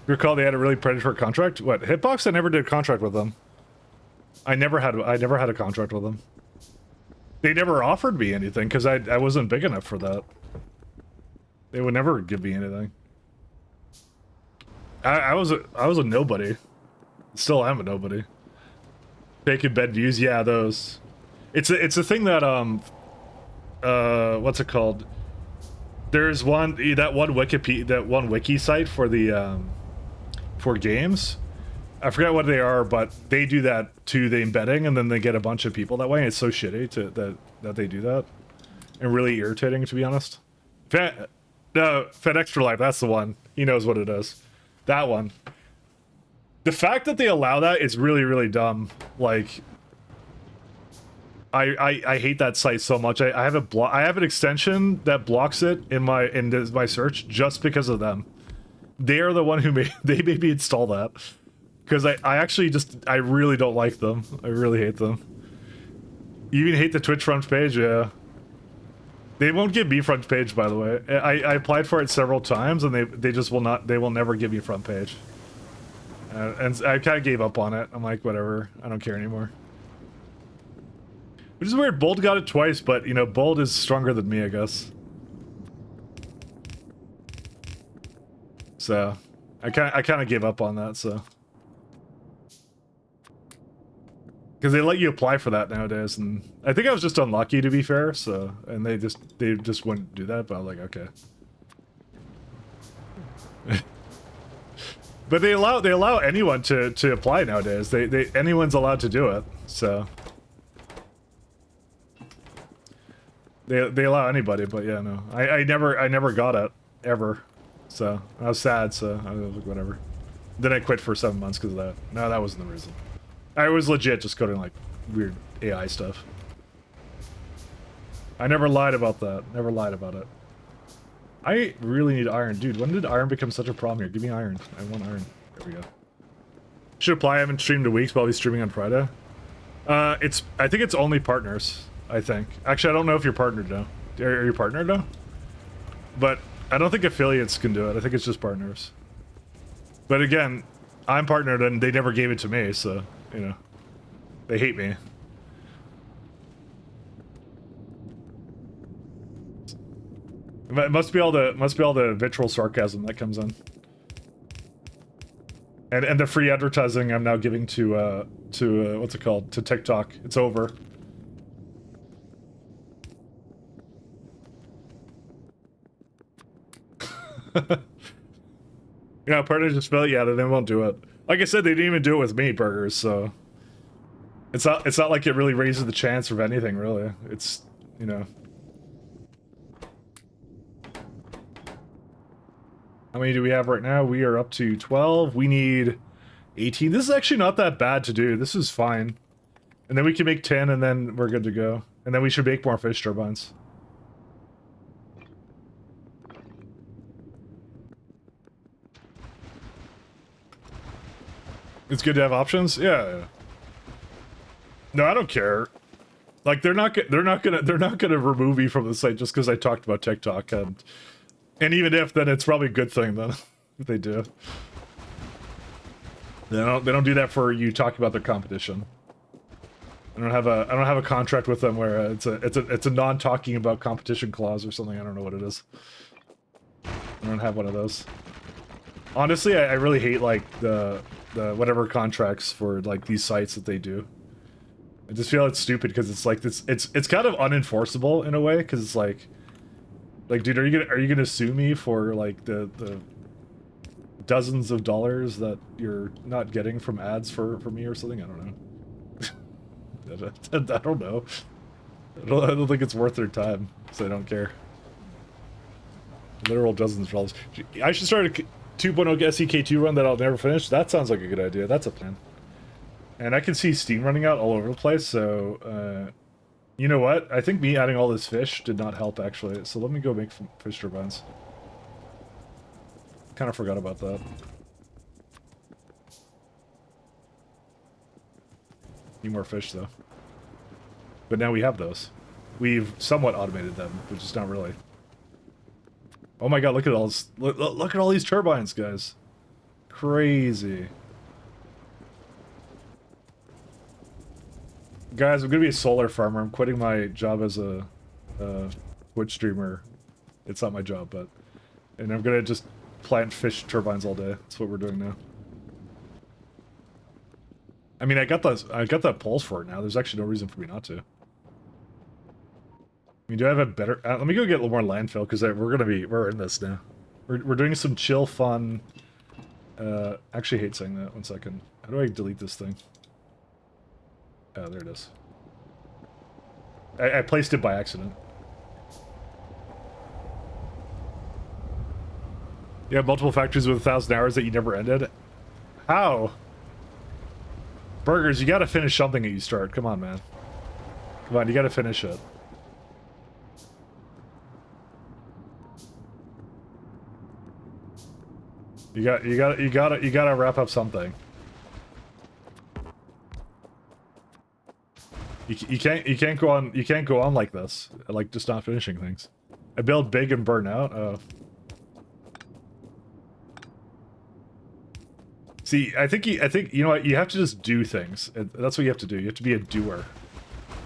You recall they had a really predatory contract? What, Hitbox? I never did a contract with them. I never had a contract with them. They never offered me anything, because I wasn't big enough for that. They would never give me anything. I was a nobody. Still am a nobody. Taking bed views, yeah, those. It's a thing that, what's it called? There's that one wiki site for the for games. I forget what they are, but they do that to the embedding, and then they get a bunch of people that way. And it's so shitty that they do that, and really irritating, to be honest. Fed Extra Life, that's the one. He knows what it is. That one. The fact that they allow that is really, really dumb. Like, I hate that site so much. I have an extension that blocks it in my search just because of them. They are the one who made me install that, because I really don't like them. I really hate them. You even hate the Twitch front page, yeah. They won't give me front page, by the way. I applied for it several times, and they just will not. They will never give me front page. And I kind of gave up on it. I'm like, whatever. I don't care anymore. Which is weird. Bold got it twice, but, you know, Bold is stronger than me, I guess. So, I kind of gave up on that, so. Because they let you apply for that nowadays, and I think I was just unlucky, to be fair, so. And they just wouldn't do that, but I'm like, okay. But they allow anyone to apply nowadays. Anyone's allowed to do it, so. They allow anybody, but yeah, no. I never got it, ever. So, I was sad, so I was like, whatever. Then I quit for 7 months because of that. No, that wasn't the reason. I was legit just coding, like, weird AI stuff. I never lied about that. Never lied about it. I really need iron. Dude, when did iron become such a problem here? Give me iron. I want iron. There we go. Should apply. I haven't streamed in weeks, but I'll be streaming on Friday. I think it's only partners. I think. Actually, I don't know if you're partnered now. Are you partnered now? But I don't think affiliates can do it. I think it's just partners. But again, I'm partnered and they never gave it to me, so, you know. They hate me. It must be all the vitriol sarcasm that comes in. And the free advertising I'm now giving to what's it called? To TikTok. It's over. Yeah, partners just felt, yeah, they won't do it. Like I said, they didn't even do it with me, burgers, so it's not like it really raises the chance of anything, really. It's, you know. How many do we have right now? We are up to 12. We need 18. This is actually not that bad to do. This is fine. And then we can make 10 and then we're good to go. And then we should make more fish turbines. It's good to have options? Yeah. No, I don't care. Like they're not gonna remove me from the site just because I talked about TikTok, and even if, then it's probably a good thing then if they do. They don't do that for you talking about their competition. I don't have a contract with them where it's a non-talking about competition clause or something. I don't know what it is. I don't have one of those. Honestly, I really hate like the whatever contracts for like these sites that they do. I just feel it's stupid because it's like this. It's kind of unenforceable in a way because it's like, dude, are you gonna sue me for like the dozens of dollars that you're not getting from ads for me or something. I don't know. I don't know. I don't think it's worth their time, so I don't care. Literal dozens of dollars. I should start a 2.0 SEK2 run that I'll never finish. That sounds like a good idea. That's a plan. And I can see Steam running out all over the place, so... you know what? I think me adding all this fish did not help, actually. So let me go make some fish turbines. Kind of forgot about that. Need more fish, though. But now we have those. We've somewhat automated them, but just not really. Oh my god, look at all this. Look at all these turbines, guys. Crazy. Guys, I'm gonna be a solar farmer. I'm quitting my job as a Twitch streamer. It's not my job, but... And I'm gonna just plant fish turbines all day. That's what we're doing now. I mean, I got that poles for it now. There's actually no reason for me not to. I mean, do I have a better... let me go get a little more landfill, because we're in this now. We're doing some chill, fun... actually hate saying that. 1 second. How do I delete this thing? Oh, there it is. I placed it by accident. You have multiple factories with 1,000 hours that you never ended? How? Burgers, you gotta finish something that you start. Come on, man. Come on, you gotta finish it. You gotta wrap up something. You can't go on like this, like just not finishing things. I build big and burn out. Oh. See, I think you know what, you have to just do things. That's what you have to do. You have to be a doer.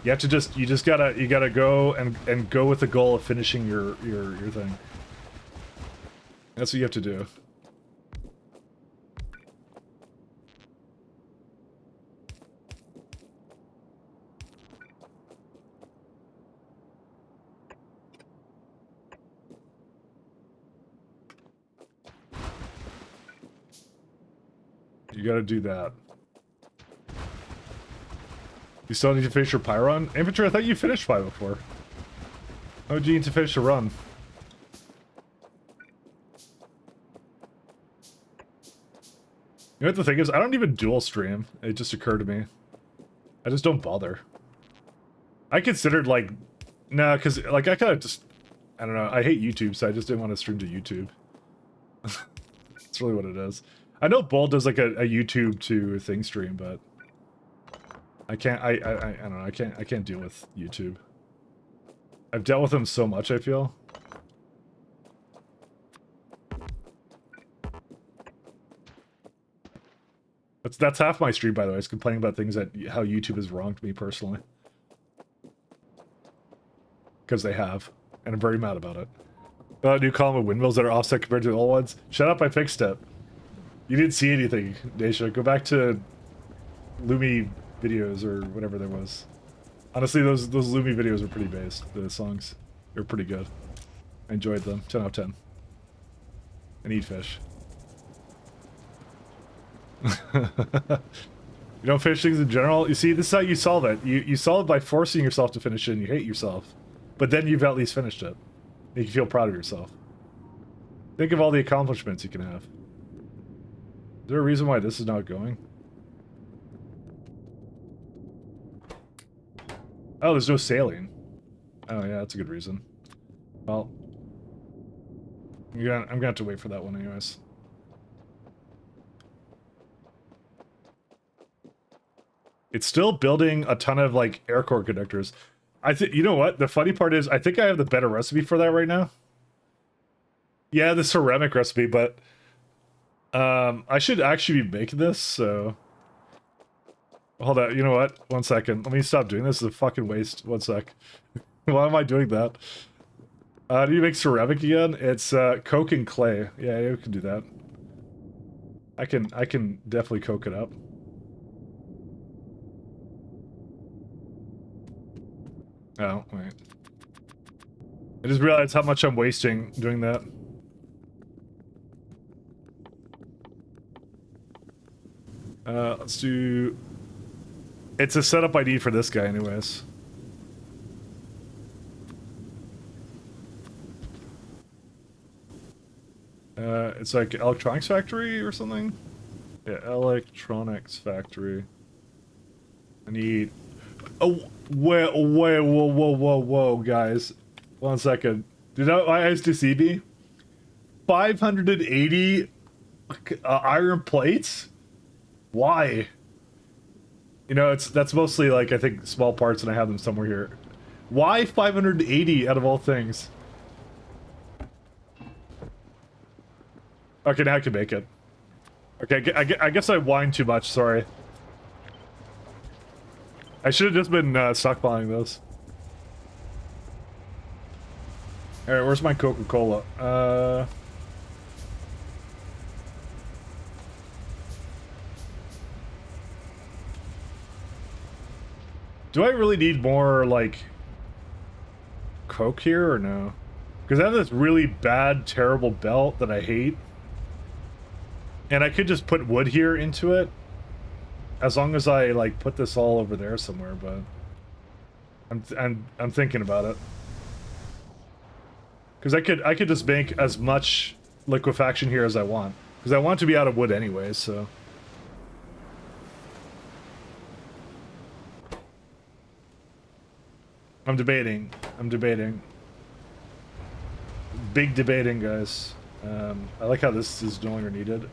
You have to you gotta go and go with the goal of finishing your thing. That's what you have to do. You gotta do that. You still need to finish your pie run? Infantry, I thought you finished pie before. How would you need to finish a run? You know what the thing is? I don't even dual stream. It just occurred to me. I just don't bother. I considered, like... Nah, because, like, I kind of just... I don't know. I hate YouTube, so I just didn't want to stream to YouTube. That's really what it is. I know Bull does like a YouTube to thing stream, but I can't. I don't know. I can't deal with YouTube. I've dealt with them so much. I feel. That's half my stream, by the way. Is complaining about things that how YouTube has wronged me personally, because they have, and I'm very mad about it. A new column of windmills that are offset compared to the old ones. Shut up! I fixed it. You didn't see anything, Daisha. Go back to Lumi videos or whatever there was. Honestly, those Lumi videos were pretty based. The songs, they were pretty good. I enjoyed them. 10 out of 10. And eat fish. You don't finish things in general? You see, this is how you solve it. You solve it by forcing yourself to finish it and you hate yourself. But then you've at least finished it. Make you feel proud of yourself. Think of all the accomplishments you can have. Is there a reason why this is not going? Oh, there's no sailing. Oh yeah, that's a good reason. Well, I'm gonna have to wait for that one anyways. It's still building a ton of like air core conductors. I think, you know what? The funny part is I think I have the better recipe for that right now. Yeah, the ceramic recipe, but I should actually be making this, so... Hold on, you know what? 1 second. Let me stop doing this. This is a fucking waste. 1 sec. Why am I doing that? Do you make ceramic again? It's coke and clay. Yeah, you can do that. I can definitely coke it up. Oh, wait. I just realized how much I'm wasting doing that. Let's do... It's a setup I need for this guy anyways. It's like electronics factory or something? Yeah, electronics factory. I need... Oh, wait, whoa, guys. 1 second. Did I ISDC me? 580 iron plates? Why? You know, that's mostly like, I think, small parts and I have them somewhere here. Why 580 out of all things? Okay, now I can make it. Okay, I guess I whined too much, sorry. I should have just been stockpiling those. Alright, where's my Coca-Cola? Do I really need more, like, Coke here, or no? Because I have this really bad, terrible belt that I hate. And I could just put wood here into it. As long as I, like, put this all over there somewhere, but... I'm thinking about it. Because I could just make as much liquefaction here as I want. Because I want to be out of wood anyways, so... I'm debating. Big debating, guys. I like how this is no longer needed.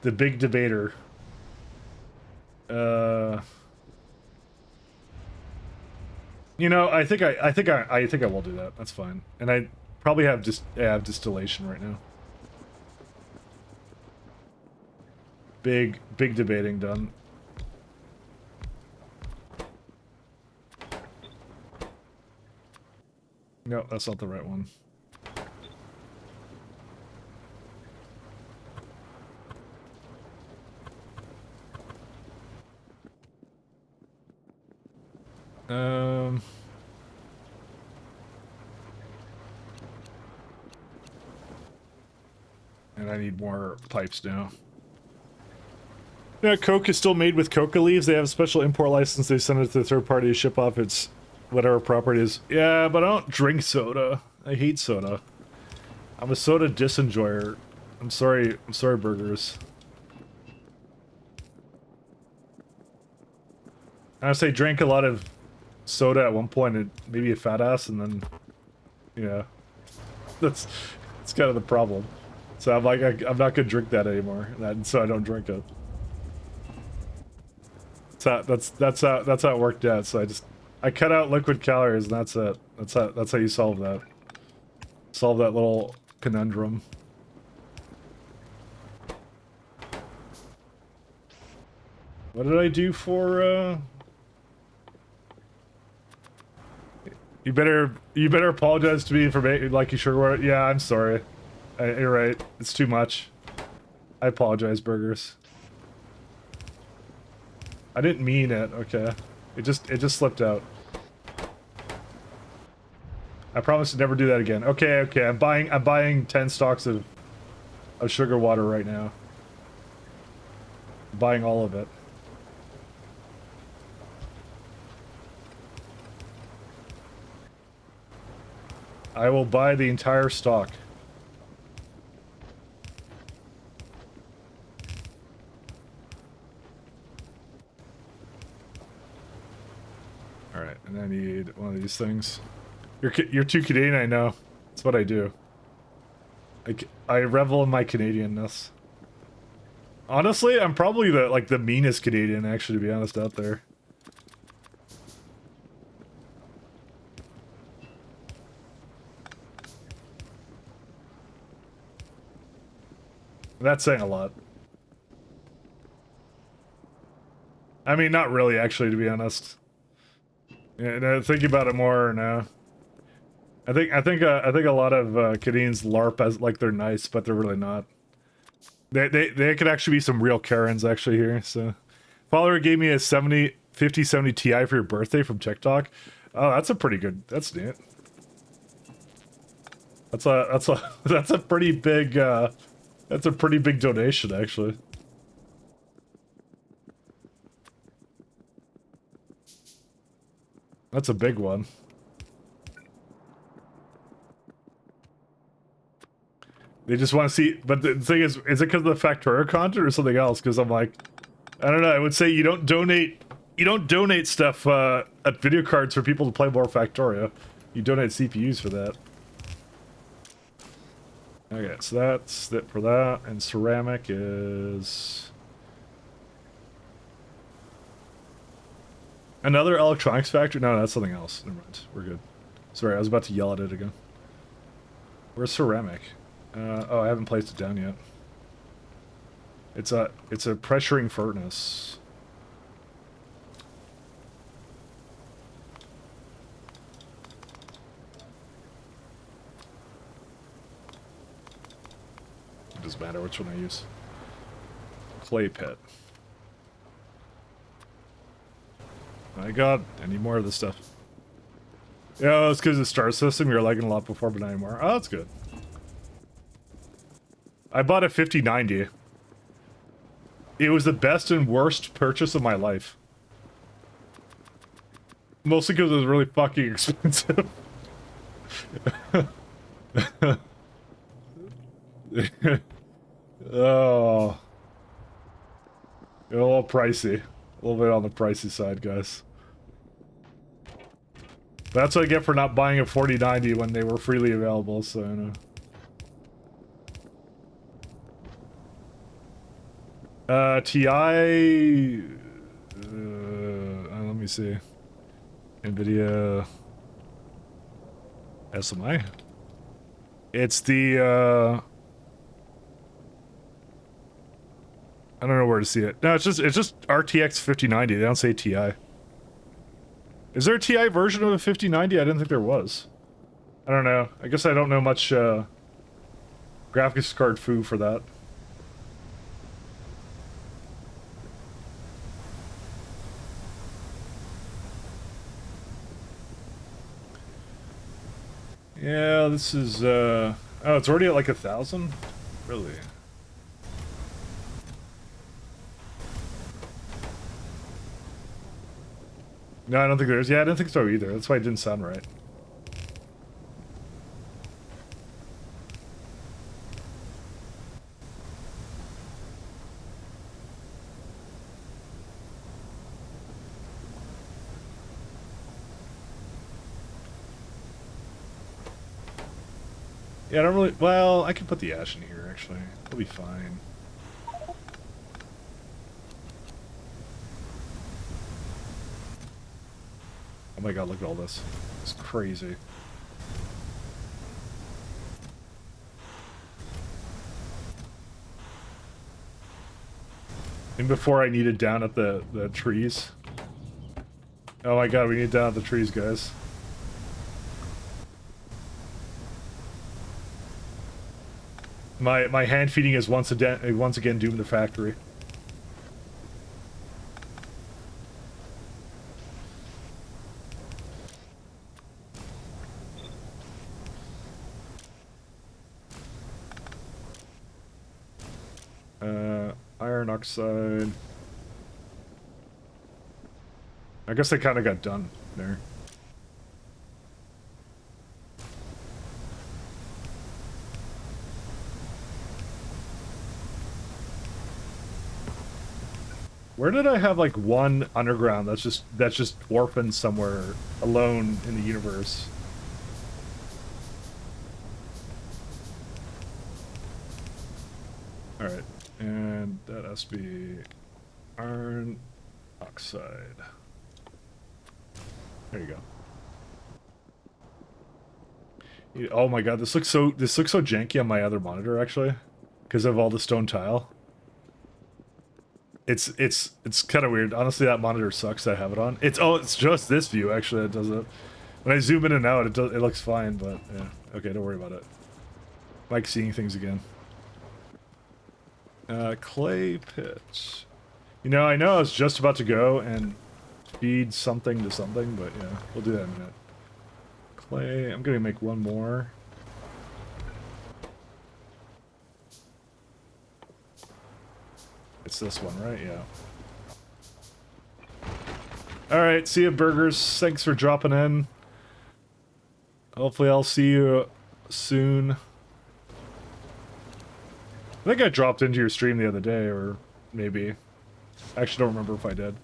The big debater. You know, I think I will do that. That's fine. And I probably have distillation right now. Big debating done. No, that's not the right one. And I need more pipes now. Yeah, Coke is still made with coca leaves. They have a special import license. They send it to the third party to ship off its whatever property is. Yeah, but I don't drink soda. I hate soda. I'm a soda disenjoyer. I'm sorry, burgers. I honestly drank a lot of soda at one point and maybe a fat ass, and then, yeah, that's kind of the problem. So I'm like, I'm not gonna drink that anymore, and so I don't drink it. So that's how it worked out. So I cut out liquid calories, and that's it. That's how you solve that. Solve that little conundrum. What did I do for You better apologize to me for making like you sure were. Yeah, I'm sorry. You're right. It's too much. I apologize, burgers. I didn't mean it. Okay, it just slipped out. I promise to never do that again. Okay. I'm buying 10 stocks of sugar water right now. I'm buying all of it. I will buy the entire stock. All right, and I need one of these things. You're too Canadian, I know. That's what I do. I revel in my Canadianness. Honestly, I'm probably the meanest Canadian, actually, to be honest, out there. That's saying a lot. I mean, not really, actually, to be honest. Yeah, no, think about it more now. I think a lot of Canadians LARP as like they're nice, but they're really not. They could actually be some real Karens actually here. So, follower gave me a 5070 Ti for your birthday from TikTok. Oh, that's a pretty good. That's neat. That's a pretty big That's a pretty big donation, actually. That's a big one. They just want to see, but the thing is it because of the Factorio content or something else? Because I'm like, I don't know. I would say you don't donate stuff at video cards for people to play more Factorio. You donate CPUs for that. Okay, so that's it for that, and ceramic is another electronics factory. No, that's something else. Never mind. We're good. Sorry, I was about to yell at it again. Where's ceramic? Oh, I haven't placed it down yet. It's a pressuring furnace. It doesn't matter which one I use. Clay pit. My god, I need more of this stuff. Yeah, it's because of the star system. You're lagging a lot before, but not anymore. Oh, that's good. I bought a 5090. It was the best and worst purchase of my life. Mostly because it was really fucking expensive. Oh. A little pricey. A little bit on the pricey side, guys. That's what I get for not buying a 4090 when they were freely available, so you know. TI... let me see. NVIDIA... SMI? It's the, I don't know where to see it. No, it's just RTX 5090. They don't say TI. Is there a TI version of a 5090? I didn't think there was. I don't know. I guess I don't know much, graphics card foo for that. Yeah, this is, oh, it's already at like 1,000? Really? No, I don't think there is. Yeah, I didn't think so either. That's why it didn't sound right. Yeah, I don't really... Well, I can put the ash in here, actually. It'll be fine. Oh my god, look at all this. It's crazy. And before I need it down at the trees. Oh my god, we need it down at the trees, guys. My hand feeding is once again doomed the factory. Iron oxide. I guess they kind of got done there. Where did I have like one underground that's just orphaned somewhere alone in the universe? All right, and that has to be iron oxide. There you go. Oh my god, this looks so janky on my other monitor actually, because of all the stone tile. It's kind of weird. Honestly, that monitor sucks. I have it on. It's just this view actually that does it. When I zoom in and out, it looks fine. But yeah, okay, don't worry about it. I like seeing things again. Clay pit. You know, I know I was just about to go and feed something to something, but yeah, we'll do that in a minute. Clay. I'm gonna make one more. It's this one, right? Yeah. Alright, see you, burgers. Thanks for dropping in. Hopefully I'll see you soon. I think I dropped into your stream the other day, or maybe. I actually don't remember if I did.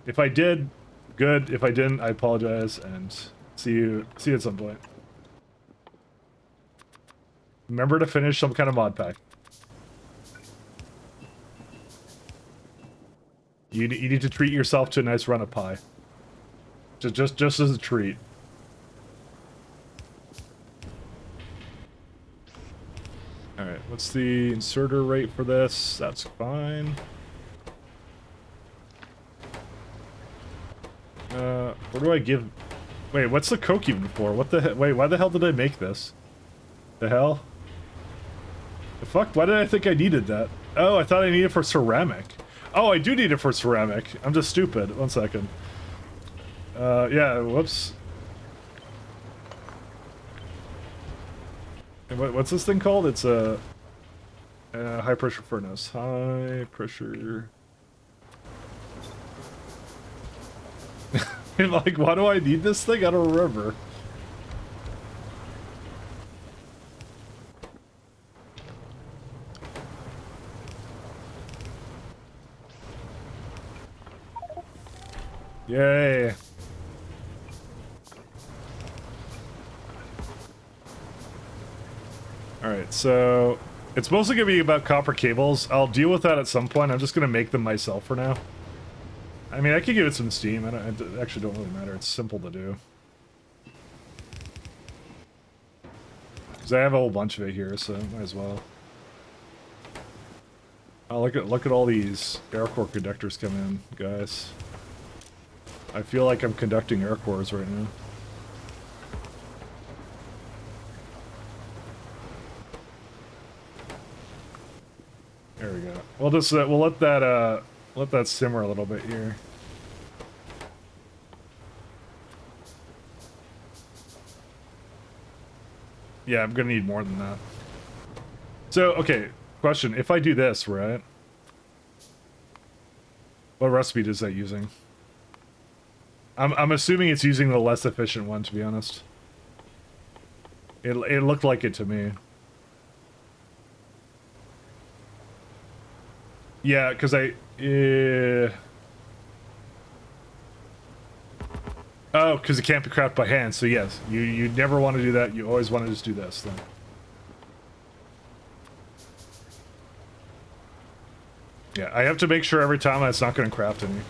If I did, good. If I didn't, I apologize, and see you at some point. Remember to finish some kind of mod pack. You need to treat yourself to a nice run of pie. Just as a treat. Alright, what's the inserter rate for this? That's fine. Where do I give... Wait, what's the coke even for? What the hell? Wait, why the hell did I make this? The hell? The fuck? Why did I think I needed that? Oh, I thought I needed it for ceramic. Oh, I do need it for ceramic. I'm just stupid. One second. Yeah, whoops. What's this thing called? It's a high pressure furnace. High pressure. Like, why do I need this thing? I don't remember. Yay. Alright, so it's mostly going to be about copper cables. I'll deal with that at some point. I'm just going to make them myself for now. I mean, I could give it some steam. It actually don't really matter. It's simple to do. Because I have a whole bunch of it here, so might as well. Oh, look at all these air core conductors come in, guys. I feel like I'm conducting air cores right now. There we go. We'll just we'll let that simmer a little bit here. Yeah, I'm gonna need more than that. So, okay, question. If I do this, right? What recipe is that using? I'm assuming it's using the less efficient one, to be honest. It looked like it to me. Yeah, because oh, because it can't be crafted by hand, so yes, you never want to do that, you always want to just do this, then. Yeah, I have to make sure every time that's not going to craft any.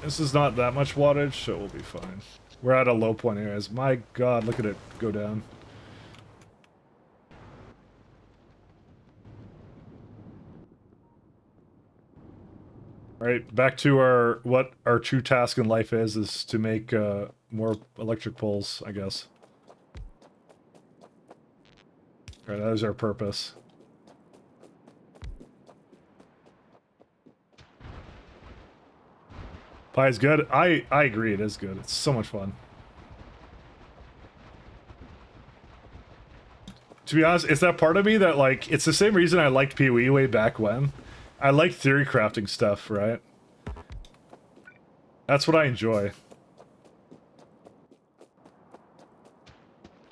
This is not that much wattage, so we'll be fine. We're at a low point anyways. My god, look at it go down. Alright, back to what our true task in life is to make more electric poles, I guess. Alright, that is our purpose. Pie is good. I agree, it is good. It's so much fun. To be honest, it's that part of me that, like, it's the same reason I liked PoE way back when. I like theory crafting stuff, right? That's what I enjoy.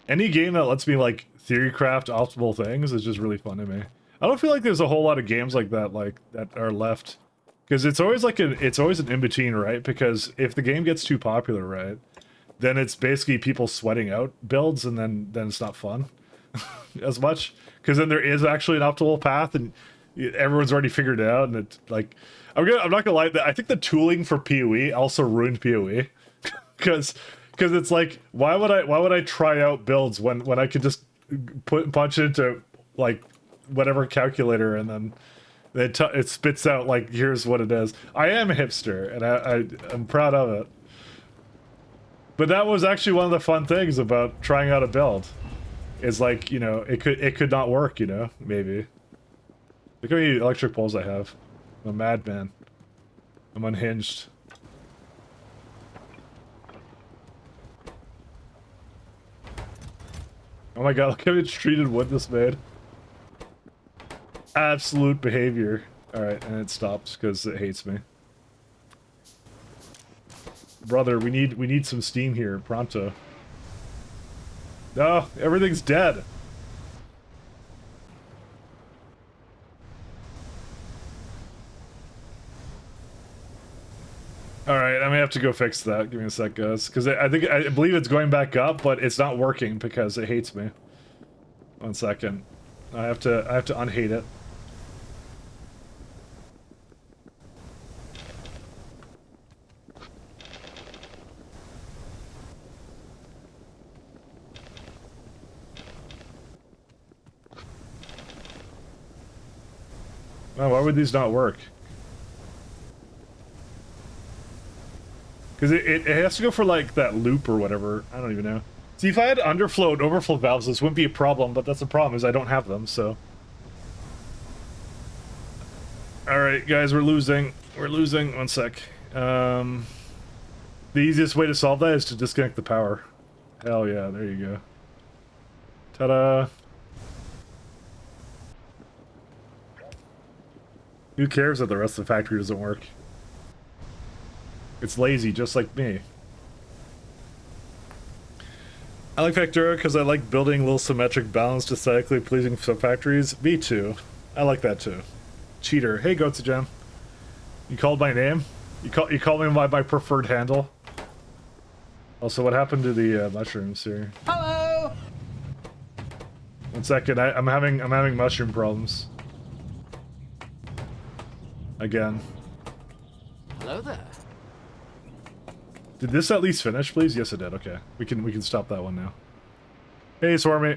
Any game that lets me, like, theory craft optimal things is just really fun to me. I don't feel like there's a whole lot of games like that, that are left. Because it's always like it's always an in-between, right? Because if the game gets too popular, right, then it's basically people sweating out builds, and then it's not fun as much. Because then there is actually an optimal path, and everyone's already figured it out, and it's like I'm not gonna lie, I think the tooling for PoE also ruined PoE. Because it's like, why would I try out builds when I could just punch into like whatever calculator, and then it spits out, like, here's what it is. I am a hipster, and I'm proud of it. But that was actually one of the fun things about trying out a build. Is like, you know, it could not work, you know, maybe. Look how many electric poles I have. I'm a madman. I'm unhinged. Oh my god, look how much treated wood this made. absolute behavior. Alright, and it stops because it hates me. Brother, we need some steam here, pronto. No, everything's dead. Alright, I may have to go fix that. Give me a sec, guys. Because I believe it's going back up, but it's not working because it hates me. 1 second. I have to unhate it. Oh, why would these not work? Because it has to go for, like, that loop or whatever. I don't even know. See, if I had underflow and overflow valves, this wouldn't be a problem, but that's the problem, is I don't have them, so... Alright, guys, we're losing. We're losing. 1 sec. The easiest way to solve that is to disconnect the power. Hell yeah, there you go. Ta-da! Who cares that the rest of the factory doesn't work? It's lazy, just like me. I like Factura because I like building little symmetric, balanced, aesthetically pleasing sub-factories. Me too. I like that too. Cheater. Hey, Goatsa Jam. You called my name? You called me by my preferred handle? Also, what happened to the mushrooms here? Hello! 1 second, I'm having mushroom problems. Again. Hello there. Did this at least finish, please? Yes, it did. Okay, we can stop that one now. Hey, Swarmy.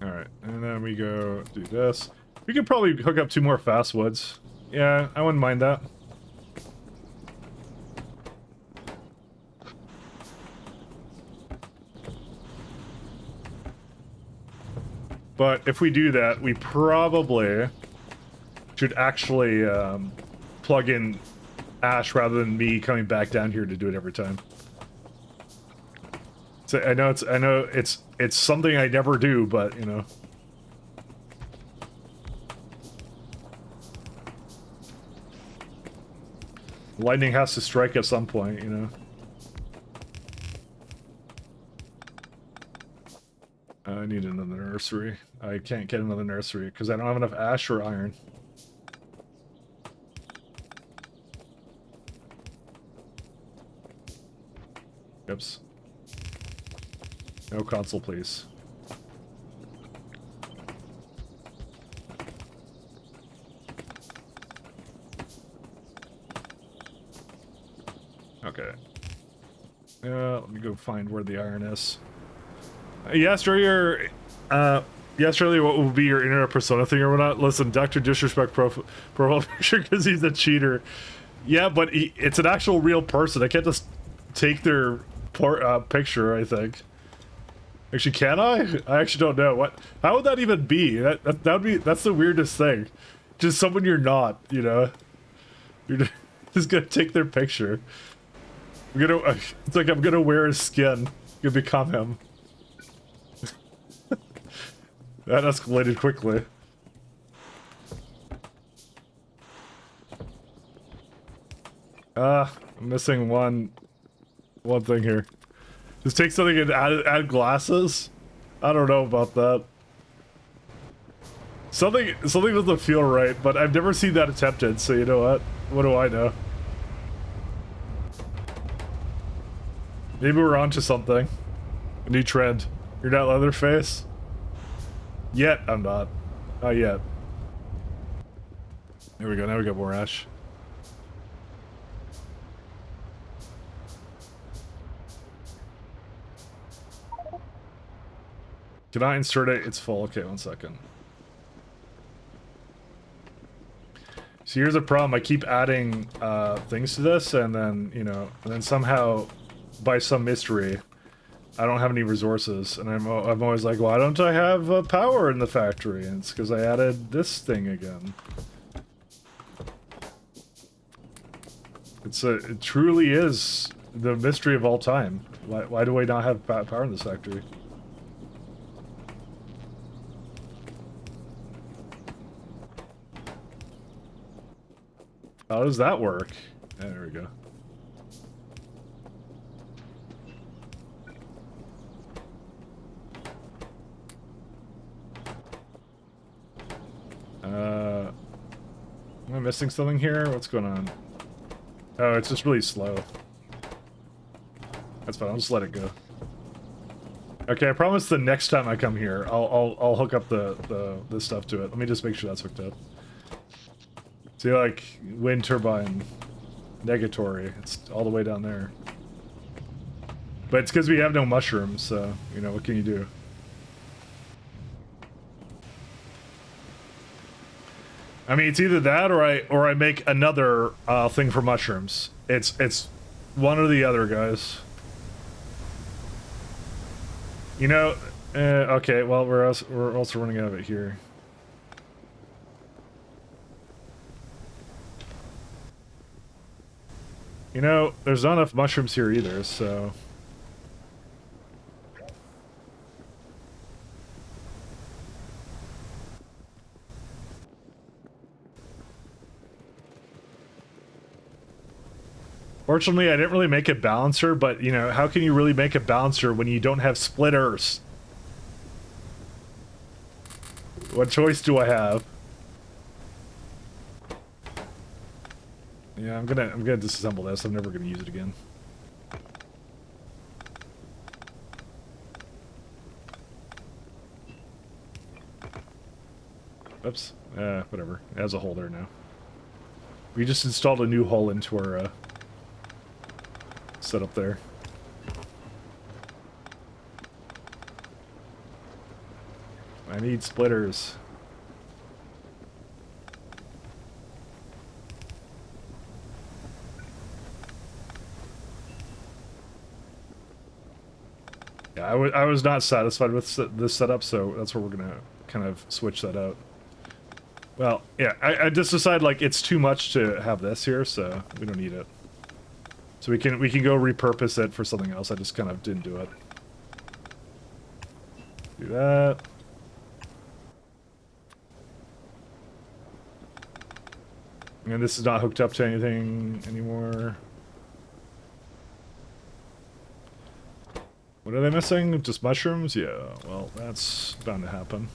Alright, and then we go do this. We could probably hook up 2 more fast woods. Yeah, I wouldn't mind that. But if we do that, we probably should actually plug in Ash rather than me coming back down here to do it every time. So I know it's something I never do, but you know. Lightning has to strike at some point, you know. I need another nursery. I can't get another nursery because I don't have enough ash or iron. Oops. No console, please. Okay. Let me go find where the iron is. You asked earlier, what will be your internet persona thing or whatnot? Listen, Dr. Disrespect profile picture because he's a cheater. Yeah, but it's an actual real person. I can't just take their picture, I think. Actually, can I? I actually don't know. What? How would that even be? That's the weirdest thing. Just someone you're not, you know? You're just gonna take their picture. It's like I'm gonna wear his skin. Gonna become him. That escalated quickly. I'm missing one thing here. Just take something and add glasses? I don't know about that. Something doesn't feel right, but I've never seen that attempted, so you know what? What do I know? Maybe we're onto something. A new trend. You're not Leatherface? Yet, I'm not. Not yet. There we go, now we got more ash. Can I insert it? It's full. Okay, 1 second. So here's a problem. I keep adding things to this, and then, you know, and then somehow, by some mystery, I don't have any resources, and I'm always like, why don't I have power in the factory? And it's because I added this thing again. It truly is the mystery of all time. Why do I not have power in this factory? How does that work? Yeah, there we go. Am I missing something here? What's going on? Oh, it's just really slow. That's fine, I'll just let it go. Okay, I promise the next time I come here, I'll hook up the stuff to it. Let me just make sure that's hooked up. See, like, wind turbine, negatory, it's all the way down there. But it's because we have no mushrooms, so, you know, what can you do? I mean, it's either that or I make another thing for mushrooms. It's one or the other, guys. You know, okay, well, we're also running out of it here. You know, there's not enough mushrooms here either, so... Fortunately, I didn't really make a balancer, but, you know, how can you really make a balancer when you don't have splitters? What choice do I have? Yeah, I'm gonna disassemble this. I'm never gonna use it again. Oops. Whatever. It has a hole there now. We just installed a new hole into our setup there. I need splitters. Yeah, I was not satisfied with this setup, so that's where we're gonna kind of switch that out. Well, yeah, I just decided like it's too much to have this here, so we don't need it. So we can go repurpose it for something else. I just kind of didn't do it. Do that. And this is not hooked up to anything anymore. What are they missing? Just mushrooms? Yeah, well, that's bound to happen.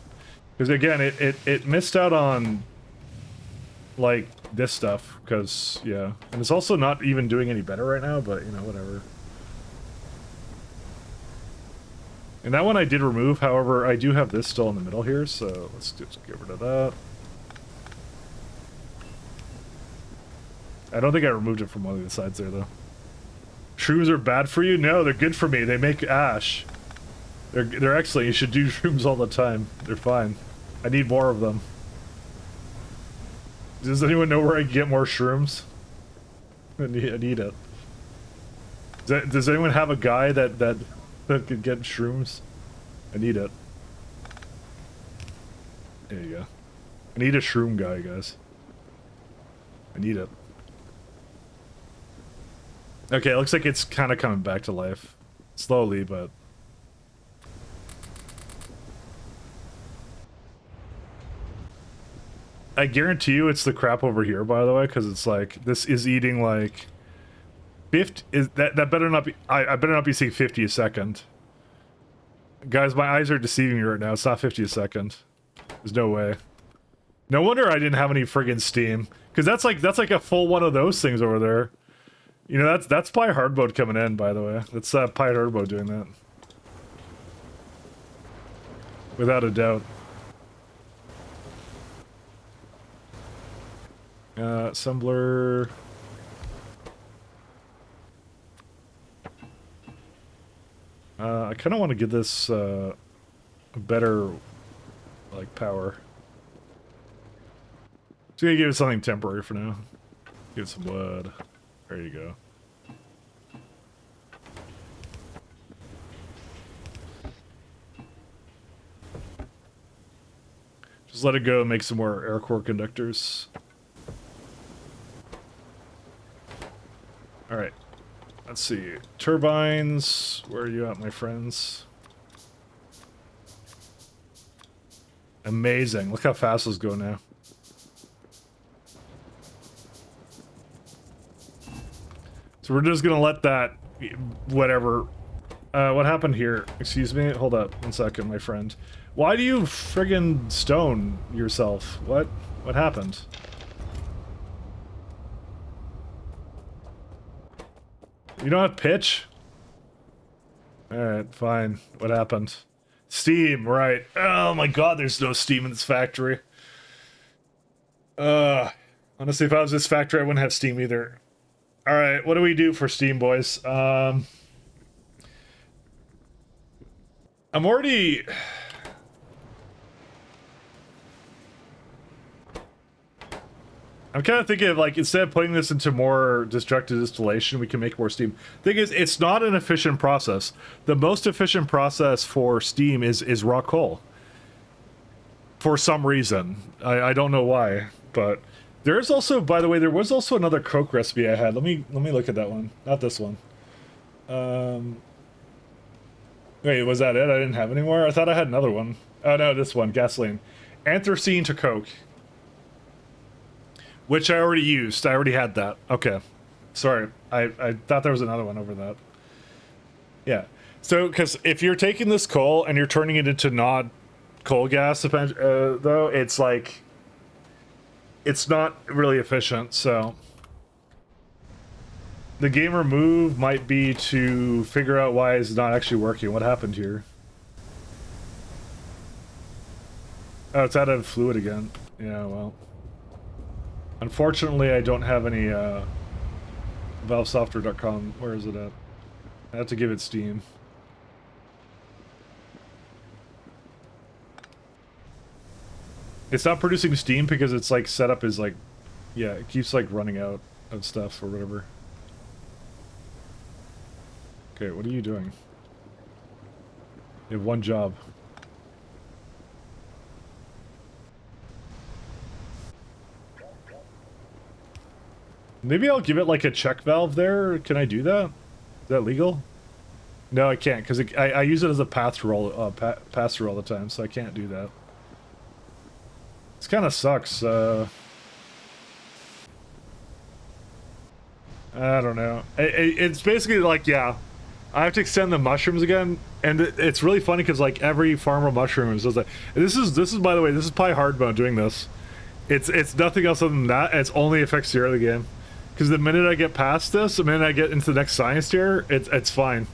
Because again, it missed out on, like, this stuff, because, yeah. And it's also not even doing any better right now, but, you know, whatever. And that one I did remove, however, I do have this still in the middle here, so let's just get rid of that. I don't think I removed it from one of the sides there, though. Shrooms are bad for you? No, they're good for me. They make ash. They're excellent. You should do shrooms all the time. They're fine. I need more of them. Does anyone know where I can get more shrooms? I need it. Does anyone have a guy that could get shrooms? I need it. There you go. I need a shroom guy, guys. I need it. Okay, it looks like it's kind of coming back to life. Slowly, but... I guarantee you it's the crap over here, by the way, because it's like, this is eating like... 50... That better not be... I better not be seeing 50 a second. Guys, my eyes are deceiving me right now. It's not 50 a second. There's no way. No wonder I didn't have any friggin' steam. Because that's like a full one of those things over there. You know, that's Pi Hard Mode coming in, by the way. That's Pi Hard Mode doing that. Without a doubt. Assembler. I kind of want to give this a better, like, power. Just gonna give it something temporary for now. Give it some wood. There you go. Just let it go and make some more air core conductors. Alright. Let's see. Turbines. Where are you at, my friends? Amazing. Look how fast those go now. So we're just gonna let that... whatever. What happened here? Excuse me? Hold up 1 second, my friend. Why do you friggin' stone yourself? What? What happened? You don't have pitch? Alright, fine. What happened? Steam, right. Oh my god, there's no steam in this factory. Honestly, if I was this factory, I wouldn't have steam either. Alright, what do we do for steam, boys? I'm already... I'm kind of thinking of, like, instead of putting this into more destructive distillation, we can make more steam. Thing is, it's not an efficient process. The most efficient process for steam is raw coal. For some reason. I don't know why, but... There's also, by the way, there was also another Coke recipe I had. Let me look at that one. Not this one. Wait, was that it? I didn't have any more? I thought I had another one. Oh no, this one, gasoline. Anthracene to Coke. Which I already used. I already had that. Okay. Sorry. I thought there was another one over that. Yeah. So, because if you're taking this coal and you're turning it into not coal gas, though, it's like... It's not really efficient, so... The gamer move might be to figure out why it's not actually working. What happened here? Oh, it's out of fluid again. Yeah, well... Unfortunately, I don't have any, valvesoftware.com. Where is it at? I have to give it Steam. It's not producing Steam because it's, like, set up as, like... Yeah, it keeps, like, running out of stuff or whatever. Okay, what are you doing? You have one job. Maybe I'll give it like a check valve there. Can I do that? Is that legal? No, I can't because I use it as a pass-through all the time, so I can't do that. This kind of sucks. I don't know. It's basically like, yeah, I have to extend the mushrooms again, and it's really funny because like every farmer mushroom is just like this is by the way, this is Pi hard mode doing this. It's nothing else other than that. And it's only affects the early game. Because the minute I get past this, the minute I get into the next science tier, it's fine.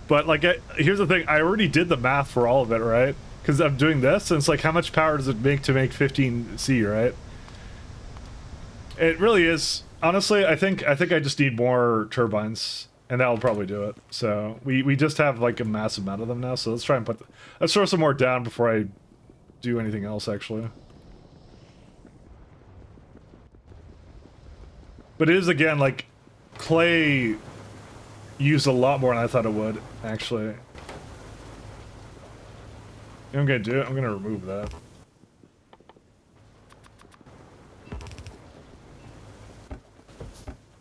But, like, here's the thing. I already did the math for all of it, right? Because I'm doing this, and it's like, how much power does it make to make 15C, right? It really is. Honestly, I think I just need more turbines, and that'll probably do it. So, we just have, like, a massive amount of them now, so let's try and let's throw some more down before I do anything else, actually. But it is, again, like, clay used a lot more than I thought it would, actually. You know what I'm gonna do? I'm gonna remove that.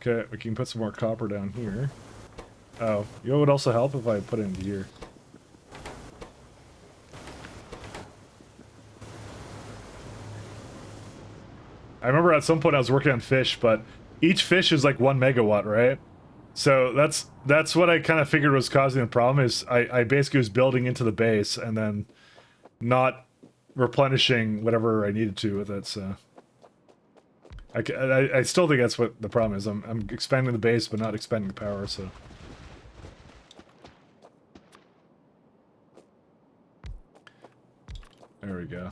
Okay, we can put some more copper down here. Oh, you know what would also help if I put it into here? I remember at some point I was working on fish, but each fish is like 1 megawatt, right? So that's what I kind of figured was causing the problem is I basically was building into the base and then not replenishing whatever I needed to with it, so... I still think that's what the problem is. I'm expanding the base but not expanding the power, so... There we go.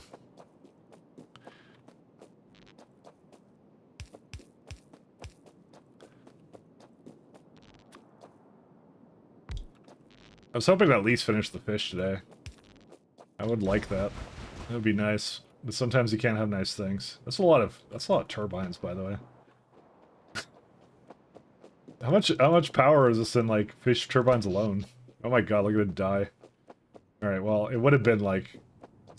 I was hoping to at least finish the fish today. I would like that. That would be nice. But sometimes you can't have nice things. That's a lot of turbines, by the way. How much power is this in like fish turbines alone? Oh my god, look at it die. Alright, well, it would have been like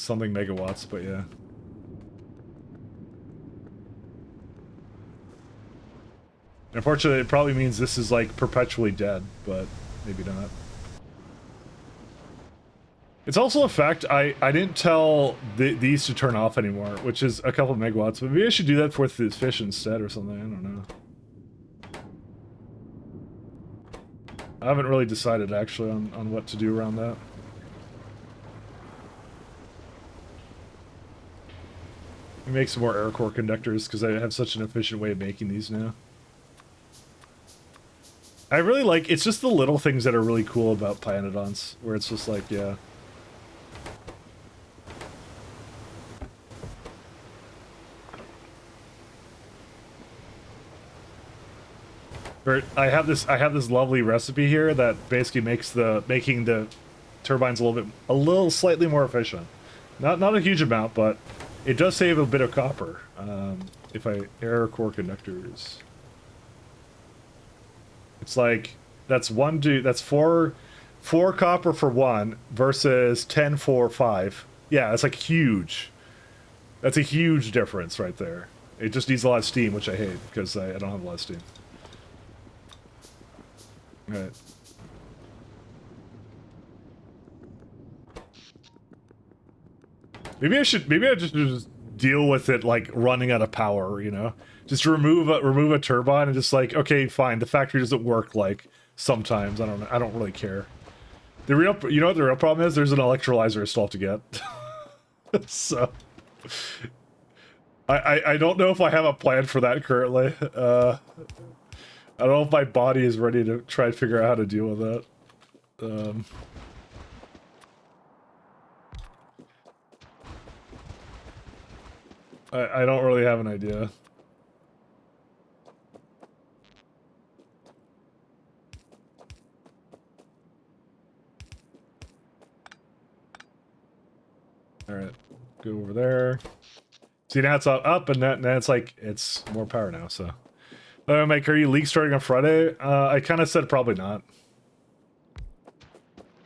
something megawatts, but yeah. Unfortunately, it probably means this is like perpetually dead, but maybe not. It's also a fact I didn't tell these to turn off anymore, which is a couple of megawatts, but maybe I should do that for this fish instead or something, I don't know. I haven't really decided actually on what to do around that. Make some more air core conductors because I have such an efficient way of making these now. I really like, it's just the little things that are really cool about Pyanodons, where it's just like, yeah. I have this lovely recipe here that basically makes making the turbines a little slightly more efficient. Not a huge amount, but it does save a bit of copper. If I air core conductors, it's like that's four copper for one versus 10 for 5. Yeah, it's like huge. That's a huge difference right there. It just needs a lot of steam, which I hate because I don't have a lot of steam. Right. Maybe I just deal with it like running out of power, you know? Just remove a turbine and just like, okay, fine, the factory doesn't work like sometimes. I don't really care. You know what the real problem is? There's an electrolyzer I still have to get. So I don't know if I have a plan for that currently. I don't know if my body is ready to try and figure out how to deal with that. I don't really have an idea. Alright, go over there. See, now it's up and now it's like, it's more power now, so. Mike, are you league starting on Friday? I kind of said probably not.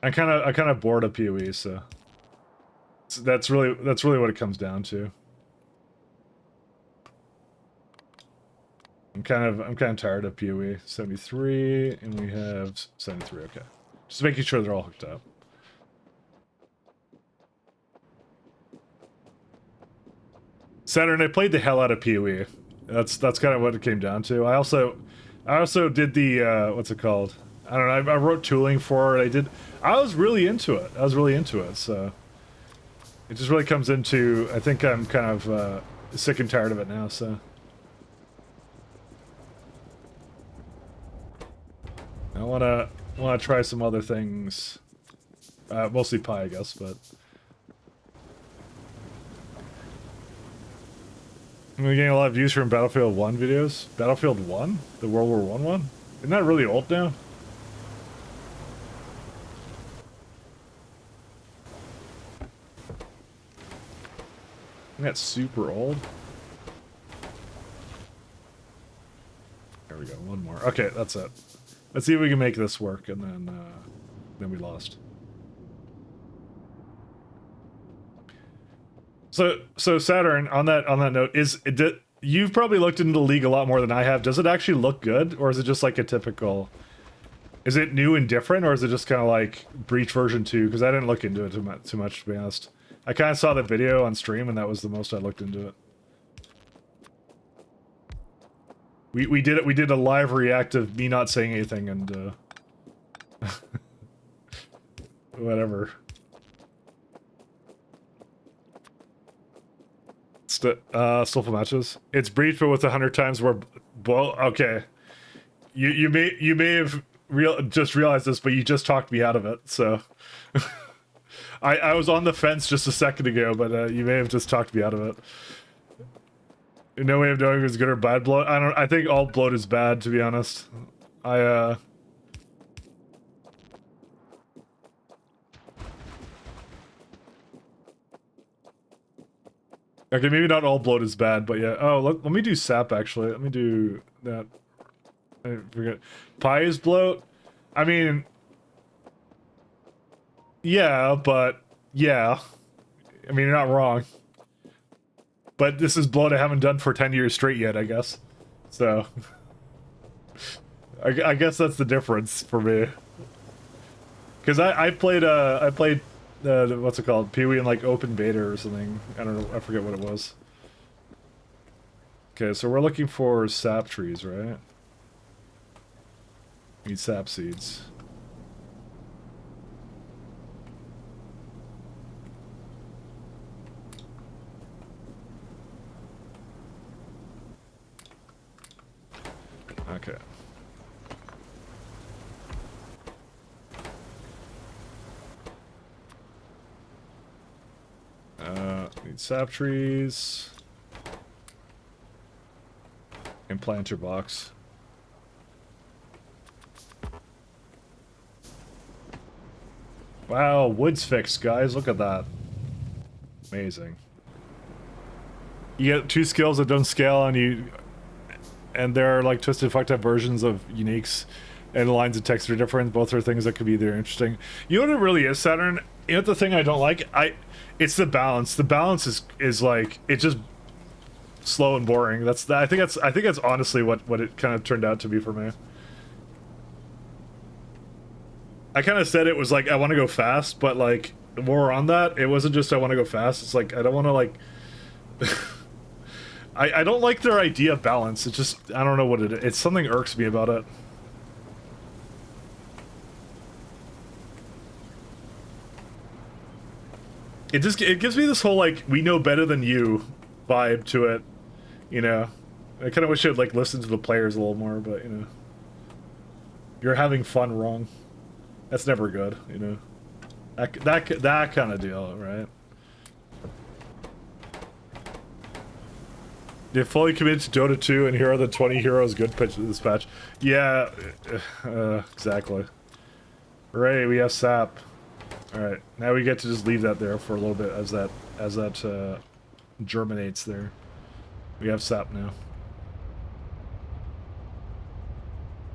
I kind of bored of PoE, so that's really what it comes down to. I'm kind of tired of PoE. 73, and we have 73. Okay, just making sure they're all hooked up. Saturn, I played the hell out of PoE. That's kind of what it came down to. I also did the what's it called? I don't know. I wrote tooling for it. I was really into it. So it just really comes into. I think I'm kind of sick and tired of it now. So I wanna try some other things. Mostly Pi, I guess, but. We're getting a lot of views from Battlefield 1 videos. Battlefield 1? The World War I one? Isn't that really old now? Isn't that super old? There we go, one more. Okay, that's it. Let's see if we can make this work, and then we lost. So Saturn, on that note, you've probably looked into the league a lot more than I have. Does it actually look good, or is it just like a typical? Is it new and different, or is it just kind of like Breach version 2? Because I didn't look into it too much, to be honest. I kind of saw the video on stream, and that was the most I looked into it. We did a live react of me not saying anything and whatever. Skillful matches. It's Breach, but with 100 times more. Okay, you may have just realized this, but you just talked me out of it. So I was on the fence just a second ago, but you may have just talked me out of it. No way of knowing if it's good or bad bloat. I think all bloat is bad, to be honest. Okay, maybe not all bloat is bad, but yeah. Oh, let me do sap, actually. Let me do that. I forget. Pi is bloat? I mean... Yeah, but... Yeah. I mean, you're not wrong. But this is blood I haven't done for 10 years straight yet, I guess. So... I guess that's the difference for me. Because I played, what's it called? Pee-wee in, like, open beta or something. I don't know, I forget what it was. Okay, so we're looking for sap trees, right? Need sap seeds. Okay. Need sap trees. And planter box. Wow, wood's fixed, guys. Look at that. Amazing. You get 2 skills that don't scale and there are like twisted fucked up versions of uniques and the lines of text are different. Both are things that could be either interesting. You know what it really is, Saturn? You know what the thing I don't like? It's the balance. The balance is like, it's just slow and boring. I think that's honestly what it kind of turned out to be for me. I kind of said it was like I want to go fast, but like more on that, it wasn't just I want to go fast. It's like I don't want to like I don't like their idea of balance. It's just I don't know what it is. It's something irks me about it. It gives me this whole like we know better than you vibe to it, you know. I kind of wish I'd like listen to the players a little more, but you know, you're having fun wrong. That's never good, you know. That kind of deal, right? They fully committed to Dota 2, and here are the 20 heroes good pitch this patch. Yeah, exactly. Right, we have sap. Alright, now we get to just leave that there for a little bit as that germinates there. We have sap now.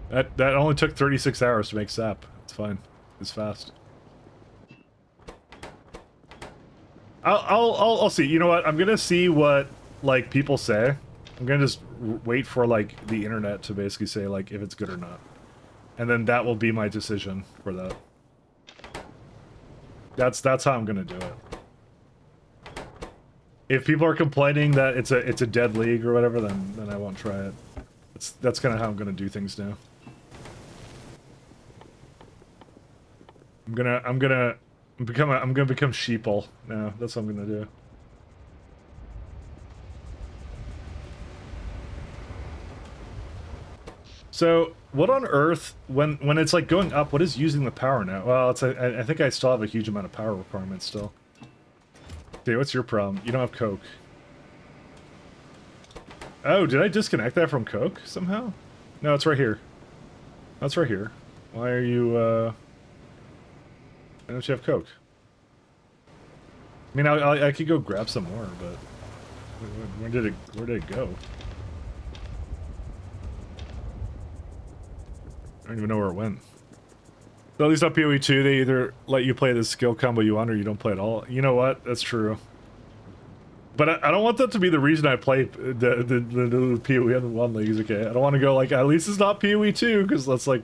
That only took 36 hours to make sap. It's fine. It's fast. I'll see. You know what? I'm gonna see what like people say. I'm gonna just wait for like the internet to basically say like if it's good or not, and then that will be my decision for that. That's how I'm gonna do it. If people are complaining that it's a dead league or whatever, then I won't try it. That's kind of how I'm gonna do things now. I'm gonna become sheeple now. That's what I'm gonna do. So, what on earth, when it's like going up, what is using the power now? Well, I think I still have a huge amount of power requirements still. Okay, what's your problem? You don't have Coke. Oh, did I disconnect that from Coke somehow? No, it's right here. That's right here. Why are you, why don't you have Coke? I mean, I could go grab some more, but where did it go? I don't even know where it went. So at least on PoE 2, they either let you play the skill combo you want or you don't play at all. You know what? That's true. But I don't want that to be the reason I play the PoE in 1 leagues, okay? I don't want to go like, at least it's not PoE 2, because that's like...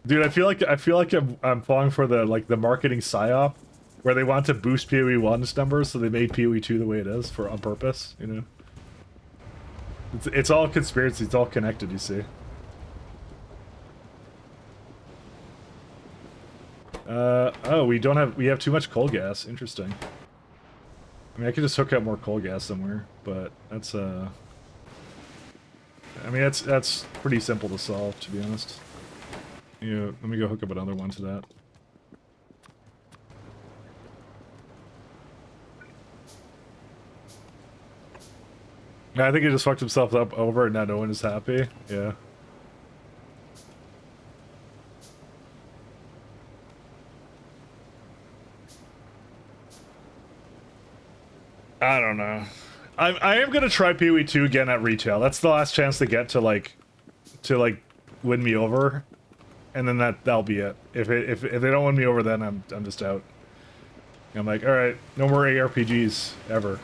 Dude, I feel like I'm falling for the marketing psyop, where they want to boost PoE 1's numbers, so they made PoE 2 the way it is on purpose, you know? It's all conspiracy, it's all connected, you see. Oh, we have too much coal gas. Interesting. I mean, I could just hook up more coal gas somewhere, but that's, I mean, that's pretty simple to solve, to be honest. Yeah, let me go hook up another one to that. I think he just fucked himself up over and now no one is happy. Yeah. I don't know. I am gonna try PoE 2 again at retail. That's the last chance they get to win me over, and then that'll be it. If they don't win me over, then I'm just out. I'm like, alright, no more ARPGs, ever.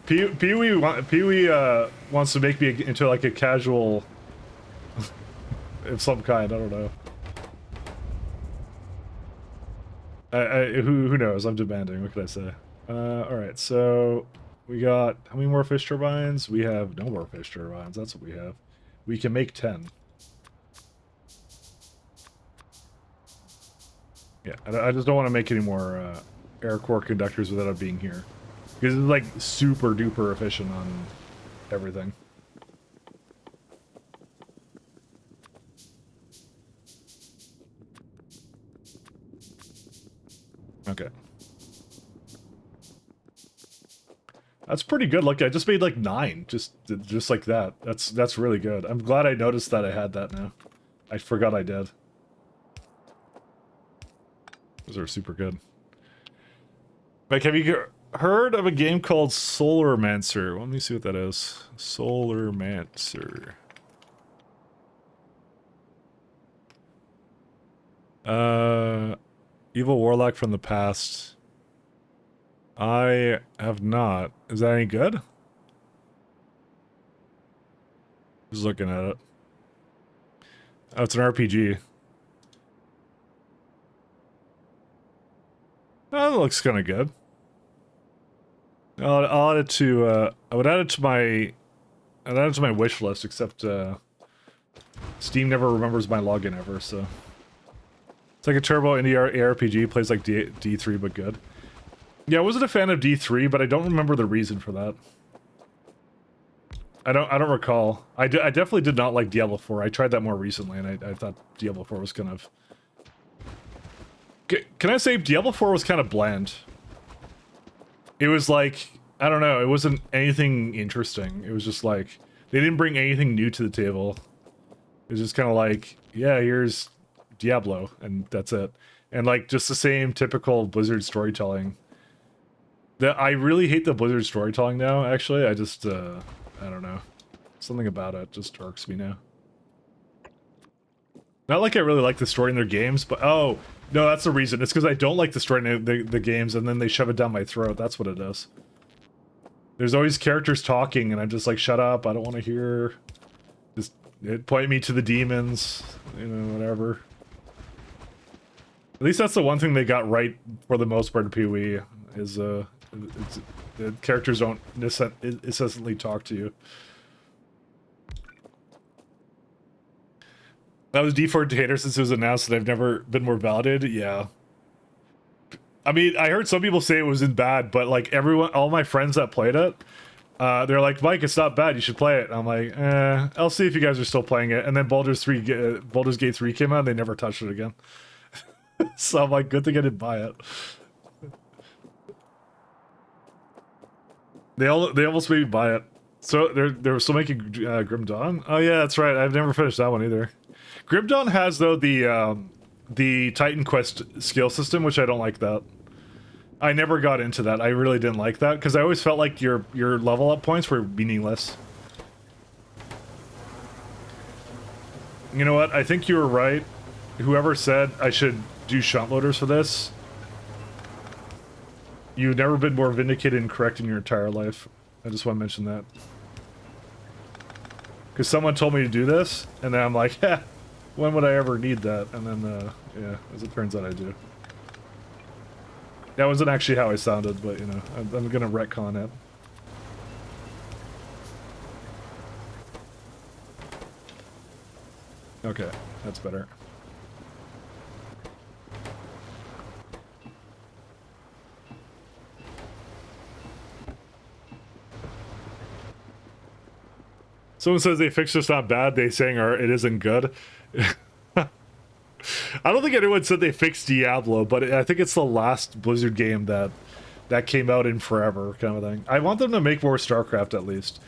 Pee-wee wants to make me into like a casual of some kind, I don't know. Who knows? I'm demanding, what can I say? Alright, so we got how many more fish turbines? We have no more fish turbines, that's what we have. We can make 10. Yeah, I just don't want to make any more air core conductors without it being here. Because it's like super duper efficient on everything. Okay. That's pretty good. Like I just made like 9, just like that. That's really good. I'm glad I noticed that I had that now. I forgot I did. Those are super good. Like, have you heard of a game called Solarmancer? Let me see what that is. Solarmancer. Evil Warlock from the past. I have not. Is that any good? Just looking at it. Oh, it's an RPG. Oh, that looks kind of good. I'll add it to, I would add it to my, I'd add it to my wish list, except, Steam never remembers my login ever, so. It's like a turbo indie ARPG, plays like D3, but good. Yeah, I wasn't a fan of D3, but I don't remember the reason for that. I don't recall. I definitely did not like Diablo 4. I tried that more recently, and I thought Diablo 4 was kind of... Can I say Diablo 4 was kind of bland? It was like, I don't know, it wasn't anything interesting. It was just like, they didn't bring anything new to the table. It was just kind of like, yeah, here's Diablo, and that's it. And like, just the same typical Blizzard storytelling. I really hate the Blizzard storytelling now, actually. I just, I don't know. Something about it just irks me now. Not like I really like the story in their games, but oh, no, that's the reason. It's because I don't like the story in the games, and then they shove it down my throat. That's what it is. There's always characters talking, and I'm just like, shut up, I don't want to hear. Just point me to the demons, you know, whatever. At least that's the one thing they got right for the most part in PoE, is, the characters don't incessantly talk to you. That was D4 hater since it was announced, and I've never been more validated. Yeah. I mean, I heard some people say it wasn't bad, but like all my friends that played it, they're like, Mike, it's not bad, you should play it. And I'm like, I'll see if you guys are still playing it. And then Baldur's Gate 3 came out, and they never touched it again. So I'm like, good thing I didn't buy it. They almost made me buy it. So they're still making Grim Dawn? Oh yeah, that's right. I've never finished that one either. Grim Dawn has though the Titan Quest skill system, which I don't like that. I never got into that. I really didn't like that because I always felt like your level up points were meaningless. You know what? I think you were right. Whoever said I should do shunt loaders for this, you've never been more vindicated and correct in your entire life. I just want to mention that. Because someone told me to do this, and then I'm like, yeah, when would I ever need that? And then, yeah, as it turns out I do. That wasn't actually how I sounded, but, you know, I'm gonna retcon it. Okay, that's better. Someone says they fixed it's not bad, they saying it isn't good. I don't think anyone said they fixed Diablo, but I think it's the last Blizzard game that came out in forever, kind of thing. I want them to make more StarCraft at least.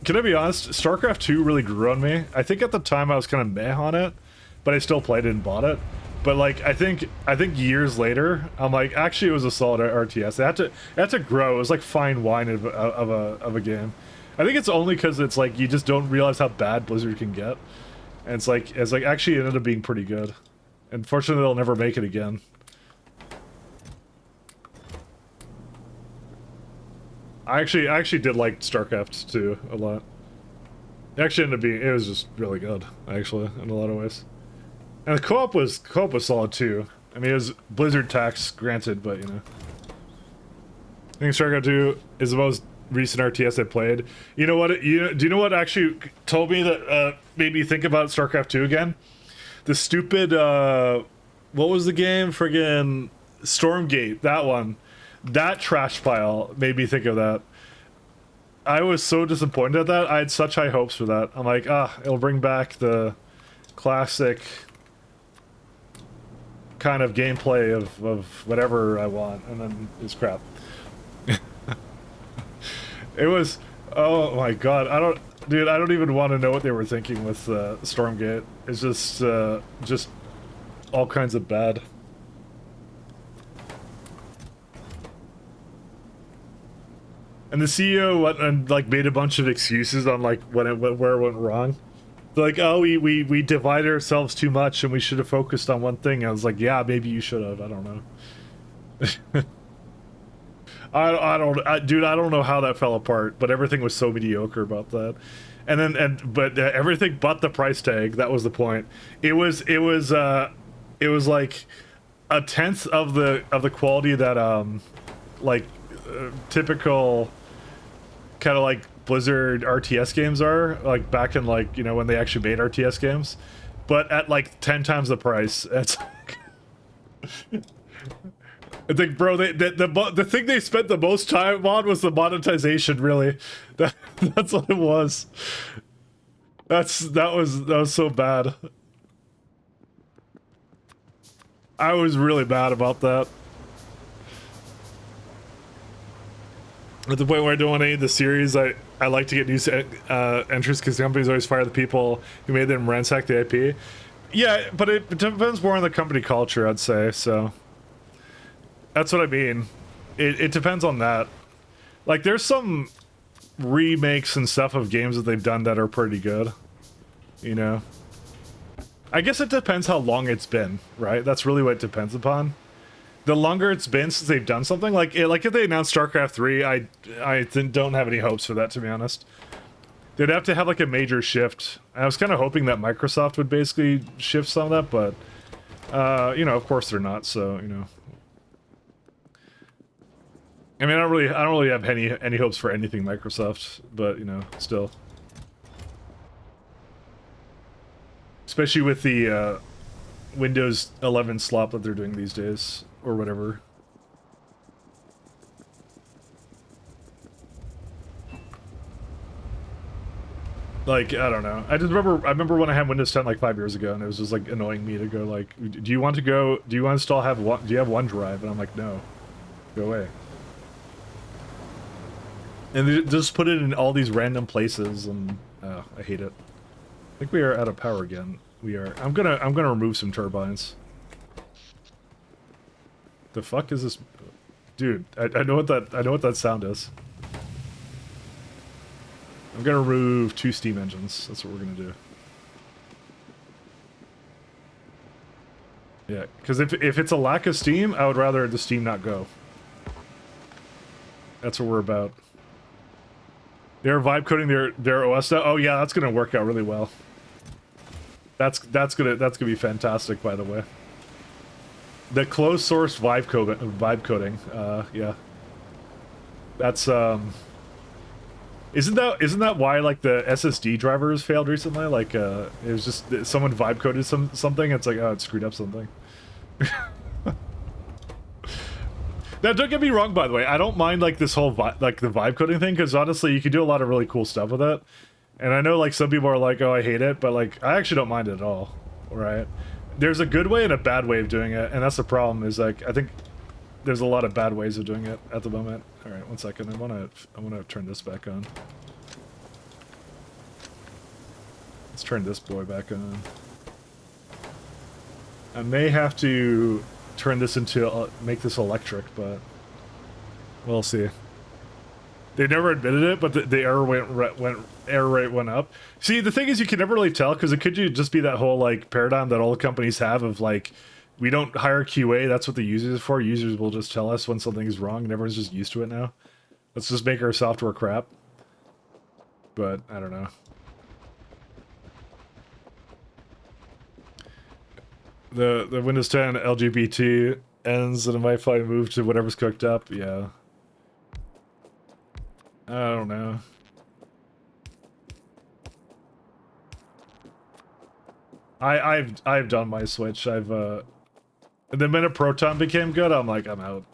Can I be honest? StarCraft 2 really grew on me. I think at the time I was kind of meh on it, but I still played it and bought it. But like I think years later, I'm like, actually it was a solid RTS. It had to grow. It was like fine wine of a game. I think it's only because it's like you just don't realize how bad Blizzard can get, and it's like actually it ended up being pretty good. Unfortunately, they'll never make it again. I actually did like StarCraft 2 a lot. It actually ended up being, it was just really good, actually, in a lot of ways. And the co-op was solid too. I mean, it was Blizzard tax, granted, but you know. I think StarCraft 2 is the most recent RTS I played. You know what? Do you know what actually told me that made me think about StarCraft 2 again? The stupid what was the game? Friggin' Stormgate, that one. That trash pile made me think of that. I was so disappointed at that. I had such high hopes for that. I'm like, it'll bring back the classic kind of gameplay of whatever I want, and then it's crap. It was, oh my god, I don't even want to know what they were thinking with Stormgate. It's just all kinds of bad. And the CEO went and like made a bunch of excuses on like where it went wrong. They're like, oh, we divided ourselves too much and we should have focused on one thing. I was like, yeah, maybe you should have. I don't know. Dude, I don't know how that fell apart, but everything was so mediocre about that. But everything but the price tag. That was the point. It was like a tenth of the quality that typical kind of like Blizzard RTS games are, like back in like, you know, when they actually made RTS games, but at like 10 times the price. It's I think, bro, the thing they spent the most time on was the monetization. Really, that's what it was. That was so bad. I was really bad about that. At the point where I don't want any of the series, I like to get new entries because companies always fire the people who made them ransack the IP. Yeah, but it depends more on the company culture, I'd say, so. That's what I mean. It depends on that. Like, there's some remakes and stuff of games that they've done that are pretty good. You know? I guess it depends how long it's been, right? That's really what it depends upon. The longer it's been since they've done something, like if they announced StarCraft 3, I don't have any hopes for that, to be honest. They'd have to have like a major shift. I was kind of hoping that Microsoft would basically shift some of that, but you know, of course they're not. So you know, I mean, I don't really have any hopes for anything Microsoft, but you know, still, especially with the Windows 11 slop that they're doing these days. Or whatever. Like, I don't know. I remember when I had Windows 10 like 5 years ago, and it was just like annoying me to go like, do you want to install do you have OneDrive? And I'm like, no. Go away. And they just put it in all these random places, and I hate it. I think we are out of power again. We are. I'm gonna remove some turbines. The fuck is this? Dude, I know what that sound is. I'm gonna remove 2 steam engines. That's what we're gonna do. Yeah, because if it's a lack of steam, I would rather the steam not go. That's what we're about. They're vibe coding their OS now. Oh yeah, that's gonna work out really well. That's gonna be fantastic, by the way. The closed source vibe coding, yeah. That's isn't that why like the SSD drivers failed recently? Like it was just someone vibe coded something. It's like, oh, it screwed up something. Now, don't get me wrong, by the way. I don't mind like this whole the vibe coding thing, because honestly, you can do a lot of really cool stuff with it. And I know like some people are like, oh, I hate it, but like I actually don't mind it at all. Right? There's a good way and a bad way of doing it, and that's the problem. Is like I think there's a lot of bad ways of doing it at the moment. All right, 1 second. I wanna turn this back on. Let's turn this boy back on. I may have to turn this into make this electric, but we'll see. They never admitted it, but the error error rate went up. See, the thing is, you can never really tell because it could just be that whole like paradigm that all the companies have of like, we don't hire QA. That's what the users is for. Users will just tell us when something's wrong, and everyone's just used to it now. Let's just make our software crap. But I don't know. The Windows 10 LGBT ends and it might finally move to whatever's cooked up. Yeah. I don't know. I've done my switch. The minute Proton became good, I'm like, I'm out.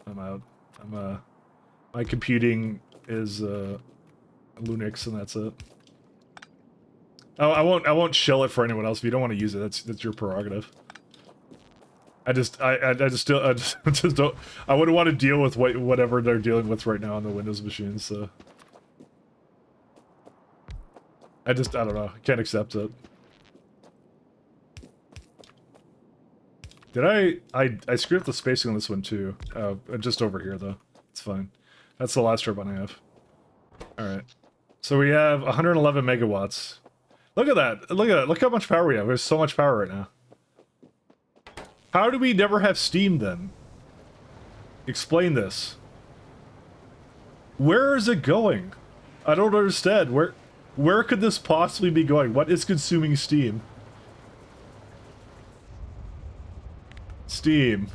My computing is Linux and that's it. Oh, I won't shill it for anyone else. If you don't want to use it, that's your prerogative. I just don't. I wouldn't want to deal with whatever they're dealing with right now on the Windows machines. So I don't know. I can't accept it. Did I screwed up the spacing on this one too? Just over here though. It's fine. That's the last turbine I have. All right. So we have 111 megawatts. Look at that. Look at that. Look how much power we have. There's so much power right now. How do we never have steam then? Explain this. Where is it going? I don't understand. Where could this possibly be going? What is consuming steam? Steam.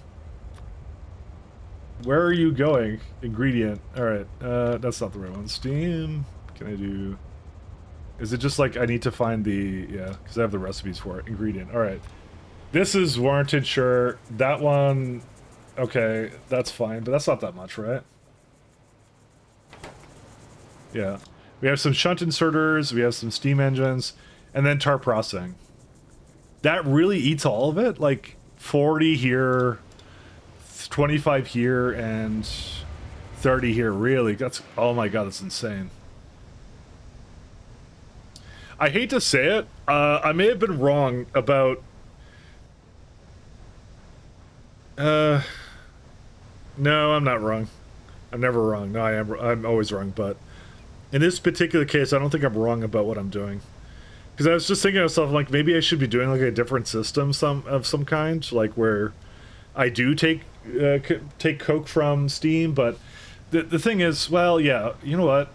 Where are you going? Ingredient. Alright. That's not the right one. Steam. Can I do... Is it just like I need to find the... Yeah, because I have the recipes for it. Ingredient. Alright. This is warranted, sure. That one... Okay, that's fine, but that's not that much, right? Yeah. We have some shunt inserters, we have some steam engines, and then tar processing. That really eats all of it? Like, 40 here, 25 here, and 30 here. Really? That's... Oh my god, that's insane. I hate to say it, I may have been wrong about... No, I'm not wrong. I'm never wrong. No, I'm always wrong, but... In this particular case, I don't think I'm wrong about what I'm doing. Because I was just thinking to myself, like, maybe I should be doing, like, a different system of some kind, like, where I do take coke from Steam, but the thing is, well, yeah, you know what?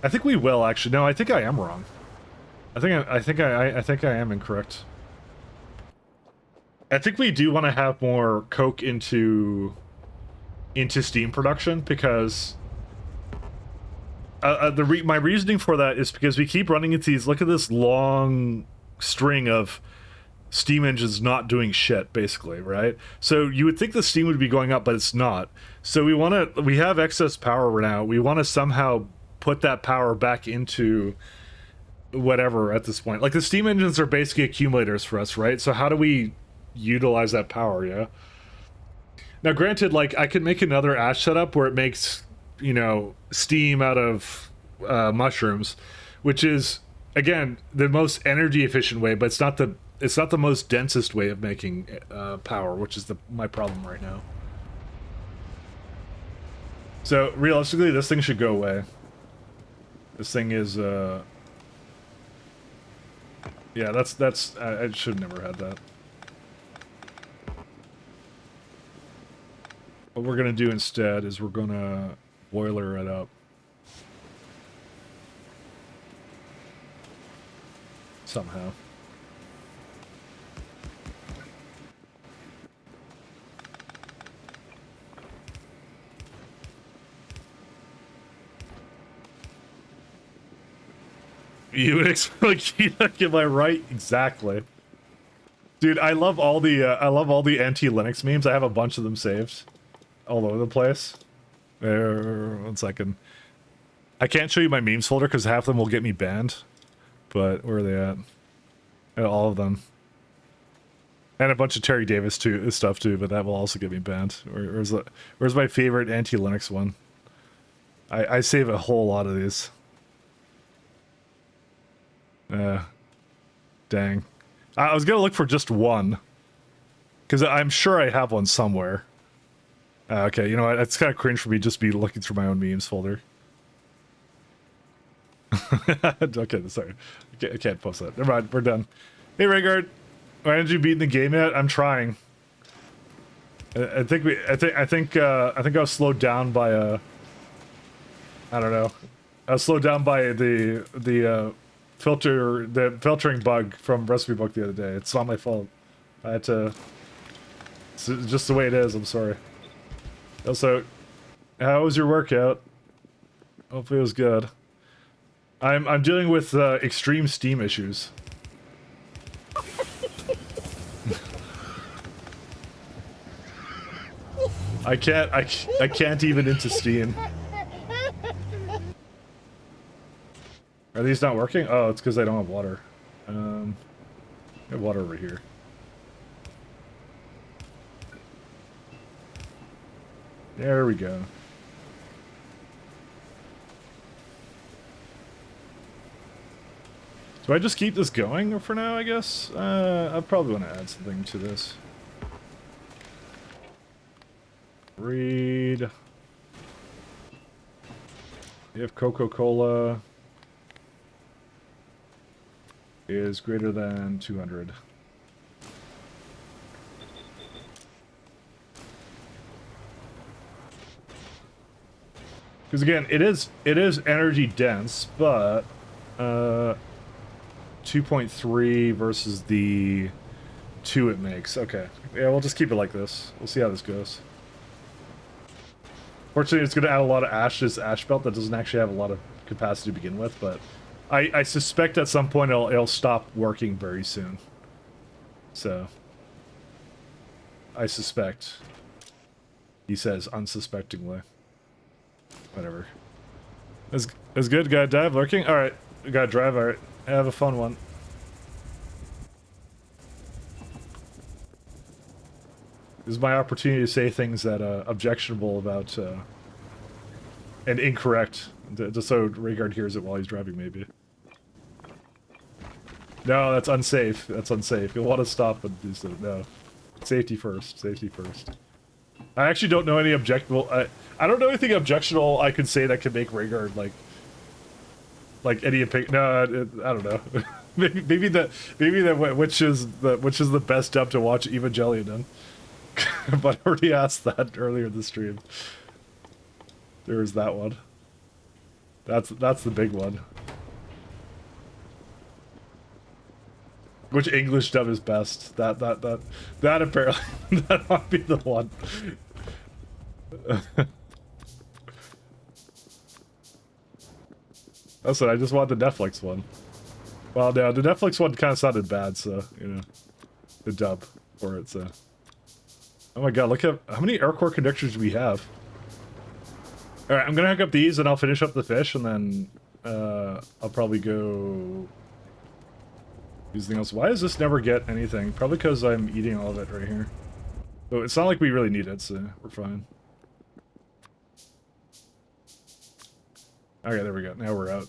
I think we will, actually. No, I think I am wrong. I think I am incorrect. I think we do want to have more coke into Steam production, because... my reasoning for that is because we keep running into these. Look at this long string of steam engines not doing shit, basically, right? So you would think the steam would be going up, but it's not. So we have excess power now. We want to somehow put that power back into whatever at this point. Like, the steam engines are basically accumulators for us, right? So how do we utilize that power? Yeah. Now, granted, like, I could make another ash setup where it makes, you know, steam out of mushrooms, which is, again, the most energy efficient way, but it's not the most densest way of making power, which is my problem right now. So realistically, this thing should go away. This thing is yeah, that's I should have never had that. What we're gonna do instead is we're gonna boiler it up. Somehow. You would expect, am I right? Exactly. Dude, I love all the anti-Linux memes. I have a bunch of them saved all over the place. One second. I can't show you my memes folder because half of them will get me banned. But where are they at? All of them. And a bunch of Terry Davis stuff too, but that will also get me banned. Where's my favorite anti-Linux one? I save a whole lot of these. Dang. I was gonna look for just one. Because I'm sure I have one somewhere. Okay, you know what? It's kind of cringe for me just be looking through my own memes folder. Okay, sorry. I can't post that. Never mind, we're done. Hey, Raygard. Why didn't you beat the game yet? I'm trying. I think I was slowed down by a... I don't know. I was slowed down by the filtering bug from Recipe Book the other day. It's not my fault. I had to... It's just the way it is, I'm sorry. Also, how was your workout? Hopefully it was good. I'm dealing with extreme Steam issues. I can't even into Steam. Are these not working? Oh, it's because I don't have water. I have water over here. There we go. Do I just keep this going for now, I guess? I probably want to add something to this. Read. If Coca-Cola is greater than 200. Because again, it is energy dense, but 2.3 versus the 2 it makes. Okay. Yeah, we'll just keep it like this. We'll see how this goes. Fortunately, it's going to add a lot of ash to this ash belt that doesn't actually have a lot of capacity to begin with, but I suspect at some point it'll stop working very soon. So, I suspect. He says unsuspectingly. Whatever. Is good? Gotta dive lurking? Alright. We gotta drive, alright. Have a fun one. This is my opportunity to say things that objectionable about and incorrect, just so Raygard hears it while he's driving, maybe. No, that's unsafe. That's unsafe. You'll want to stop and do so. No. Safety first. Safety first. I actually don't know any objectionable... I don't know anything objectionable I could say that could make Raygard, like any opinion... No, I don't know. maybe that which is the best dub to watch Evangelion in. But I already asked that earlier in the stream. There's that one. That's the big one. Which English dub is best? That apparently that might be the one. That's what I just want the Netflix one. Well, no, the Netflix one kind of sounded bad, so you know, the dub for it. So, oh my god, look at how many air core connectors we have. All right, I'm gonna hook up these and I'll finish up the fish, and then I'll probably go do something else. Why does this never get anything? Probably because I'm eating all of it right here. So it's not like we really need it, so we're fine. Okay, there we go. Now we're out.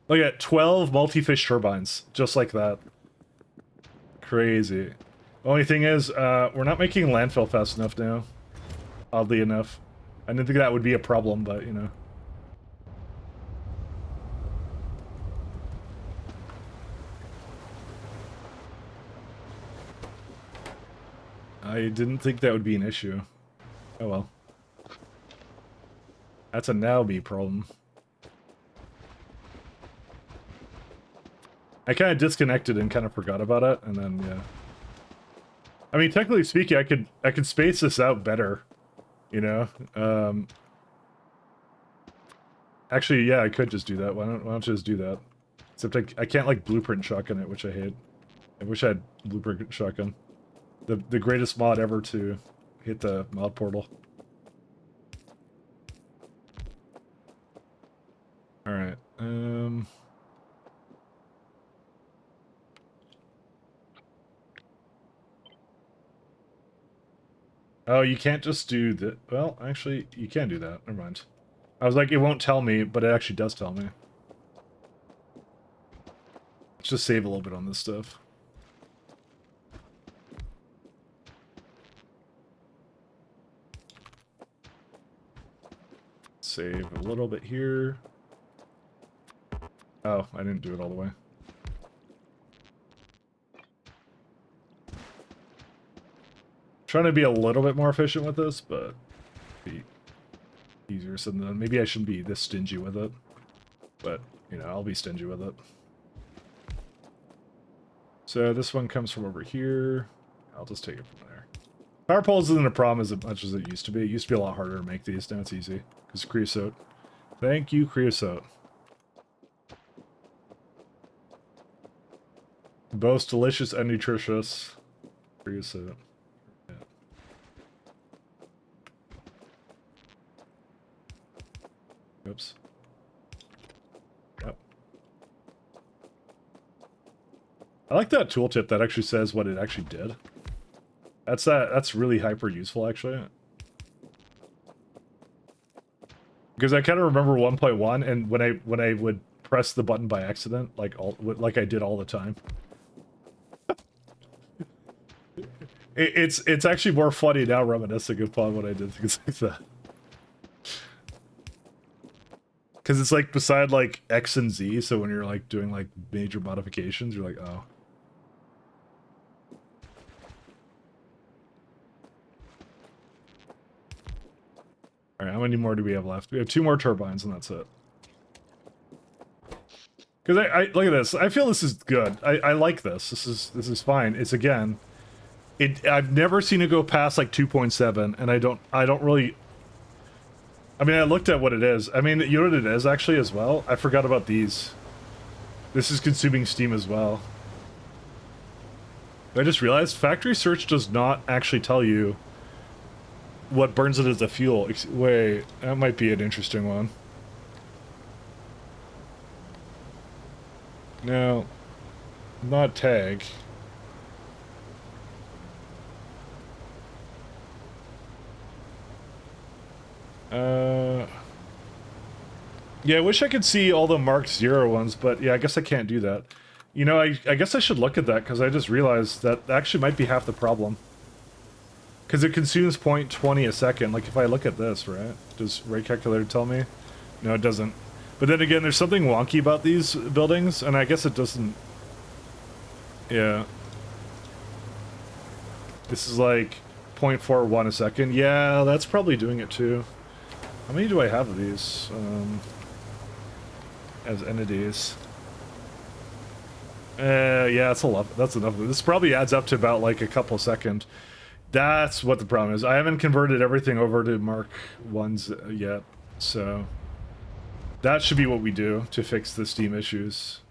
Look at 12 multi-fish turbines, just like that. Crazy. Only thing is, we're not making landfill fast enough now. Oddly enough. I didn't think that would be a problem, but, you know. I didn't think that would be an issue. Oh well. That's a now me problem. I kind of disconnected and kind of forgot about it, and then, yeah. I mean, technically speaking, I could space this out better. You know, actually, yeah, I could just do that. Why don't you just do that? Except I can't like blueprint shotgun it, which I hate. I wish I had blueprint shotgun. The greatest mod ever to hit the mod portal. All right. Oh, you can't just do that. Well, actually, you can do that. Never mind. I was like, it won't tell me, but it actually does tell me. Let's just save a little bit on this stuff. Save a little bit here. Oh, I didn't do it all the way. Trying to be a little bit more efficient with this, but be easier said than done. Maybe I shouldn't be this stingy with it, but you know, I'll be stingy with it. So this one comes from over here. I'll just take it from there. Power poles isn't a problem as much as it used to be. It used to be a lot harder to make these. Now it's easy because creosote. Thank you, creosote. Both delicious and nutritious. Creosote. Yeah. Oops. Yep. I like that tooltip that actually says what it actually did. That's really hyper useful actually. Because I kind of remember 1.1 and when I would press the button by accident like I did all the time. It's actually more funny now reminiscing upon when I did things like that. Because it's like beside like X and Z, so when you're like doing like major modifications, you're like, oh. Alright, how many more do we have left? We have 2 more turbines and that's it. Because I look at this. I feel this is good. I like this. This is fine. It's again, I've never seen it go past like 2.7, and I don't really. I mean, I looked at what it is. I mean, you know what it is actually as well. I forgot about these. This is consuming steam as well. I just realized factory search does not actually tell you what burns it as a fuel. Wait, that might be an interesting one. No, not tag. Yeah, I wish I could see all the Mark 0 ones, but yeah, I guess I can't do that. You know, I guess I should look at that, because I just realized that actually might be half the problem. Because it consumes 0.20 a second. Like, if I look at this, right? Does rate calculator tell me? No, it doesn't. But then again, there's something wonky about these buildings, and I guess it doesn't... Yeah. This is like 0.41 a second. Yeah, that's probably doing it too. How many do I have of these? As entities. Yeah, that's a lot. That's enough. This probably adds up to about like a couple seconds. That's what the problem is. I haven't converted everything over to Mark 1s yet, so that should be what we do to fix the Steam issues.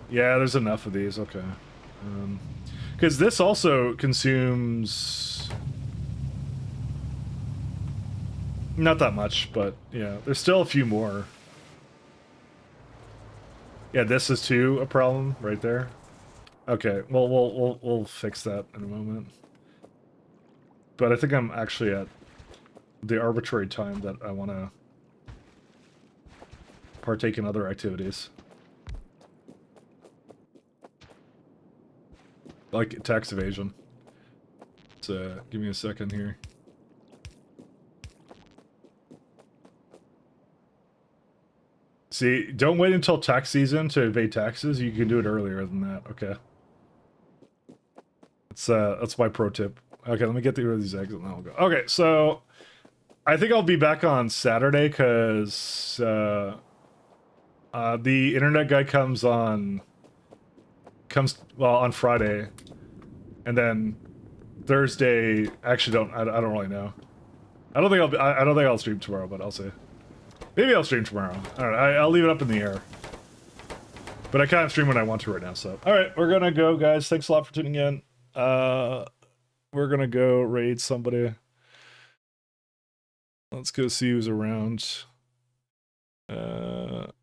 Yeah, there's enough of these. Okay. Because this also consumes not that much, but yeah, there's still a few more. Yeah, this is too a problem right there. Okay, well we'll fix that in a moment. But I think I'm actually at the arbitrary time that I want to partake in other activities. Like tax evasion. So, give me a second here. See, don't wait until tax season to evade taxes. You can do it earlier than that. Okay. That's my pro tip. Okay, let me get rid of these eggs and then I'll go. Okay, so I think I'll be back on Saturday because the internet guy comes on Friday, and then Thursday. Actually, I don't really know. I don't think I'll stream tomorrow, but I'll see. Maybe I'll stream tomorrow. All right, I'll leave it up in the air. But I can't stream when I want to right now. So, all right, we're gonna go, guys. Thanks a lot for tuning in. We're gonna go raid somebody. Let's go see who's around. One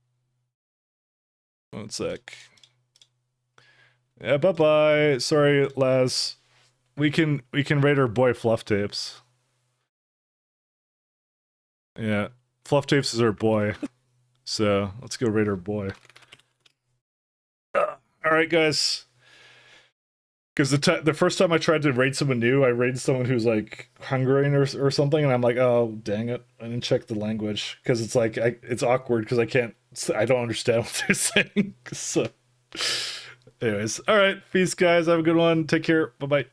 sec. Yeah, bye-bye. Sorry, Laz. We can raid our boy Fluff Tapes. Yeah. Fluff Tapes is our boy. So, let's go raid our boy. Alright, guys. Because the first time I tried to raid someone new, I raided someone who's like Hungarian or something, and I'm like, oh dang it, I didn't check the language because it's like it's awkward because I don't understand what they're saying. So, anyways, all right, peace, guys. Have a good one. Take care. Bye bye.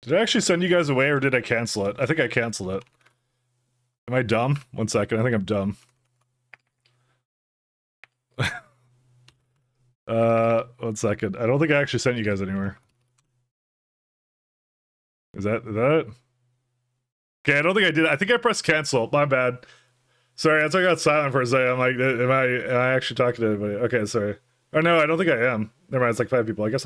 Did I actually send you guys away or did I cancel it? I think I canceled it. Am I dumb? One second, I think I'm dumb. 1 second. I don't think I actually sent you guys anywhere. Is that it? Okay, I don't think I did. I think I pressed cancel. My bad. Sorry, I got silent for a second. I'm like, am I actually talking to anybody? Okay, sorry. Oh no, I don't think I am. Never mind, it's like 5 people. I guess I